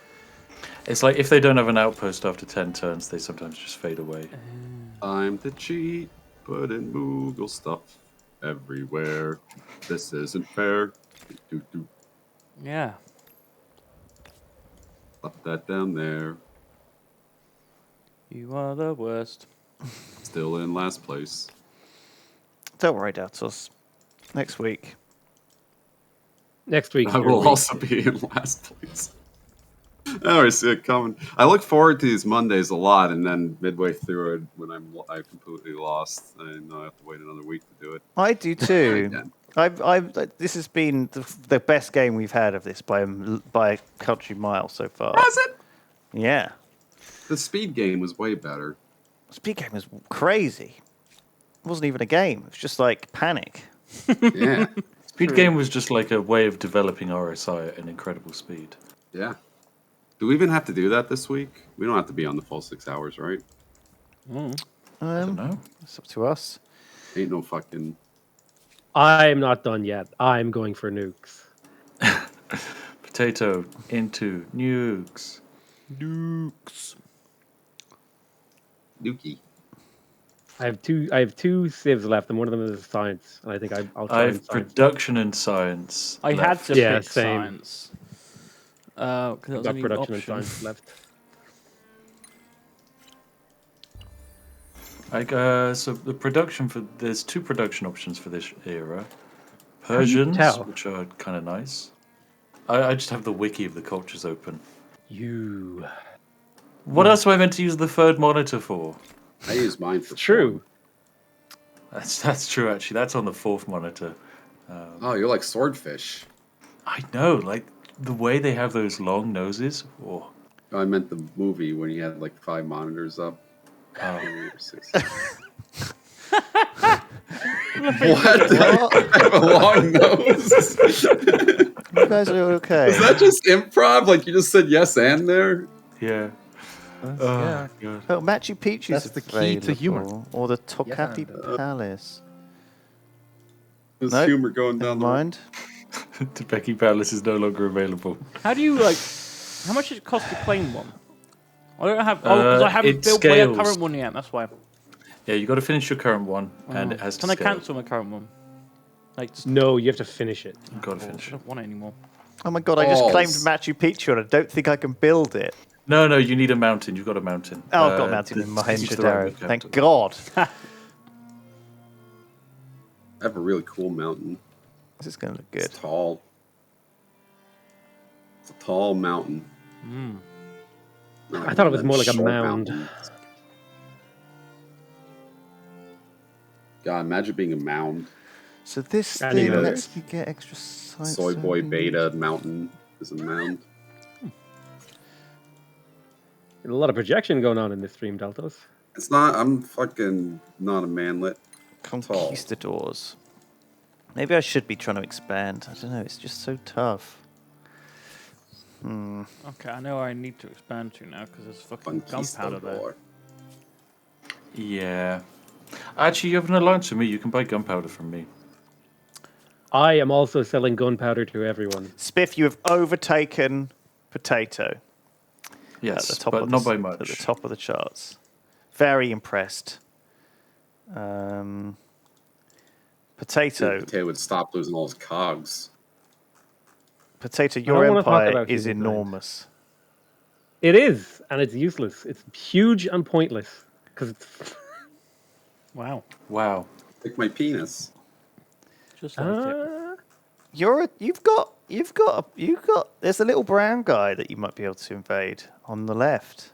It's like if they don't have an outpost after 10 turns, they sometimes just fade away. Time to cheat, put in Moogle stuff everywhere. This isn't fair. Do. Yeah. Put that down there. You are the worst. Still in last place. Don't worry, Datos. Next week. Next week. I will also be in last place. I already see it coming. I look forward to these Mondays a lot, and then midway through it, when I'm completely lost, I know I have to wait another week to do it. I do too. This has been the best game we've had of this by a country mile so far. Has it? Yeah. The speed game was way better. Speed game was crazy. It wasn't even a game. It was just like panic. Yeah. Speed game was just like a way of developing RSI at an incredible speed. Yeah. Do we even have to do that this week? We don't have to be on the full 6 hours, right? I don't know. It's up to us. Ain't no fucking... I'm not done yet. I'm going for nukes. Potato into nukes. Nukes. Nuki. I have two civs left, and one of them is science. And I think I'll try I and have science. production and science. I had left. to pick science. Because that was got only production option. and science left. So the production there's 2 production options for this era. Persians, tell? which are kind of nice. I just have the wiki of the cultures open. What else am I meant to use the third monitor for? I use mine for true. That's true, actually. That's on the 4th monitor. Oh, you're like Swordfish. I know, like the way they have those long noses. Oh. Oh, I meant the movie when you had like 5 monitors up. Oh, 6. What? I have a long nose. You guys are okay. Is that just improv? Like you just said yes and there? Yeah. Yeah. God. Oh, Machu Picchu's That's the key to humor. available, or the Tokati and- Palace. There's Nope, humor going Never down the mind. Tebeki Palace is no longer available. How do you like? How much does it cost to claim one? I don't have. Oh, because I haven't it built my scales. current one yet. That's why. Yeah, you got to finish your current one, and Oh. it has to Can I scale. cancel my current one? Like, just, No, you have to finish it. You got to I finish it. don't want it anymore. Oh my god, I just Balls. claimed Machu Picchu and I don't think I can build it. No, you need a mountain. You've got a mountain. Oh, I've got a mountain in Mohenjo-Daro. Thank God. I have a really cool mountain. This is going to look good. It's tall. It's a tall mountain. Not I thought it was one more of like a them short mound. mountains. God, imagine being a mound. So this And thing another. lets me get extra sites. Soy Boy Beta mountain is a mound. A lot of projection going on in this stream, Deltos. It's not. I'm fucking not a manlet. Conquistadors. Maybe I should be trying to expand. I don't know. It's just so tough. Okay, I know I need to expand to now because there's fucking gunpowder there. Conquistador. Yeah. Actually, you have an alliance with me. You can buy gunpowder from me. I am also selling gunpowder to everyone. Spiff, you have overtaken Potato. Yes, at the top but of not the, by much. At the top of the charts. Very impressed. Potato. Potato would stop losing all his cogs. Potato, don't your wanna talk empire about is Humankind. enormous. It is, and it's useless. It's huge and pointless because it's. Wow. Wow. Like my penis. Just like it. You've got. There's a little brown guy that you might be able to invade on the left.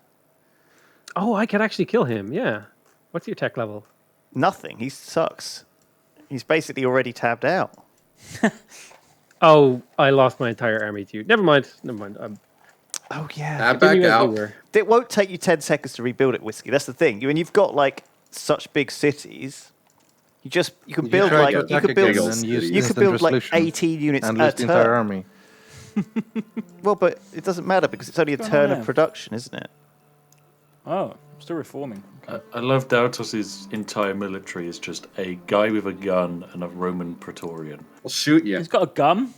Oh, I could actually kill him. Yeah. What's your tech level? Nothing. He sucks. He's basically already tabbed out. Oh, I lost my entire army to you. Never mind. Oh yeah. Tab back out. It won't take you 10 seconds to rebuild it, Whiskey. That's the thing. When you've got like such big cities, you can build try like to attack again and use you could instant build like resolution 18 units and a lose the entire turn. army. Well, but it doesn't matter because it's only a What's turn going on of there? production, isn't it? Oh, still reforming. I love Dautos' entire military is just a guy with a gun and a Roman Praetorian. I'll shoot you. He's got a gun.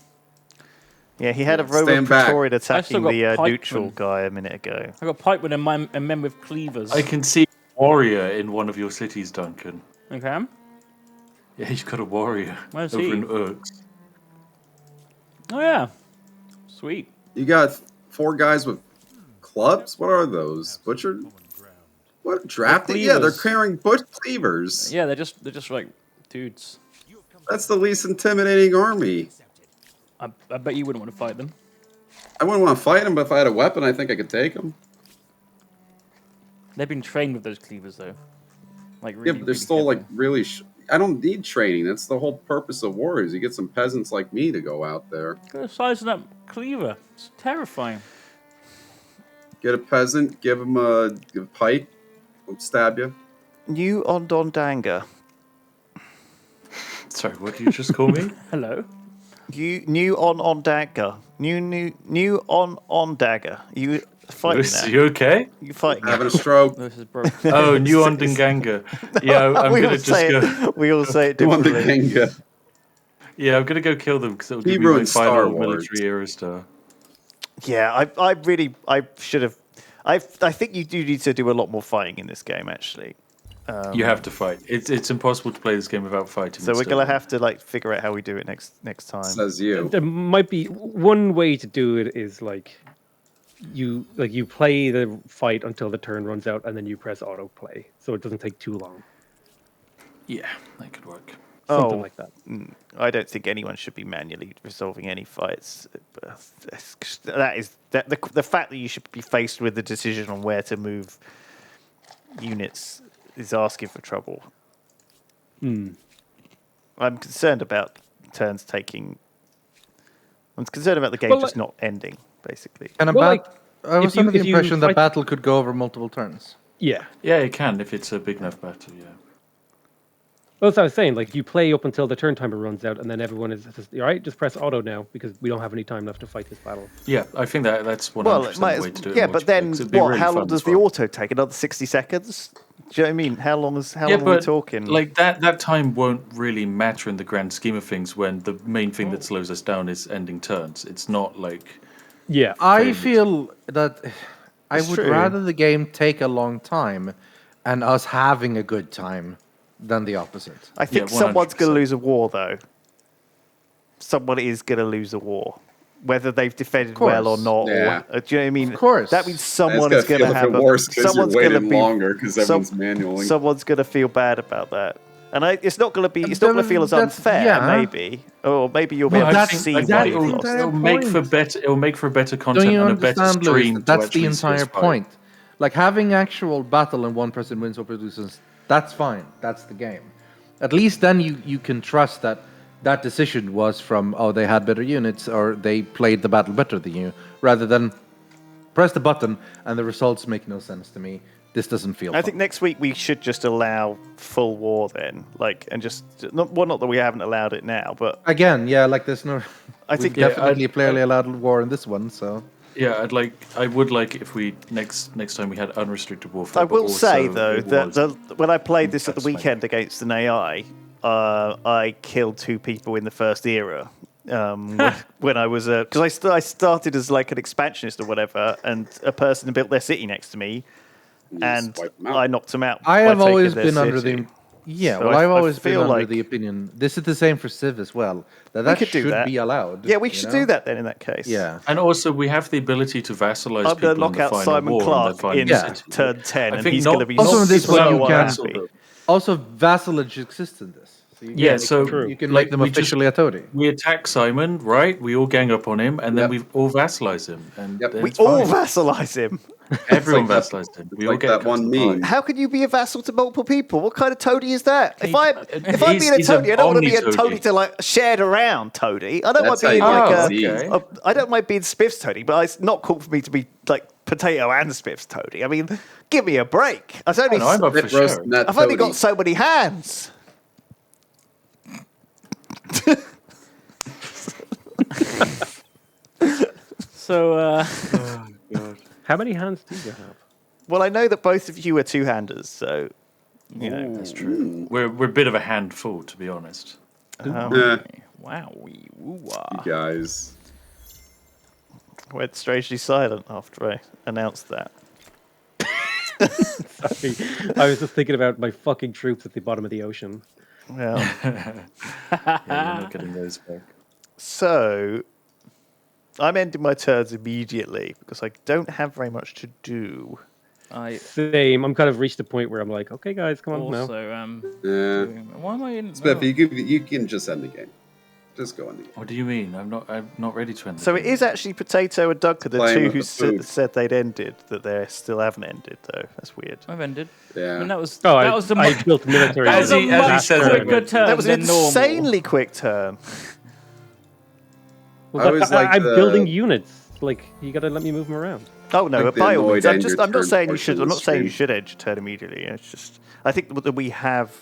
Yeah, he had a Roman Stand back. Praetorian I've still attacking got the pikemen. neutral guy a minute ago. I got pikemen and men with cleavers. I can see a warrior in one of your cities, Duncan. Okay. Yeah, he's got a warrior Where's over he? in Urks. Oh yeah. Sweet. You got 4 guys with clubs? What are those? Butcher? What? Drafted? Yeah, they're cleavers. carrying bush cleavers. Yeah, they're just like dudes. That's the least intimidating army. I bet you wouldn't want to fight them. I wouldn't want to fight them, but if I had a weapon, I think I could take them. They've been trained with those cleavers though. Like Yeah, really, but they're really still heavy. like really. I don't need training. That's the whole purpose of war. Is you get some peasants like me to go out there. Look at the size of that cleaver. It's terrifying. Get a peasant, give him a pipe, he'll stab you. New Ondondanga. Sorry, what did you just call me? Hello. New Ondanga. New on dagger. You fighting Lewis, that? you okay? You fighting Having a that? stroke. This is broken. Oh, New Ondinganga. Yeah, I'm we gonna all just say go. it. We all say it You want the differently. Genga. Yeah, I'm gonna go kill them because it'll He give me my ruined Star final Wars. military era star. Yeah, I should have. I think you do need to do a lot more fighting in this game, actually. You have to fight. It's impossible to play this game without fighting. So we're instead. gonna have to like figure out how we do it next time. Says you. There might be one way to do it is like you play the fight until the turn runs out and then you press autoplay, so it doesn't take too long. Yeah, that could work. Something like that. I don't think anyone should be manually resolving any fights. That is the fact that you should be faced with the decision on where to move units is asking for trouble. I'm concerned about turns taking. I'm concerned about the game Well, just not ending, basically. And I was under the impression that battle could go over multiple turns. Yeah. Yeah, it can if it's a big enough battle, yeah. Well, that's what I was saying. Like, you play up until the turn timer runs out, and then everyone is just, all right, just press auto now because we don't have any time left to fight this battle. Yeah, I think that's 100% Well, the way to do it. yeah, in but then multiplayer, 'cause it'd be what? really How fun long as does the well. auto take? Another 60 seconds? Do you know what I mean? How long are we but, talking? Like that time won't really matter in the grand scheme of things when the main thing that slows us down is ending turns. It's not like Yeah, I feel that I It's would true. rather the game take a long time and us having a good time than the opposite. I think someone's going to lose a war, though. Someone is going to lose a war. Whether they've defended well or course. not. Yeah. Or, do you know what I mean? Of course. That means It's someone gonna is going feel to have even worse 'cause you're someone's going to waiting be longer 'cause everyone's manualing. Someone's going to feel bad about that. And it's not going to be. It's not going to feel as That's- unfair, yeah. maybe. Or maybe you'll be Well, able to that's- see that's why the you've lost. entire it'll make for point. better. It'll make for better content Don't you and a better understand, stream. Lewis? to That's the actually see us entire fight. point. Like having actual battle and one person wins or produces, that's fine. That's the game. At least then you can trust that that decision was from, oh, they had better units or they played the battle better than you, rather than press the button and the results make no sense to me. This doesn't feel I fun. think next week we should just allow full war then, and just not that we haven't allowed it now, but Again, yeah, like there's no. I we've think definitely clearly allowed war in this one, so. Yeah, I would like if we next time we had unrestricted warfare. I will but say also though it that was- when I played this at the That's fine. weekend against an AI, I killed 2 people in the first era. When I was because I started as like an expansionist or whatever, and a person built their city next to me, and I knocked them out. I by have always taking their been under city. the. Yeah, So well, I've always been feel under like the opinion. This is the same for Civ as well. That we could do should that. be allowed. Yeah, we you should know? do that then in that case. Yeah. And also, we have the ability to vassalize I'm people going to in knock the out final Simon war Clark and the final in city. turn 10, I and think he's not- going to be Also, in this one so you can. unhappy. Also, vassalage exists in this. So you Yeah, can, so you can like, make them we just- officially a toady. We attack Simon, right? We all gang up on him, and then we all vassalize him. And then We it's all fine. vassalize him. Everyone like vassalized him. We all like get that cut one to the pie. meme. How can you be a vassal to multiple people? What kind of toady is that? If I'm he's- being a he's a toady, I don't want to be a omni-toady. toady to like shared around toady. I don't That's mind being how you like get a, I don't mind being Spiff's toady, but it's not cool for me to be like potato and Spiff's toady. I mean, give me a break. I've only, No, I'm up for Spit roast sure. nut I've only got toady. so many hands. So, How many hands do you have? Well, I know that both of you are two-handers, so you know That's true. We're a bit of a handful, to be honest. Um, wow, You guys. went strangely silent after I announced that. Sorry, I was just thinking about my fucking troops at the bottom of the ocean. Well, Yeah, you're not getting those back. so I'm ending my turns immediately because I don't have very much to do. Same. I'm kind of reached a point where I'm like, okay, guys, come on now. Also, Yeah. why am I in? Spiff, you can just end the game. Just go end the game. What do you mean? I'm not ready to end. So it is actually Potato and Duncan, the Playing two with who the food. said they'd ended, that they still haven't ended, though. That's weird. I've ended. Yeah. I mean, that was Oh, that was the I built military. that was As a he- as he much says, quicker turn That was an than normal. insanely quick turn. Well, I was like I'm the- building units. Like, you gotta let me move them around. Oh no, Like the by all annoyed means. I'm end just. your I'm not turn saying you portion should. of I'm the not saying you stream. should end your turn immediately. It's just. I think that we have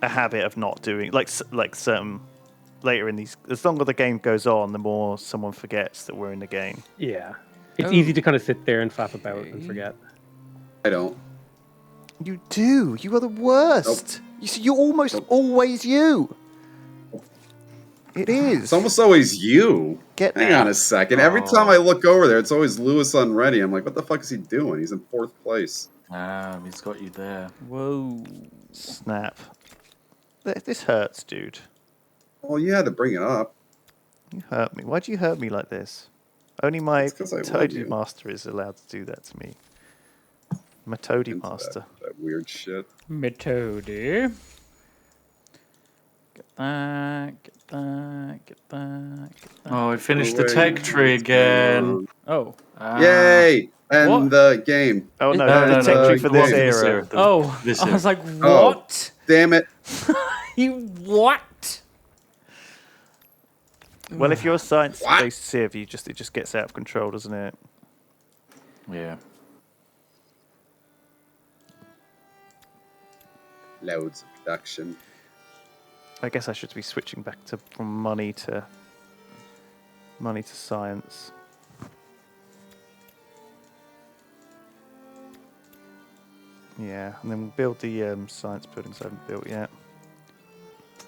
a habit of not doing like some later in these. As long as the game goes on, the more someone forgets that we're in the game. Yeah. It's Oh. easy to kind of sit there and faff about and forget. I don't. You do. You are the worst. You're almost always you. It is. It's almost always you. Hang that. on a second. Every time I look over there, it's always Lewis unready. I'm like, what the fuck is he doing? He's in 4th place. He's got you there. Whoa. Snap. This hurts, dude. Well, you had to bring it up. You hurt me. Why'd you hurt me like this? Only my It's 'cause I love Toady you. Master is allowed to do that to me. My Toady Master. That weird shit. Metody. Get that. Get that. Get that. Get that. Oh, I finished the tech tree again. Oh. Yay! And What? the game. Oh no, No, the no, tech no, tree the for one this for this era. era. Oh. This I is- was like, Oh. what? Damn it. You what? Well, if you're a science-based Civ, it just gets out of control, doesn't it? Yeah. Loads of production. I guess I should be switching back from money to science. Yeah, and then we'll build the science buildings I haven't built yet.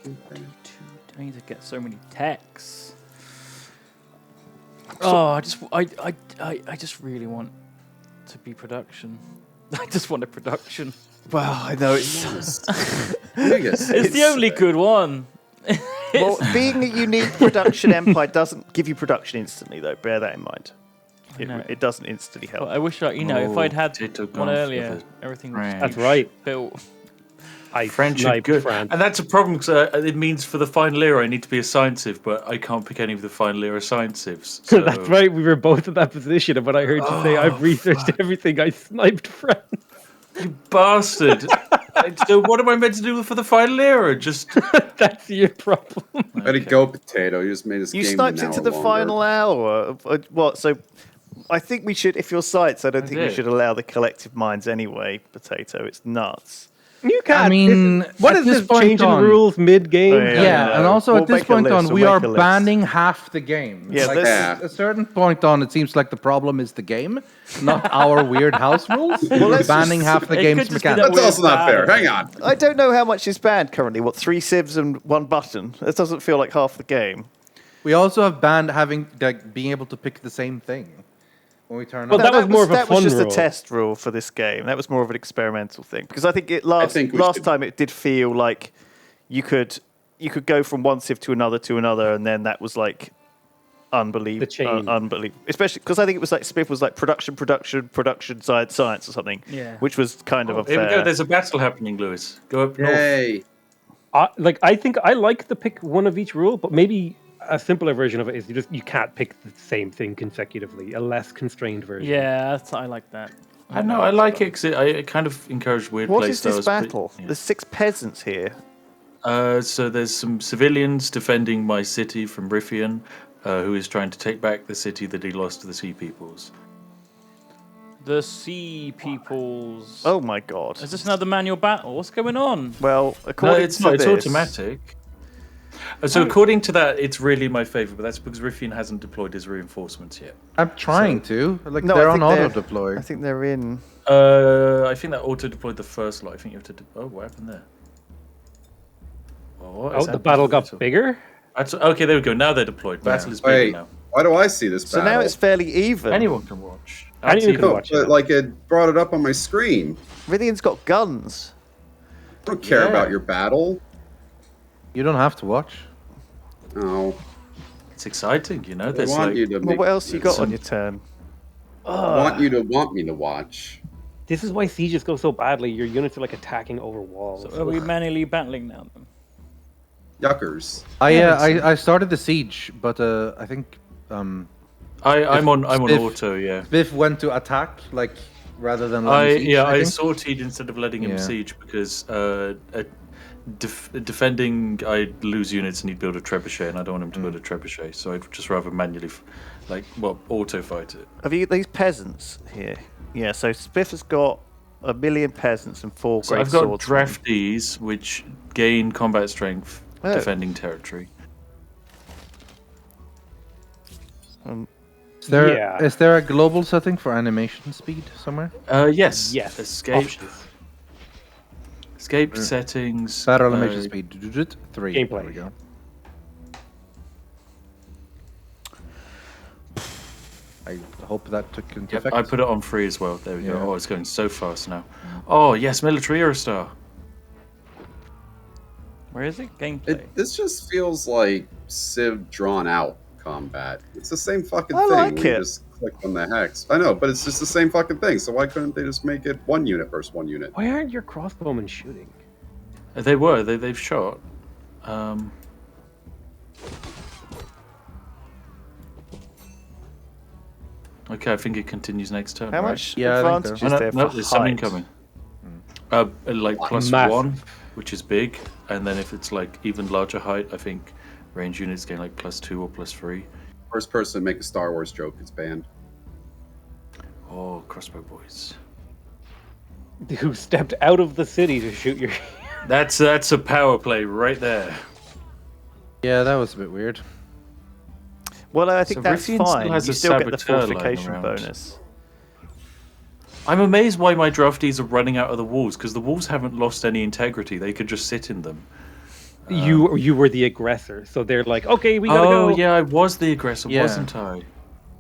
I need to get so many techs. I just really want to be production. I just want a production. Well, I know it's it's the only good one. Well, being a unique production empire doesn't give you production instantly, though. Bear that in mind. It doesn't instantly help. Well, I wish, if I'd had one earlier, everything was That's right. built. Friendship good. And that's a problem because it means for the final era I need to be a science civ, but I can't pick any of the final era science civs. So. That's right, we were both in that position, and when I heard you say I've researched everything, I sniped friend. You bastard. So what am I meant to do for the final era? Just That's your problem. Let it go, Potato. You just made us You game sniped an into hour the longer. final hour. What? So I think we should, if you're science, I don't think we did. should allow the collective minds anyway, Potato. It's nuts. You can't. I mean, what at is this this point changing on- rules mid-game? Yeah, and also We'll at this make a point list, on, we'll we are make a list. banning half the game. Yeah, Like, this- at a certain point on, it seems like the problem is the game, not our weird house rules. Well, We're let's banning just- half the it game's could just be that mechanics. That's also not fair. Hang on. I don't know how much is banned currently. What, 3 civs and 1 button? That doesn't feel like half the game. We also have banned being able to pick the same thing when we turn Well, on. that was more of a that was fun just rule. a test rule for this game. That was more of an experimental thing because I think last think we should- time it did feel like you could go from one civ to another, and then that was like unbelievable. The chain. Unbelievable, especially because I think it was like Smith was like production, science, or something. Yeah. Which was kind of here we unfair. go. There's a battle happening, Lewis. Go up north. Yay. I think I like the pick one of each rule, but maybe a simpler version of it is you can't pick the same thing consecutively. A less constrained version. Yeah, I like that. I know, I like it because it kind of encouraged weird What play is this styles, but- battle? yeah. There's 6 peasants here. So there's some civilians defending my city from Riffian, who is trying to take back the city that he lost to the Sea Peoples. The Sea Peoples. Oh my god! Is this another manual battle? What's going on? Well, No, according it's to not. It's this, automatic. So according to that, it's really my favourite, but that's because Riffian hasn't deployed his reinforcements yet. I'm trying to. Like, No, they're I on think auto-deploy. I think they're in. I think that auto-deployed the first lot. I think you have to... Oh, what happened there? What is the happening battle to got Battle? bigger? Okay, there we go. Now they're deployed. Battle is bigger Wait, now. why do I see this So battle? now it's fairly even. Anyone can watch. Anyone can No, watch but it. like it brought it up on my screen. Rithian's got guns. I don't care Yeah. about your battle. You don't have to watch. Oh, It's exciting, you know. I There's want like... you to. Well, Make, what else you got some- on your turn? I want you to want me to watch. This is why sieges go so badly. Your units are like attacking over walls. So are we manually battling now then? Yuckers. I started the siege, but I think I'm on Spiff- auto, yeah. Biff went to attack, like rather than letting siege, I think. sortied instead of letting him Yeah. siege because defending, I'd lose units and he'd build a trebuchet, and I don't want him to build a trebuchet, so I'd just rather manually, auto fight it. Have you these peasants here? Yeah. So Spiff has got 1 million peasants and 4 So great I've got swordsmen. draftees, which gain combat strength Oh. defending territory. Is there a global setting for animation speed somewhere? Yes. Yes. Escape. Options. Escape settings. Battle animation speed 3. Gameplay. There we go. I hope that took into Yep, effect. I put it on 3 as well. There we go. Yeah. Oh, it's going so fast now. Oh yes, military Eurostar. Where is it? Gameplay. This just feels like Civ drawn out combat. It's the same fucking I thing. like where it. You just click on the hex. I know, but it's just the same fucking thing. So why couldn't they just make it 1 unit versus 1 unit? Why aren't your crossbowmen shooting? They were. They've shot. Okay, I think it continues next turn. How right? much Yeah, I think advantage so. is Oh, there no, for there's something height? coming. Like plus Massive. 1, which is big, and then if it's like even larger height, I think range units gain like plus 2 or plus 3. First person to make a Star Wars joke is banned. Oh, crossbow boys. Who stepped out of the city to shoot your That's a power play right there. Yeah, that was a bit weird. Well, I think So that's Riffian still fine. has You a still get the saboteur lying fortification around. bonus. I'm amazed why my draftees are running out of the walls, because the walls haven't lost any integrity. They could just sit in them. You were the aggressor, so they're like, okay, we gotta go. Oh yeah, I was the aggressor, Yeah. wasn't I?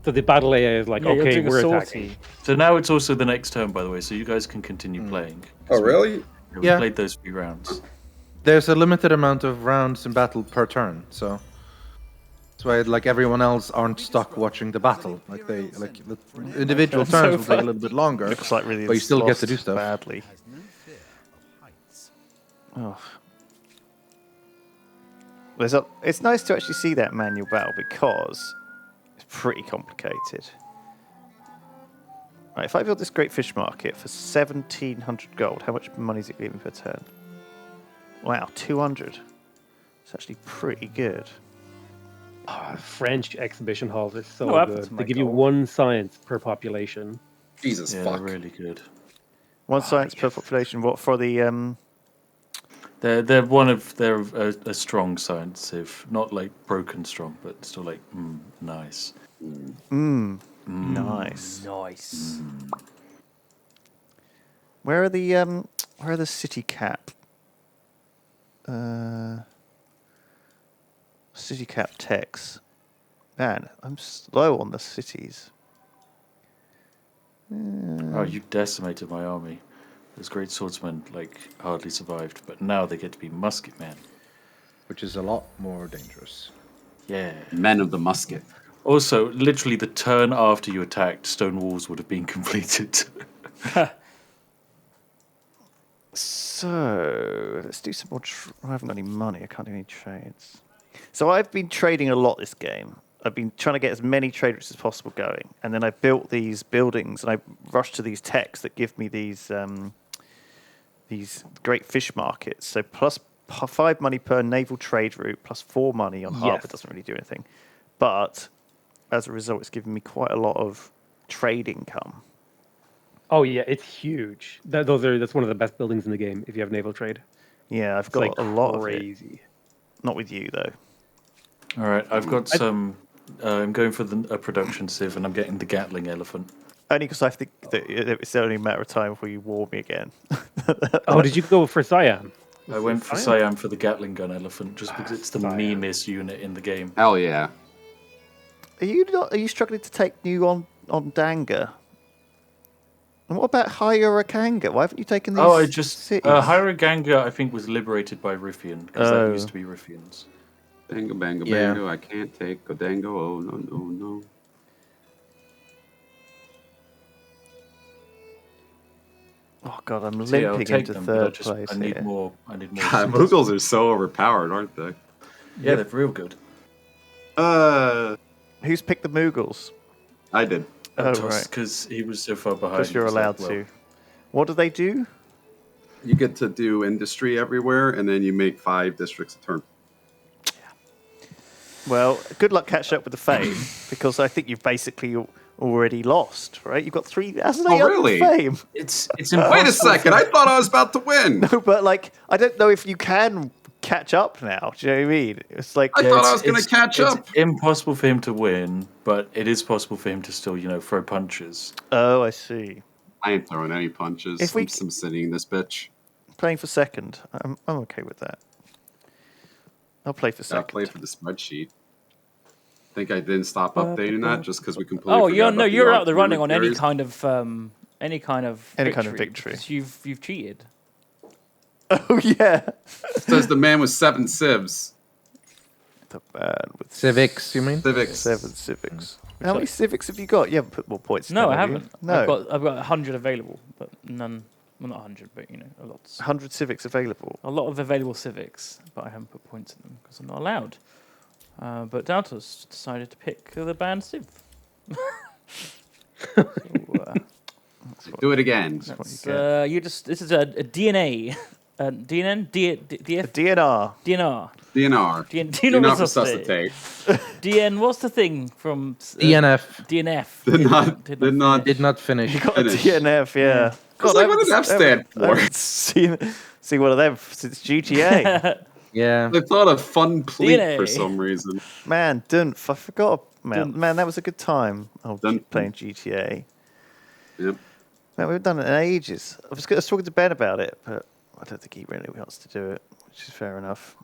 So the battle AI is like, okay, we're attacking. So now it's also the next turn, by the way, so you guys can continue playing. Oh, really? We Yeah. played those 3 rounds. There's a limited amount of rounds in battle per turn, so that's why like everyone else aren't stuck watching the battle. Like the individual So turns will take fun. a little bit longer, Looks like really but you still get to lost do stuff. badly. Oh. It's nice to actually see that manual battle because it's pretty complicated. Right, if I build this great fish market for 1,700 gold, how much money is it giving per turn? Wow, 200. It's actually pretty good. French exhibition halls are so What happened good. to my They give you gold? 1 science per population. Jesus Yeah, fuck. they're really good. One science per population. What for the They're one of they're a strong science, if not like broken strong, but still like nice. Nice. Nice. Where are the city cap? City cap techs. Man, I'm slow on the cities. Oh, you decimated my army. Those great swordsmen like hardly survived, but now they get to be musket men. Which is a lot more dangerous. Yeah. Men of the musket. Also, literally the turn after you attacked, stone walls would have been completed. So let's do some more. I haven't got any money. I can't do any trades. So I've been trading a lot this game. I've been trying to get as many trade routes as possible going, and then I built these buildings, and I rushed to these techs that give me these great fish markets. So plus 5 money per naval trade route, plus 4 money on harbour. Yes. Doesn't really do anything, but as a result, it's given me quite a lot of trade income. Oh yeah, it's huge. That's one of the best buildings in the game if you have naval trade. Yeah, I've It's, got like, a lot crazy. of it. Not with you though. All right, I've got some. I'm going for a production sieve, and I'm getting the Gatling elephant. Only because I think that it's only a matter of time before you war me again. Oh, did you go for Siam? I went for Siam for the Gatling gun elephant just because it's the meanest unit in the game. Hell yeah. Are you struggling to take new on Danga? And what about Hyrokanga? Why haven't you taken these? Oh, I just cities? Hyroganga, I think, was liberated by Riffian because that used to be Riffian's. Bango, bango, Yeah. bango. I can't take a dango. Oh, no, no, no. Oh god, I'm So, yeah, I'll limping take into them, but I third just place I need here. more. I need more. God, Mughals are so overpowered, aren't they? Yeah, they're real good. Who's picked the Mughals? I did. Oh, right. Because he was so far behind. Because he you're was like, allowed well, to. What do they do? You get to do industry everywhere, and then you make 5 districts a turn. Well, good luck catching up with the fame, because I think you've basically already lost, right? You've got 3,800 really? fame. It's impossible. Wait a second, I thought I was about to win. No, but like, I don't know if you can catch up now. Do you know what I mean? It's like I thought I was going to catch up. It's impossible for him to win, but it is possible for him to still, throw punches. Oh, I see. I ain't throwing any punches. If we- I'm sitting this bitch. Playing for second. I'm okay with that. I'll play for I'll second. play for the spreadsheet. Think I didn't stop updating that just because we completely. Oh, forgot about you're the out the running on artillery any carriers. kind of victory. because you've cheated. Oh yeah. Says the man with 7 civs. The man with Civics, you mean? Civics. 7 civics. How many civics have you got? You haven't put more points. No, down, I have you? haven't. No, I've got 100 available, but none. Well, not 100, but a lot. 100 civics available. A lot of available civics, but I haven't put points in them because I'm not allowed. But Daltos decided to pick the band civ. Do it again. This is a DNA DNN? DF? DNR. DNR. DNR. Do you know what's resuscitate. DN, what's the thing from... DNF. DNF. Did not finish. You got a DNF, yeah. I was like, what does F stand for? I haven't seen one of them since GTA. Yeah. They thought of fun pleat DNA. for some reason. Man, I forgot. Man, that was a good time. Playing GTA. Yep. Man, we've done it in ages. I was talking to Ben about it, but I don't think he really wants to do it, which is fair enough.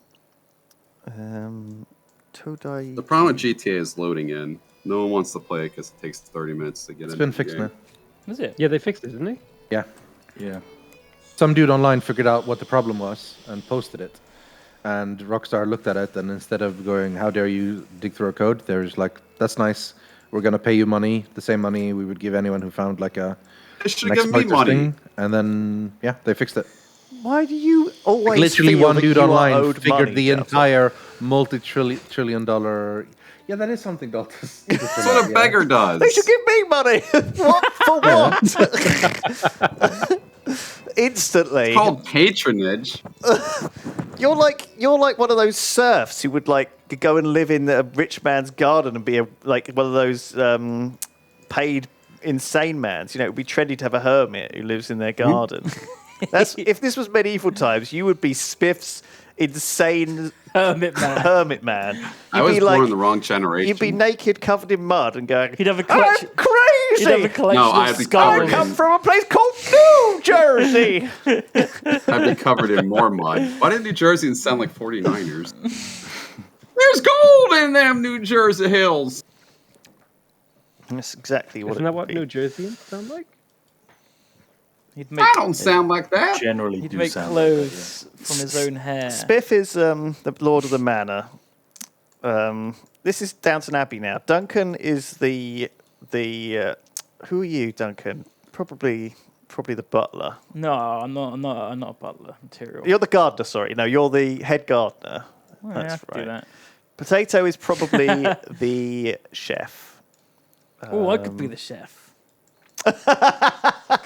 Todai. The problem with GTA is loading in. No one wants to play it because it takes 30 minutes to get It's into been the fixed game. now. Is it? Yeah, they fixed it, didn't they? Yeah. Yeah. Some dude online figured out what the problem was and posted it. And Rockstar looked at it, and instead of going, "How dare you dig through our code?" they're just like, "That's nice. We're gonna pay you money, the same money we would give anyone who found like a They should an give me exploiter money. thing." And then they fixed it. Why do you always Literally feel one that dude you are online owed figured money, the Delta? entire multi-trillion dollar. Yeah, that is something Daltas. That's what a beggar does. They should give me money. What for what? Instantly. It's called patronage. You're like one of those serfs who would like go and live in a rich man's garden and be like one of those paid insane mans. You know, it would be trendy to have a hermit who lives in their garden. That's if this was medieval times, you would be Spiff's insane hermit man. I You'd was be born like, in the wrong generation. you'd be naked, covered in mud, and going. He'd have a I'm collection. crazy. He'd have a collection No, of I'd be skulls. I come from a place called New Jersey. I'd be covered in more mud. Why did New Jersey sound like 49ers? There's gold in them New Jersey hills. That's exactly what. Isn't that what New Jerseyans sound like? He'd make, I don't sound like that. Generally, he'd do make sound clothes from his own hair. Spiff is the Lord of the Manor. This is Downton Abbey now. Duncan is the who are you, Duncan? Probably the butler. No, I'm not a butler material. You're the gardener. Sorry, no, you're the head gardener. Well, That's I have to right. do that. Potato is probably the chef. Oh, I could be the chef.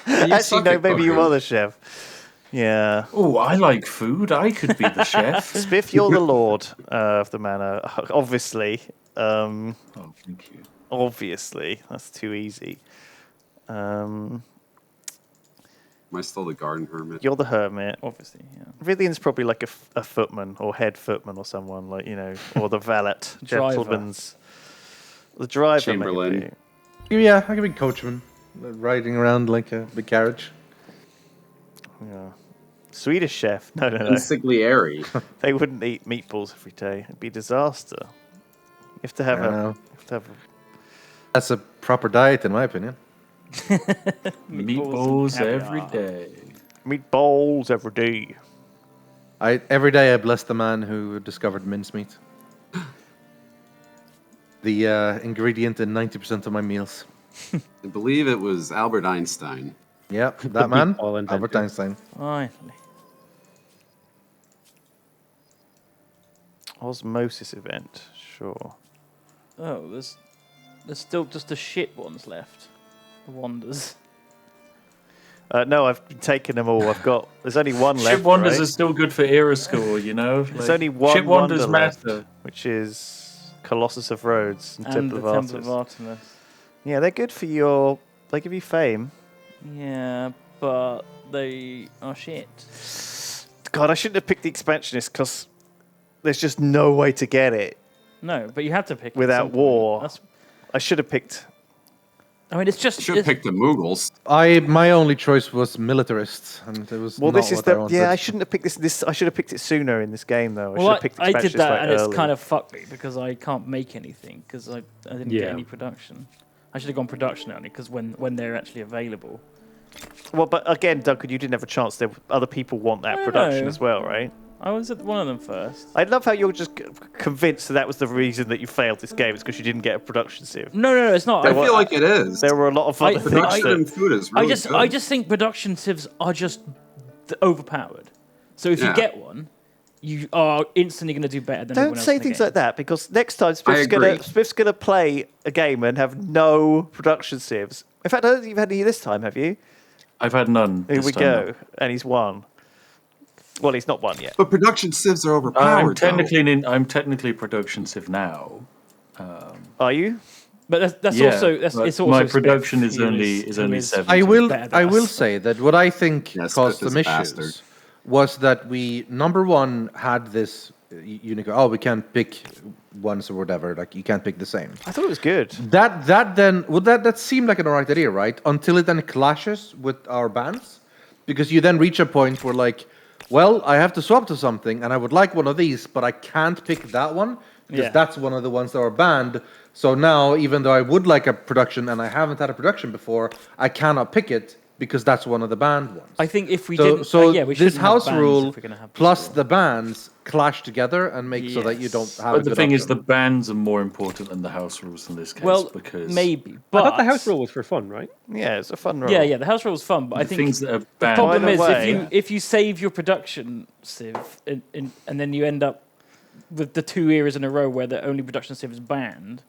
Actually, no, maybe you are the chef. Yeah. Oh, I like food. I could be the chef. Spiff, you're the lord of the manor. Obviously. Oh, thank you. Obviously. That's too easy. Am I still the garden hermit? You're the hermit. Obviously, yeah. Rithian's probably like a footman or head footman or someone, like, you know, or the valet, gentleman's. The driver, Chamberlain. maybe. Yeah, I could be coachman, riding around like a big carriage. Yeah. Swedish chef. No. Consigliere. They wouldn't eat meatballs every day. It'd be a disaster. You have to have That's a proper diet, in my opinion. Meatballs every day. Meatballs every day. Every day I bless the man who discovered mincemeat. The ingredient in 90% of my meals. I believe it was Albert Einstein. Yep, that man, All invented. Albert Einstein. Finally. Osmosis event, sure. Oh, there's still just the shit ones left. The wonders. No, I've taken them all. There's only one left. Ship Wonders right? are still good for era score, you know? There's only one Ship Wonders wonder left, matter. which is Colossus of Rhodes and, And Temple the of Temple Artemis. of Artemis. Yeah, they're good for your. They give you fame. Yeah, but they are shit. God, I shouldn't have picked the expansionist because there's just no way to get it No, but you have to pick it at without some point. war. I should have picked. I mean, it's just. Should have picked the Mughals. My only choice was militarists, and it was Well, not this is what I the. wanted. Yeah, I shouldn't have picked this. I should have picked it sooner in this game, though. I should Well, have picked I did expansionist, that, like, and early. it's kind of fucked me because I can't make anything because I didn't get Yeah. any production. I should have gone production only because when they're actually available. Well, but again, Duncan, you didn't have a chance. Other people want that I production know. as well, right? I was at one of them first. I love how you're just convinced that was the reason that you failed this game. It's because you didn't get a production sieve. No, it's not. I feel like it is. There were a lot of other things Production that... in food is really good. I just think production sieves are just overpowered. So if you Yeah. get one, you are instantly going to do better than Don't everyone else say in the things game. like that because next time I agree. Spiff's gonna play a game and have no production sieves. In fact, I don't think you've had any this time, have you? I've had none. Here this we time, go, no. and he's won. Well, he's not won yet. But production civs are overpowered. I'm technically production civ now. Are you? But that's Yeah, also but it's also my Spiff, production is who only who 70. I will better than us. say that what I think Yeah, caused Spiff is some a bastard. issues was that we number one had this unique. Oh, we can't pick ones or whatever. Like you can't pick the same. I thought it was good. That seemed like an alright idea, right? Until it then clashes with our bans, because you then reach a point where like, well, I have to swap to something, and I would like one of these, but I can't pick that one because that's one of the ones that are banned. So now, even though I would like a production and I haven't had a production before, I cannot pick it because that's one of the banned ones. I think if we So, didn't, so we this shouldn't have house bans rule if we're gonna have plus this the bans clash together and make so that you don't have. But the thing is, the bans are more important than the house rules in this case. Well, because maybe, I but thought the house rule was for fun, right? Yeah, it's a fun rule. Yeah, the house rule was fun, but I The think things that are the banned- problem By the is way- if you save your production civ and then you end up with the 2 years in a row where the only production civ is banned.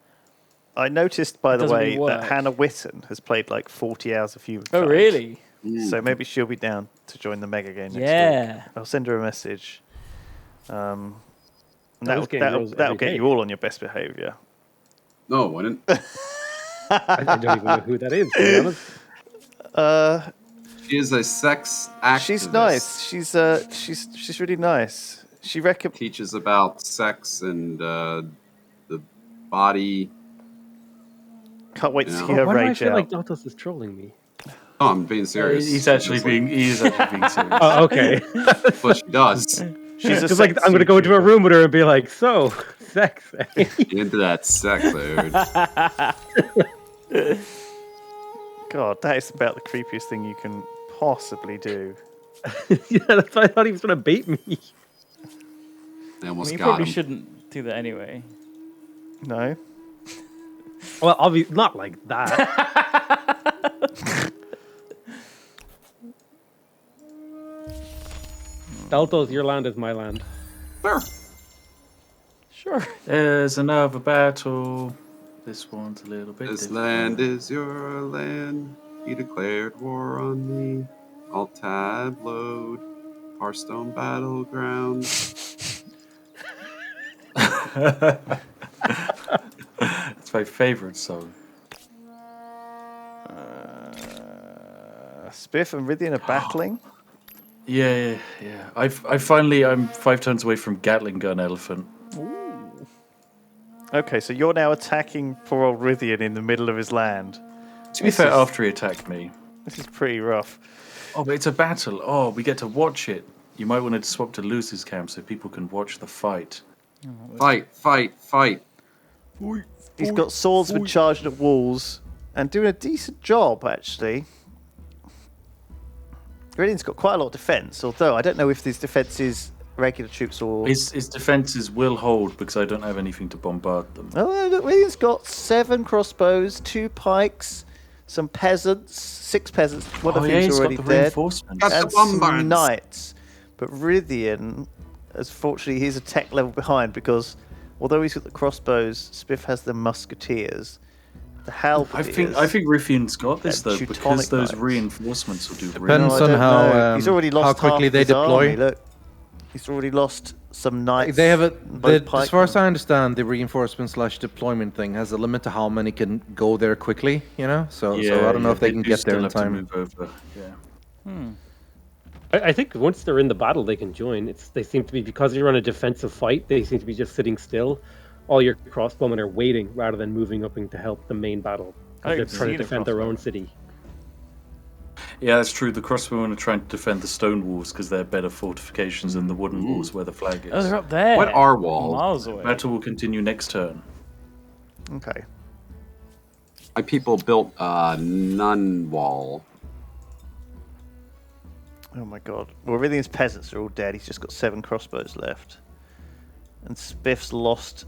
I noticed, by the doesn't way, really work. that Hannah Witten has played like 40 hours of Humankind. Oh, really? So maybe she'll be down to join the Mega game next Yeah. week. I'll send her a message. And Those game rules that'll every get day. you all on your best behaviour. No, it wouldn't. I don't even know who that is, to be honest. She is a sex activist. She's nice. She's really nice. She teaches about sex and the body. Can't wait to see Why her do I rage feel out. like Daltos is trolling me? Oh, I'm being serious. He is actually being serious. Oh, okay. That's what she does. She's Just like I'm gonna go into a room with her and be like, "So, sex." Eh? Into that sex, dude. God, that is about the creepiest thing you can possibly do. Yeah, that's why I thought he was gonna bait me. They I almost mean, you got probably him. shouldn't do that anyway. No. Well, obviously not like that. Daltos, your land is my land. Sure. There's another battle. This one's a little bit This different. land is your land. He declared war on me. All tab load. Hearthstone battleground. It's my favorite song. Spiff and Rythian are battling. Yeah. I'm 5 turns away from Gatling gun elephant. Okay, so you're now attacking poor old Rythian in the middle of his land. To be fair, after he attacked me. This is pretty rough. Oh, but it's a battle. Oh, we get to watch it. You might want to swap to Lucy's camp so people can watch the fight. Fight. He's got swordsmen charging at walls and doing a decent job, actually. Rythian's got quite a lot of defense, although I don't know if this defense is regular troops or... His defenses will hold because I don't have anything to bombard them. Oh, look, Rythian's got 7 crossbows, 2 pikes, some peasants, 6 peasants. One of them's he's already got the dead. reinforcements. Got the And some bombards. knights. But Rythian, unfortunately, he's a tech level behind because although he's got the crossbows, Spiff has the musketeers. The halberdiers. I think Rythian's got this and though Teutonic because those knights. reinforcements will do Depends No, I on don't how know. He's already lost how quickly half they his deploy. army, look. He's already lost some knights. They have both as far as pikemen. I understand, the reinforcement/deployment thing has a limit to how many can go there quickly. You know, so I don't know if they can do get still there in have to time. move over. Yeah. I think once they're in the battle, they can join. They seem to be, because you're on a defensive fight, they seem to be just sitting still. All your crossbowmen are waiting rather than moving up in to help the main battle. I They're can trying see to the defend their own crossbowmen. city. Yeah, that's true. The crossbowmen are trying to defend the stone walls because they're better fortifications than the wooden walls where the flag is. Oh, they're up there. What are walls? Miles away. Battle will continue next turn. Okay. My people built a nun wall. Oh my god. Well, Rythian's peasants are all dead. He's just got 7 crossbows left. And Spiff's lost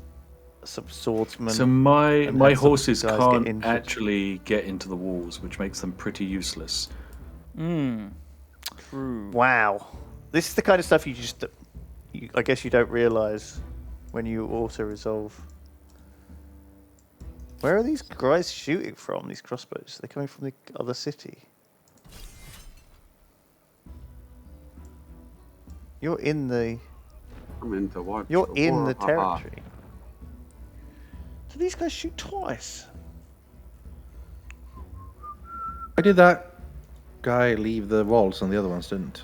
some swordsmen. So my and had some horses guys get can't injured. actually get into the walls, which makes them pretty useless. True. Wow. This is the kind of stuff I guess you don't realise when you auto-resolve. Where are these guys shooting from, these crossbows? They're coming from the other city. You're in the. I'm into what? You're in the Haha. territory. So these guys shoot twice. Why did that guy leave the walls and the other ones didn't?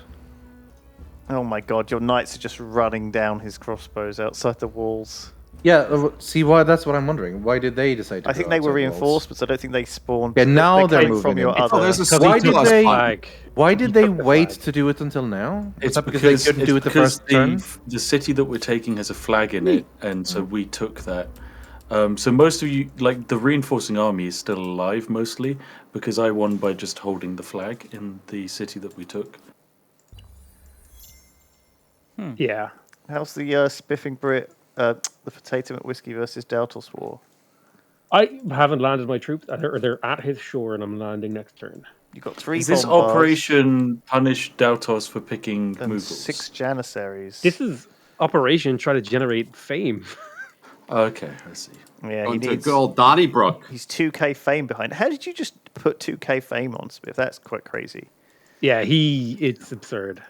Oh my god, your knights are just running down his crossbows outside the walls. Yeah, see why? That's what I'm wondering. Why did they decide to? I think go they were outside the walls? reinforcements. I don't think they spawned. Yeah, now they they're came moving from your in. other. Why did they? Why did they wait to do it until now? It's Is that because they couldn't do it the first turn? the city that we're taking has a flag in it, and so we took that. So most of you, like the reinforcing army, is still alive mostly because I won by just holding the flag in the city that we took. Yeah. How's the Spiffing Brit, the Potato McWhiskey versus Daltos war? I haven't landed my troops. They're at his shore, and I'm landing next turn. You got 3 Is this bombards Operation Punish Daltos for picking and Moogles? 6 Janissaries. This is Operation try to generate fame. Okay, I see. Yeah, he Going to needs. good old Donnybrook. He's 2k fame behind. How did you just put 2k fame on Spiff? That's quite crazy. Yeah, it's absurd.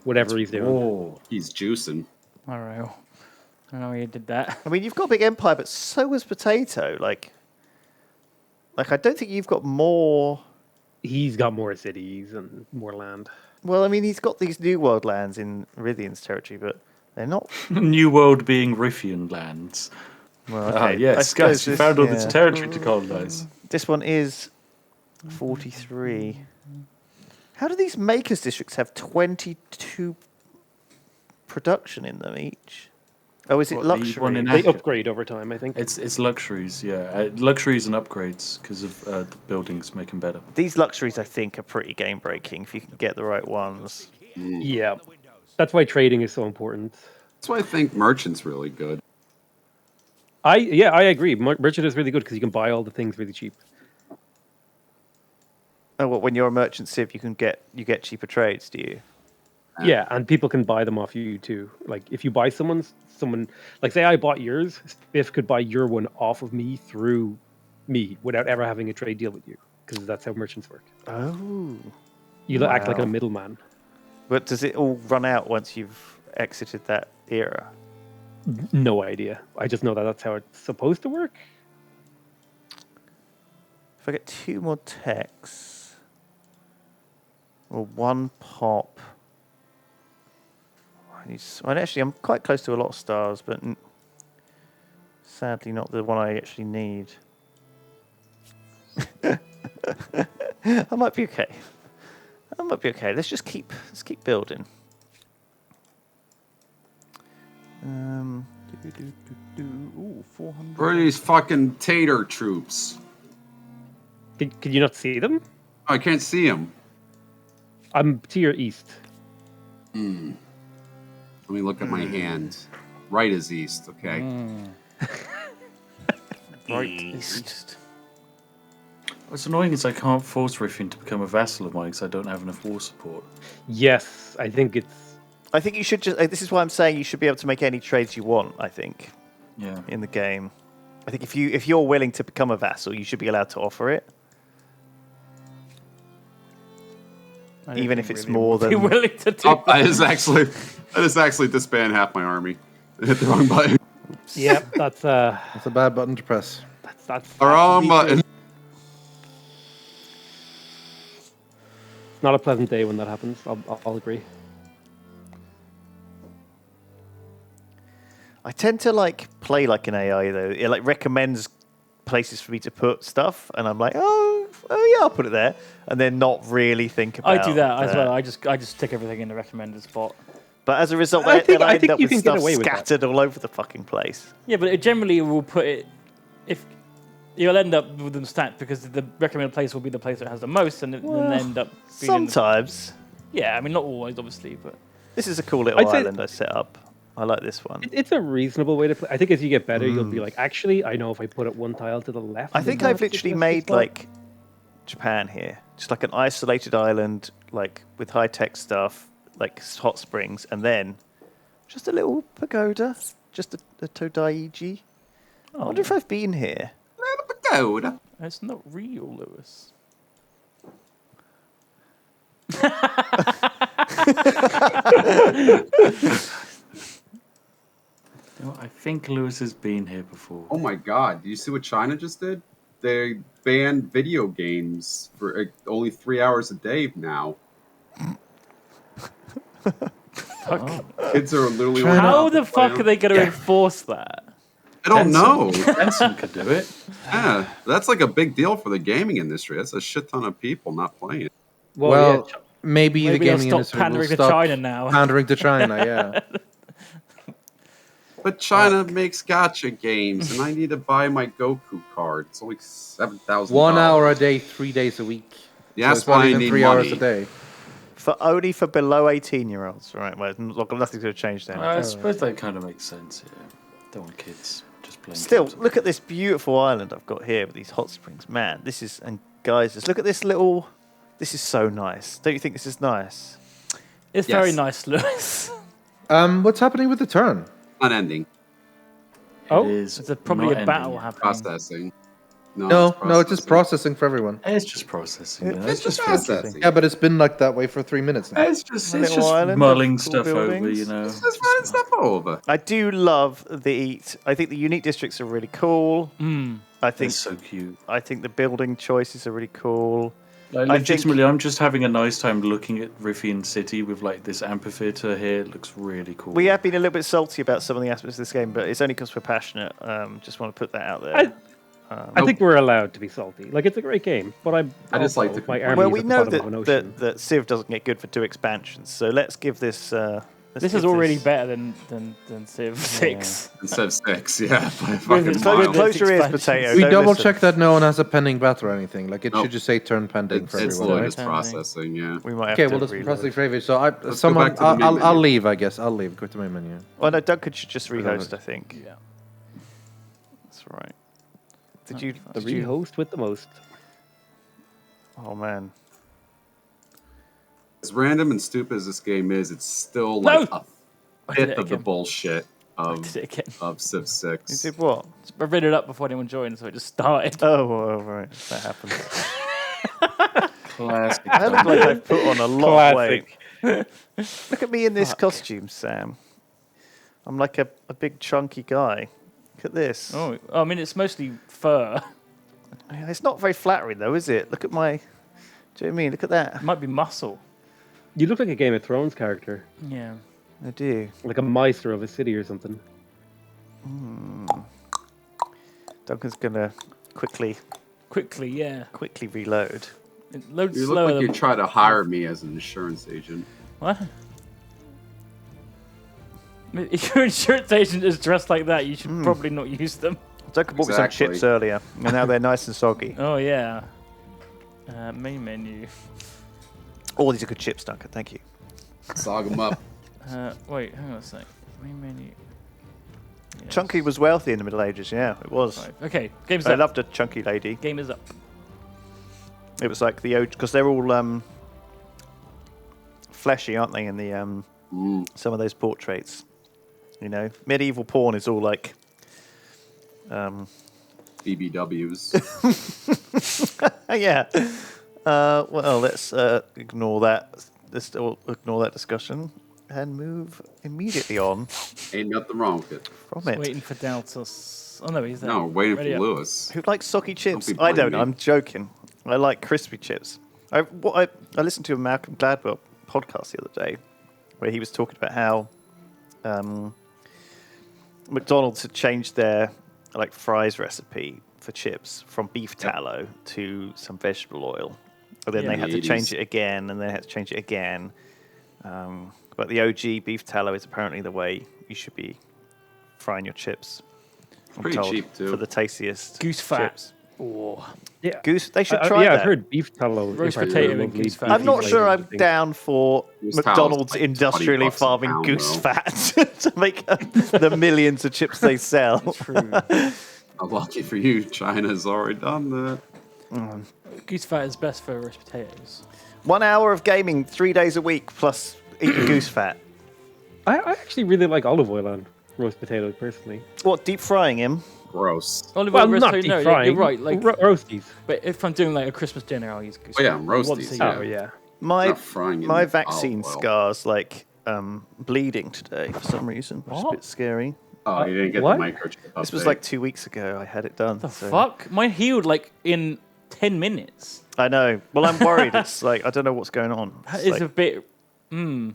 Whatever he's doing. Oh, he's juicing. All right. I don't know how you did that. I mean, you've got a big empire, but so was Potato. Like I don't think you've got more. He's got more cities and more land. Well, I mean, he's got these New World lands in Rithian's territory, but they're not. New World being Riffian lands. Well, Ah, okay. yes, suppose guys, you this- found all this yeah. territory to colonize. This one is 43. How do these makers districts have 22 production in them each? Oh, is it What, the luxury? one in They Acre? upgrade over time, I think. It's luxuries, yeah. Luxuries and upgrades because of the buildings make them better. These luxuries, I think, are pretty game breaking if you can get the right ones. Yeah. That's why trading is so important. That's why I think merchant's really good. I agree. Merchant is really good because you can buy all the things really cheap. Oh, what? When you're a merchant civ, you get cheaper trades, do you? Yeah, and people can buy them off you too. Like if you buy someone, like say I bought yours, Spiff could buy your one off of me through me without ever having a trade deal with you, because that's how merchants work. Oh. You act like a Wow. middleman. But does it all run out once you've exited that era? No idea. I just know that that's how it's supposed to work. If I get 2 more techs, or 1 pop. Actually, I'm quite close to a lot of stars, but sadly not the one I actually need. I might be okay. Let's keep building. Ooh, 400. Where are these fucking tater troops? Could you not see them? I can't see them. I'm to your east. Let me look at my hand. Right is east, okay? Right east. What's annoying is I can't force Riffian to become a vassal of mine because I don't have enough war support. Yes, I think you should just. This is why I'm saying you should be able to make any trades you want. I think. Yeah. In the game, I think if you're willing to become a vassal, you should be allowed to offer it. Even if it's more than. Be willing to do. I just actually disband half my army. I hit the wrong button. Yep, that's a bad button to press. That's The wrong button. It's not a pleasant day when that happens. I'll agree. I tend to play like an AI though. It recommends places for me to put stuff, and I'm like, oh yeah, I'll put it there, and then not really think about. I do that as well. I just stick everything in the recommended spot. But as a result, I think end up you with can get stuff away with that. scattered all over the fucking place. Yeah, but it generally will put it. If you'll end up with them stacked because the recommended place will be the place that has the most, and then end up. Being Sometimes. Yeah, I mean not always, obviously, but this is a cool little island I set up. I like this one. It's a reasonable way to play. I think as you get better, you'll be like, actually, I know if I put it 1 tile to the left. I think I've literally made Japan here, just like an isolated island, with high tech stuff, like hot springs, and then just a little pagoda, just a Todaiji. I wonder if I've been here. Little pagoda. It's not real, Lewis. You know, I think Lewis has been here before. Oh my God! Do you see what China just did? They banned video games for only 3 hours a day now. Kids are literally. How the fuck are they going to enforce that? I don't know. Benson could do it. Yeah, that's like a big deal for the gaming industry. That's a shit ton of people not playing it. Well, maybe the Maybe they'll gaming stop industry will pandering to stop China now. pandering to China. Yeah. But China makes gacha games, and I need to buy my Goku card. It's only $7,000. 1 hour a day, 3 days a week. Yeah, that's it's not why I even need 3 hours a money. day. Only for below 18-year-olds, right? Well, nothing's going to change there. I suppose that kind of makes sense. Yeah, don't want kids just playing. Still, games. look at this beautiful island I've got here with these hot springs. Man, this is, and guys, just look at this little. This is so nice. Don't you think this is nice? It's very nice, Lewis. What's happening with the turn? Unending. There's probably a battle happening. Processing. No, it's just processing for everyone. It's just processing. Yeah. It's just processing. Yeah, but it's been like that way for 3 minutes now. It's just little island mulling of cool stuff over, buildings. you know. It's just running stuff over. I do love I think the unique districts are really cool. I think It's so cute. I think the building choices are really cool. Like, legitimately, I'm just having a nice time looking at Rithian City with like this amphitheater here. It looks really cool. We have been a little bit salty about some of the aspects of this game, but it's only because we're passionate. Just want to put that out there. I think we're allowed to be salty. Like, it's a great game, but I just like to my complain. army Well, is we at the know bottom of an ocean. that Civ doesn't get good for 2 expansions, so let's give this. This is already better than Civ 6. Instead of 6, yeah. By a With fucking its- mile. close your ears, potato. We don't double listen. check that no one has a pending battle or anything. Like, it Nope. should just say turn pending for It's everyone. literally Right? just processing, yeah. We might have Okay, to well, that's reload. processing for everyone. So, go someone, back to the main I'll menu. leave, I guess. I'll leave. Go to my menu. Well, no, Duncan should just rehost, I think. Yeah. That's right. Did you? The did you- rehost with the most. Oh man. As random and stupid as this game is, it's still like No! a I did fifth it of the again. bullshit of did it again. Civ You 6. did what? I read it up before anyone joined, so it just started. Oh, right. That happens. Classic. I look like I've put on a lot of weight. Classic. Look at me in this costume, Sam. I'm like a big chunky guy. Look at this. Oh, I mean, it's mostly fur. It's not very flattering, though, is it? Look at my. Do you know what I mean? Look at that. It might be muscle. You look like a Game of Thrones character. Yeah. I do. Like a Meister of a city or something. Duncan's gonna quickly Yeah. reload. It loads You slower look like than you try to hire me as an insurance agent. What? If your insurance agent is dressed like that, you should probably not use them. Duncan bought me some chips earlier, and now they're nice and soggy. Oh yeah. Main menu. Oh, these are good chips, Duncan. Thank you. Sog them up. Wait, hang on a sec. Main menu. Yes. Chunky was wealthy in the Middle Ages. Yeah, it was. Right. Okay, game's I up. loved a chunky lady. Game is up. It was like the OG, because they're all fleshy, aren't they? In the some of those portraits, you know, medieval porn is all like BBWs. yeah. Well, let's ignore that. Let's ignore that discussion and move immediately on. Ain't nothing wrong with it. From Just it. waiting for Daltos. Oh no, he's there. No, we're waiting Ready for up. Lewis. Who likes soggy chips? be I don't. blaming me. I'm joking. I like crispy chips. I listened to a Malcolm Gladwell podcast the other day where he was talking about how McDonald's had changed their like fries recipe for chips from beef tallow to some vegetable oil. But then Yeah. they had to 80s. change it again, and they had to change it again. But the OG beef tallow is apparently the way you should be frying your chips. I'm Pretty told, cheap, too. for the tastiest Goose fat. chips. Oh. Yeah. Goose. They should try yeah, that. I've heard beef tallow. Roast is like potato a and lovely goose fat. I'm not beefy sure flavour I'm thing. down for Goose McDonald's talow's like industrially $20 a farming pound, goose though. fat to make the millions of chips they sell. True. Lucky for you, China's already done that. Goose fat is best for roast potatoes. 1 hour of gaming, 3 days a week, plus eating goose fat. I actually really like olive oil on roast potatoes personally. What, deep frying him? Gross. Olive Well, oil roast not potato- deep no, frying. You're right. Like roasties. But if I'm doing like a Christmas dinner, I'll use goose Oh, yeah, fat. roasties, Once a yeah. year. Oh yeah. My not frying in my olive vaccine oil. scars like bleeding today for some reason, which is a bit scary. Oh, you didn't get What? the microchip This was update. like 2 weeks ago. I had it done. The so- fuck? Mine healed like in 10 minutes. I know. Well, I'm worried. It's like I don't know what's going on. That It's is like, a bit. Hmm.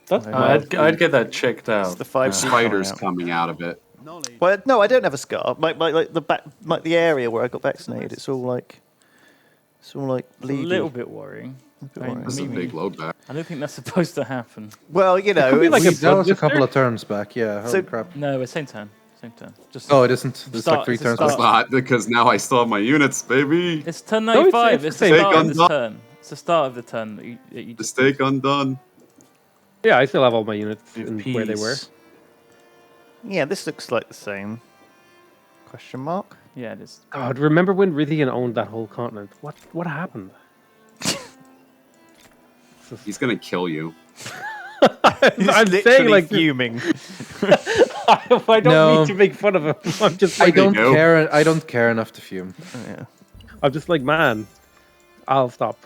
That's I'd get that checked it's out. the 5G Spiders coming coming out of it. Well, no, I don't have a scar. Like the back, like the area where I got vaccinated. It's all like It's bleeding. a little bit worrying. This is a big load back. I don't think that's supposed to happen. Well, you know, be like it's- That was a couple of turns back, yeah. Holy So- crap. No, it's same turn. Same turn. Just Oh, it isn't. It's like 3 it's a turns It's back. not, because now I still have my units, baby. It's turn No, it's- 95. it's It's, the the same. start of this Take on turn. It's the start of the turn that you just. Mistake undone. Yeah, I still have all my units With in where they were. peas. yeah, this looks like the same. Question mark? Yeah, it is. God, remember when Rithian owned that whole continent? What happened? He's gonna kill you. I'm saying Literally like fuming. I don't No. mean to make fun of him. I'm just I like, don't know. care. I don't care enough to fume. Yeah, I'm just like, man, I'll stop.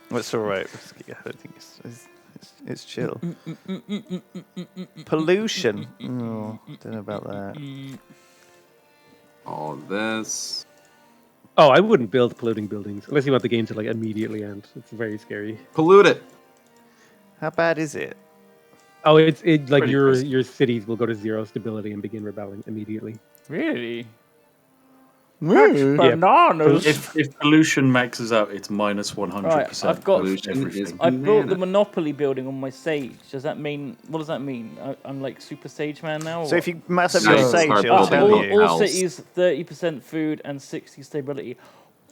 that's all right. I don't think it's chill. Pollution. Oh, don't know about that. All this. Oh, I wouldn't build polluting buildings unless you want the game to like immediately end. It's very scary. Pollute it. How bad is it? Oh, it's like Pretty your cities will go to 0 stability and begin rebelling immediately. Really? Yeah. Bananas. If pollution maxes out, it's minus 100%. Right, I've got. Pollution is everything. I built the banana. Monopoly building on my Sage. Does that mean? What does that mean? I'm like Super Sage Man now. or So if what? you mass up Nice. your sage, Start it'll building tell all- you. all else. cities 30% food and 60 stability.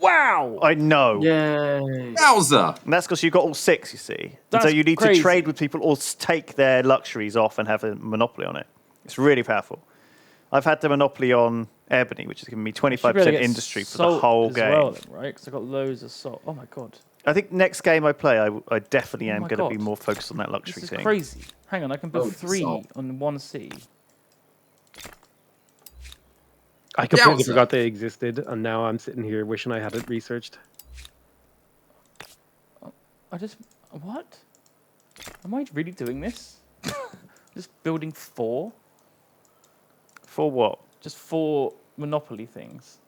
Wow! I know. Yay. Yowza! And that's because you've got all 6, you see. And so That's you need crazy. to trade with people or take their luxuries off and have a monopoly on it. It's really powerful. I've had the monopoly on Ebony, which has given me 25% industry for the Salt whole as game. well, then, right? Because I got loads of salt. Oh my god, I think next game I play, I definitely Oh am my going to be God. more focused on that this luxury is thing. crazy. Hang on, I can build Oh, 3 salt. on 1 city. I completely Yowza. forgot they existed, and now I'm sitting here wishing I had it researched. I just what? Am I really doing this? Just building 4? For what? Just 4 Monopoly things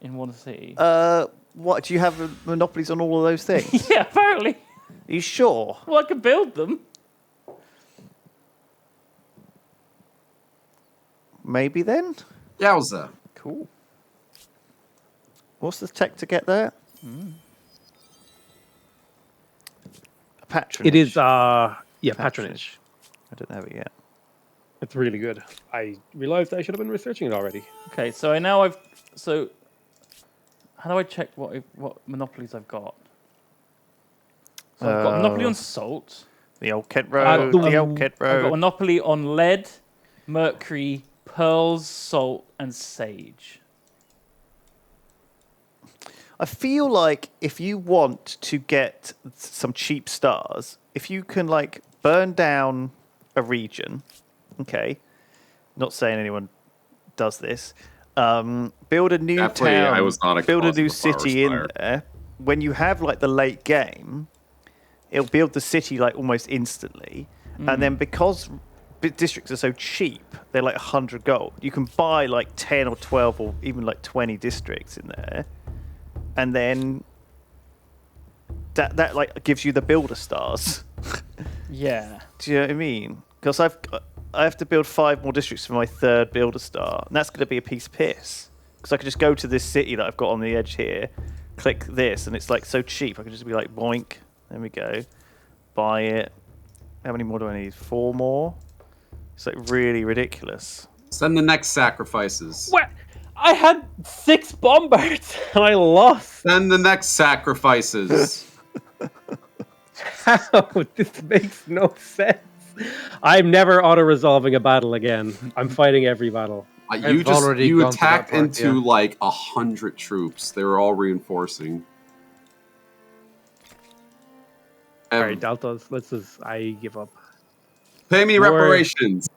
in 1 city. What? Do you have monopolies on all of those things? Yeah, apparently. Are you sure? Well, I can build them. Maybe then? Yowza. Cool. What's the tech to get there? Patronage. It is, patronage. I don't have it yet. It's really good. I realized I should have been researching it already. Okay, so so how do I check what monopolies I've got? So I've got monopoly on salt. The old Kent Road. The old Kent I've got Road. monopoly on lead, mercury, pearls, salt, and sage. I feel like if you want to get some cheap stars, if you can like burn down a region, okay, not saying anyone does this, build a new Definitely, town, I was not a build a cause new of the forest city in fire. there. When you have like the late game, it'll build the city like almost instantly, and then because districts are so cheap, they're like 100 gold. You can buy like 10 or 12 or even like 20 districts in there. And then that like gives you the builder stars. Yeah. Do you know what I mean? Because I have to build 5 more districts for my 3rd builder star, and that's going to be a piece of piss. Because I could just go to this city that I've got on the edge here, click this, and it's like so cheap. I could just be like boink. There we go. Buy it. How many more do I need? 4 more. It's like really ridiculous. Send the next sacrifices. What? I had 6 bombards and I lost. Send the next sacrifices. How? This makes no sense. I'm never auto-resolving a battle again. I'm fighting every battle. You attacked into like 100 troops. They were all reinforcing. All right, Deltas. I give up. Pay me reparations.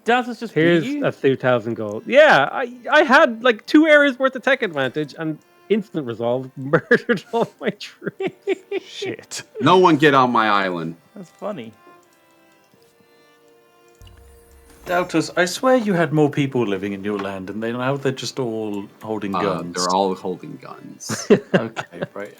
Delta's just Here's beat you? a 2,000 gold. Yeah, I had like 2 areas worth of tech advantage, and instant resolve murdered all my trees. Shit. No one get on my island. That's funny. Doubters, I swear you had more people living in your land, and now they're just all holding guns. They're all holding guns. Okay, right.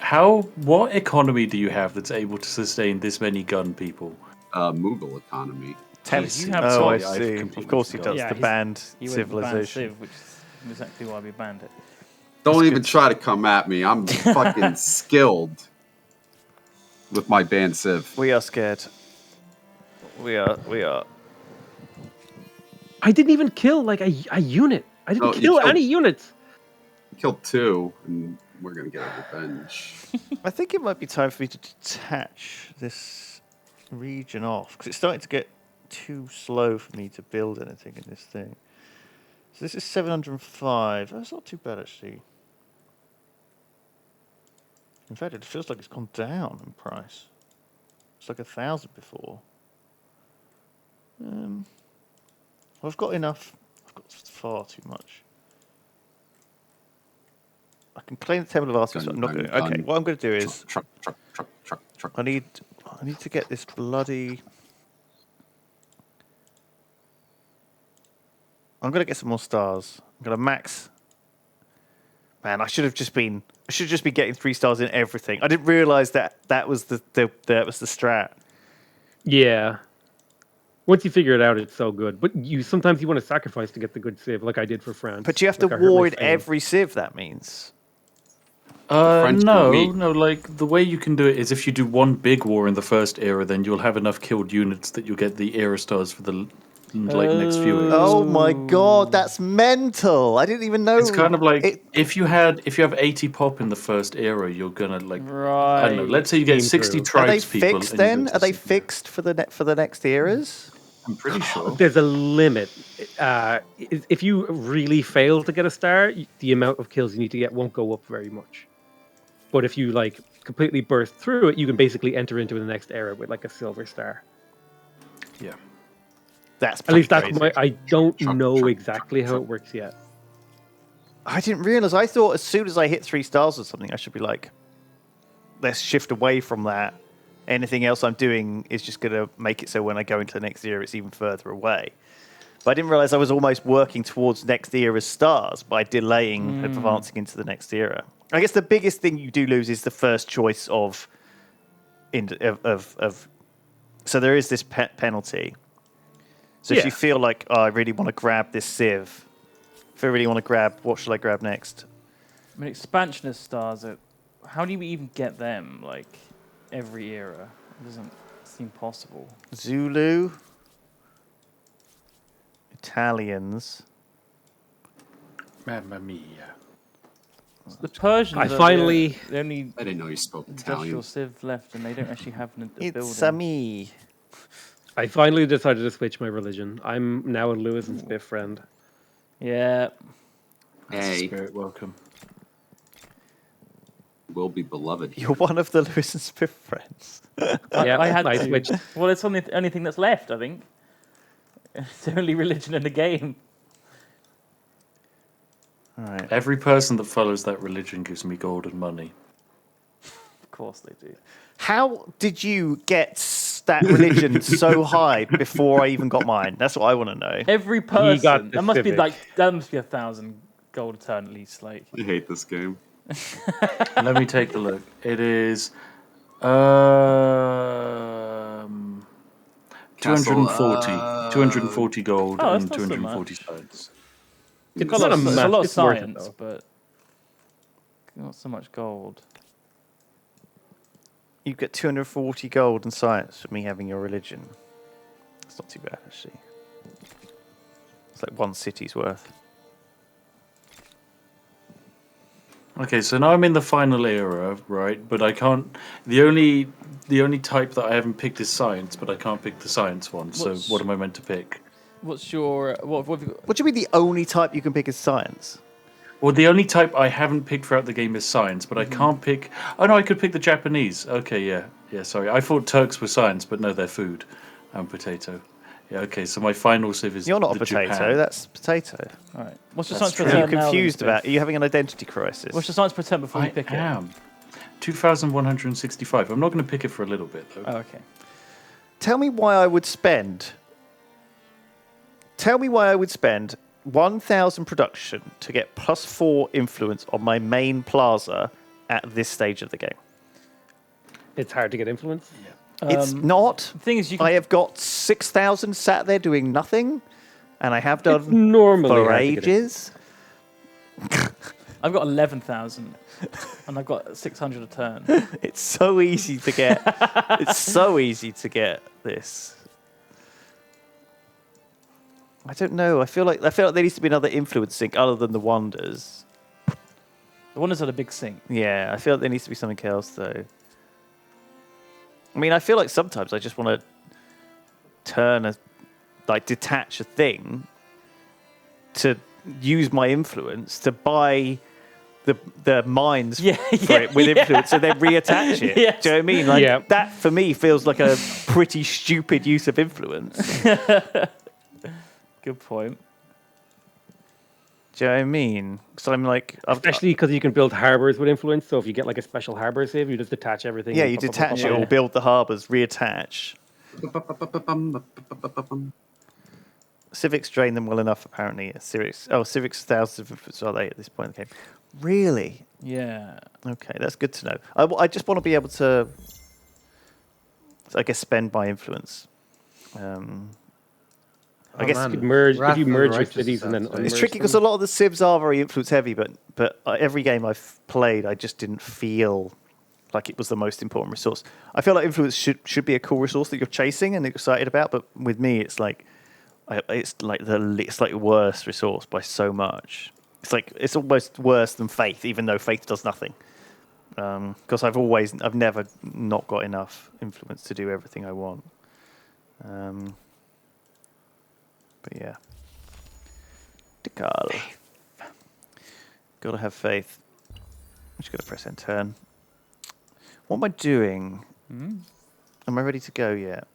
What economy do you have that's able to sustain this many gun people? Mughal economy. Temps. You have Oh, I Civ. see. Of course he does. Yeah, the banned he went for banned civilization. Civ, which is exactly why we banned it. Don't even try to come at me. I'm fucking skilled with my banned civ. We are scared. We are. I didn't even kill like a unit. I didn't No, you kill killed- any units. Killed 2, and we're gonna get a revenge. I think it might be time for me to detach this region off because it's starting to get too slow for me to build anything in this thing. So this is 705. That's not too bad actually. In fact, it feels like it's gone down in price. It's like 1,000 before. I've got enough. I've got far too much. I can claim the Temple of Artemis, but I'm not going to. Okay, what I'm going to do is truck. I need to get this bloody. I'm going to get some more stars. I'm going to max. Man, I should have just been getting 3 stars in everything. I didn't realize that was the strat. Yeah. Once you figure it out, it's so good. But sometimes you want to sacrifice to get the good civ, like I did for France. But you have to Like I hurt war my in Spain. every civ. That means. No. Like the way you can do it is if you do one big war in the first era, then you'll have enough killed units that you'll get the era stars for the next few eras. Oh my god, that's mental! I didn't even know. It's kind of like if you have 80 pop in the first era, you're gonna like I don't know. Let's say you get 60 tribes Are they people. fixed then? Are they fixed for the next eras? I'm pretty sure. There's a limit. If you really fail to get a star, the amount of kills you need to get won't go up very much. But if you like completely burst through it, you can basically enter into the next era with like a silver star. Yeah. That's at least that's crazy. my. I don't know exactly how it works yet. I didn't realize. I thought as soon as I hit 3 stars or something, I should be like, let's shift away from that. Anything else I'm doing is just going to make it so when I go into the next era, it's even further away. But I didn't realize I was almost working towards next era's stars by delaying advancing into the next era. I guess the biggest thing you do lose is the first choice of. So there is this penalty. So if you feel like, oh, I really want to grab this civ, if I really want to grab, what should I grab next? I mean, expansionist stars. How do you even get them? Like every era, it doesn't seem possible. Zulu, Italians. Mamma mia. The Persians. I finally. The only I didn't know you spoke industrial Italian. civ left, and they don't actually have a building. It's a me. I finally decided to switch my religion. I'm now a Lewis and Spiff friend. Yeah. Hey, Spirit, welcome. will be beloved. You're one of the Lewis and Spiff friends. Yeah, I had I to. switched. Well, it's only the only thing that's left, I think. It's the only religion in the game. All right. Every person that follows that religion gives me gold and money. Of course they do. How did you get that religion so high before I even got mine? That's what I want to know. Every person. got That must be Civic. like 1,000 gold a turn at least. Like. I hate this game. Let me take a look. It is 240 gold Oh, that's and not so 240 much. science. It's It's not a a lot math- of it's worth it, science, though. but not so much gold. You get 240 gold and science for me having your religion. It's not too bad, actually. It's like one city's worth. Okay, so now I'm in the final era, right? But I can't. The only type that I haven't picked is science, but I can't pick the science one. So What's- what am I meant to pick? What's your what? Have you got? What do you mean the only type you can pick is science? Well, the only type I haven't picked throughout the game is science, but I can't pick. Oh no, I could pick the Japanese. Okay, yeah. Sorry, I thought Turks were science, but no, they're food and potato. Yeah, okay, so my final civ is You're not a the potato. Japan. That's potato. All right. What's your That's science per true. turn Are you now, then, confused Biff? about? Are you having an identity crisis? What's your science per turn before you I pick am. 2,165. I'm not going to pick it for a little bit, though. it? Oh, okay. Tell me why I would spend. Tell me why I would spend 1,000 production to get +4 influence on my main plaza at this stage of the game. It's hard to get influence. It's not. The thing is, I have got 6,000 sat there doing nothing, and I have done It's normally for hard to get ages. I've got 11,000, and I've got 600 a turn. It's so easy to get. It's so easy to get this. I don't know. I feel like there needs to be another influence sync other than the wonders. The wonders had a big sink. Yeah, I feel like there needs to be something else though. I mean, I feel like sometimes I just want to detach a thing to use my influence to buy the mines for it with influence and then reattach it. Yes. Do you know what I mean? Like that for me feels like a pretty stupid use of influence. Good point. Do you know what I mean? Because I'm like, Especially because you can build harbors with influence. So if you get like a special harbor save, you just detach everything. yeah, and you pop, pop, detach pop, it pop. or build the harbors, reattach. Civics drain them well enough, apparently. Civics 1,000 of influence are they at this point in the game? Really? Yeah. Okay, that's good to know. I just want to be able to, I guess, spend my influence. I guess You could merge if you merge your cities and then it's unmerge tricky because a them. lot of the civs are very influence heavy, but every game I've played, I just didn't feel like it was the most important resource. I feel like influence should be a cool resource that you're chasing and excited about, but with me, it's like the worst resource by so much. It's almost worse than faith, even though faith does nothing. Because I've never not got enough influence to do everything I want. But yeah. Tikal. Gotta have faith. I'm just gonna press end turn. What am I doing? Am I ready to go yet?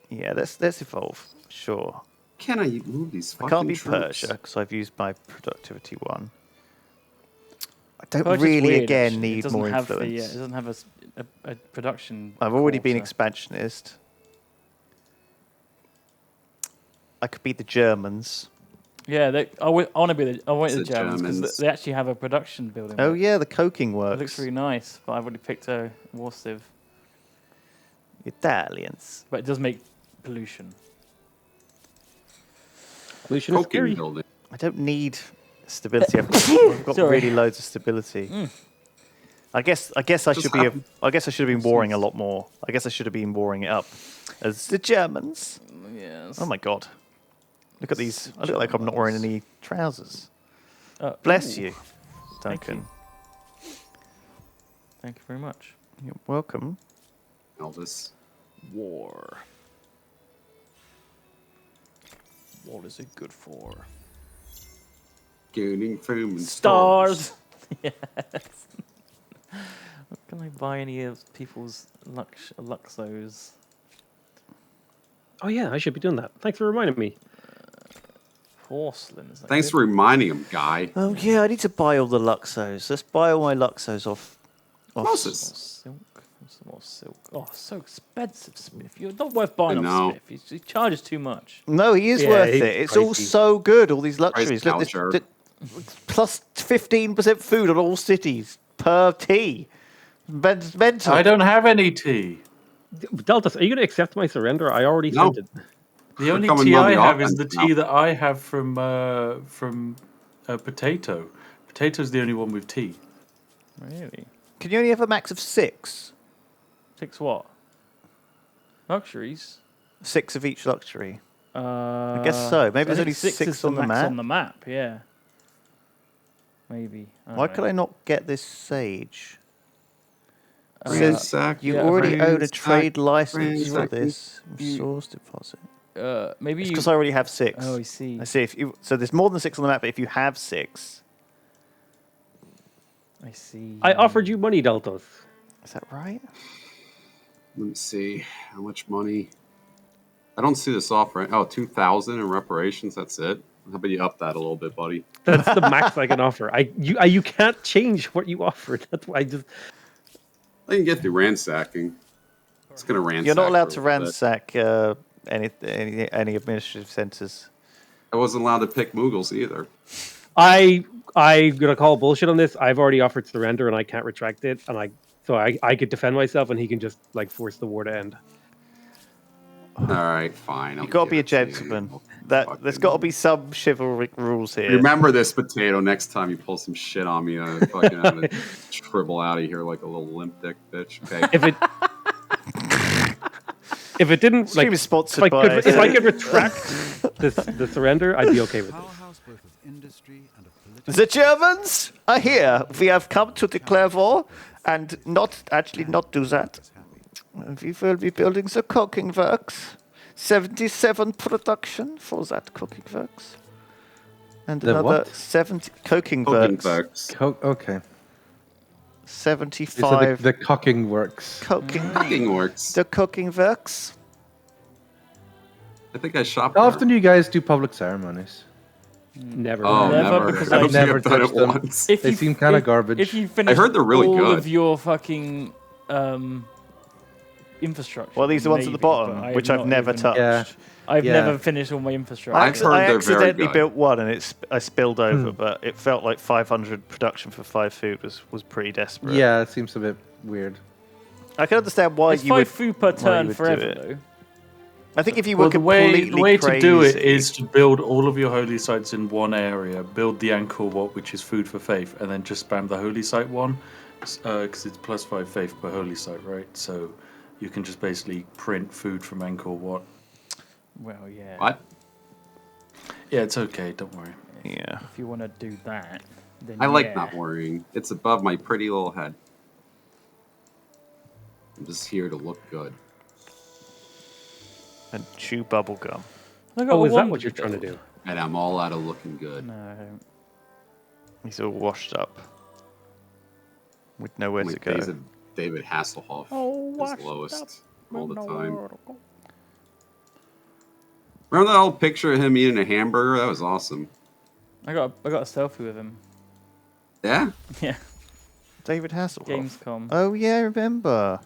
Yeah, let's evolve. Sure. Can I move these I fucking can't be troops? Persia because I've used my productivity one. I don't Persia's really weird, again actually. It need doesn't more have influence. it doesn't have a production. I've already been quarter. expansionist. I could be the Germans. Yeah, I want to be the The Germans because Germans. they actually have a production building. Oh work. yeah, the coking It works. looks really nice, but I've already picked a war civ. Italians. But it does make pollution. Pollution is scary. I don't need stability. I've got Sorry. really loads of stability. I guess I should be. I guess I should have been warring a lot more. I guess I should have been warring it up as the Germans. Yes. Oh my god! Look at these. I look like I'm not wearing any trousers. Bless Ooh. you, Duncan. Thank you very much. You're welcome. Elvis. War. What is it good for? Gaining fame and Stars. Yes. Can I buy any of people's Luxos? Oh yeah, I should be doing that. Thanks for reminding me. Porcelain. Is that Thanks good? for reminding him, guy. Oh yeah, I need to buy all the Luxos. Let's buy all my Luxos off. Moses. Silk. Some more silk. Oh, so expensive, Smith. You're not worth buying I off know. Smith. He charges too much. No, he is worth it. It's all so good. All these luxuries. Look, voucher. plus 15% food on all cities per tea. Mental. I don't have any tea. Deltas, are you going to accept my surrender? I already No. sent it. The only coming tea on I the have is offense the tea now. that I have from Potato. Potato's the only one with tea. Really? Can you only have a max of 6? 6 what? Luxuries? 6 of each luxury. I guess so. Maybe there's only six 6 is on the max map. on the map, yeah. Maybe. Why could I not get this sage? It says Ransack, you yeah, already own a ransack, trade license for ransack. this. Resource deposit. Maybe It's you... because I already have 6. Oh, I see. I see. So there's more than 6 on the map, but if you have 6, I see. I offered you money, Deltas. is that right? Let me see how much money. I don't see this offer. Oh, 2,000 in reparations. That's it. How about you up that a little bit, buddy? That's the max I can offer. You can't change what you offered. That's why I can get through ransacking. It's gonna ransack. You're not allowed to for a little bit. ransack any administrative centres. I wasn't allowed to pick Moogles either. I'm gonna call bullshit on this. I've already offered surrender and I can't retract it, and I could defend myself and he can just like force the war to end. All right, fine. You've got to be a gentleman. There's got to be some chivalric rules here. Remember this, Potato. Next time you pull some shit on me, I'm fucking gonna shrivel out of here like a little limp dick bitch. Okay. If it didn't Stream like, is sponsored if I could retract the surrender, I'd be okay with it. The Germans are here. We have come to declare war and not do that. We will be building the cooking works. 77 production for that cooking works. And The another what? 70 cooking Cooking works. works. Okay. 75 The cooking works. Cooking works. The cooking works. I think I shopped. How often do you guys do public ceremonies? Never. Oh, never. Because I don't think never I've done it touched them. once. If They you- seem kind of if- garbage. If you finish heard they're really all good. of your fucking infrastructure. Well, these are the ones at the maybe, bottom, but which I've not never even- touched. Yeah. I've Yeah. never finished all my infrastructure. I've heard I they're very accidentally good. built one and I spilled over, but it felt like 500 production for 5 food was pretty desperate. Yeah, it seems a bit weird. I can understand why It's you 5 would food per why you turn would do forever, it. though. I think if you were Well, completely the way crazy, to do it is to build all of your holy sites in one area, build the Angkor Wat, which is food for faith, and then just spam the holy site one, because it's plus 5 faith per holy site, right? So you can just basically print food from Angkor Wat. Well, yeah. What? Yeah, it's okay, don't worry. Yeah. If you want to do that, then I like yeah. not worrying. It's above my pretty little head. I'm just here to look good. and chew bubble gum. Oh, is that what you're trying to do? And I'm all out of looking good. No. He's all washed up with nowhere I'm to like go. David Hasselhoff is lowest all the time. Remember that old picture of him eating a hamburger? That was awesome. I got a selfie with him. Yeah? Yeah. David Hasselhoff. Gamescom. Oh yeah, I remember.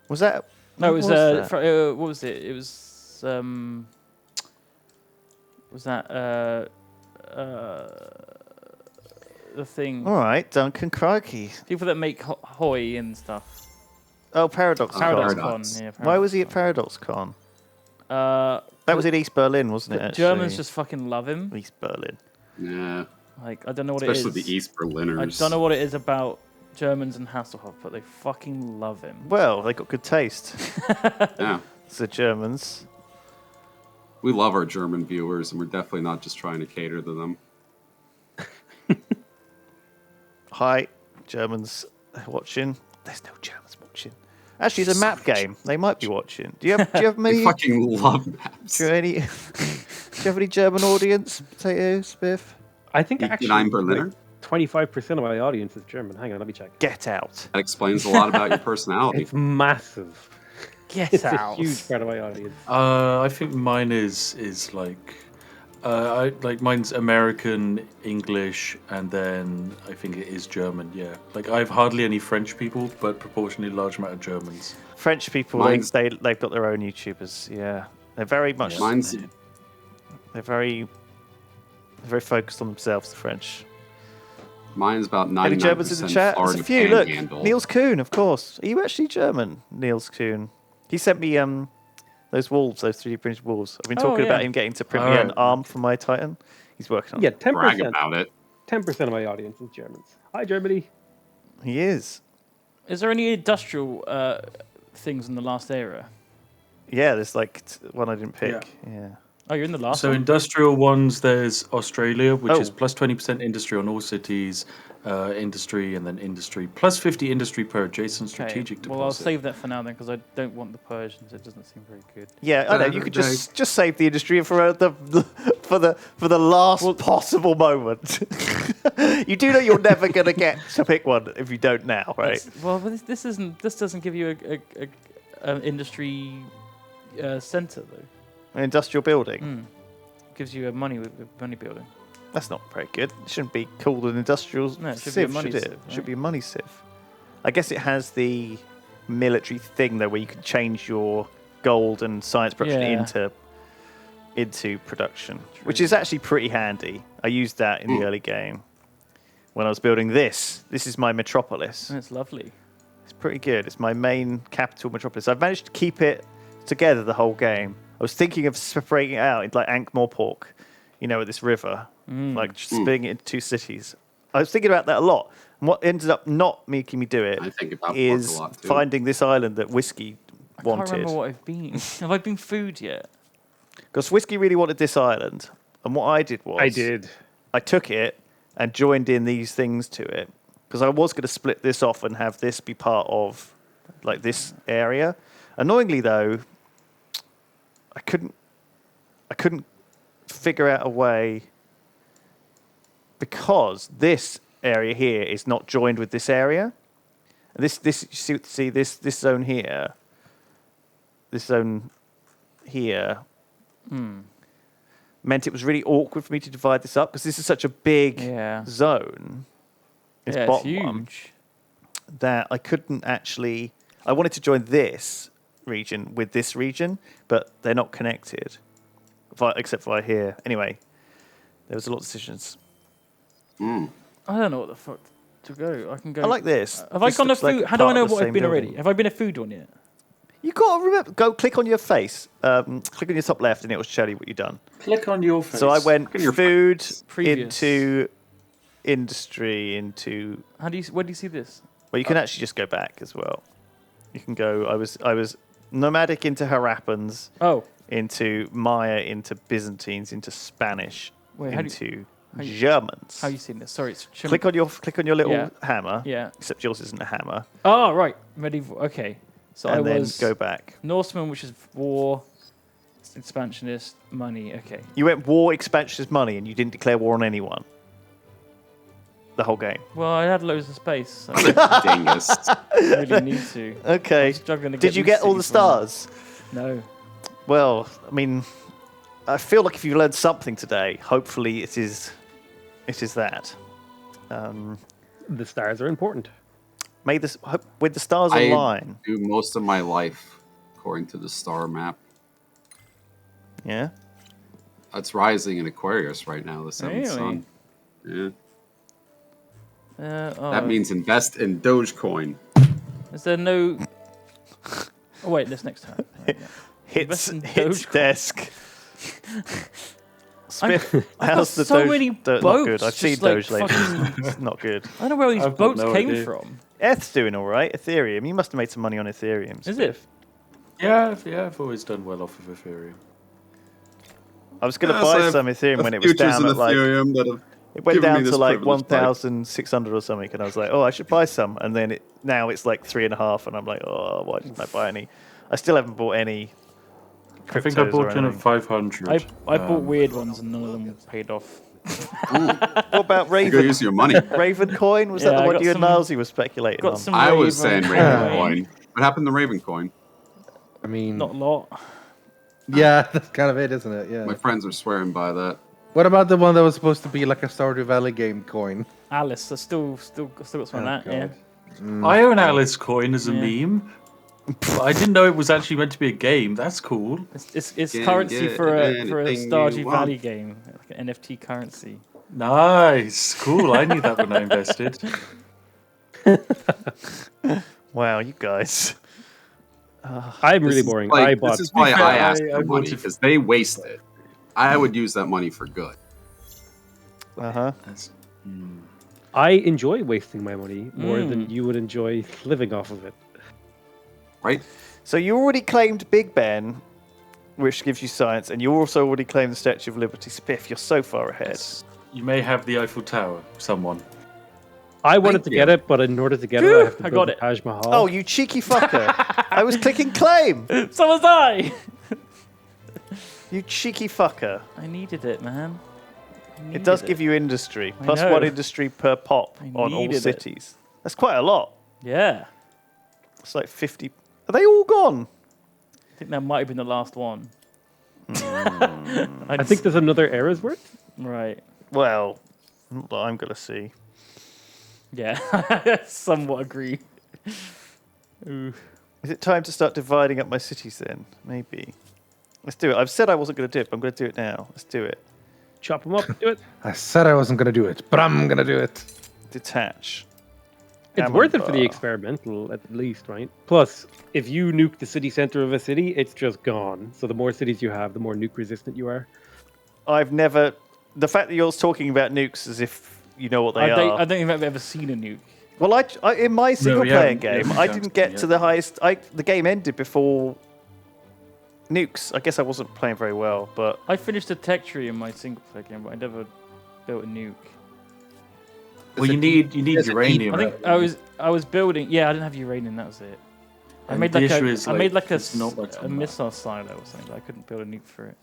Was that? No, it what was, that? what was it? It was that the thing? All right, Duncan Crikey. People that make Hoi and stuff. Oh, Paradox Con. Yeah, Why was he at Paradox Con? That was in East Berlin, wasn't it? Actually? Germans just fucking love him. East Berlin. Yeah. Like, I don't know what it is. Especially the East Berliners. I don't know what it is about Germans and Hasselhoff, but they fucking love him. Well, they got good taste. Yeah. It's the Germans. We love our German viewers, and we're definitely not just trying to cater to them. Hi, Germans watching. There's no Germans watching. Actually, it's a map game. They might be watching. Do you have many? They fucking love maps. Do you have any German audience? Potato Spiff? I think I'm actually Berliner. 25% of my audience is German. Hang on, let me check. Get out. That explains a lot about your personality. It's massive. Get it's out. a huge part of my audience. I think mine is like, mine's American, English, and then I think it is German. Yeah, like I have hardly any French people, but proportionally large amount of Germans. French people, they've got their own YouTubers. Yeah, they're very much. Mine's They're very focused on themselves. The French. Mine's about 99% Any Germans in the chat? There's Florida a few. Look, Panhandle. Niels Kuhn, of course. Are you actually German, Niels Kuhn? He sent me those wolves, those 3D printed wolves. I've been talking about him getting to print me an arm for my Titan. He's working on. Yeah, it. 10%. Brag about it. 10% of my audience is Germans. Hi, Germany. He is. Is there any industrial things in the last era? Yeah, there's like one I didn't pick. Yeah. Oh, you're in the last So one? industrial ones, there's Australia, which Oh. is plus 20% industry on all cities, industry, and then industry, plus 50 industry per adjacent strategic Well, I'll deposit. save that for now then, because I don't want the Persians. It doesn't seem very good. Yeah, I know. You could just save the industry for the last possible moment. You do know you're never gonna get to pick one if you don't now, right? Well, but this doesn't give you a industry center though. An industrial building. Gives you a money building. That's not very good. It shouldn't be called an industrial No, it should sieve, be a money should it? sieve, It should right? be a money sieve. I guess it has the military thing though, where you can change your gold and science production into production, which is actually pretty handy. I used that in the early game when I was building this. This is my metropolis. It's lovely. It's pretty good. It's my main capital metropolis. I've managed to keep it together the whole game. I was thinking of separating it out into like Ankh-Morpork, at this river, like splitting it into 2 cities. I was thinking about that a lot. And what ended up not making me do it I think about is pork a lot, too. finding this island that Whiskey wanted. I can't remember what I've been. Have I been food yet? Because Whiskey really wanted this island. And what I did was... I did. I took it and joined in these things to it. Because I was going to split this off and have this be part of like this area. Annoyingly, though, I couldn't figure out a way, because this area here is not joined with this area. This see this zone here. This zone here meant it was really awkward for me to divide this up, because this is such a big zone. It's bottom huge. one, that I couldn't actually. I wanted to join this region with this region, but they're not connected, except for here. Anyway, there was a lot of decisions. I don't know what the fuck to go. I can go. I like this. Have I This gone a looks like food? How do I part know of the what I've same been building. already? Have I been a food one yet? You got to remember. Go click on your face. Click on your top left, and it will show you what you've done. Click on your face. So I went food Previous. into industry into. How do you? Where do you see this? Well, you can actually just go back as well. You can go. I was nomadic into Harappans. Oh. Into Maya, into Byzantines, into Spanish, Wait, how do into you- Germans. How you seen this? Sorry, it's Click on your little Yeah. hammer. Yeah. Except yours isn't a hammer. Oh right, medieval. Okay, so And I then was go back. Norseman, which is war, expansionist, money. Okay. You went war, expansionist, money, and you didn't declare war on anyone. The whole game. Well, I had loads of space. So Dingus. I really need to. Okay. I'm struggling to Did you these get all the cities running. stars? No. Well, I mean, I feel like if you learned something today, hopefully it is that. The stars are important. May this with the stars I align. do most of my life according to the star map. Yeah. That's rising in Aquarius right now, the seventh Really? sun. Yeah. Oh, That means invest in Dogecoin. Is there no? Oh wait, this next time. Hits Invest in hits Dogecoin. desk. Spiff, I've got how's the so Doge? many Not good. boats I've seen just, like, Doge lately. fucking- It's not good. I don't know where these I've got boats no came idea. from. Eth's doing all right. Ethereum. You must have made some money on Ethereum. Is it? Yeah, I've always done well off of Ethereum. I was going to Yeah, so I buy have some Ethereum a when it was futures down in at like. Ethereum that have It went given me down to this like privileged life. 1,600 or something, and I was like, "Oh, I should buy some." And then now it's like 3.5, and I'm like, "Oh, why didn't I buy any?" I still haven't bought any. I think I cryptos or bought in at anything. 500. I bought weird ones and none of them paid off. What about You Raven? go use your money. Raven coin? Was Yeah, that the I one got you and some- Nilesy were speculating got on? some I was saying Raven Raven coin. coin. What happened to Raven coin? I mean, Not a lot. yeah, that's kind of it, isn't it? Yeah. My friends are swearing by that. What about the one that was supposed to be like a Stardew Valley game coin? Alice, I still got some of that. Yeah. I own Alice coin as a Yeah. meme. But I didn't know it was actually meant to be a game. That's cool. It's Can currency get for a anything you Stardew want. Valley game, like an NFT currency. Nice, cool. I knew that when I invested. Wow, you guys. I'm really boring. I bought. This is why fair, I asked I for money, wanted- because they waste it. I would use that money for good. Uh huh. I enjoy wasting my money more Mm. than you would enjoy living off of it. Right? So you already claimed Big Ben, which gives you science, and you also already claimed the Statue of Liberty. Spiff, you're so far ahead. You may have the Eiffel Tower, someone. I wanted to you. get it, but in order to get it, Phew, I have to I build got the Taj Mahal. Oh, you cheeky fucker! I was clicking claim. So was I. You cheeky fucker! I needed it, man. It does give you industry, I plus know. one industry per pop I on all needed it. cities. That's quite a lot. Yeah. It's like 50. Are they all gone? I think that might have been the last one. I think there's another era's worth. Right. Well, not that I'm going to see. Yeah, somewhat agree. Ooh. Is it time to start dividing up my cities then? Maybe. Let's do it. I've said I wasn't going to do it, but I'm going to do it now. Let's do it. Chop them up, do it. I said I wasn't going to do it, but I'm going to do it. Detach. It's worth it for the experimental, at least, right? Plus, if you nuke the city center of a city, it's just gone. So the more cities you have, the more nuke resistant you are. I've never... The fact that you're talking about nukes as if you know what they are... I don't think I've ever seen a nuke. Well, I in my single-player game, haven't I didn't get to the highest... The game ended before nukes. I guess I wasn't playing very well, but... I finished a tech tree in my single-player game, but I never built a nuke. Well, you need uranium. I think I was building. Yeah, I didn't have uranium. That was it. I And made the like issue a is, I made like it's not much a on that. missile silo or something. But I couldn't build a nuke for it.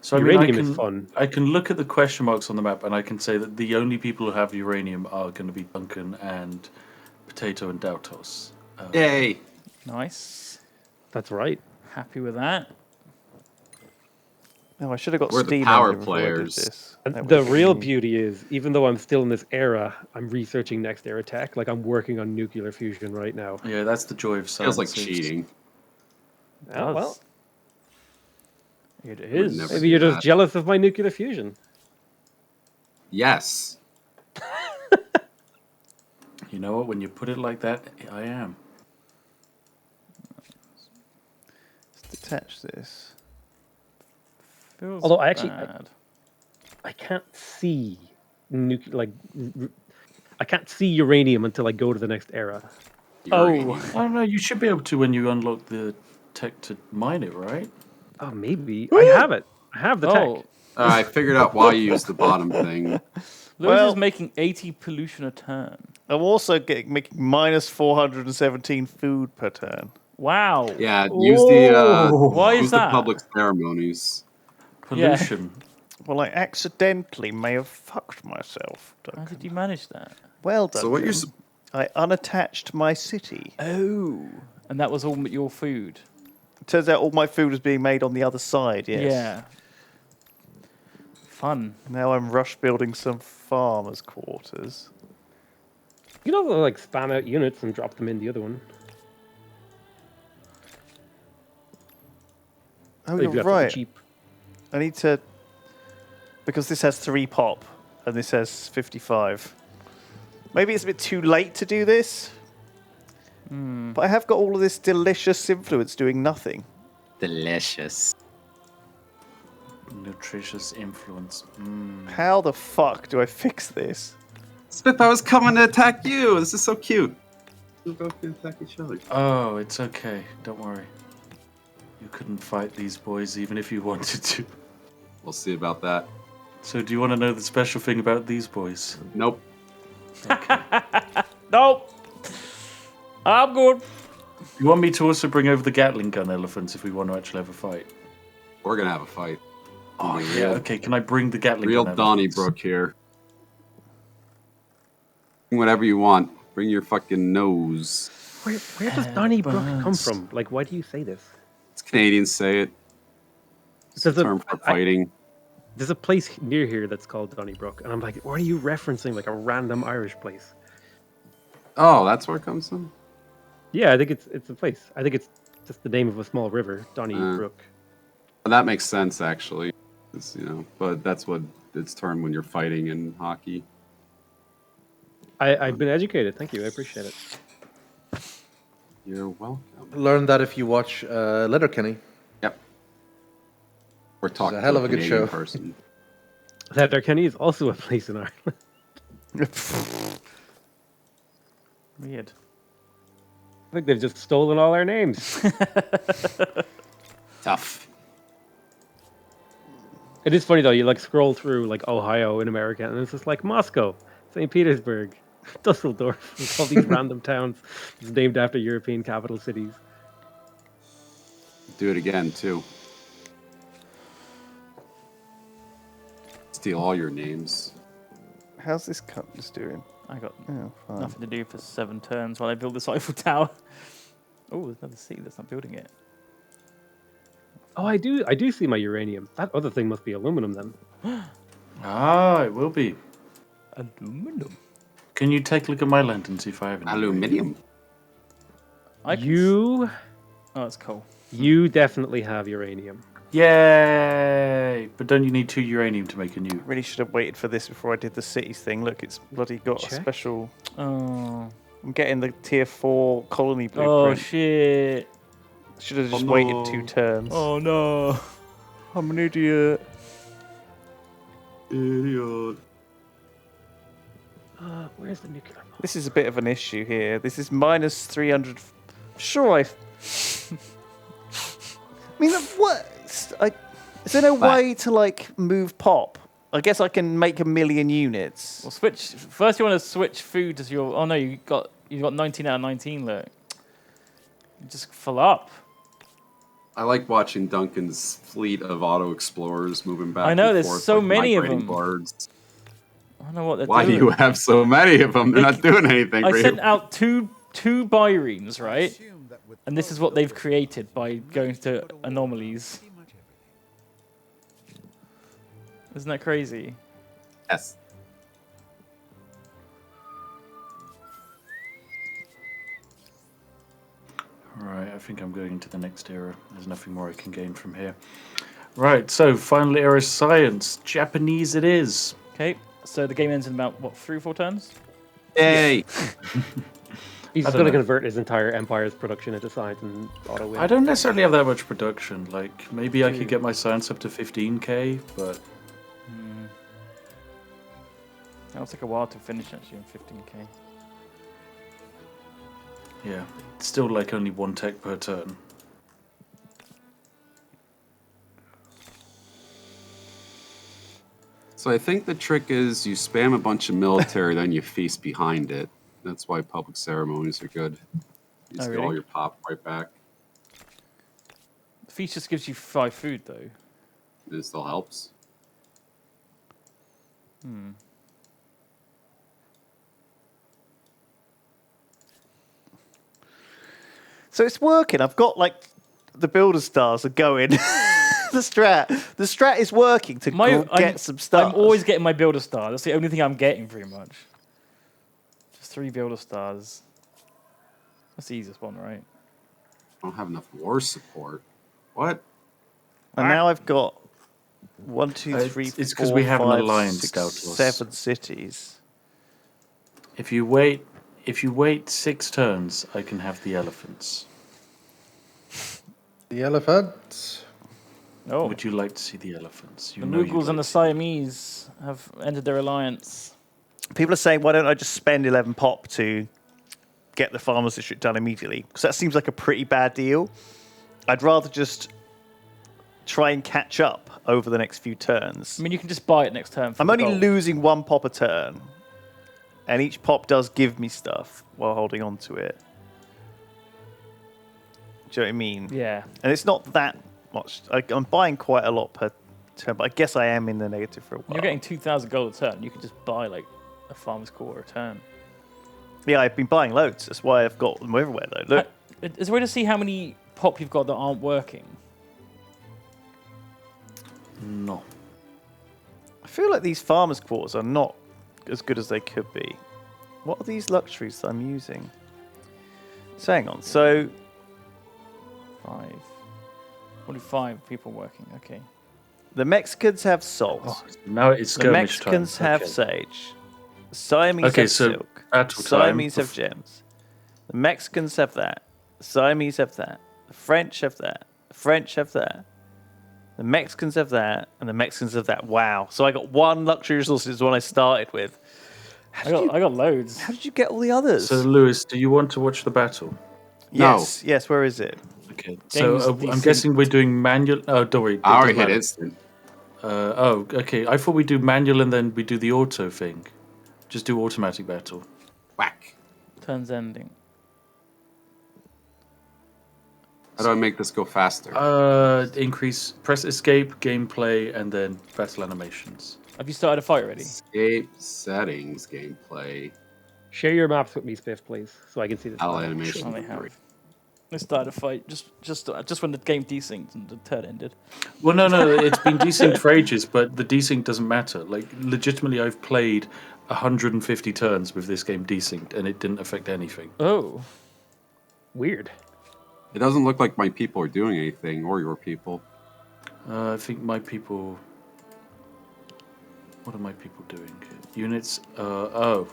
So I mean, Uranium is fun. I can look at the question marks on the map, and I can say that the only people who have uranium are going to be Duncan and Potato and Dautos. Yay! Nice. That's right. Happy with that. No, I should have got We're the Steam power on before I did players. this. And That the was real me. beauty is, even though I'm still in this era, I'm researching next era tech. Like I'm working on nuclear fusion right now. Yeah, that's the joy of science. Feels like It's- cheating. Oh, well, It Would is. never maybe do you're just that. jealous of my nuclear fusion. Yes. You know what? When you put it like that, I am. Let's detach this. Feels Although I actually- bad. I can't see I can't see uranium until I go to the next era. I don't know. You should be able to when you unlock the tech to mine it, right? Oh, maybe I have it. I have the tech. I figured out why you used the bottom thing. Lewis is making 80 pollution a turn. I'm also making minus 417 food per turn. Wow. Yeah, use the Why is use that? the public ceremonies. Pollution. Well, I accidentally may have fucked myself. How did you manage that? Well done. So what you're I unattached my city. Oh. And that was all your food. Turns out all my food was being made on the other side, yes. Yeah. Fun. Now I'm rush building some farmers' quarters. You know, like spam out units and drop them in the other one. Oh, If you're you have something right. cheap. I need to... Because this has 3 pop, and this has 55. Maybe it's a bit too late to do this. But I have got all of this delicious influence doing nothing. Delicious. Nutritious influence. How the fuck do I fix this? Spit, I was coming to attack you. This is so cute. We're both gonna attack each other. Oh, it's okay. Don't worry. You couldn't fight these boys even if you wanted to. We'll see about that. So do you want to know the special thing about these boys? Nope. Nope. I'm good. You want me to also bring over the Gatling gun elephants if we want to actually have a fight? We're gonna have a fight. Oh, yeah. Okay, can I bring the Gatling Real gun elephants? Donnybrook here. Bring whatever you want. Bring your fucking nose. Where does Donnybrook come from? Like, why do you say this? It's Canadians say it. It's a There's a- term for fighting. There's a place near here that's called Donnybrook, and I'm like, what are you referencing? Like a random Irish place? Oh, that's where it comes from? Yeah, I think it's a place. I think it's just the name of a small river, Donnybrook. That makes sense, actually. It's, you know, but that's what it's termed when you're fighting in hockey. I've been educated. Thank you. I appreciate it. You're welcome. Learn that if you watch Letterkenny. Yep. We're talking a hell of a good Canadian show. person. Letterkenny is also a place in Ireland. Weird. I think they've just stolen all our names. Tough. It is funny though. You like scroll through like Ohio in America, and it's just like Moscow, St. Petersburg, Dusseldorf, and all these random towns just named after European capital cities. Do it again, too. Steal all your names. How's this compass doing? I got Oh, fine. nothing to do for 7 turns while I build this Eiffel Tower. Oh, there's another city that's not building it. Oh, I do see my uranium. That other thing must be aluminum then. Ah, it will be. Aluminum. Can you take a look at my land and see if I have any? Aluminium. You. Oh, that's cool. You definitely have uranium. Yay! But don't you need 2 uranium to make a new? Really should have waited for this before I did the cities thing. Look, it's bloody got a special. Oh. I'm getting the tier 4 colony blueprint. Oh shit! Should have just waited 2 turns. Oh no! I'm an idiot. Idiot. Where's the nuclear bomb? This is a bit of an issue here. This is minus 300. Sure, I mean, what? Is there no way to like move pop? I guess I can make 1,000,000 units. Well, switch. First, you want to switch food as your. Oh no, you got 19 out of 19. Look, you just fill up. I like watching Duncan's fleet of auto explorers moving back. I know, and there's forth so like many of migrating them. Birds. I don't know what they're Why doing. do you have so many of them? They're not doing anything I for sent you. out two birenes, right? And this is what they've created by going to anomalies. Isn't that crazy? Yes. Right, I think I'm going into the next era. There's nothing more I can gain from here. Right, so final era science. Japanese it is. Okay, so the game ends in about, what, 3 or 4 turns? Yay! He's I just don't going to know. convert his entire empire's production into science and auto win. I don't necessarily have that much production. Like, maybe I could get my science up to 15k, but That'll take a while to finish, actually, on 15k. yeah, it's still like only 1 tech per turn. So I think the trick is you spam a bunch of military, then you feast behind it. That's why public ceremonies are good. You just get all really? your pop right back. The feast just gives you 5 food, though. It still helps. So it's working. I've got like the builder stars are going. The strat is working to get some stuff. I'm always getting my builder star. That's the only thing I'm getting, pretty much. Just 3 builder stars. That's the easiest one, right? I don't have enough war support. What? And now I've got 1, 2, 3, it's 4, we have an 5, alliance, 6, Doubtless. 7 cities. If you wait 6 turns, I can have the elephants. The elephant. Oh. Would you like to see the elephants? The Mughals and the Siamese have ended their alliance. People are saying, why don't I just spend 11 pop to get the farmers district done immediately? Because that seems like a pretty bad deal. I'd rather just try and catch up over the next few turns. I mean, you can just buy it next turn. For I'm the only gold. losing 1 pop a turn, and each pop does give me stuff while holding on to it. Do you know what I mean? Yeah. And it's not that much. I'm buying quite a lot per turn, but I guess I am in the negative for a while. You're getting 2,000 gold a turn. You can just buy like a farmer's quarter a turn. Yeah, I've been buying loads. That's why I've got them everywhere, though. Look. Is there a way to see how many pop you've got that aren't working? No. I feel like these farmers' quarters are not as good as they could be. What are these luxuries that I'm using? So hang on. So 5. Only 5 people working. Okay. the Mexicans have salt. Oh, now it's the skirmish time. Mexicans have Okay. sage. The Siamese Okay, have so silk. battle The time. Siamese have gems. The Mexicans have that. The Siamese have that. The French have that. The French have that. The Mexicans have that, and the Mexicans have that. Wow! So I got 1 luxury resource is the one I started with. I got loads. How did you get all the others? So, Lewis, do you want to watch the battle? Yes, yes. Where is it? Okay. So I'm guessing we're doing manual. Oh, don't worry. I already hit instant. Okay. I thought we do manual and then we do the auto thing. Just do automatic battle. Whack. Turns ending. How do I make this go faster? Press escape, gameplay, and then battle animations. Have you started a fight already? Escape, settings, gameplay. Share your maps with me, Spiff, please, so I can see this. Battle animation. Oh, they have. They started a fight just when the game desynced and the turn ended. Well, no, it's been desynced for ages, but the desync doesn't matter. Like, legitimately, I've played 150 turns with this game desynced, and it didn't affect anything. Oh. Weird. It doesn't look like my people are doing anything, or your people. I think my people... What are my people doing? Units? Oh.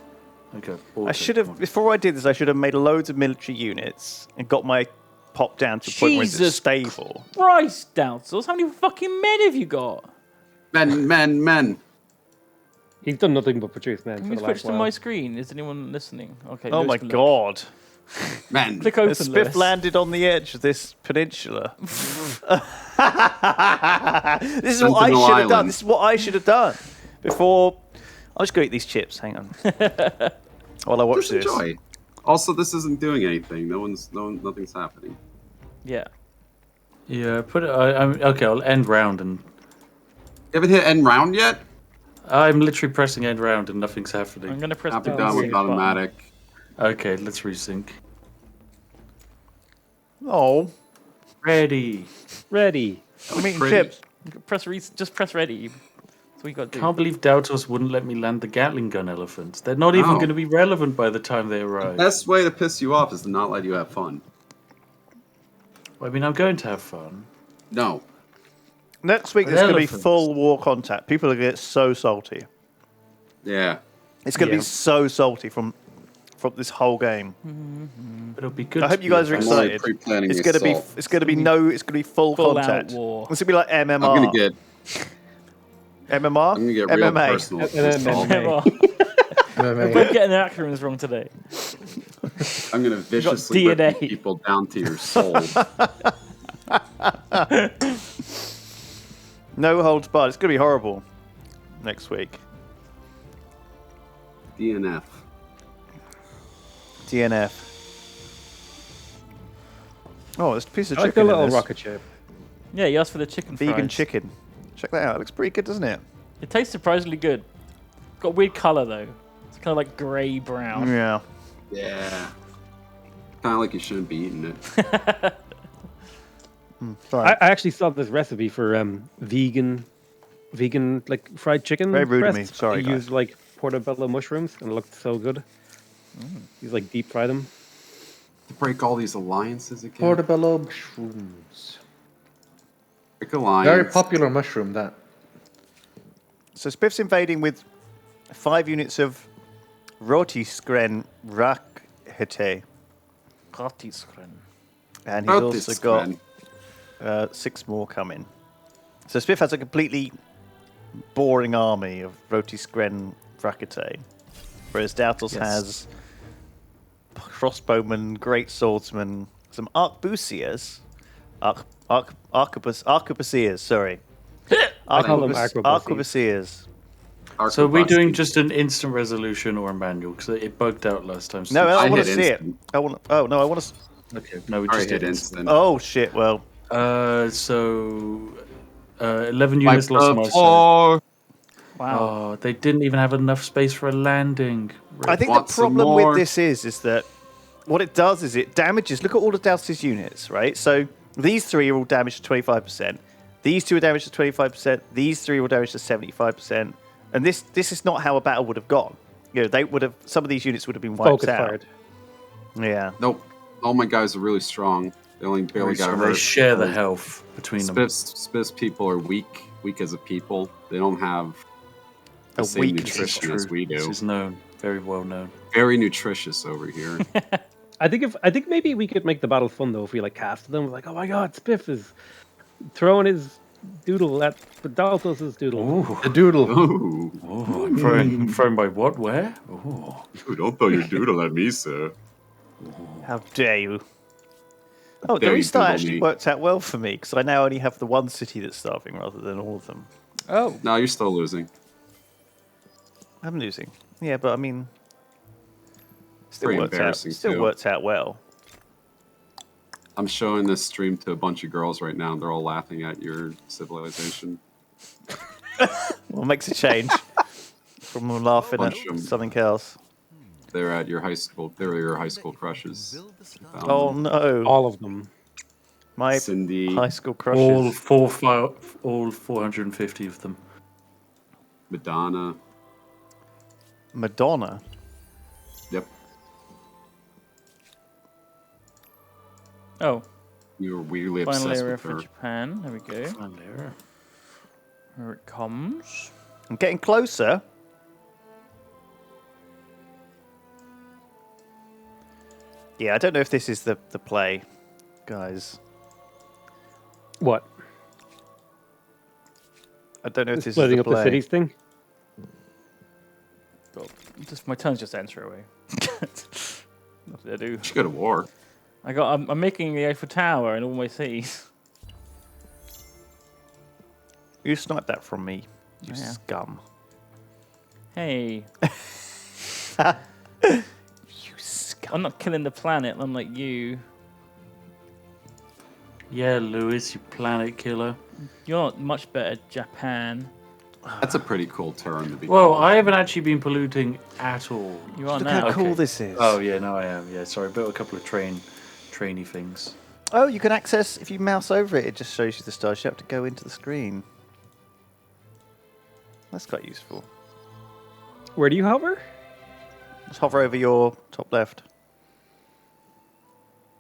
Okay. I should have, before I did this, I should have made loads of military units and got my pop down to the point where it's Jesus stable. Christ, Doubters, how many fucking men have you got? Men. He's done nothing but produce men. Can for you the switch last to while. my screen? Is anyone listening? Okay. Oh Lewis my can look. god. Men. Click open, Spiff Lewis. landed on the edge of this peninsula. This is what I Sentinel should have done. Island. This is what I should have done before. I'll just go eat these chips. Hang on. While I watch Just this. enjoy. Also, this isn't doing anything. Nothing's happening. Yeah. Yeah, put it... okay, I'll end round and... You haven't hit end round yet? I'm literally pressing end round and nothing's happening. I'm going to press Happy the down with desync button. automatic. Okay, let's resync. Oh. Ready. I'm eating Pretty. chips. Just press ready. That's what you got to do. Can't believe Doubtos wouldn't let me land the Gatling gun elephants. They're not even No. going to be relevant by the time they The arrive. best way to piss you off is to not let you have fun. I mean, I'm going to have fun. No. Next week, there's going to be Elephants. full war contact. People are going to get so salty. Yeah. It's going to Yeah. be so salty from this whole game. But it'll be good. I hope you guys are I'm already excited. pre-planning It's the going to be. assault. It's going to be no. It's going to be full Full out contact. war. It's going to be like MMR. I'm gonna get MMR. I'm gonna get real MMA. personal. with MMA. this assault. We're both getting the acronyms wrong today. I'm gonna viciously rip DNA. people down to your soul. No holds barred. It's going to be horrible next week. DNF. DNF. Oh, there's a piece of I like chicken. the in little this. rocket ship. Yeah, you asked for the chicken Vegan fries. chicken. Check that out. It looks pretty good, doesn't it? It tastes surprisingly good. Got a weird colour though. It's kind of like grey brown. Yeah. Yeah. Kind of like you shouldn't be eating it. Sorry. I actually saw this recipe for vegan like fried chicken. Very rude of breasts. me. Sorry, You guys. used like portobello mushrooms and it looked so good. You like deep fry them. To break all these alliances again. Portobello mushrooms. Break alliance. Very popular mushroom, that. So Spiff's invading with 5 units of Rotiskren Rakhete. Rotiskren. And he's also got 6 more coming. So Spiff has a completely boring army of Rotiskren Rakhete. Whereas Doubtles has crossbowmen, great swordsmen, some arquebusiers. Arquebusiers, sorry. I call them Arquebusiers. So are we doing just an instant resolution or a manual? Because it bugged out last time. No, I want to see it. I want. Oh no, I want to. Okay, no, we I just hit did instant. Oh shit! Well, 11 units lost my side. Wow. Oh, they didn't even have enough space for a landing. I think the problem with this is that what it does is it damages. Look at all of Doubt's units, right? So these 3 are all damaged to 25%. These 2 are damaged to 25%. These 3 were damaged to 75%. And this is not how a battle would have gone. You know, they would have. Some of these units would have been wiped Focus out. fired. Yeah. Nope. All my guys are really strong. They only barely got They hurt. share the health between them. Spiff's people are weak as a people. They don't have the A same weak nutrition as we do. This is known, very well known. Very nutritious over here. I think maybe we could make the battle fun though if we like cast them. Like, oh my god, Spiff is throwing his doodle at Daltos' doodle. Ooh. The doodle. Ooh. Oh, I'm thrown by what? Where? Oh. Don't throw your doodle at me, sir. How dare you? Oh, the dare you restart doodle actually me. worked out well for me because I now only have the one city that's starving rather than all of them. Oh. No, you're still losing. I'm losing. Yeah, but I mean, still Pretty worked out. embarrassing, Still too. worked out well. I'm showing this stream to a bunch of girls right now, and they're all laughing at your civilization. Well, it makes a change from laughing at Bunch of 'em. something else. They're at your high school. They're your high school crushes. Oh no! All of them. My Cindy, high school crushes. All 450 of them. Madonna. Madonna. Yep. Oh. You were weirdly Final obsessed area with for her. Japan. There we go. Final area. Here it comes. I'm getting closer. Yeah, I don't know if this is the play, guys. What? I don't know if this is Splitting the up play. the cities thing? Well, just my turn's just enter away. What did I do? Should go to war. I'm making the Eiffel Tower in all my cities. You sniped that from me, you Yeah. scum. Hey. You scum. I'm not killing the planet, unlike you. Yeah, Lewis, you planet killer. You're not much better, Japan. That's a pretty cool turn to be. Well, called. I haven't actually been polluting at all. You are Look now. how cool this is. Oh yeah, no, I am. Yeah, sorry, built a couple of trainy things. Oh, you can access, if you mouse over it, it just shows you the stars. You have to go into the screen. That's quite useful. Where do you hover? Just hover over your top left.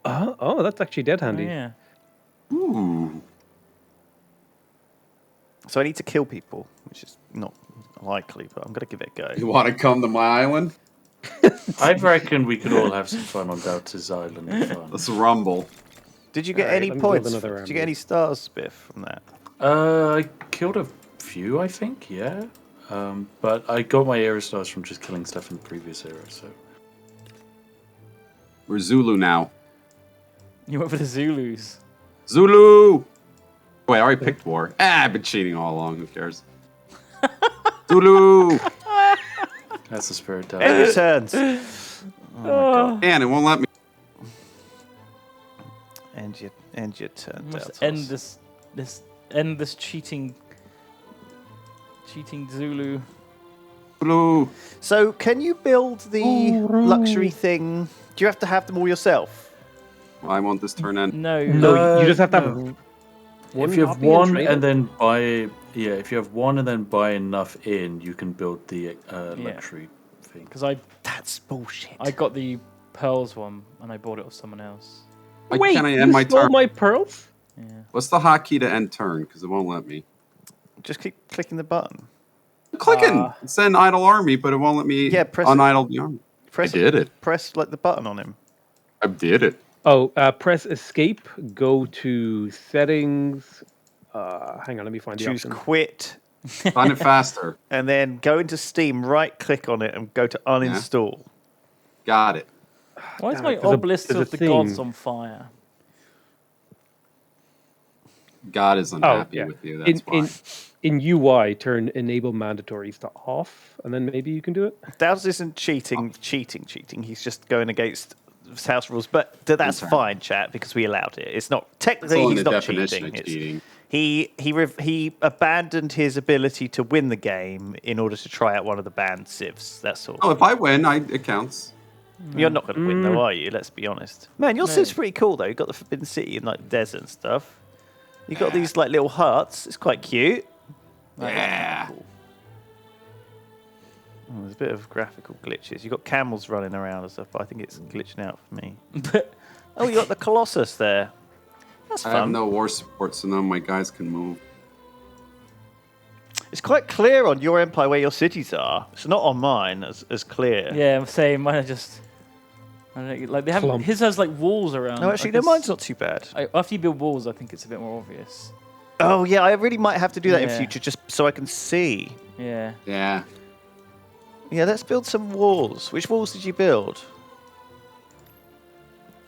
Oh, that's actually dead handy. Oh, yeah. Ooh. So I need to kill people, which is not likely, but I'm going to give it a go. You want to come to my island? I reckon we could all have some fun on Doubter's Island. And fun. Let's rumble. Did you get Alright, any let me build points? another Did you get army. any stars, Spiff, from that? I killed a few, I think. Yeah, but I got my era stars from just killing stuff in the previous era. So We're Zulu now. You went for the Zulus. Zulu! Wait, I already picked war. I've been cheating all along. Who cares? Zulu! that's the spirit. End your turns. Oh my god. And it won't let me. End your turn. Must Deltos. end this cheating Zulu. Zulu! So, can you build the luxury thing? Do you have to have them all yourself? I want this turn end. No. No, you just have to have no. one. If you have copy and one trade and it. then buy, if you have one and then buy enough in, you can build the luxury thing. Because That's bullshit. I got the pearls one and I bought it off someone else. Why Wait, can't I you end my stole turn? my pearls? Yeah. What's the hotkey to end turn? Because it won't let me. Just keep clicking the button. I'm clicking. It said idle army, but it won't let me unidle the army. I did it. Press like the button on him. I did it. Oh, press escape, go to settings. Hang on, let me find the Choose option. quit. Find it faster. And then go into Steam, right click on it, and go to uninstall. Got it. Why is Damn my it, there's a- obelisk there's a of the gods thing. on fire? God is unhappy yeah. with you. That's why. In UI, turn enable mandatories to off, and then maybe you can do it. Dowds isn't cheating. He's just going against house rules. But that's fine, chat, because we allowed it. It's not technically It's all in he's the not definition cheating. of cheating. He abandoned his ability to win the game in order to try out one of the banned civs. That's all. Oh, if I win, it counts. You're not going to win, though, are you? Let's be honest. Man, your civ's pretty cool, though. You've got the Forbidden City and like the desert and stuff. You've got these like little huts. It's quite cute. Yeah. Cool. Oh, there's a bit of graphical glitches. You've got camels running around and stuff, but I think it's glitching out for me. Oh, you got the Colossus there. That's I fun. have no war support, so none of my guys can move. It's quite clear on your empire where your cities are. It's not on mine as clear. Yeah, I'm saying mine are just. I don't know, like they have his has like walls around. No, actually, no, mine's not too bad. After you build walls, I think it's a bit more obvious. Oh yeah, I really might have to do that in Yeah. future just so I can see. Yeah. Yeah. Yeah, let's build some walls. Which walls did you build?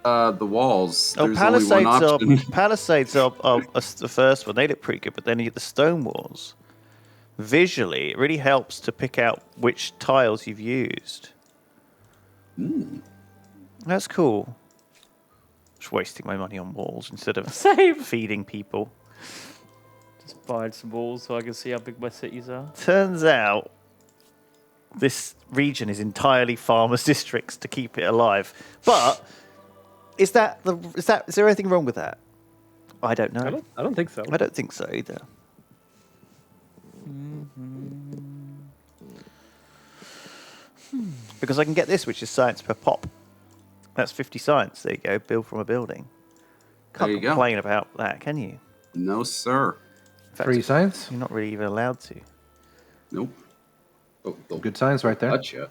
The walls. Oh, There's only one Palisades option. Palisades are the first one. They look pretty good, but then you get the stone walls. Visually, it really helps to pick out which tiles you've used. That's cool. Just wasting my money on walls instead of feeding people. Just buying some walls so I can see how big my cities are. Turns out, this region is entirely farmers' districts to keep it alive. But is there anything wrong with that? I don't know. I don't think so. I don't think so either. Because I can get this, which is science per pop. That's 50 science. There you go. Build from a building. Can't There you go. complain about that, can you? No, sir. In fact, Free science? You're not really even allowed to. Nope. Good science right there. Gotcha.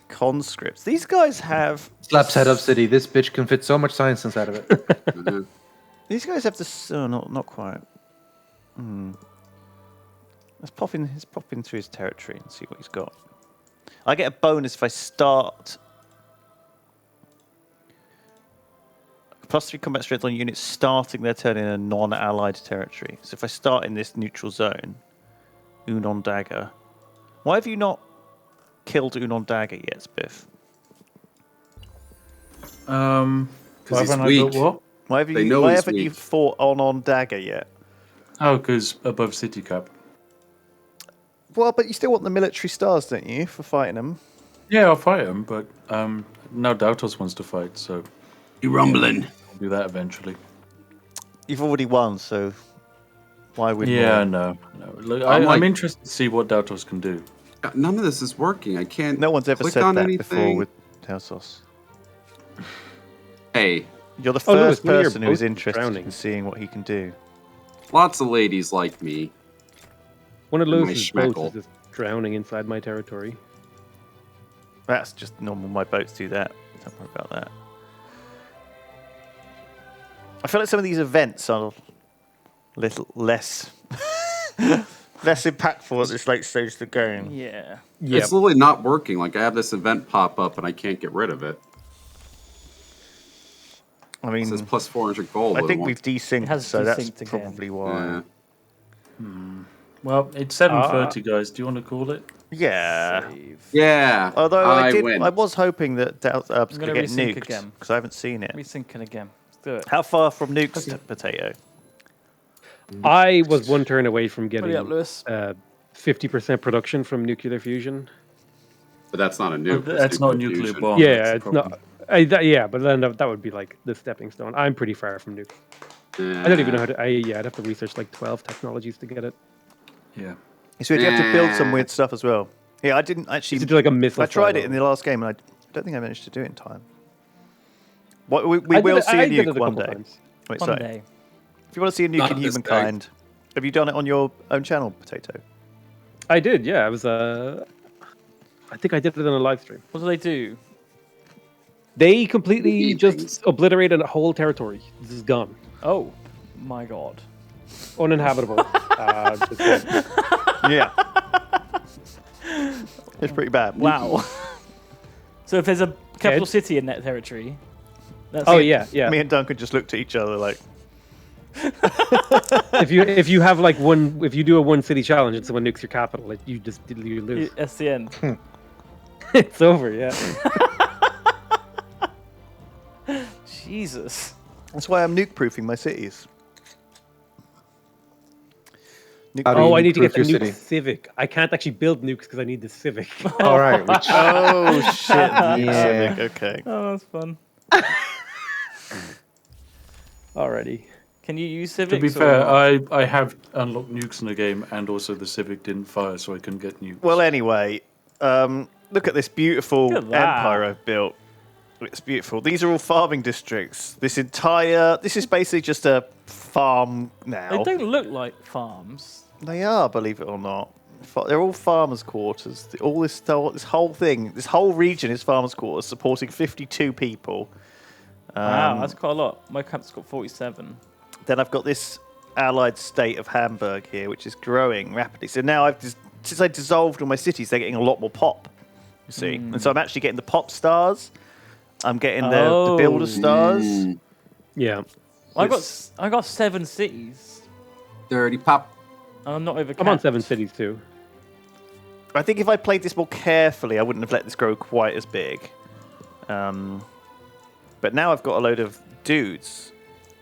Conscripts. These guys have... Slaps head of city. This bitch can fit so much science inside of it. These guys have this... Oh, not quite. Let's pop in through his territory and see what he's got. I get a bonus if I start... +3 combat strength on units starting their turn in a non-allied territory. So if I start in this neutral zone, Unon Dagger. Why have you not killed Unon Dagger yet, Spiff? Because he's weak. Why haven't you fought on Dagger yet? Oh, because above city cap. Well, but you still want the military stars, don't you, for fighting them? Yeah, I'll fight him, but now Dautos wants to fight, so... You rumbling. I'll do that eventually. You've already won, so why would no. Look, I'm interested to see what Dautos can do. None of this is working. I can't. No one's ever click said on that anything. before with Tausos. Hey. You're the Lewis, first one of your person who's boats is interested drowning. in seeing what he can do. Lots of ladies like me. One of My Lewis's boats schmeckle. is just drowning inside my territory. That's just normal. My boats do that. Don't worry about that. I feel like some of these events are a little less less impactful at this late stage of the game. Yeah. It's literally not working. Like I have this event pop up and I can't get rid of it. I mean, it says plus 400 gold. I think we've desynced, has so that's desynced again. probably why. Well, it's 7:30, guys. Do you want to call it? Yeah. Yeah. Although I win. was hoping that was I'm going gonna to get resync nuked again. because I haven't seen it. Resyncing again. Let's do it. How far from nukes, Potato? I was one turn away from getting Hurry up, Lewis. 50% production from nuclear fusion. But that's not a nuke. That's not a nuclear fusion. bomb. Yeah, that's the it's problem. not. Yeah, but then that would be like the stepping stone. I'm pretty far from nuke. I don't even know how to. I'd have to research like 12 technologies to get it. Yeah. So you have to build some weird stuff as well. Yeah, I didn't actually. To do like a missile. I tried it silo. in the last game, and I don't think I managed to do it in time. What we will see a I did it nuke a one couple day. times. Wait, One sorry. day. If you want to see a nuke Not in this Humankind, have you done it on your own channel, Potato? I did. Yeah, I was. I think I did it on a live stream. What do they do? They completely just obliterated a whole territory. This is gone. Oh, my God. Uninhabitable. Yeah. It's pretty bad. Wow. So if there's a capital Ed? city in that territory, that's Oh it. yeah. Me and Duncan just looked at each other like, if you have like if you do a one city challenge and someone nukes your capital, you lose. That's the end. It's over. Yeah. Jesus. that's why I'm nuke-proofing my cities. How do you I need to get the nuke-proof your nuke city? civic. I can't actually build nukes because I need the civic. All right. Which, Oh shit! Yeah. Okay. Oh, that's fun. Alrighty. Can you use civics? To be or fair, not? I have unlocked nukes in the game, and also the Civic didn't fire, so I couldn't get nukes. Well, anyway, look at this beautiful Look at that. empire I've built. It's beautiful. These are all farming districts. This is basically just a farm now. They don't look like farms. They are, believe it or not. They're all farmers' quarters. All this whole thing, this whole region is farmers' quarters, supporting 52 people. Wow, that's quite a lot. My camp's got 47. Then I've got this allied state of Hamburg here, which is growing rapidly. So now since I dissolved all my cities, they're getting a lot more pop. You see, and so I'm actually getting the pop stars. I'm getting the builder stars. Yeah. I got 7 cities. Dirty pop. And I'm not over. I'm on 7 cities too. I think if I played this more carefully, I wouldn't have let this grow quite as big. But now I've got a load of dudes,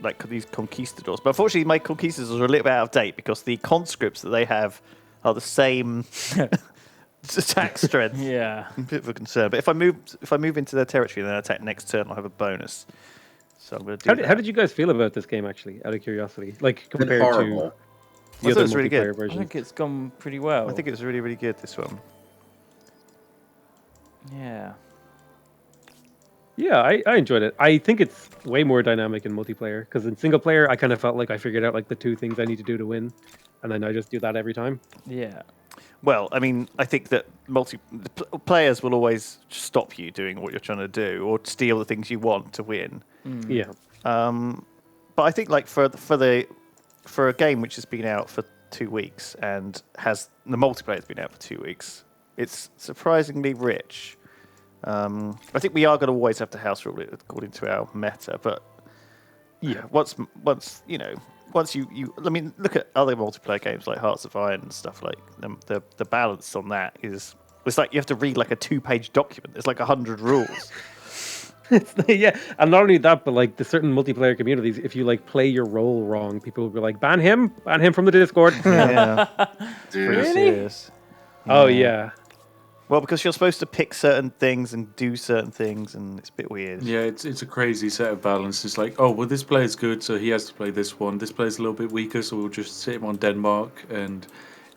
like these conquistadors. But unfortunately, my conquistadors are a little bit out of date because the conscripts that they have are the same attack strength. Yeah. A bit of a concern. But if I move into their territory and then attack next turn, I'll have a bonus. So I'm going to do that. How did you guys feel about this game, actually, out of curiosity? Like, compared to horrible. the other it's really good. multiplayer versions? I think it's gone pretty well. I think it's really, really good, this one. Yeah. Yeah, I enjoyed it. I think it's way more dynamic in multiplayer, because in single player, I kind of felt like I figured out like the 2 things I need to do to win, and then I just do that every time. Yeah. Well, I mean, I think that players will always stop you doing what you're trying to do, or steal the things you want to win. Yeah. But I think like for a game which has been out for 2 weeks and has the multiplayer has been out for 2 weeks, it's surprisingly rich. I think we are going to always have to house rule it according to our meta, but yeah, once you I mean, look at other multiplayer games like Hearts of Iron and stuff like the balance on that is it's like you have to read like a 2-page document. There's like 100 rules. Yeah, and not only that, but like the certain multiplayer communities, if you like play your role wrong, people will be like, ban him from the Discord. Yeah. Really? Serious. Oh yeah. Well, because you're supposed to pick certain things and do certain things, and it's a bit weird. Yeah, it's a crazy set of balance. It's like, oh, well, this player's good, so he has to play this one. This player's a little bit weaker, so we'll just sit him on Denmark, and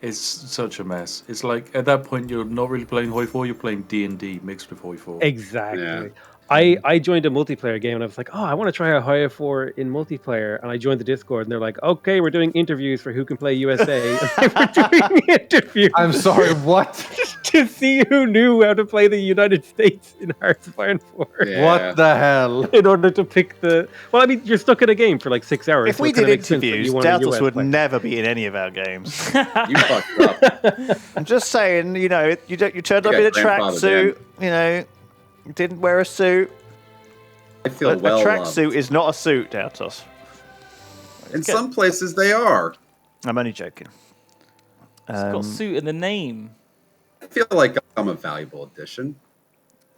it's such a mess. It's like, at that point, you're not really playing Hoi 4, you're playing D&D mixed with Hoi 4. Exactly. Yeah. I joined a multiplayer game and I was like, oh, I want to try a Hoi 4 in multiplayer. And I joined the Discord and they're like, okay, we're doing interviews for who can play USA. And they were doing interviews. I'm sorry, what? To see who knew how to play the United States in Hearts of Iron 4. Yeah. What the hell? In order to pick the... Well, I mean, you're stuck in a game for like 6 hours. If so we it kinda did makes sense that interviews, you want a Doubtless US would player. never be in any of our games. You fucked up. I'm just saying, you know, you turned up You in a got grandfathered tracksuit, you know, didn't wear a suit. I feel A well tracksuit loved. is not a suit, Doubtos. In some places they are. I'm only joking. It's got suit in the name. I feel like I'm a valuable addition.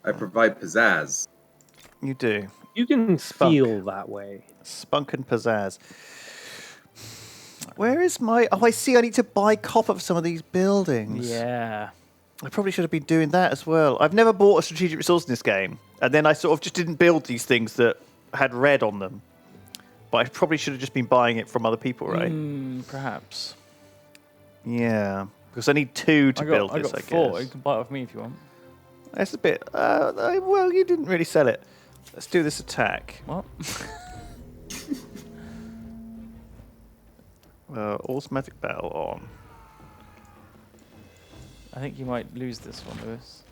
I provide pizzazz. You do. You can feel that way. Spunk and pizzazz. Where is my... Oh, I see. I need to buy copper for some of these buildings. Yeah. I probably should have been doing that as well. I've never bought a strategic resource in this game. And then I sort of just didn't build these things that had red on them. But I probably should have just been buying it from other people, right? Perhaps. Yeah. Because I need 2 to build this, I got 4. guess. You can buy it off me if you want. That's a bit... well, you didn't really sell it. Let's do this attack. What? Automatic battle on. I think you might lose this one, Lewis.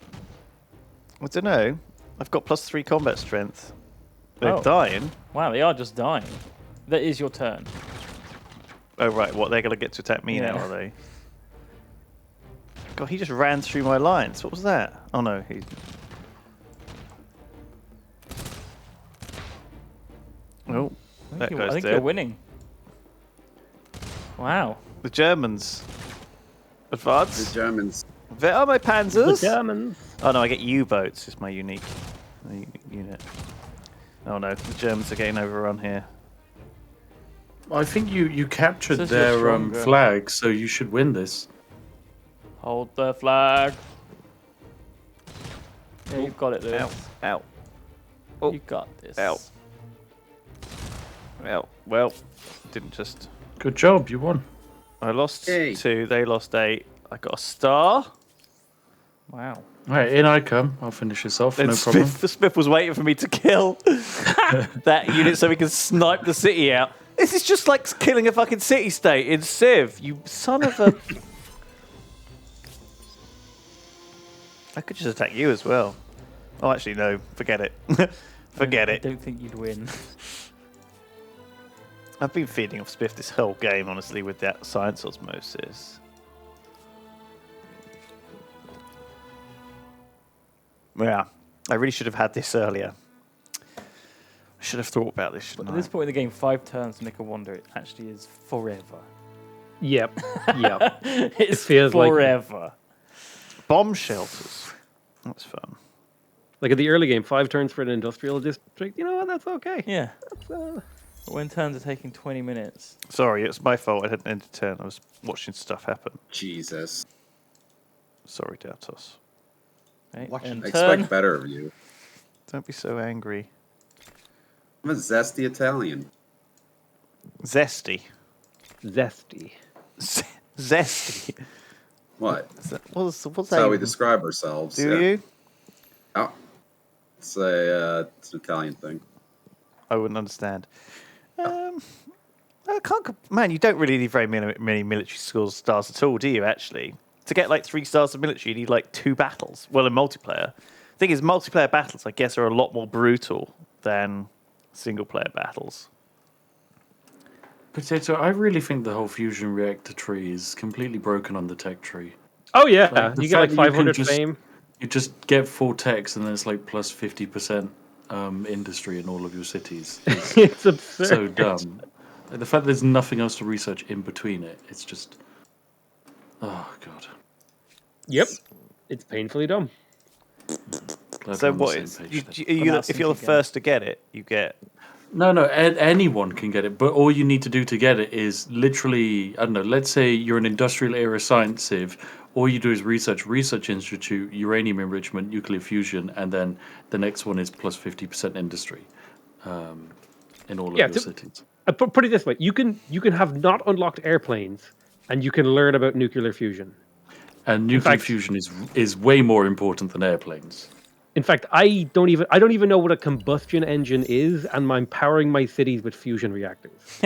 I don't know. I've got +3 combat strength. They're Oh. dying. Wow, they are just dying. That is your turn. Oh, right. What, they're going to get to attack me now, Yeah. are they? God, he just ran through my lines. What was that? Oh, no. He... Oh, that goes I think dead. you're winning. Wow. The Germans. Advance. The Germans. Where are my panzers? The Germans. Oh, no, I get U-boats. It's my unique unit. Oh, no. The Germans are getting overrun here. I think you captured Says you're their stronger. flag, so you should win this. Hold the flag. Yeah, you've got it, Lewis. Ow. Ow. Oh. You got this. Ow. Well, didn't just... Good job, you won. I lost Yay. 2, they lost 8. I got a star. Wow. Right, in I come. I'll finish this off, And no problem. Smith was waiting for me to kill that unit so we can snipe the city out. This is just like killing a fucking city-state in Civ, you son of a... I could just attack you as well. Oh, actually, no. Forget it. Forget I it. don't think you'd win. I've been feeding off Spiff this whole game, honestly, with that science osmosis. Yeah, I really should have had this earlier. I should have thought about this, shouldn't At I? this point in the game, 5 turns to make a wonder. It actually is forever. Yep. Yep. It's feels like- forever. Bomb shelters. That's fun. Like in the early game, 5 turns for an industrial district. You know what? That's okay. Yeah. That's, But when turns are taking 20 minutes. Sorry, it's my fault. I didn't end to turn. I was watching stuff happen. Jesus. Sorry, Datos. Okay, I and expect turn. better of you. Don't be so angry. I'm a zesty Italian. Zesty. Zesty. Zesty. What? What's That's that how we even- describe ourselves. Do you? Oh. It's it's an Italian thing. I wouldn't understand. I can't. Man, you don't really need very many military stars at all, do you? Actually, to get like 3 stars of military, you need like 2 battles. Well, in multiplayer, thing is, multiplayer battles, I guess, are a lot more brutal than single-player battles. Potato, I really think the whole fusion reactor tree is completely broken on the tech tree. Oh yeah, Like, the you get like fact that you can 500 just- fame. You just get 4 techs and then it's like plus 50% industry in all of your cities. It's absurd. So dumb. Like, the fact that there's nothing else to research in between it, it's just... Oh, God. Yep, it's painfully dumb. Glad So we're on the what same is? page You, then. if you're the first to get it, you get. No, anyone can get it, but all you need to do to get it is literally, I don't know, let's say you're an industrial era science civ, all you do is research institute, uranium enrichment, nuclear fusion, and then the next one is plus 50% industry in all of your cities. Put it this way: you can have not unlocked airplanes, and you can learn about nuclear fusion. And nuclear fusion is way more important than airplanes. In fact, I don't even know what a combustion engine is, and I'm powering my cities with fusion reactors.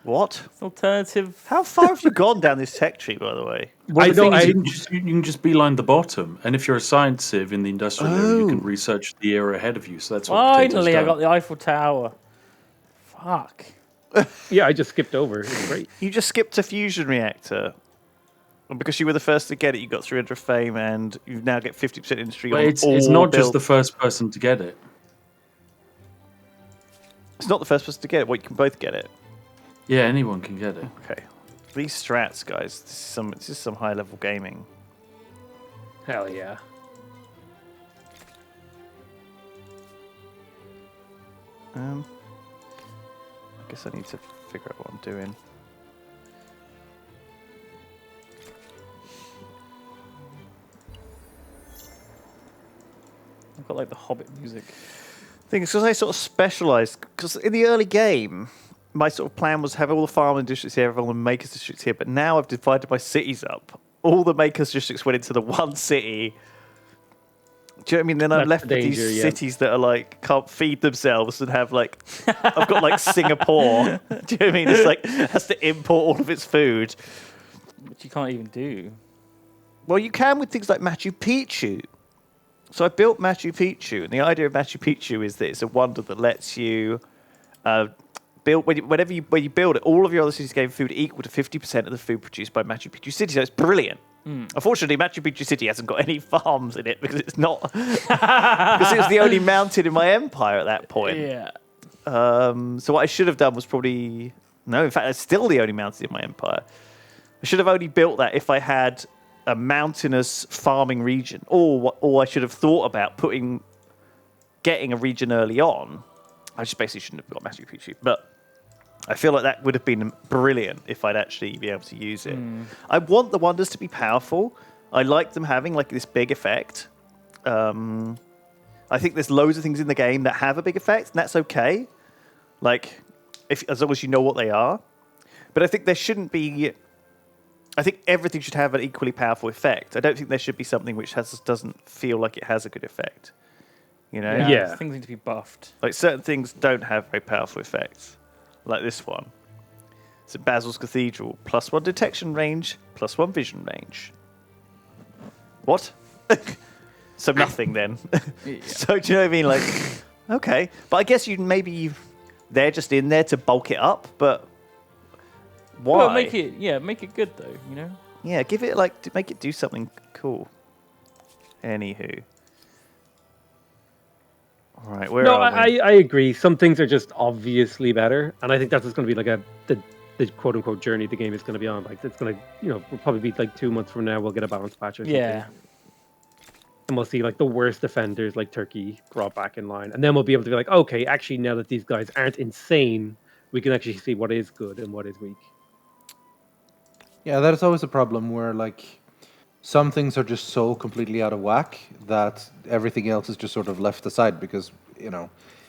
What? Alternative. How far have you gone down this tech tree, by the way? Well, the thing is, you can just beeline the bottom, and if you're a science civ in the industrial area, you can research the era ahead of you. So that's what Potato's Finally, I done. got the Eiffel Tower. Fuck. Yeah, I just skipped over. It's great. You just skipped a fusion reactor. And because you were the first to get it, you got 300 fame, and you now get 50% industry. But on it's all not just build- the first person to get it. It's not the first person to get it. Well, you can both get it. Yeah, anyone can get it. Okay. These strats, guys. This is some high level gaming. Hell yeah. I guess I need to figure out what I'm doing. I've got like the Hobbit music. Thing is, because I sort of specialised, because in the early game, my sort of plan was have all the farming districts here, have all the makers districts here, but now I've divided my cities up. All the makers districts went into the one city. Do you know what I mean? Then I'm That's left the with danger, these yeah. cities that are like, can't feed themselves and have like, I've got like Singapore. Do you know what I mean? It's like, has to import all of its food. Which you can't even do. Well, you can with things like Machu Picchu. So I built Machu Picchu, and the idea of Machu Picchu is that it's a wonder that lets you build when you build it. All of your other cities gain food equal to 50% of the food produced by Machu Picchu City. So it's brilliant. Unfortunately, Machu Picchu City hasn't got any farms in it because it's not because it was the only mountain in my empire at that point. Yeah. So what I should have done was probably no. In fact, it's still the only mountain in my empire. I should have only built that if I had a mountainous farming region, or I should have thought about getting a region early on. I just basically shouldn't have got Machu Picchu, but I feel like that would have been brilliant if I'd actually be able to use it. I want the wonders to be powerful. I like them having like this big effect. I think there's loads of things in the game that have a big effect, and that's okay. Like, as long as you know what they are. But I think there shouldn't be. I think everything should have an equally powerful effect. I don't think there should be something which doesn't feel like it has a good effect. You know? Yeah. Things need to be buffed. Like certain things don't have very powerful effects. Like this one. St. Basil's Cathedral. +1 detection range, +1 vision range. What? So nothing then. So do you know what I mean? Like, okay. But I guess they're just in there to bulk it up, but why? Well, make it good though, you know? Yeah, give it make it do something cool. Anywho. All right, where are we? I agree. Some things are just obviously better, and I think that's just going to be like the quote unquote journey the game is going to be on. Like it's going to, we'll probably be like 2 months from now we'll get a balance patch or something. Yeah. And we'll see like the worst offenders like Turkey brought back in line, and then we'll be able to be like, okay, actually now that these guys aren't insane, we can actually see what is good and what is weak. Yeah, that is always a problem where like some things are just so completely out of whack that everything else is just sort of left aside because,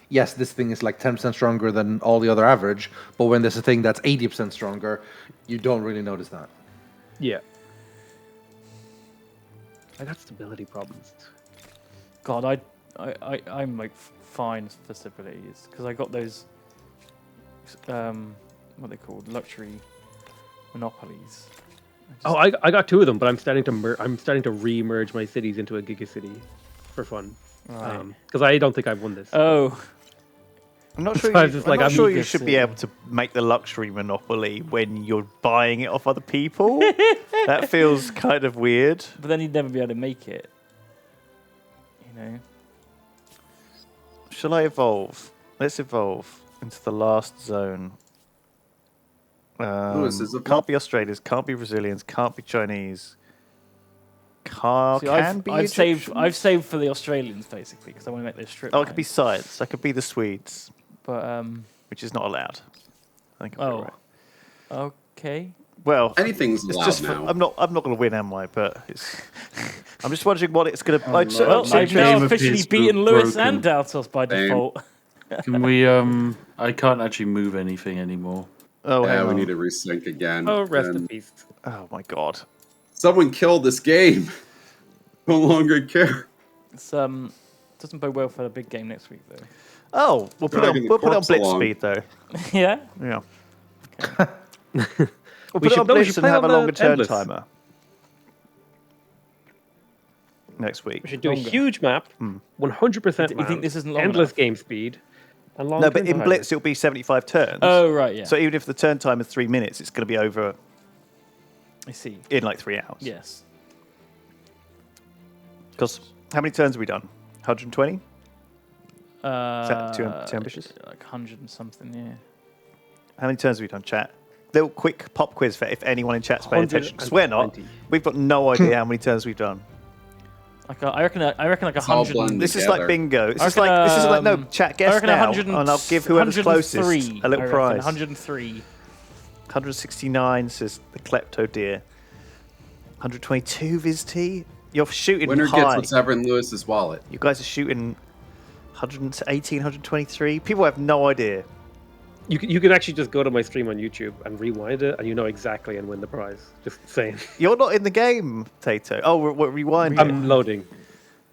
yes, this thing is like 10% stronger than all the other average, but when there's a thing that's 80% stronger, you don't really notice that. Yeah. I got stability problems. God, I'm like fine for stabilities because I got those what are they called, luxury monopolies. I got 2 of them, but I'm starting to re-merge my cities into a gigacity for fun. Right. Because I don't think I've won this. Oh. I'm not sure. I'm not sure you should be able to make the luxury monopoly when you're buying it off other people. That feels kind of weird. But then you'd never be able to make it. Shall I evolve? Let's evolve into the last zone. Can't be Australians, can't be Brazilians, can't be Chinese. I've saved for the Australians basically because I want to make those strip. Oh, it could be science. I could be the Swedes, but which is not allowed. I think. Oh, right. Okay. Well, anything's allowed just now. I'm not going to win, am I? But I'm just wondering what it's going to. I've now officially beaten Lewis and Daltos by default. Can we? I can't actually move anything anymore. Oh, yeah, we need to resync again. Oh, rest in peace. Oh my god! Someone killed this game. No longer care. It's doesn't bode well for the big game next week though. Oh, we'll put it on blitz speed though. Yeah. Yeah. Okay. We'll put it on blitz and have a longer turn timer next week. We should do a huge map, 100% You think this isn't long endless enough? game speed, and long No, but in turn blitz timers. it'll be 75 turns. Oh right, yeah. So even if the turn time is 3 minutes, it's going to be over. I see. In like 3 hours. Yes. Because how many turns have we done? 120? Is that too ambitious? Like 100 and something, yeah. How many turns have we done, chat? Little quick pop quiz for if anyone in chat's paying attention. Because we're not. We've got no idea how many turns we've done. Like I reckon like 100. This is like bingo. This is like no chat guess now, and I'll give whoever's closest a little prize. 103. 169 says the klepto deer. 122 Viz T. You're shooting Winner high. gets what's ever in Lewis's wallet. You guys are shooting 118, 123. People have no idea. You can actually just go to my stream on YouTube and rewind it, and you know exactly and win the prize. Just saying. You're not in the game, Tato. Oh, we're rewinding. I'm loading.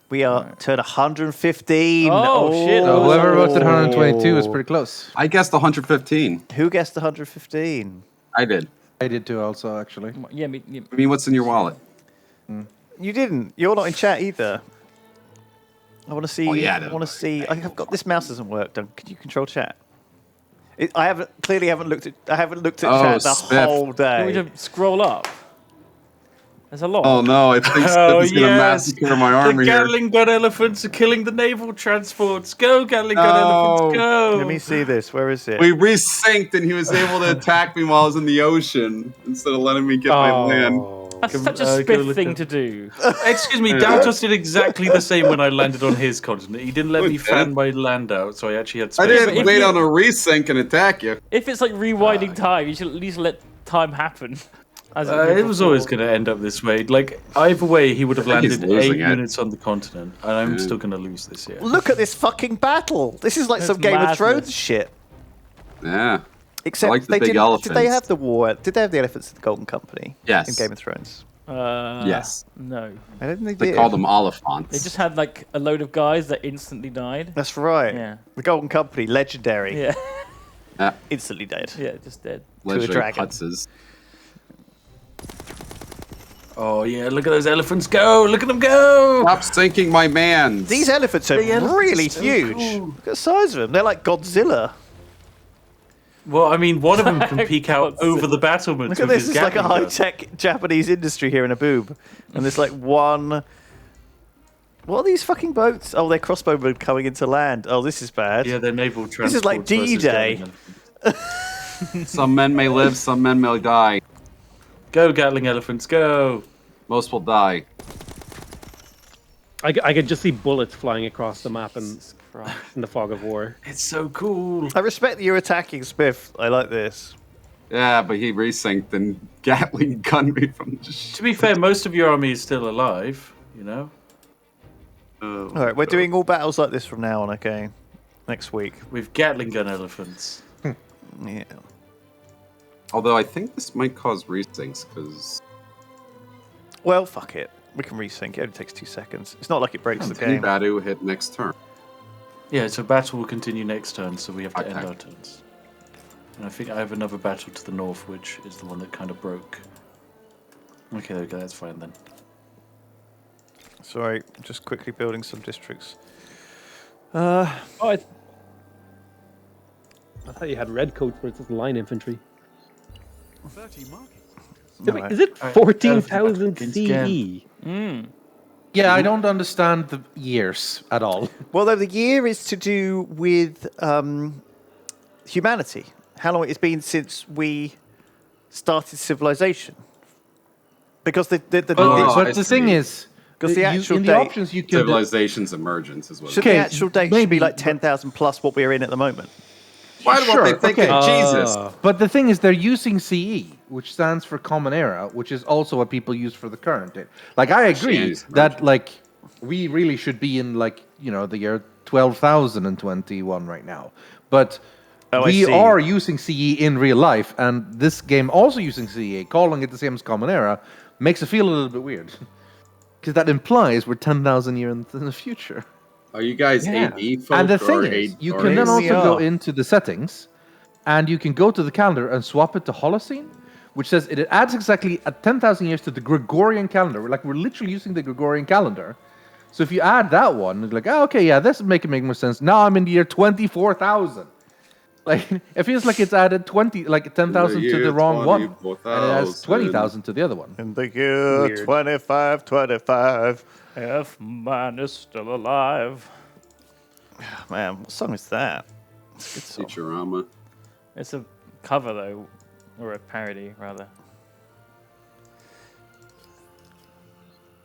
We are turn 115. Oh, shit. So whoever voted 122 is pretty close. I guessed 115. Who guessed 115? I did. I did too, also, actually. Yeah, I mean, what's in your wallet? You didn't. You're not in chat either. I want to see. Oh, yeah, I want to see. I have got this mouse doesn't work. Can you control chat? I haven't looked at. I haven't looked at chat the whole day. Can we just scroll up? There's a lot. Oh no, I think Spiff is going to massacre my army The here. Gatling gun elephants are killing the naval transports. Go, Gatling gun elephants, go! Let me see this. Where is it? We resynced and he was able to attack me while I was in the ocean instead of letting me get my land. That's such a Spiff thing to do. Excuse me, Daltos did exactly the same when I landed on his continent. He didn't let me fan my land out, so I actually had space. I didn't wait on a resync and attack you. If it's like rewinding time, you should at least let time happen. It was always going to end up this way. Like, either way, he would have I think he's landed 8 losing it. units on the continent, and I'm still going to lose this year. Look at this fucking battle. This is like That's some Game of madness. Thrones shit. Yeah. Except I like the they big didn't. elephants. Did they have the war? Did they have the elephants at the Golden Company? Yes. In Game of Thrones. Yes. No. I don't think They did. called them Oliphants. They just had like a load of guys that instantly died. That's right. Yeah. The Golden Company, legendary. Yeah. Instantly dead. Yeah, just dead. To a Legendary dragon. putzes. Oh, yeah, look at those elephants go! Look at them go! Stop sinking my mans. These elephants are The elephants really are so huge. cool. Look at the size of them. They're like Godzilla. Well, I mean, one of them can peek out over the battlements. Look at with this. his It's like a Gatling gun. high-tech Japanese industry here in a boob. And there's like one... What are these fucking boats? Oh, they're crossbowmen coming into land. Oh, this is bad. Yeah, they're naval transports. This is like versus D-Day. Gatling. Some men may live, some men may die. Go, Gatling elephants, go! Most will die. I could just see bullets flying across the map in the fog of war. It's so cool. I respect that you're attacking Spiff. I like this. Yeah, but he resynced and Gatling gunned me from the To be fair, most of your army is still alive, you know? Oh, All right, we're doing all battles like this from now on, okay? Next week. With Gatling gun elephants. Yeah. Although I think this might cause resyncs because Well, fuck it. We can resync. It only takes 2 seconds. It's not like it breaks the game. Badu hit next turn. Yeah, so battle will continue next turn, so we have to end Okay. our turns. And I think I have another battle to the north, which is the one that kind of broke. Okay, there we go. That's fine then. Sorry, just quickly building some districts. I thought you had red coats versus line infantry. 30 markets. Wait, is it 14,000 CE? Yeah, I don't understand the years at all. Well, though, the year is to do with humanity. How long it's been since we started civilization. Because But the thing is, because the actual in date, the options you can Civilization's emergence is what. should the actual date should be like 10,000 plus what we're in at the moment. Why do they think of Jesus? But the thing is, they're using CE, which stands for Common Era, which is also what people use for the current date. Like, I agree Jeez, that, like, we really should be in, like, you know, the year 12,021 right now. But Oh, I we see. are using CE in real life, and this game also using CE, calling it the same as Common Era, makes it feel a little bit weird. Because that implies we're 10,000 years in the future. Are you guys AD folk And the or thing is, AD you or can then AD? also go into the settings, and you can go to the calendar and swap it to Holocene, which says it adds exactly at 10,000 years to the Gregorian calendar. We're literally using the Gregorian calendar. So if you add that one, it's like, oh, okay, yeah, this make more sense. Now I'm in the year 24,000. Like, it feels like it's added 10,000 to the wrong one, and it adds 20,000 to the other one. In the year Weird. 2525. F man is still alive. Man, what song is that? It's a good song. Futurama. It's a cover though, or a parody rather.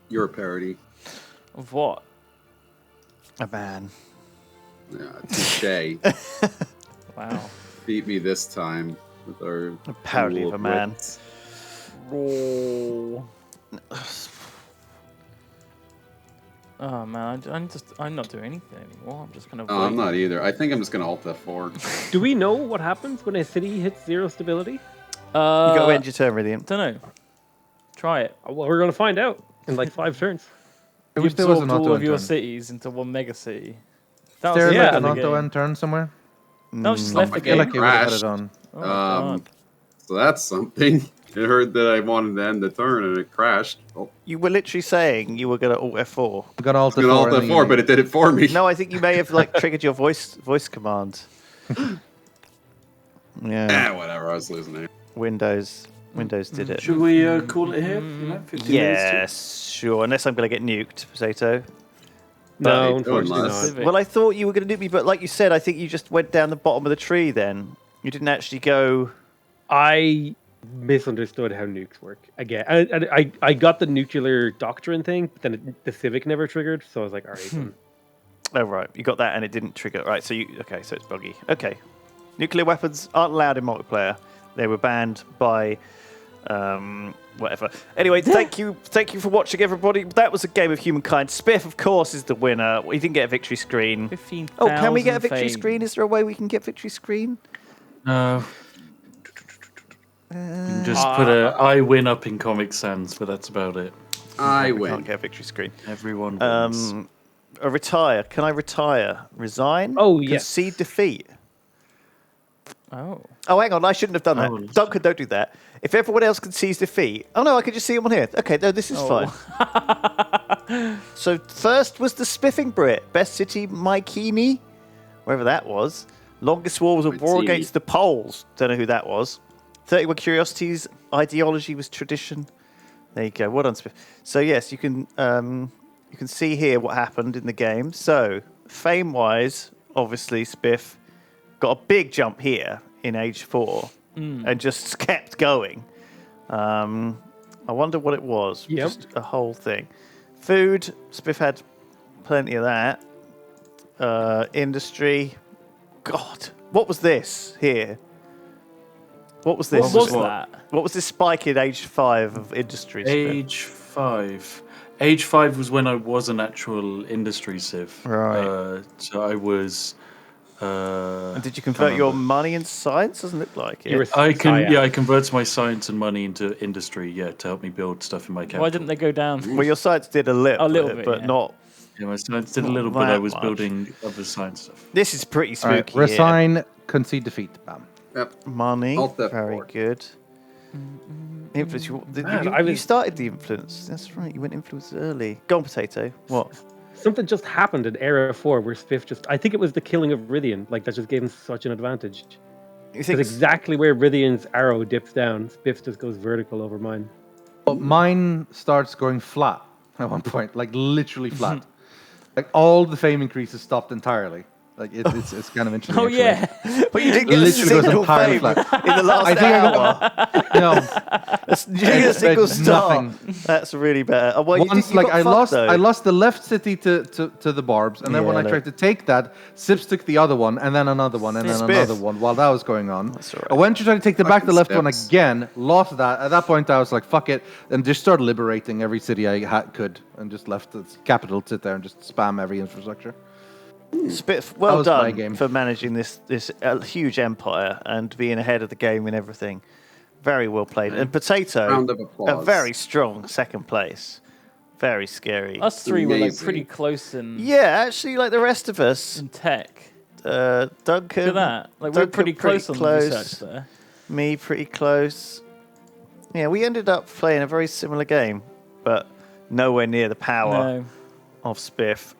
You're a parody. Of what? A man. Yeah, touche. Wow. Beat me this time with our A parody duel of a man. wits. Oh man, I'm not doing anything anymore. I'm just kind of. Oh, I'm not either. I think I'm just gonna Alt F4. Do we know what happens when a city hits 0 stability? You got to end your turn, Radiant. Don't know. Try it. Well, we're going to find out in like 5 turns. It You was there was an absorbed all auto of your turn. cities into one mega city. That Is there was like the an end of the auto game. end turn somewhere? That was just Mm, left I the feel game. like it would have had crashed. it on. Oh, God. So that's something. It heard that I wanted to end the turn and it crashed. Oh, You were literally saying you were going to Alt F4. You got Alt I was gonna Alt F4, and F4, but it did it for me. No, I think you may have like triggered your voice command. Yeah. Whatever. I was losing it. Windows did it. Should we call it here? You know, 15 minutes Yes, sure. Unless I'm going to get nuked, Potato. No, But- unfortunately not. Well, I thought you were going to nuke me, but like you said, I think you just went down the bottom of the tree then. You didn't actually go... I misunderstood how nukes work again. I got the nuclear doctrine thing, but then the civic never triggered, so I was like, all right. Then. Oh, right. You got that and it didn't trigger. Right, so okay, so it's buggy. Okay. Nuclear weapons aren't allowed in multiplayer. They were banned by... whatever. Anyway, thank you for watching, everybody. That was a game of Humankind. Spiff, of course, is the winner. We didn't get a victory screen. 15,000 Oh, can we get a victory fame. screen? Is there a way we can get victory screen? No. You can just put I win up in Comic Sans, but that's about it. I We win. can't get a victory screen. Everyone wins. Retire. Can I retire? Resign? Oh, yes. Concede defeat. Oh. Oh, hang on. I shouldn't have done that. Oh. Duncan, don't do that. If everyone else concedes defeat... Oh, no, I could just see them on here. Okay, no, this is fine. So, first was the Spiffing Brit. Best city, Maikini. Wherever that was. Longest war was a war Maikini. against the Poles. Don't know who that was. 31 Curiosities. Ideology was tradition. There you go. Well done, Spiff. So, yes, you can see here what happened in the game. So, fame-wise, obviously, Spiff got a big jump here in Age 4 and just kept going. I wonder what it was. Yep. Just a whole thing. Food, Spiff had plenty of that. Industry. God, what was this here? What was this? What was that? What was this spike in age 5 of industry? Age 5. Age 5 was when I was an actual industry civ. Right. So I was. And did you convert your money into science? Doesn't look like it. I converted my science and money into industry. Yeah, to help me build stuff in my capital. Why didn't they go down? Well, your science did a little bit, but yeah. not. Yeah, my science did a not little bit. I that was much. building other science stuff. This is pretty All right, spooky. resign, concede defeat. Bam. Yep. Money. Alt Very F4. good. Influence. Man, You started the influence. That's right. You went influence early. Go on, Potato. What? Something just happened in Era 4 where Spiff just... I think it was the killing of Rythian. Like, that just gave him such an advantage. You Because think exactly where Rythian's arrow dips down, Spiff just goes vertical over mine. But mine starts going flat at one point, like literally flat. Like all the fame increases stopped entirely. Like it's kind of interesting. Oh actually. yeah, but you didn't get a Literally goes single entirely fame flat. in the last I think I hour. No, You didn't get a single star. nothing. That's really bad. Well, you Once, you like got I fucked, lost, though. I lost the left city to the barbs, and then when Yeah, I look. tried to take that, Sips took the other one, and then another one, and then Spiff. another one. While that was going on, That's all right. I went to try to take the back the Fucking left one Spiffs. again, lost that. At that point, I was like, "Fuck it," and just started liberating every city I could, and just left the capital sit there and just spam every infrastructure. Spiff, well was my done game. for managing this huge empire and being ahead of the game in everything. Very well played. And Potato, Round of a applause. very strong second place. Very scary. us three were like Amazing. pretty close in Yeah, actually, like the rest of us, tech. Duncan. Look at that. Like we're Duncan pretty close on the research there. Me, pretty close. Yeah, we ended up playing a very similar game, but nowhere near the power No. of Spiff.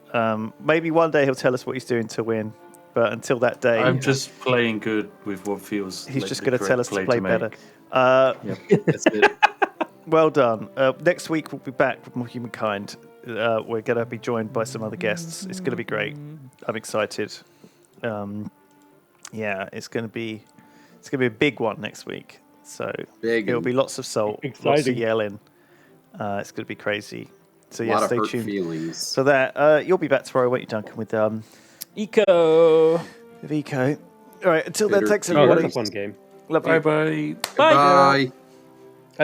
Maybe one day he'll tell us what he's doing to win, but until that day, I'm just playing good with what feels. he's like just the going to correct tell us to play make. better. Yep, that's it. Well done. Next week we'll be back with more Humankind. We're going to be joined by some other guests. It's going to be great. I'm excited. Yeah, it's going to be a big one next week. So Big. it'll be lots of salt, lots of Exciting. yelling. It's going to be crazy. So A yeah, lot of stay hurt tuned. feelings. So that you'll be back tomorrow, won't you, Duncan? With Eco. Eco. All right. Until then, Later. thanks Oh, everybody. that's a fun game. Love you. Bye bye. Bye. Bye.